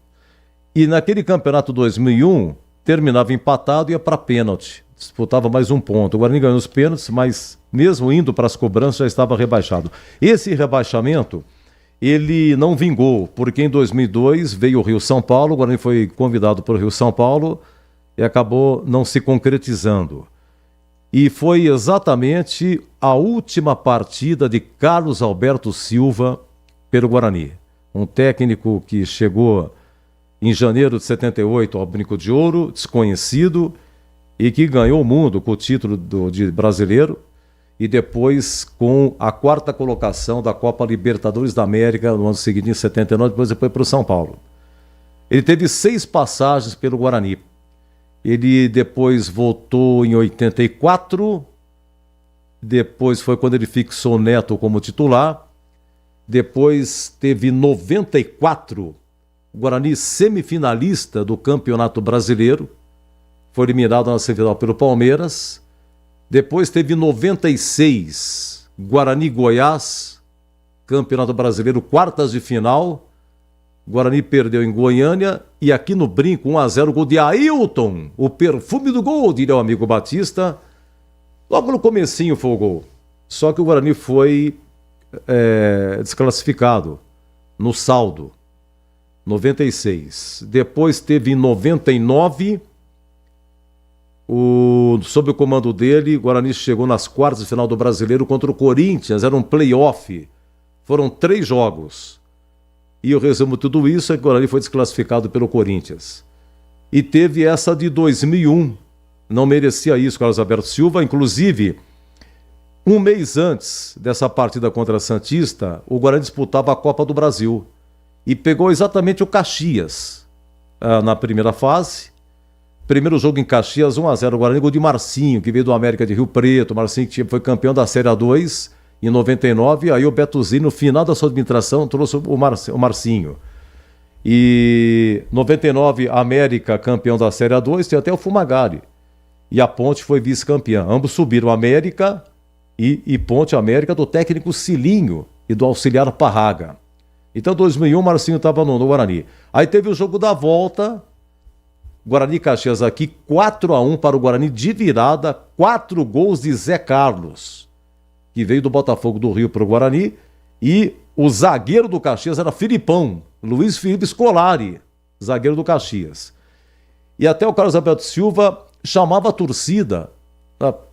E naquele campeonato 2001, terminava empatado e ia para pênalti. Disputava mais um ponto. O Guarani ganhou os pênaltis, mas mesmo indo para as cobranças já estava rebaixado. Esse rebaixamento, ele não vingou, porque em 2002 veio o Rio-São Paulo, o Guarani foi convidado para o Rio-São Paulo e acabou não se concretizando. E foi exatamente a última partida de Carlos Alberto Silva pelo Guarani. Um técnico que chegou em janeiro de 78 ao Brinco de Ouro, desconhecido, e que ganhou o mundo com o título de brasileiro, e depois com a 4ª colocação da Copa Libertadores da América no ano seguinte, em 79, depois foi para o São Paulo. Ele teve 6 passagens pelo Guarani. Ele depois voltou em 84, depois foi quando ele fixou o Neto como titular, depois teve 94, o Guarani semifinalista do Campeonato Brasileiro, foi eliminado na semifinal pelo Palmeiras, depois teve 96, Guarani Goiás, Campeonato Brasileiro, quartas de final, Guarani perdeu em Goiânia e aqui no Brinco, 1-0, gol de Ailton, o perfume do gol, diria o amigo Batista. Logo no comecinho foi o gol. Só que o Guarani foi desclassificado no saldo. 96. Depois teve em 99, sob o comando dele, o Guarani chegou nas quartas de final do Brasileiro contra o Corinthians, era um play-off. Foram 3 jogos. E eu resumo tudo isso, é que o Guarani foi desclassificado pelo Corinthians. E teve essa de 2001, não merecia isso, Carlos Alberto Silva, inclusive, um mês antes dessa partida contra a Santista, o Guarani disputava a Copa do Brasil. E pegou exatamente o Caxias na primeira fase. Primeiro jogo em Caxias, 1-0, o Guarani, gol de Marcinho, que veio do América de Rio Preto. Marcinho que foi campeão da Série A2 em 99. Aí o Betuzinho, no final da sua administração, trouxe o Marcinho. E 99, América, campeão da Série A2, tem até o Fumagalli. E a Ponte foi vice-campeã. Ambos subiram, América e Ponte América, do técnico Cilinho e do auxiliar Parraga. Então, em 2001, o Marcinho estava no Guarani. Aí teve o jogo da volta, Guarani e Caxias aqui, 4-1 para o Guarani de virada, 4 gols de Zé Carlos, que veio do Botafogo do Rio para o Guarani, e o zagueiro do Caxias era Filipão, Luiz Felipe Scolari, zagueiro do Caxias. E até o Carlos Alberto Silva chamava a torcida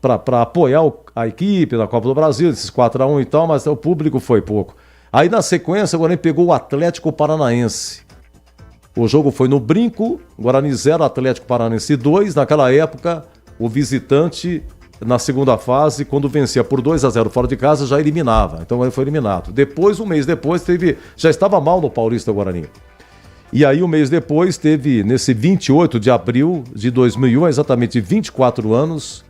para apoiar a equipe na Copa do Brasil, esses 4-1 e tal, mas o público foi pouco. Aí na sequência o Guarani pegou o Atlético Paranaense. O jogo foi no Brinco, Guarani 0, Atlético Paranaense 2. Naquela época, o visitante, na segunda fase, quando vencia por 2-0 fora de casa, já eliminava. Então ele foi eliminado. Depois, um mês depois, já estava mal no Paulista Guarani. E aí, um mês depois, teve, nesse 28 de abril de 2001, exatamente 24 anos,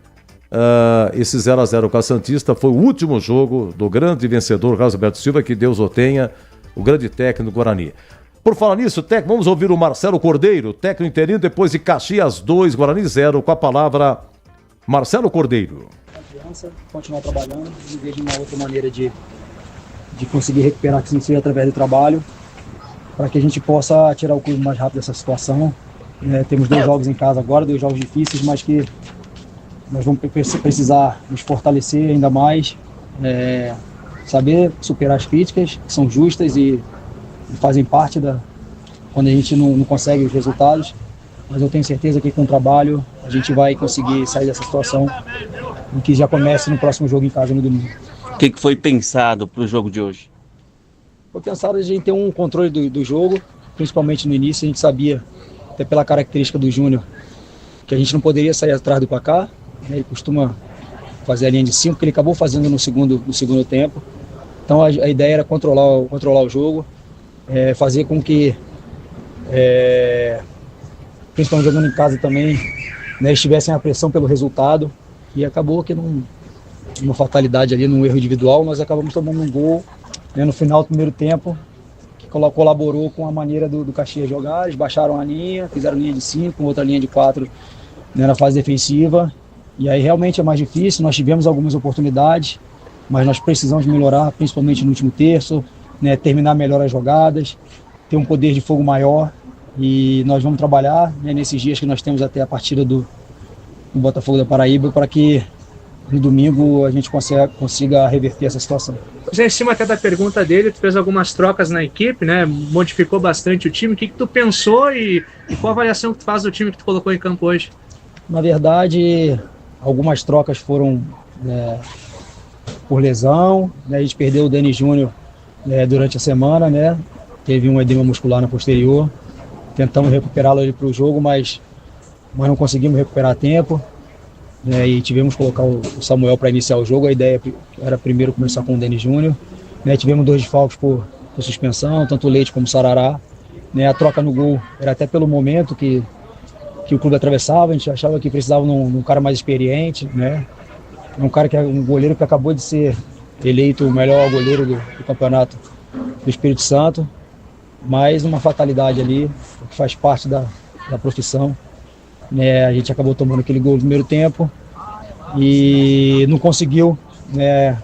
esse 0-0 com a Santista foi o último jogo do grande vencedor Carlos Alberto Silva, que Deus o tenha, o grande técnico do Guarani. Por falar nisso, vamos ouvir o Marcelo Cordeiro, técnico interino, depois de Caxias 2, Guarani 0, com a palavra Marcelo Cordeiro. Continuar trabalhando, não vejo uma outra maneira de conseguir recuperar que seja através do trabalho, para que a gente possa tirar o clube mais rápido dessa situação. Temos 2 jogos em casa agora, 2 jogos difíceis, mas que nós vamos precisar nos fortalecer ainda mais, saber superar as críticas, que são justas e fazem parte quando a gente não consegue os resultados, mas eu tenho certeza que com o trabalho a gente vai conseguir sair dessa situação e que já comece no próximo jogo em casa no domingo. O que foi pensado para o jogo de hoje? Foi pensado a gente ter um controle do jogo, principalmente no início. A gente sabia, até pela característica do Júnior, que a gente não poderia sair atrás do placar. Ele costuma fazer a linha de 5, que ele acabou fazendo no segundo tempo. Então a ideia era controlar o jogo, fazer com que, principalmente jogando em casa também, eles tivessem a pressão pelo resultado. E acabou que numa fatalidade ali, num erro individual, nós acabamos tomando um gol no final do primeiro tempo, que colaborou com a maneira do Caxias jogar. Eles baixaram a linha, fizeram linha de 5, outra linha de 4 na fase defensiva. E aí realmente é mais difícil, nós tivemos algumas oportunidades, mas nós precisamos melhorar, principalmente no último terço, terminar melhor as jogadas, ter um poder de fogo maior, e nós vamos trabalhar nesses dias que nós temos até a partida do Botafogo da Paraíba, para que no domingo a gente consiga reverter essa situação. Já em cima até da pergunta dele, tu fez algumas trocas na equipe, modificou bastante o time. O que tu pensou e qual a avaliação que tu faz do time que tu colocou em campo hoje? Na verdade, algumas trocas foram por lesão, a gente perdeu o Dani Júnior durante a semana, teve um edema muscular na posterior, tentamos recuperá-lo para o jogo, mas não conseguimos recuperar a tempo, e tivemos que colocar o Samuel para iniciar o jogo. A ideia era primeiro começar com o Dani Júnior, tivemos 2 desfalques por suspensão, tanto o Leite como o Sarará, a troca no gol era até pelo momento que o clube atravessava. A gente achava que precisava de um cara mais experiente, um goleiro que acabou de ser eleito o melhor goleiro do campeonato do Espírito Santo, mas uma fatalidade ali, que faz parte da profissão. A gente acabou tomando aquele gol no primeiro tempo e não conseguiu,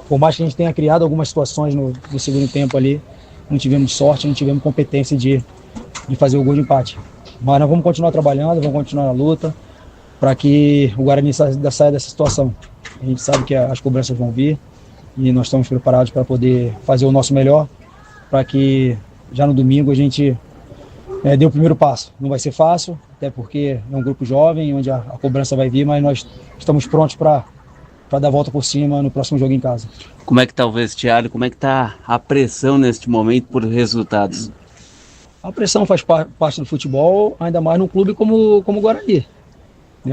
por mais que a gente tenha criado algumas situações no segundo tempo ali, não tivemos sorte, não tivemos competência de fazer o gol de empate. Mas nós vamos continuar trabalhando, vamos continuar na luta para que o Guarani saia dessa situação. A gente sabe que as cobranças vão vir, e nós estamos preparados para poder fazer o nosso melhor, para que já no domingo a gente dê o primeiro passo. Não vai ser fácil, até porque é um grupo jovem, onde a cobrança vai vir, mas nós estamos prontos para dar a volta por cima no próximo jogo em casa. Como é que tá o vestiário? Como é que tá a pressão neste momento por resultados? A pressão faz parte do futebol, ainda mais num clube como o Guarani.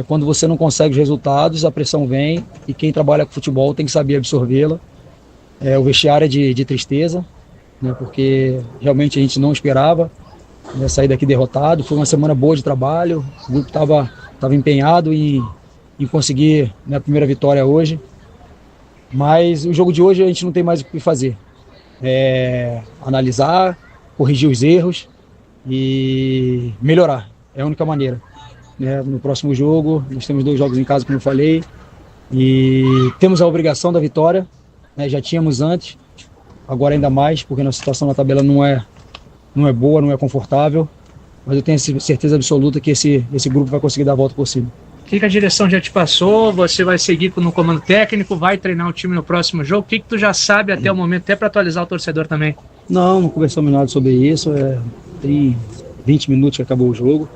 Quando você não consegue os resultados, a pressão vem, e quem trabalha com futebol tem que saber absorvê-la. O vestiário é de tristeza, porque realmente a gente não esperava sair daqui derrotado. Foi uma semana boa de trabalho, o grupo estava empenhado em conseguir a primeira vitória hoje. Mas o jogo de hoje a gente não tem mais o que fazer. Analisar, corrigir os erros e melhorar. É a única maneira. No próximo jogo, nós temos 2 jogos em casa, como eu falei, e temos a obrigação da vitória, já tínhamos antes, agora ainda mais, porque nossa situação na tabela não é boa, não é confortável, mas eu tenho certeza absoluta que esse grupo vai conseguir dar a volta por cima. O que a direção já te passou? Você vai seguir no comando técnico, vai treinar o time no próximo jogo? O que tu já sabe até o momento, até para atualizar o torcedor também? Não conversamos nada sobre isso, tem 20 minutos que acabou o jogo.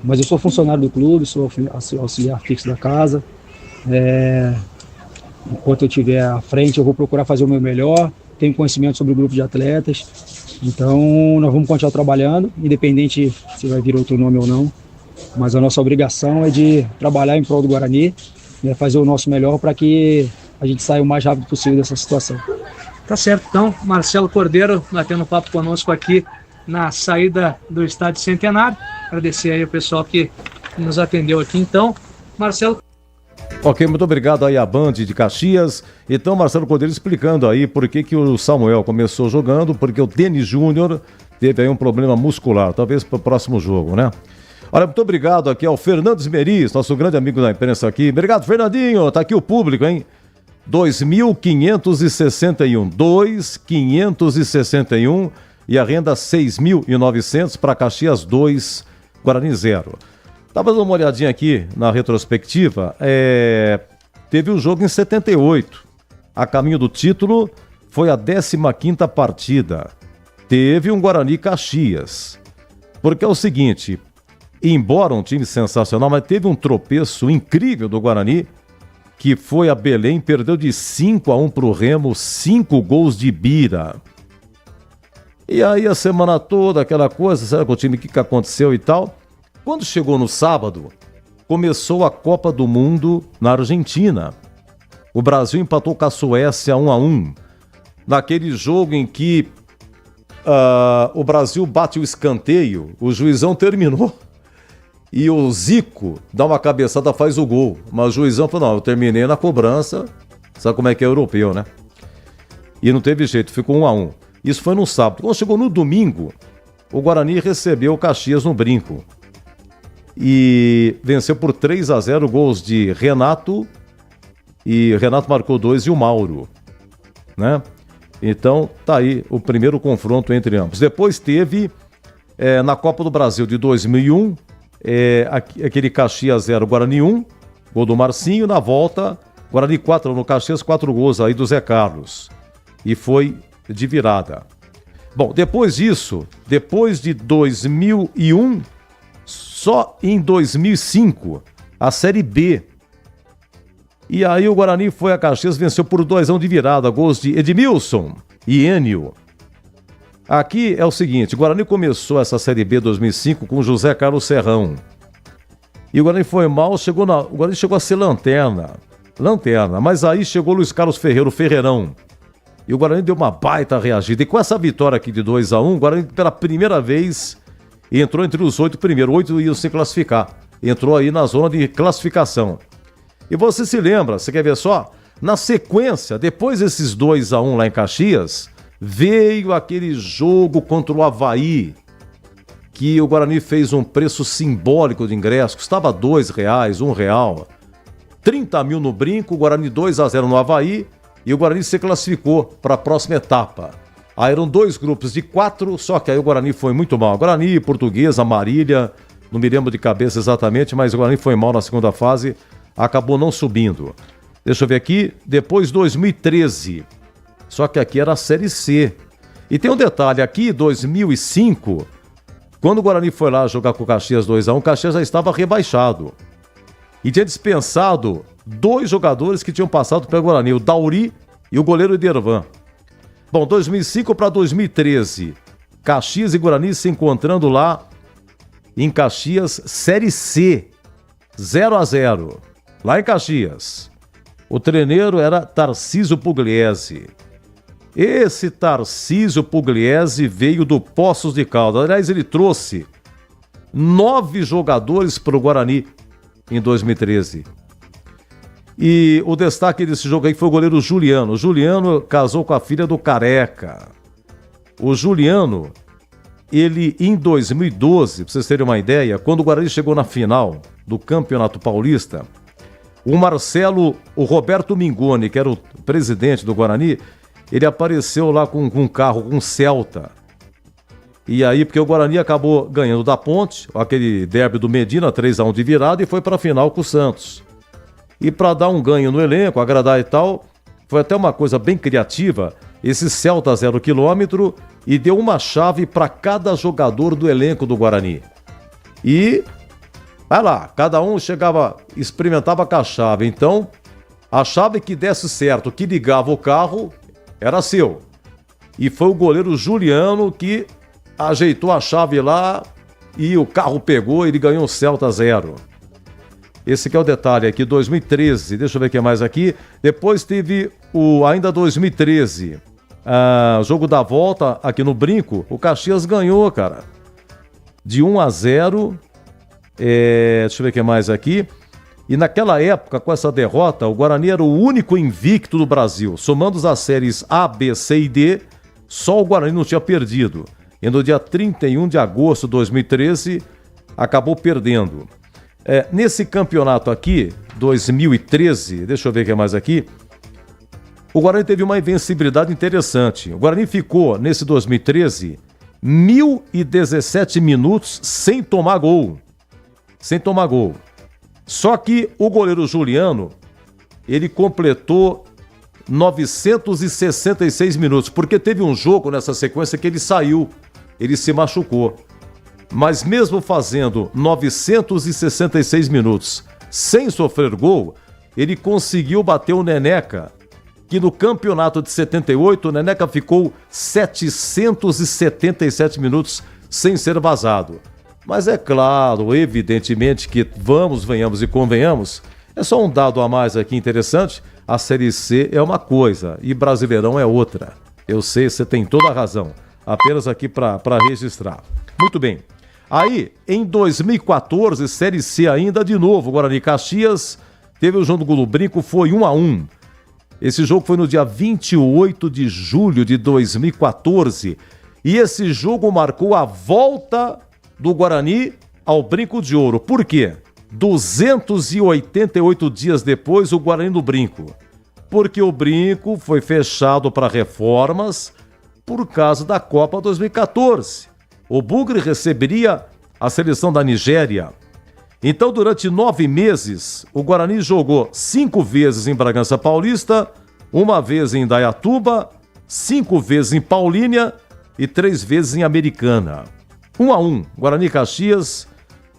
Mas eu sou funcionário do clube, sou auxiliar fixo da casa. Enquanto eu estiver à frente, eu vou procurar fazer o meu melhor. Tenho conhecimento sobre o grupo de atletas. Então, nós vamos continuar trabalhando, independente se vai vir outro nome ou não. Mas a nossa obrigação é de trabalhar em prol do Guarani, fazer o nosso melhor para que a gente saia o mais rápido possível dessa situação. Tá certo, então, Marcelo Cordeiro batendo papo conosco aqui na saída do Estádio Centenário. Agradecer aí o pessoal que nos atendeu aqui, então. Marcelo. Ok, muito obrigado aí à Band de Caxias. Então, Marcelo Cordeiro explicando aí por que o Samuel começou jogando, porque o Denis Júnior teve aí um problema muscular, talvez para o próximo jogo, né? Olha, muito obrigado aqui ao Fernandes Meris, nosso grande amigo da imprensa aqui. Obrigado, Fernandinho, tá aqui o público, hein? 2.561, 2.561 e a renda 6.900 para Caxias 2, Guarani 0. Tava dando uma olhadinha aqui na retrospectiva, teve um jogo em 78, a caminho do título foi a 15ª partida, teve um Guarani Caxias, porque é o seguinte, embora um time sensacional, mas teve um tropeço incrível do Guarani, que foi a Belém, perdeu de 5-1 pro Remo, 5 gols de Bira. E aí a semana toda, aquela coisa, será que o time, o que aconteceu e tal? Quando chegou no sábado, começou a Copa do Mundo na Argentina. O Brasil empatou com a Suécia 1-1. Naquele jogo em que o Brasil bate o escanteio, o juizão terminou e o Zico dá uma cabeçada, faz o gol. Mas o juizão falou, não, eu terminei na cobrança, sabe como é que é europeu, né? E não teve jeito, ficou 1-1. Isso foi no sábado. Quando chegou no domingo, o Guarani recebeu o Caxias no Brinco. E venceu por 3-0, gols de Renato. E Renato marcou 2 e o Mauro, né? Então, tá aí o primeiro confronto entre ambos. Depois teve, na Copa do Brasil de 2001, aquele Caxias 0, Guarani 1, gol do Marcinho. Na volta, Guarani 4 no Caxias, 4 gols aí do Zé Carlos. E foi de virada. Bom, depois disso, depois de 2001, só em 2005, a Série B. E aí o Guarani foi a Caxias, venceu por 2-1 de virada, gols de Edmilson e Enio. Aqui é o seguinte, o Guarani começou essa Série B 2005 com José Carlos Serrão. E o Guarani foi mal, o Guarani chegou a ser lanterna, mas aí chegou Luiz Carlos Ferreira, o Ferreirão. E o Guarani deu uma baita reagida. E com essa vitória aqui de 2-1, o Guarani pela primeira vez entrou entre os 8 primeiros. 8 iam se classificar. Entrou aí na zona de classificação. E você se lembra, você quer ver só? Na sequência, depois desses 2-1 lá em Caxias, veio aquele jogo contra o Avaí, que o Guarani fez um preço simbólico de ingresso, custava R$2, R$1. 30 mil no Brinco, o Guarani 2-0 no Avaí, e o Guarani se classificou para a próxima etapa. Aí eram 2 grupos de 4, só que aí o Guarani foi muito mal. Guarani, Portuguesa, Marília, não me lembro de cabeça exatamente, mas o Guarani foi mal na segunda fase, acabou não subindo. Deixa eu ver aqui. Depois 2013. Só que aqui era a Série C. E tem um detalhe aqui, 2005, quando o Guarani foi lá jogar com o Caxias 2-1, o Caxias já estava rebaixado. E tinha dispensado 2 jogadores que tinham passado pelo Guarani, o Dauri e o goleiro Edervan. Bom, 2005 para 2013, Caxias e Guarani se encontrando lá em Caxias, Série C, 0-0, lá em Caxias. O treneiro era Tarcísio Pugliese. Esse Tarcísio Pugliese veio do Poços de Caldas. Aliás, ele trouxe 9 jogadores para o Guarani em 2013. E o destaque desse jogo aí foi o goleiro Juliano. O Juliano casou com a filha do Careca. O Juliano, ele em 2012, para vocês terem uma ideia, quando o Guarani chegou na final do Campeonato Paulista, o Roberto Mingoni, que era o presidente do Guarani, ele apareceu lá com um carro, com um Celta. E aí, porque o Guarani acabou ganhando da Ponte, aquele derby do Medina, 3-1 de virada, e foi para a final com o Santos. E para dar um ganho no elenco, agradar e tal, foi até uma coisa bem criativa, esse Celta 0 km, e deu uma chave para cada jogador do elenco do Guarani. E, vai lá, cada um experimentava com a chave. Então, a chave que desse certo, que ligava o carro, era seu. E foi o goleiro Juliano que ajeitou a chave lá e o carro pegou e ele ganhou um Celta 0. Esse que é o detalhe aqui, 2013. Deixa eu ver o que mais aqui. Depois teve ainda 2013, jogo da volta aqui no Brinco. O Caxias ganhou, cara, de 1-0. Deixa eu ver o que mais aqui. E naquela época, com essa derrota, o Guarani era o único invicto do Brasil. Somando as séries A, B, C e D, só o Guarani não tinha perdido. E no dia 31 de agosto de 2013, acabou perdendo. Nesse campeonato aqui, 2013, deixa eu ver o que mais aqui, o Guarani teve uma invencibilidade interessante. O Guarani ficou, nesse 2013, 1.017 minutos sem tomar gol. Sem tomar gol. Só que o goleiro Juliano, ele completou 966 minutos, porque teve um jogo nessa sequência que ele saiu, ele se machucou. Mas mesmo fazendo 966 minutos sem sofrer gol, ele conseguiu bater o Neneca, que no campeonato de 78, o Neneca ficou 777 minutos sem ser vazado. Mas é claro, evidentemente que venhamos e convenhamos, é só um dado a mais aqui interessante, a Série C é uma coisa e Brasileirão é outra. Eu sei, você tem toda a razão, apenas aqui para registrar. Muito bem, aí em 2014, Série C ainda de novo, Guarani Caxias, teve o jogo do Brinco, foi 1-1. Esse jogo foi no dia 28 de julho de 2014 e esse jogo marcou a volta do Guarani ao Brinco de Ouro. Por quê? 288 dias depois, o Guarani no Brinco. Porque o Brinco foi fechado para reformas por causa da Copa 2014. O Bugre receberia a seleção da Nigéria. Então, durante 9 meses, o Guarani jogou 5 vezes em Bragança Paulista, 1 vez em Indaiatuba, 5 vezes em Paulínia e 3 vezes em Americana. 1-1, Guarani Caxias.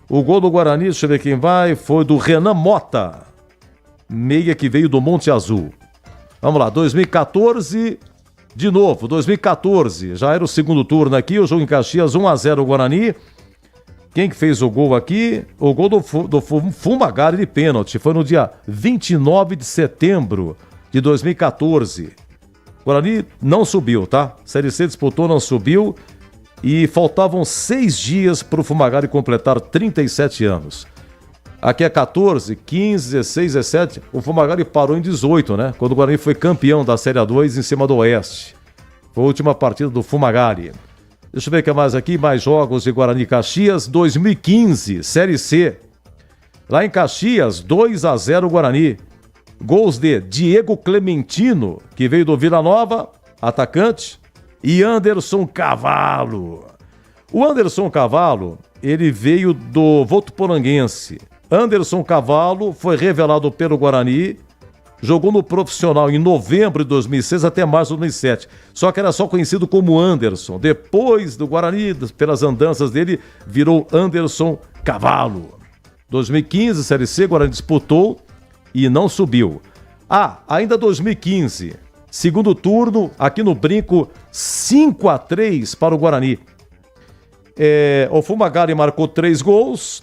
O gol do Guarani, deixa eu ver quem vai, foi do Renan Mota, meia que veio do Monte Azul. Vamos lá, 2014, de novo, 2014, já era o segundo turno aqui, o jogo em Caxias, 1-0 o Guarani. Quem que fez o gol aqui? O gol do Fumagari de pênalti, foi no dia 29 de setembro de 2014. O Guarani não subiu, tá? Série C disputou, não subiu. E faltavam 6 dias para o Fumagari completar 37 anos. Aqui é 14, 15, 16, 17. O Fumagari parou em 18, né? Quando o Guarani foi campeão da Série A2 em cima do Oeste. Foi a última partida do Fumagari. Deixa eu ver o que mais aqui. Mais jogos de Guarani Caxias. 2015, Série C. Lá em Caxias, 2-0 Guarani. Gols de Diego Clementino, que veio do Vila Nova, atacante. E Anderson Cavalo. O Anderson Cavalo, ele veio do Votuporanguense. Anderson Cavalo foi revelado pelo Guarani jogou no profissional em novembro de 2006 até março de 2007. Só que era só conhecido como Anderson. Depois do Guarani, pelas andanças dele, virou Anderson Cavalo. 2015, Série C, Guarani disputou e não subiu. Ainda 2015, segundo turno, aqui no Brinco, 5-3 para o Guarani. O Fumagalli marcou 3 gols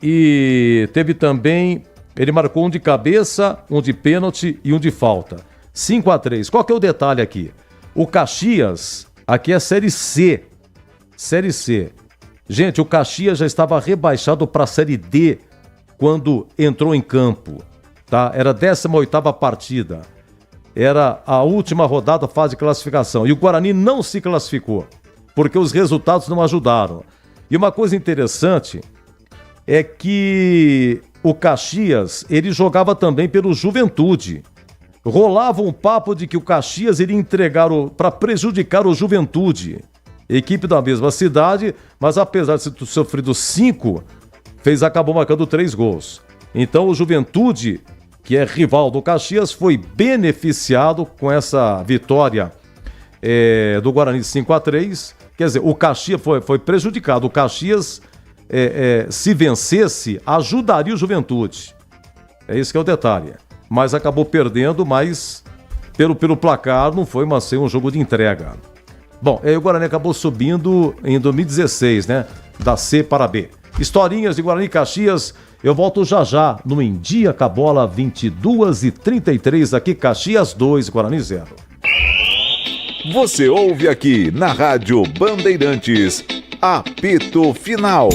e teve também... Ele marcou um de cabeça, um de pênalti e um de falta. 5-3. Qual que é o detalhe aqui? O Caxias, aqui é Série C. Série C. Gente, o Caxias já estava rebaixado para a Série D quando entrou em campo. Tá? Era a 18ª partida. Era a última rodada, fase de classificação. E o Guarani não se classificou, porque os resultados não ajudaram. E uma coisa interessante é que o Caxias, ele jogava também pelo Juventude. Rolava um papo de que o Caxias iria entregar para prejudicar o Juventude. Equipe da mesma cidade, mas apesar de ter sofrido 5, acabou marcando 3 gols. Então o Juventude, que é rival do Caxias, foi beneficiado com essa vitória do Guarani 5-3. Quer dizer, o Caxias foi prejudicado. O Caxias... se vencesse, ajudaria o Juventude. É isso que é o detalhe. Mas acabou perdendo, mas pelo placar não foi um jogo de entrega. Bom, o Guarani acabou subindo em 2016, né? Da C para B. Historinhas de Guarani e Caxias, eu volto já no Em Dia com a Bola, 22h33, aqui Caxias 2, Guarani 0. Você ouve aqui na Rádio Bandeirantes, Apito Final.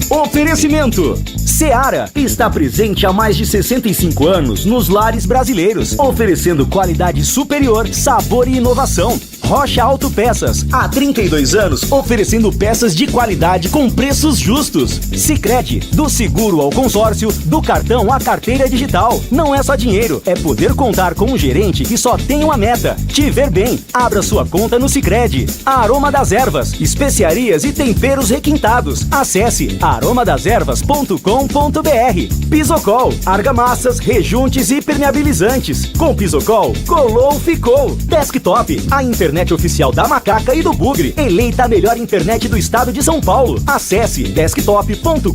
Oferecimento. Seara está presente há mais de 65 anos nos lares brasileiros, oferecendo qualidade superior, sabor e inovação. Rocha Autopeças, há 32 anos, oferecendo peças de qualidade com preços justos. Sicredi, do seguro ao consórcio, do cartão à carteira digital. Não é só dinheiro, é poder contar com um gerente que só tem uma meta: te ver bem. Abra sua conta no Sicredi. Aroma das Ervas, especiarias e temperos requintados. Acesse aromadeservas.com.br. Pisocol, argamassas, rejuntes e permeabilizantes. Com Pisocol, colou, ficou. Desktop, a internet oficial da Macaca e do Bugre, eleita a melhor internet do estado de São Paulo. Acesse desktop.com.br.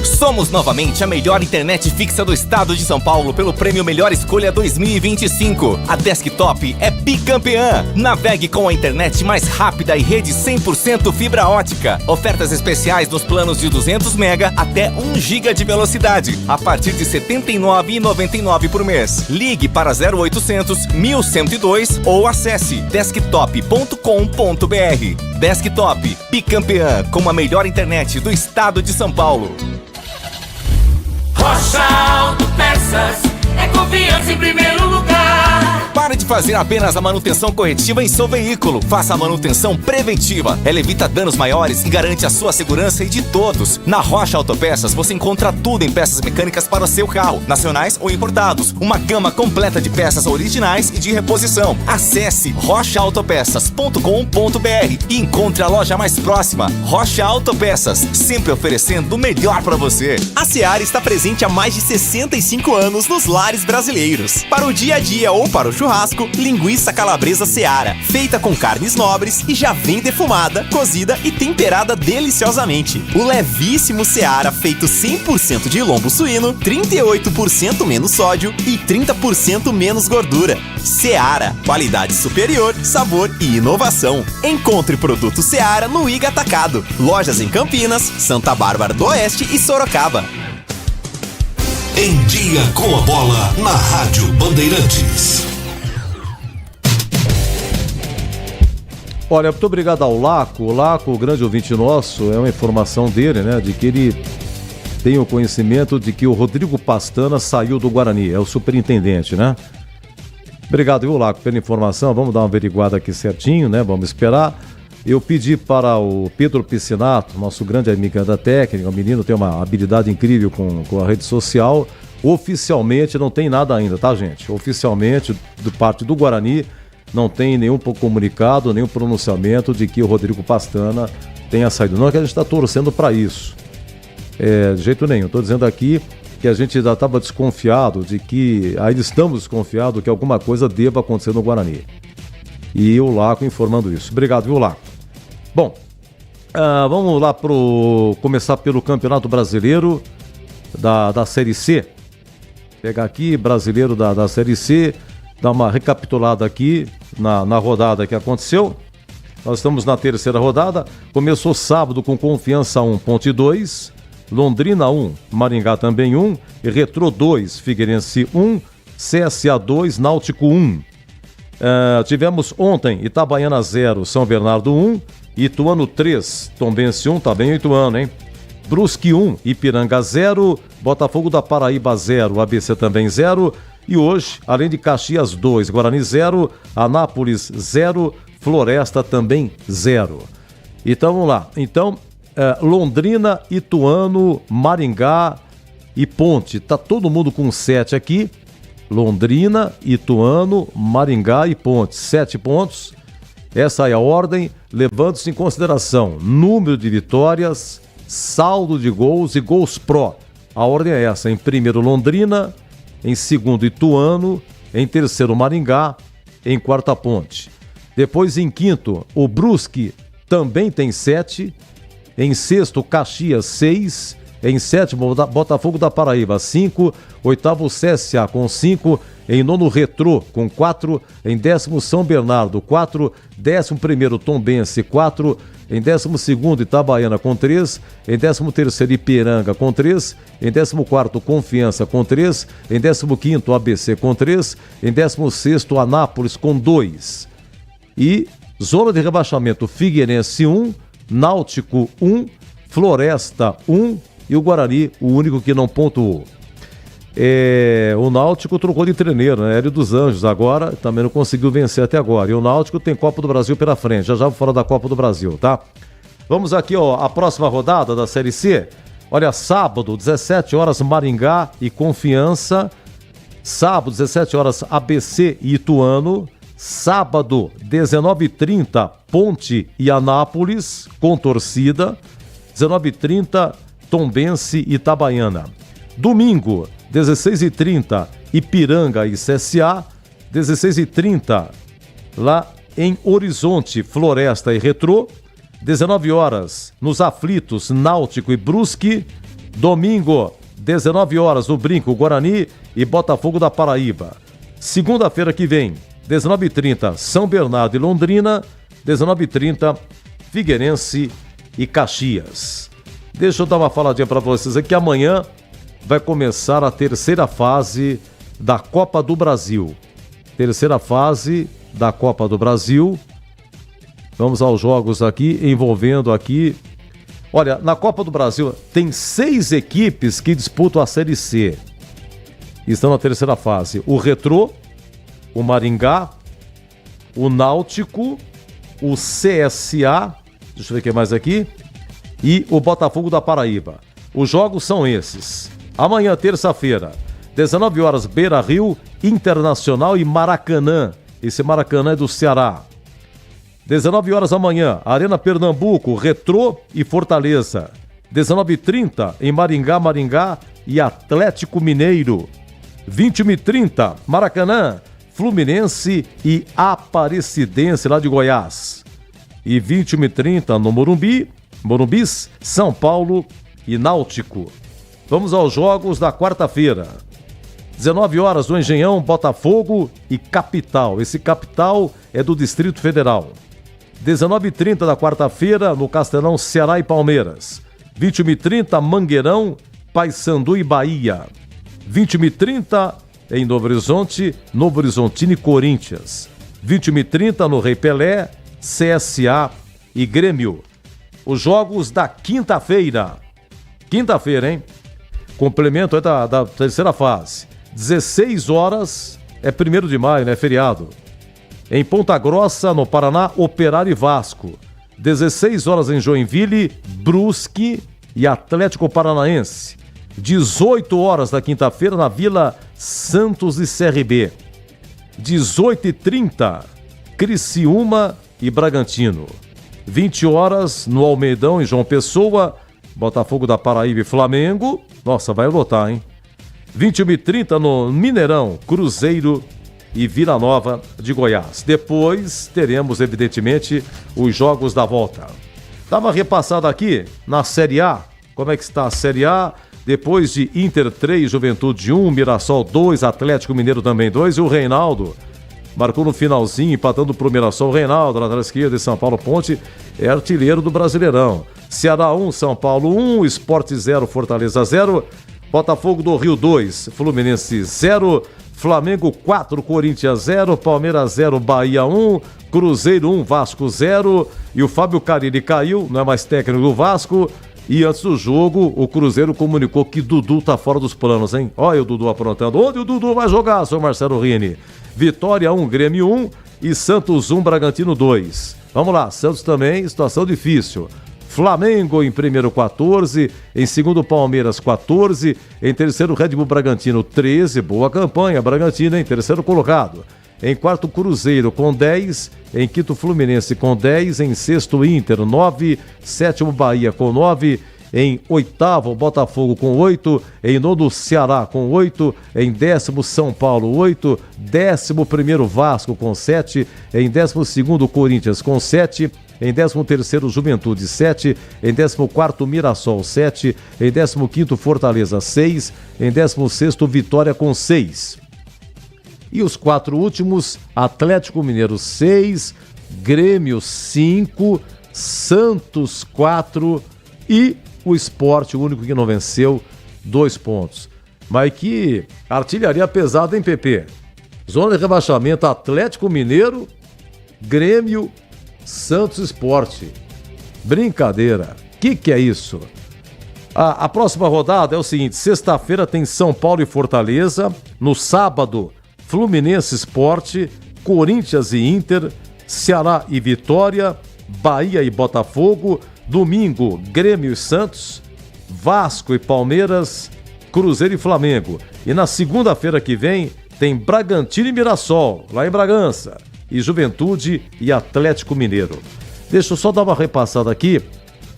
Somos novamente a melhor internet fixa do estado de São Paulo pelo prêmio Melhor Escolha 2025. A Desktop é bicampeã. Navegue com a internet mais rápida e rede 100% fibra ótica. Ofertas especiais nos planos de 200 MB até 1 GB de velocidade, a partir de R$ 79,99 por mês. Ligue para 0800 1102 ou acesse desktop.com.br. Desktop, bicampeã com a melhor internet do estado de São Paulo. Rocha Autopeças, é confiança em primeiro lugar. Pare de fazer apenas a manutenção corretiva em seu veículo. Faça a manutenção preventiva. Ela evita danos maiores e garante a sua segurança e de todos. Na Rocha Autopeças você encontra tudo em peças mecânicas para o seu carro, nacionais ou importados. Uma gama completa de peças originais e de reposição. Acesse rochaautopeças.com.br e encontre a loja mais próxima. Rocha Autopeças, sempre oferecendo o melhor para você. A Seara está presente há mais de 65 anos nos lares brasileiros. Para o dia a dia ou para o churrasco, linguiça calabresa Seara, feita com carnes nobres e já vem defumada, cozida e temperada deliciosamente. O levíssimo Seara, feito 100% de lombo suíno, 38% menos sódio e 30% menos gordura. Seara, qualidade superior, sabor e inovação. Encontre produto Seara no Iga Atacado. Lojas em Campinas, Santa Bárbara do Oeste e Sorocaba. Em Dia com a Bola, na Rádio Bandeirantes. Olha, muito obrigado ao Laco. O Laco, o grande ouvinte nosso, é uma informação dele, né? De que ele tem o conhecimento de que o Rodrigo Pastana saiu do Guarani. É o superintendente, né? Obrigado, viu, Laco, pela informação. Vamos dar uma averiguada aqui certinho, né? Vamos esperar. Eu pedi para o Pedro Piscinato, nosso grande amigo da técnica, o menino tem uma habilidade incrível com a rede social. Oficialmente não tem nada ainda, tá, gente? Oficialmente, do parte do Guarani, não tem nenhum comunicado, nenhum pronunciamento de que o Rodrigo Pastana tenha saído. Não é que a gente está torcendo para isso. De jeito nenhum. Estou dizendo aqui que a gente ainda estava desconfiado de que, ainda estamos desconfiados que alguma coisa deva acontecer no Guarani. E o Laco informando isso. Obrigado, viu, Laco? Bom, vamos lá começar pelo Campeonato Brasileiro da Série C. Pegar aqui, brasileiro da Série C, dar uma recapitulada aqui na rodada que aconteceu. Nós estamos na terceira rodada. Começou sábado com Confiança 1, Ponte 2, Londrina 1, Maringá também 1, e Retrô 2, Figueirense 1, CSA 2, Náutico 1. Tivemos ontem Itabaiana 0, São Bernardo 1, Ituano 3, Tombense 1, tá bem o Ituano, hein? Brusque 1, Ipiranga 0, Botafogo da Paraíba 0, ABC também 0, e hoje, além de Caxias 2, Guarani 0, Anápolis 0, Floresta também 0. Então vamos lá. Então, Londrina, Ituano, Maringá e Ponte. Tá todo mundo com 7 aqui. Londrina, Ituano, Maringá e Ponte. 7 pontos. Essa é a ordem, levando-se em consideração número de vitórias, saldo de gols e gols pró. A ordem é essa: em primeiro Londrina, em segundo Ituano, em terceiro Maringá, em quarta Ponte. Depois em quinto, o Brusque também tem 7, em sexto Caxias 6, em sétimo Botafogo da Paraíba 5, oitavo CSA com 5, em nono Retrô com 4, em décimo São Bernardo 4, décimo primeiro Tombense 4, em 12º Itabaiana com 3, em 13º Ipiranga com 3, em 14º Confiança com 3, em 15º ABC com 3, em 16º Anápolis com 2. E zona de rebaixamento: Figueirense 1, Náutico 1, Floresta 1 e o Guarani, o único que não pontuou. O Náutico trocou de treineiro, né? Hélio dos Anjos agora também não conseguiu vencer até agora. E o Náutico tem Copa do Brasil pela frente. Já vou falar da Copa do Brasil, tá? Vamos aqui, ó, a próxima rodada da Série C. Olha, sábado, 17 horas, Maringá e Confiança. Sábado, 17 horas, ABC e Ituano. Sábado, 19h30, Ponte e Anápolis, com torcida. 19h30, Tombense e Itabaiana. Domingo, 16h30, Ipiranga e CSA. 16h30, lá em Horizonte, Floresta e Retrô. 19 horas, nos Aflitos, Náutico e Brusque. Domingo, 19 horas, no Brinco, Guarani e Botafogo da Paraíba. Segunda-feira que vem, 19h30, São Bernardo e Londrina. 19h30, Figueirense e Caxias. Deixa eu dar uma faladinha para vocês aqui. Amanhã vai começar a terceira fase da Copa do Brasil. Terceira fase da Copa do Brasil. Vamos aos jogos aqui, envolvendo aqui... Olha, na Copa do Brasil tem 6 equipes que disputam a Série C. Estão na terceira fase. O Retrô, o Maringá, o Náutico, o CSA, deixa eu ver o que mais aqui, e o Botafogo da Paraíba. Os jogos são esses. Amanhã, terça-feira, 19 horas, Beira-Rio, Internacional e Maracanã. Esse Maracanã é do Ceará. 19 horas amanhã, Arena Pernambuco, Retrô e Fortaleza. 19h30, em Maringá e Atlético Mineiro. 21h30, Maracanã, Fluminense e Aparecidense, lá de Goiás. E 21h30 no Morumbis, São Paulo e Náutico. Vamos aos jogos da quarta-feira. 19 horas no Engenhão, Botafogo e Capital. Esse Capital é do Distrito Federal. 19h30 da quarta-feira, no Castelão, Ceará e Palmeiras. 21h30, Mangueirão, Paysandu e Bahia. 21h30 em Novo Horizonte, Novo Horizontino e Corinthians. 21h30 no Rei Pelé, CSA e Grêmio. Os jogos da quinta-feira. Quinta-feira, hein? Complemento da terceira fase. 16 horas, é 1º de maio, né? Feriado. Em Ponta Grossa, no Paraná, Operário e Vasco. 16 horas em Joinville, Brusque e Atlético Paranaense. 18 horas da quinta-feira na Vila Santos e CRB. 18h30, Criciúma e Bragantino. 20 horas no Almeidão, em João Pessoa, Botafogo da Paraíba e Flamengo. Nossa, vai lotar, hein? 21h30 no Mineirão, Cruzeiro e Vila Nova de Goiás. Depois teremos, evidentemente, os jogos da volta. Dá uma repassada aqui na Série A. Como é que está a Série A? Depois de Inter 3, Juventude 1, Mirassol 2, Atlético Mineiro também 2 e o Reinaldo marcou no finalzinho, empatando pro Mirassol. O Reinaldo, lateral esquerda de São Paulo Ponte, é artilheiro do Brasileirão. Ceará 1, São Paulo 1, Sport 0, Fortaleza 0, Botafogo do Rio 2, Fluminense 0, Flamengo 4, Corinthians 0, Palmeiras 0, Bahia 1, Cruzeiro 1, Vasco 0 e o Fábio Carille caiu, não é mais técnico do Vasco. E antes do jogo, o Cruzeiro comunicou que Dudu tá fora dos planos, hein? Olha o Dudu aprontando. Onde o Dudu vai jogar, senhor Marcelo Rini? Vitória 1, Grêmio 1 e Santos 1, Bragantino 2. Vamos lá, Santos também, situação difícil. Flamengo em primeiro 14, em segundo Palmeiras 14, em terceiro Red Bull Bragantino 13, boa campanha, Bragantino em terceiro colocado. Em quarto Cruzeiro com 10, em quinto Fluminense com 10, em sexto Inter 9, sétimo Bahia com 9, em oitavo Botafogo com 8, em nono Ceará com 8, em décimo São Paulo 8, décimo primeiro Vasco com 7, em décimo segundo Corinthians com 7, em 13º Juventude 7, em 14º Mirassol 7, em 15º Fortaleza 6, em 16º Vitória com 6. E os 4 últimos, Atlético Mineiro 6, Grêmio 5, Santos 4 e o Sport, o único que não venceu, 2 pontos. Mas que artilharia pesada, hein, PP? Zona de rebaixamento, Atlético Mineiro, Grêmio, Santos Sport. Brincadeira. Que é isso? A próxima rodada é o seguinte, sexta-feira tem São Paulo e Fortaleza, no sábado Fluminense Sport, Corinthians e Inter, Ceará e Vitória, Bahia e Botafogo, domingo Grêmio e Santos, Vasco e Palmeiras, Cruzeiro e Flamengo. E na segunda-feira que vem tem Bragantino e Mirassol, lá em Bragança, e Juventude e Atlético Mineiro. Deixa eu só dar uma repassada aqui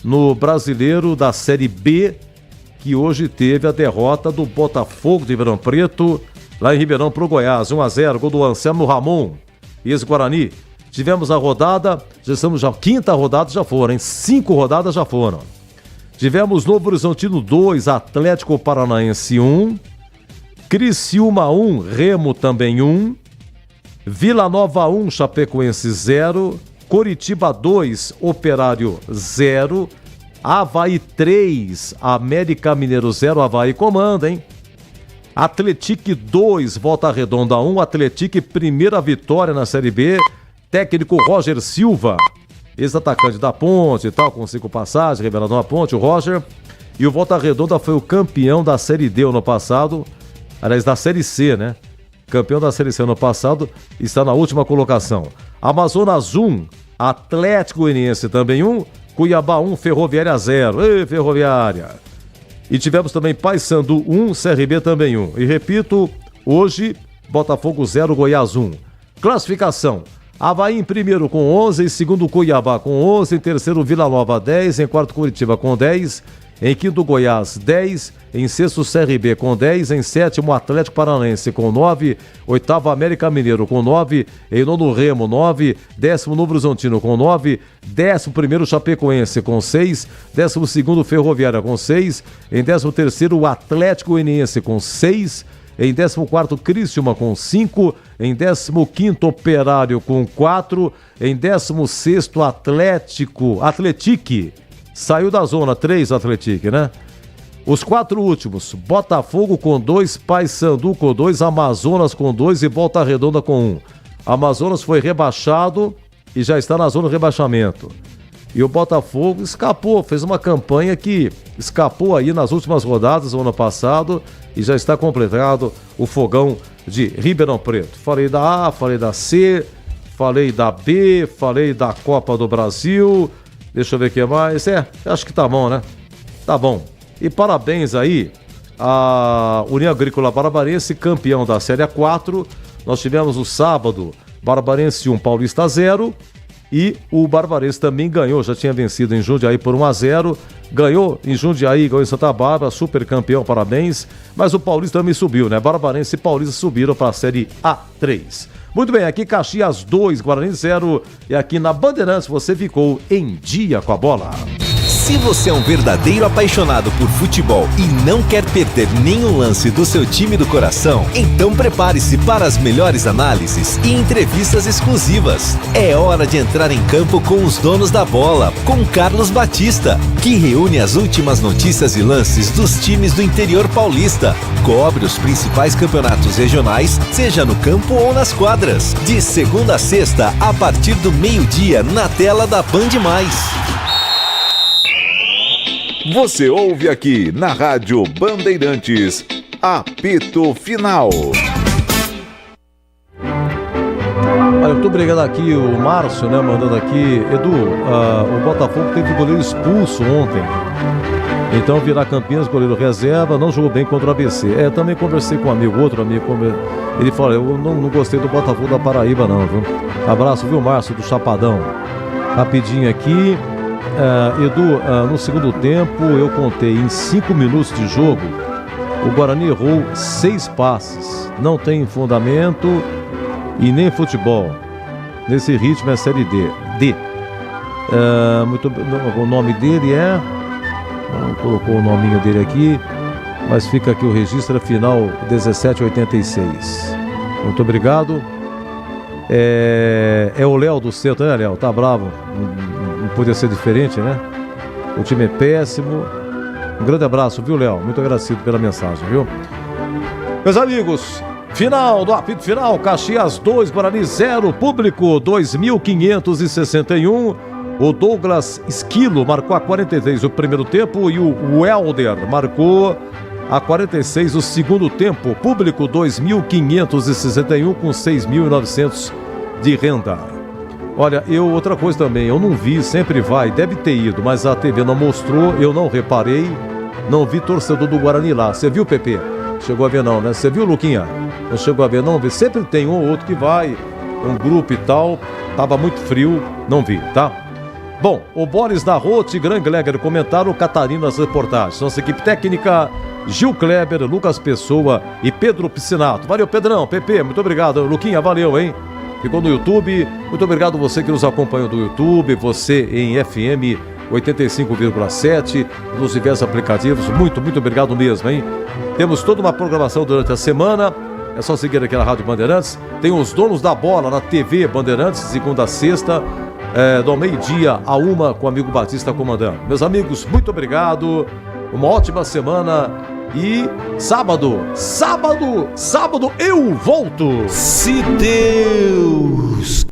no Brasileiro da Série B, que hoje teve a derrota do Botafogo de Ribeirão Preto, lá em Ribeirão pro Goiás, 1-0, gol do Anselmo Ramon, ex-Guarani. Tivemos a rodada, já estamos já, quinta rodada já foram, hein? 5 rodadas já foram. Tivemos Novo Horizontino 2, Atlético Paranaense 1, Criciúma 1, Remo também 1, Vila Nova 1, Chapecoense 0, Coritiba 2, Operário 0, Avaí 3, América Mineiro 0, Avaí comanda, hein? Atlético 2, Volta Redonda 1, Atlético primeira vitória na Série B, técnico Roger Silva, ex-atacante da Ponte e tal, com 5 passagens, revelador da Ponte, o Roger, e o Volta Redonda foi o campeão da Série D ano passado, aliás, da Série C, né? Campeão da Série C ano passado, está na última colocação. Amazonas 1, Atlético Goianiense também 1, Cuiabá 1, Ferroviária 0, ei, Ferroviária! E tivemos também Paysandu 1, CRB também 1. E repito, hoje, Botafogo 0, Goiás 1. Classificação. Avaí em primeiro com 11, em segundo Cuiabá com 11, em terceiro Vila Nova 10, em quarto Curitiba com 10, em quinto Goiás 10, em sexto CRB com 10, em sétimo Atlético Paranaense com 9, oitavo América Mineiro com 9, em nono Remo 9, décimo Novo Horizontino com 9, décimo primeiro Chapecoense com 6, décimo segundo Ferroviária com 6, em décimo terceiro Atlético Goianiense com 6, em 14º Criciúma com 5, em 15º Operário com 4, em 16º Atlético saiu da zona 3 Atlético, né? Os 4 últimos, Botafogo com 2, Paysandu com 2, Amazonas com 2 e Volta Redonda com 1. Amazonas foi rebaixado e já está na zona de rebaixamento. E o Botafogo escapou, fez uma campanha que escapou aí nas últimas rodadas do ano passado e já está completado o fogão de Ribeirão Preto. Falei da A, falei da C, falei da B, falei da Copa do Brasil. Deixa eu ver o que mais. Acho que tá bom, né? Tá bom. E parabéns aí à União Agrícola Barbarense, campeão da Série A4. Nós tivemos no sábado, Barbarense 1, Paulista 0. E o Barbarense também ganhou, já tinha vencido em Jundiaí por 1-0, ganhou em Jundiaí, ganhou em Santa Bárbara, super campeão, parabéns. Mas o Paulista também subiu, né? Barbarense e Paulista subiram para a Série A3. Muito bem, aqui Caxias 2, Guarani 0, e aqui na Bandeirantes você ficou em dia com a bola. Se você é um verdadeiro apaixonado por futebol e não quer perder nenhum lance do seu time do coração, então prepare-se para as melhores análises e entrevistas exclusivas. É hora de entrar em campo com os donos da bola, com Carlos Batista, que reúne as últimas notícias e lances dos times do interior paulista. Cobre os principais campeonatos regionais, seja no campo ou nas quadras. De segunda a sexta, a partir do meio-dia, na tela da Band+. Você ouve aqui na Rádio Bandeirantes, apito final. Olha, muito obrigado aqui o Márcio, né, mandando aqui. Edu, o Botafogo teve o goleiro expulso ontem. Então virá Campinas, goleiro reserva, não jogou bem contra o ABC. Também conversei com um amigo, outro amigo, ele falou, eu não gostei do Botafogo da Paraíba não, viu? Abraço, viu, Márcio, do Chapadão. Rapidinho aqui. Edu, no segundo tempo eu contei em 5 minutos de jogo, o Guarani errou 6 passes, não tem fundamento e nem futebol. Nesse ritmo é Série D. O nome dele não colocou o nominho dele aqui, mas fica aqui o registro, final 1786. Muito obrigado. É o Léo do centro, né, Léo? Tá bravo. Não podia ser diferente, né? O time é péssimo. Um grande abraço, viu, Léo? Muito agradecido pela mensagem, viu? Meus amigos, final do apito final. Caxias 2, Guarani 0, público 2.561. O Douglas Esquilo marcou a 43 o primeiro tempo e o Helder marcou a 46 o segundo tempo. Público 2.561 com 6.900 de renda. Olha, outra coisa também, eu não vi, sempre vai, deve ter ido, mas a TV não mostrou, eu não reparei, não vi torcedor do Guarani lá. Você viu, Pepe? Chegou a ver não, né? Você viu, Luquinha? Não chegou a ver não? Sempre tem um ou outro que vai, um grupo e tal, tava muito frio, não vi, tá? Bom, o Boris da Rote, Gran Gleger comentaram, o Catarino nas reportagens. Nossa equipe técnica, Gil Kleber, Lucas Pessoa e Pedro Piscinato. Valeu, Pedrão, Pepe, muito obrigado. Luquinha, valeu, hein? Ficou no YouTube. Muito obrigado você que nos acompanha do YouTube, você em FM 85,7, nos diversos aplicativos. Muito obrigado mesmo, hein? Temos toda uma programação durante a semana. É só seguir aqui na Rádio Bandeirantes. Tem os donos da bola na TV Bandeirantes, segunda a sexta, do meio-dia a 1, com o amigo Batista comandando. Meus amigos, muito obrigado. Uma ótima semana. E sábado eu volto. Se Deus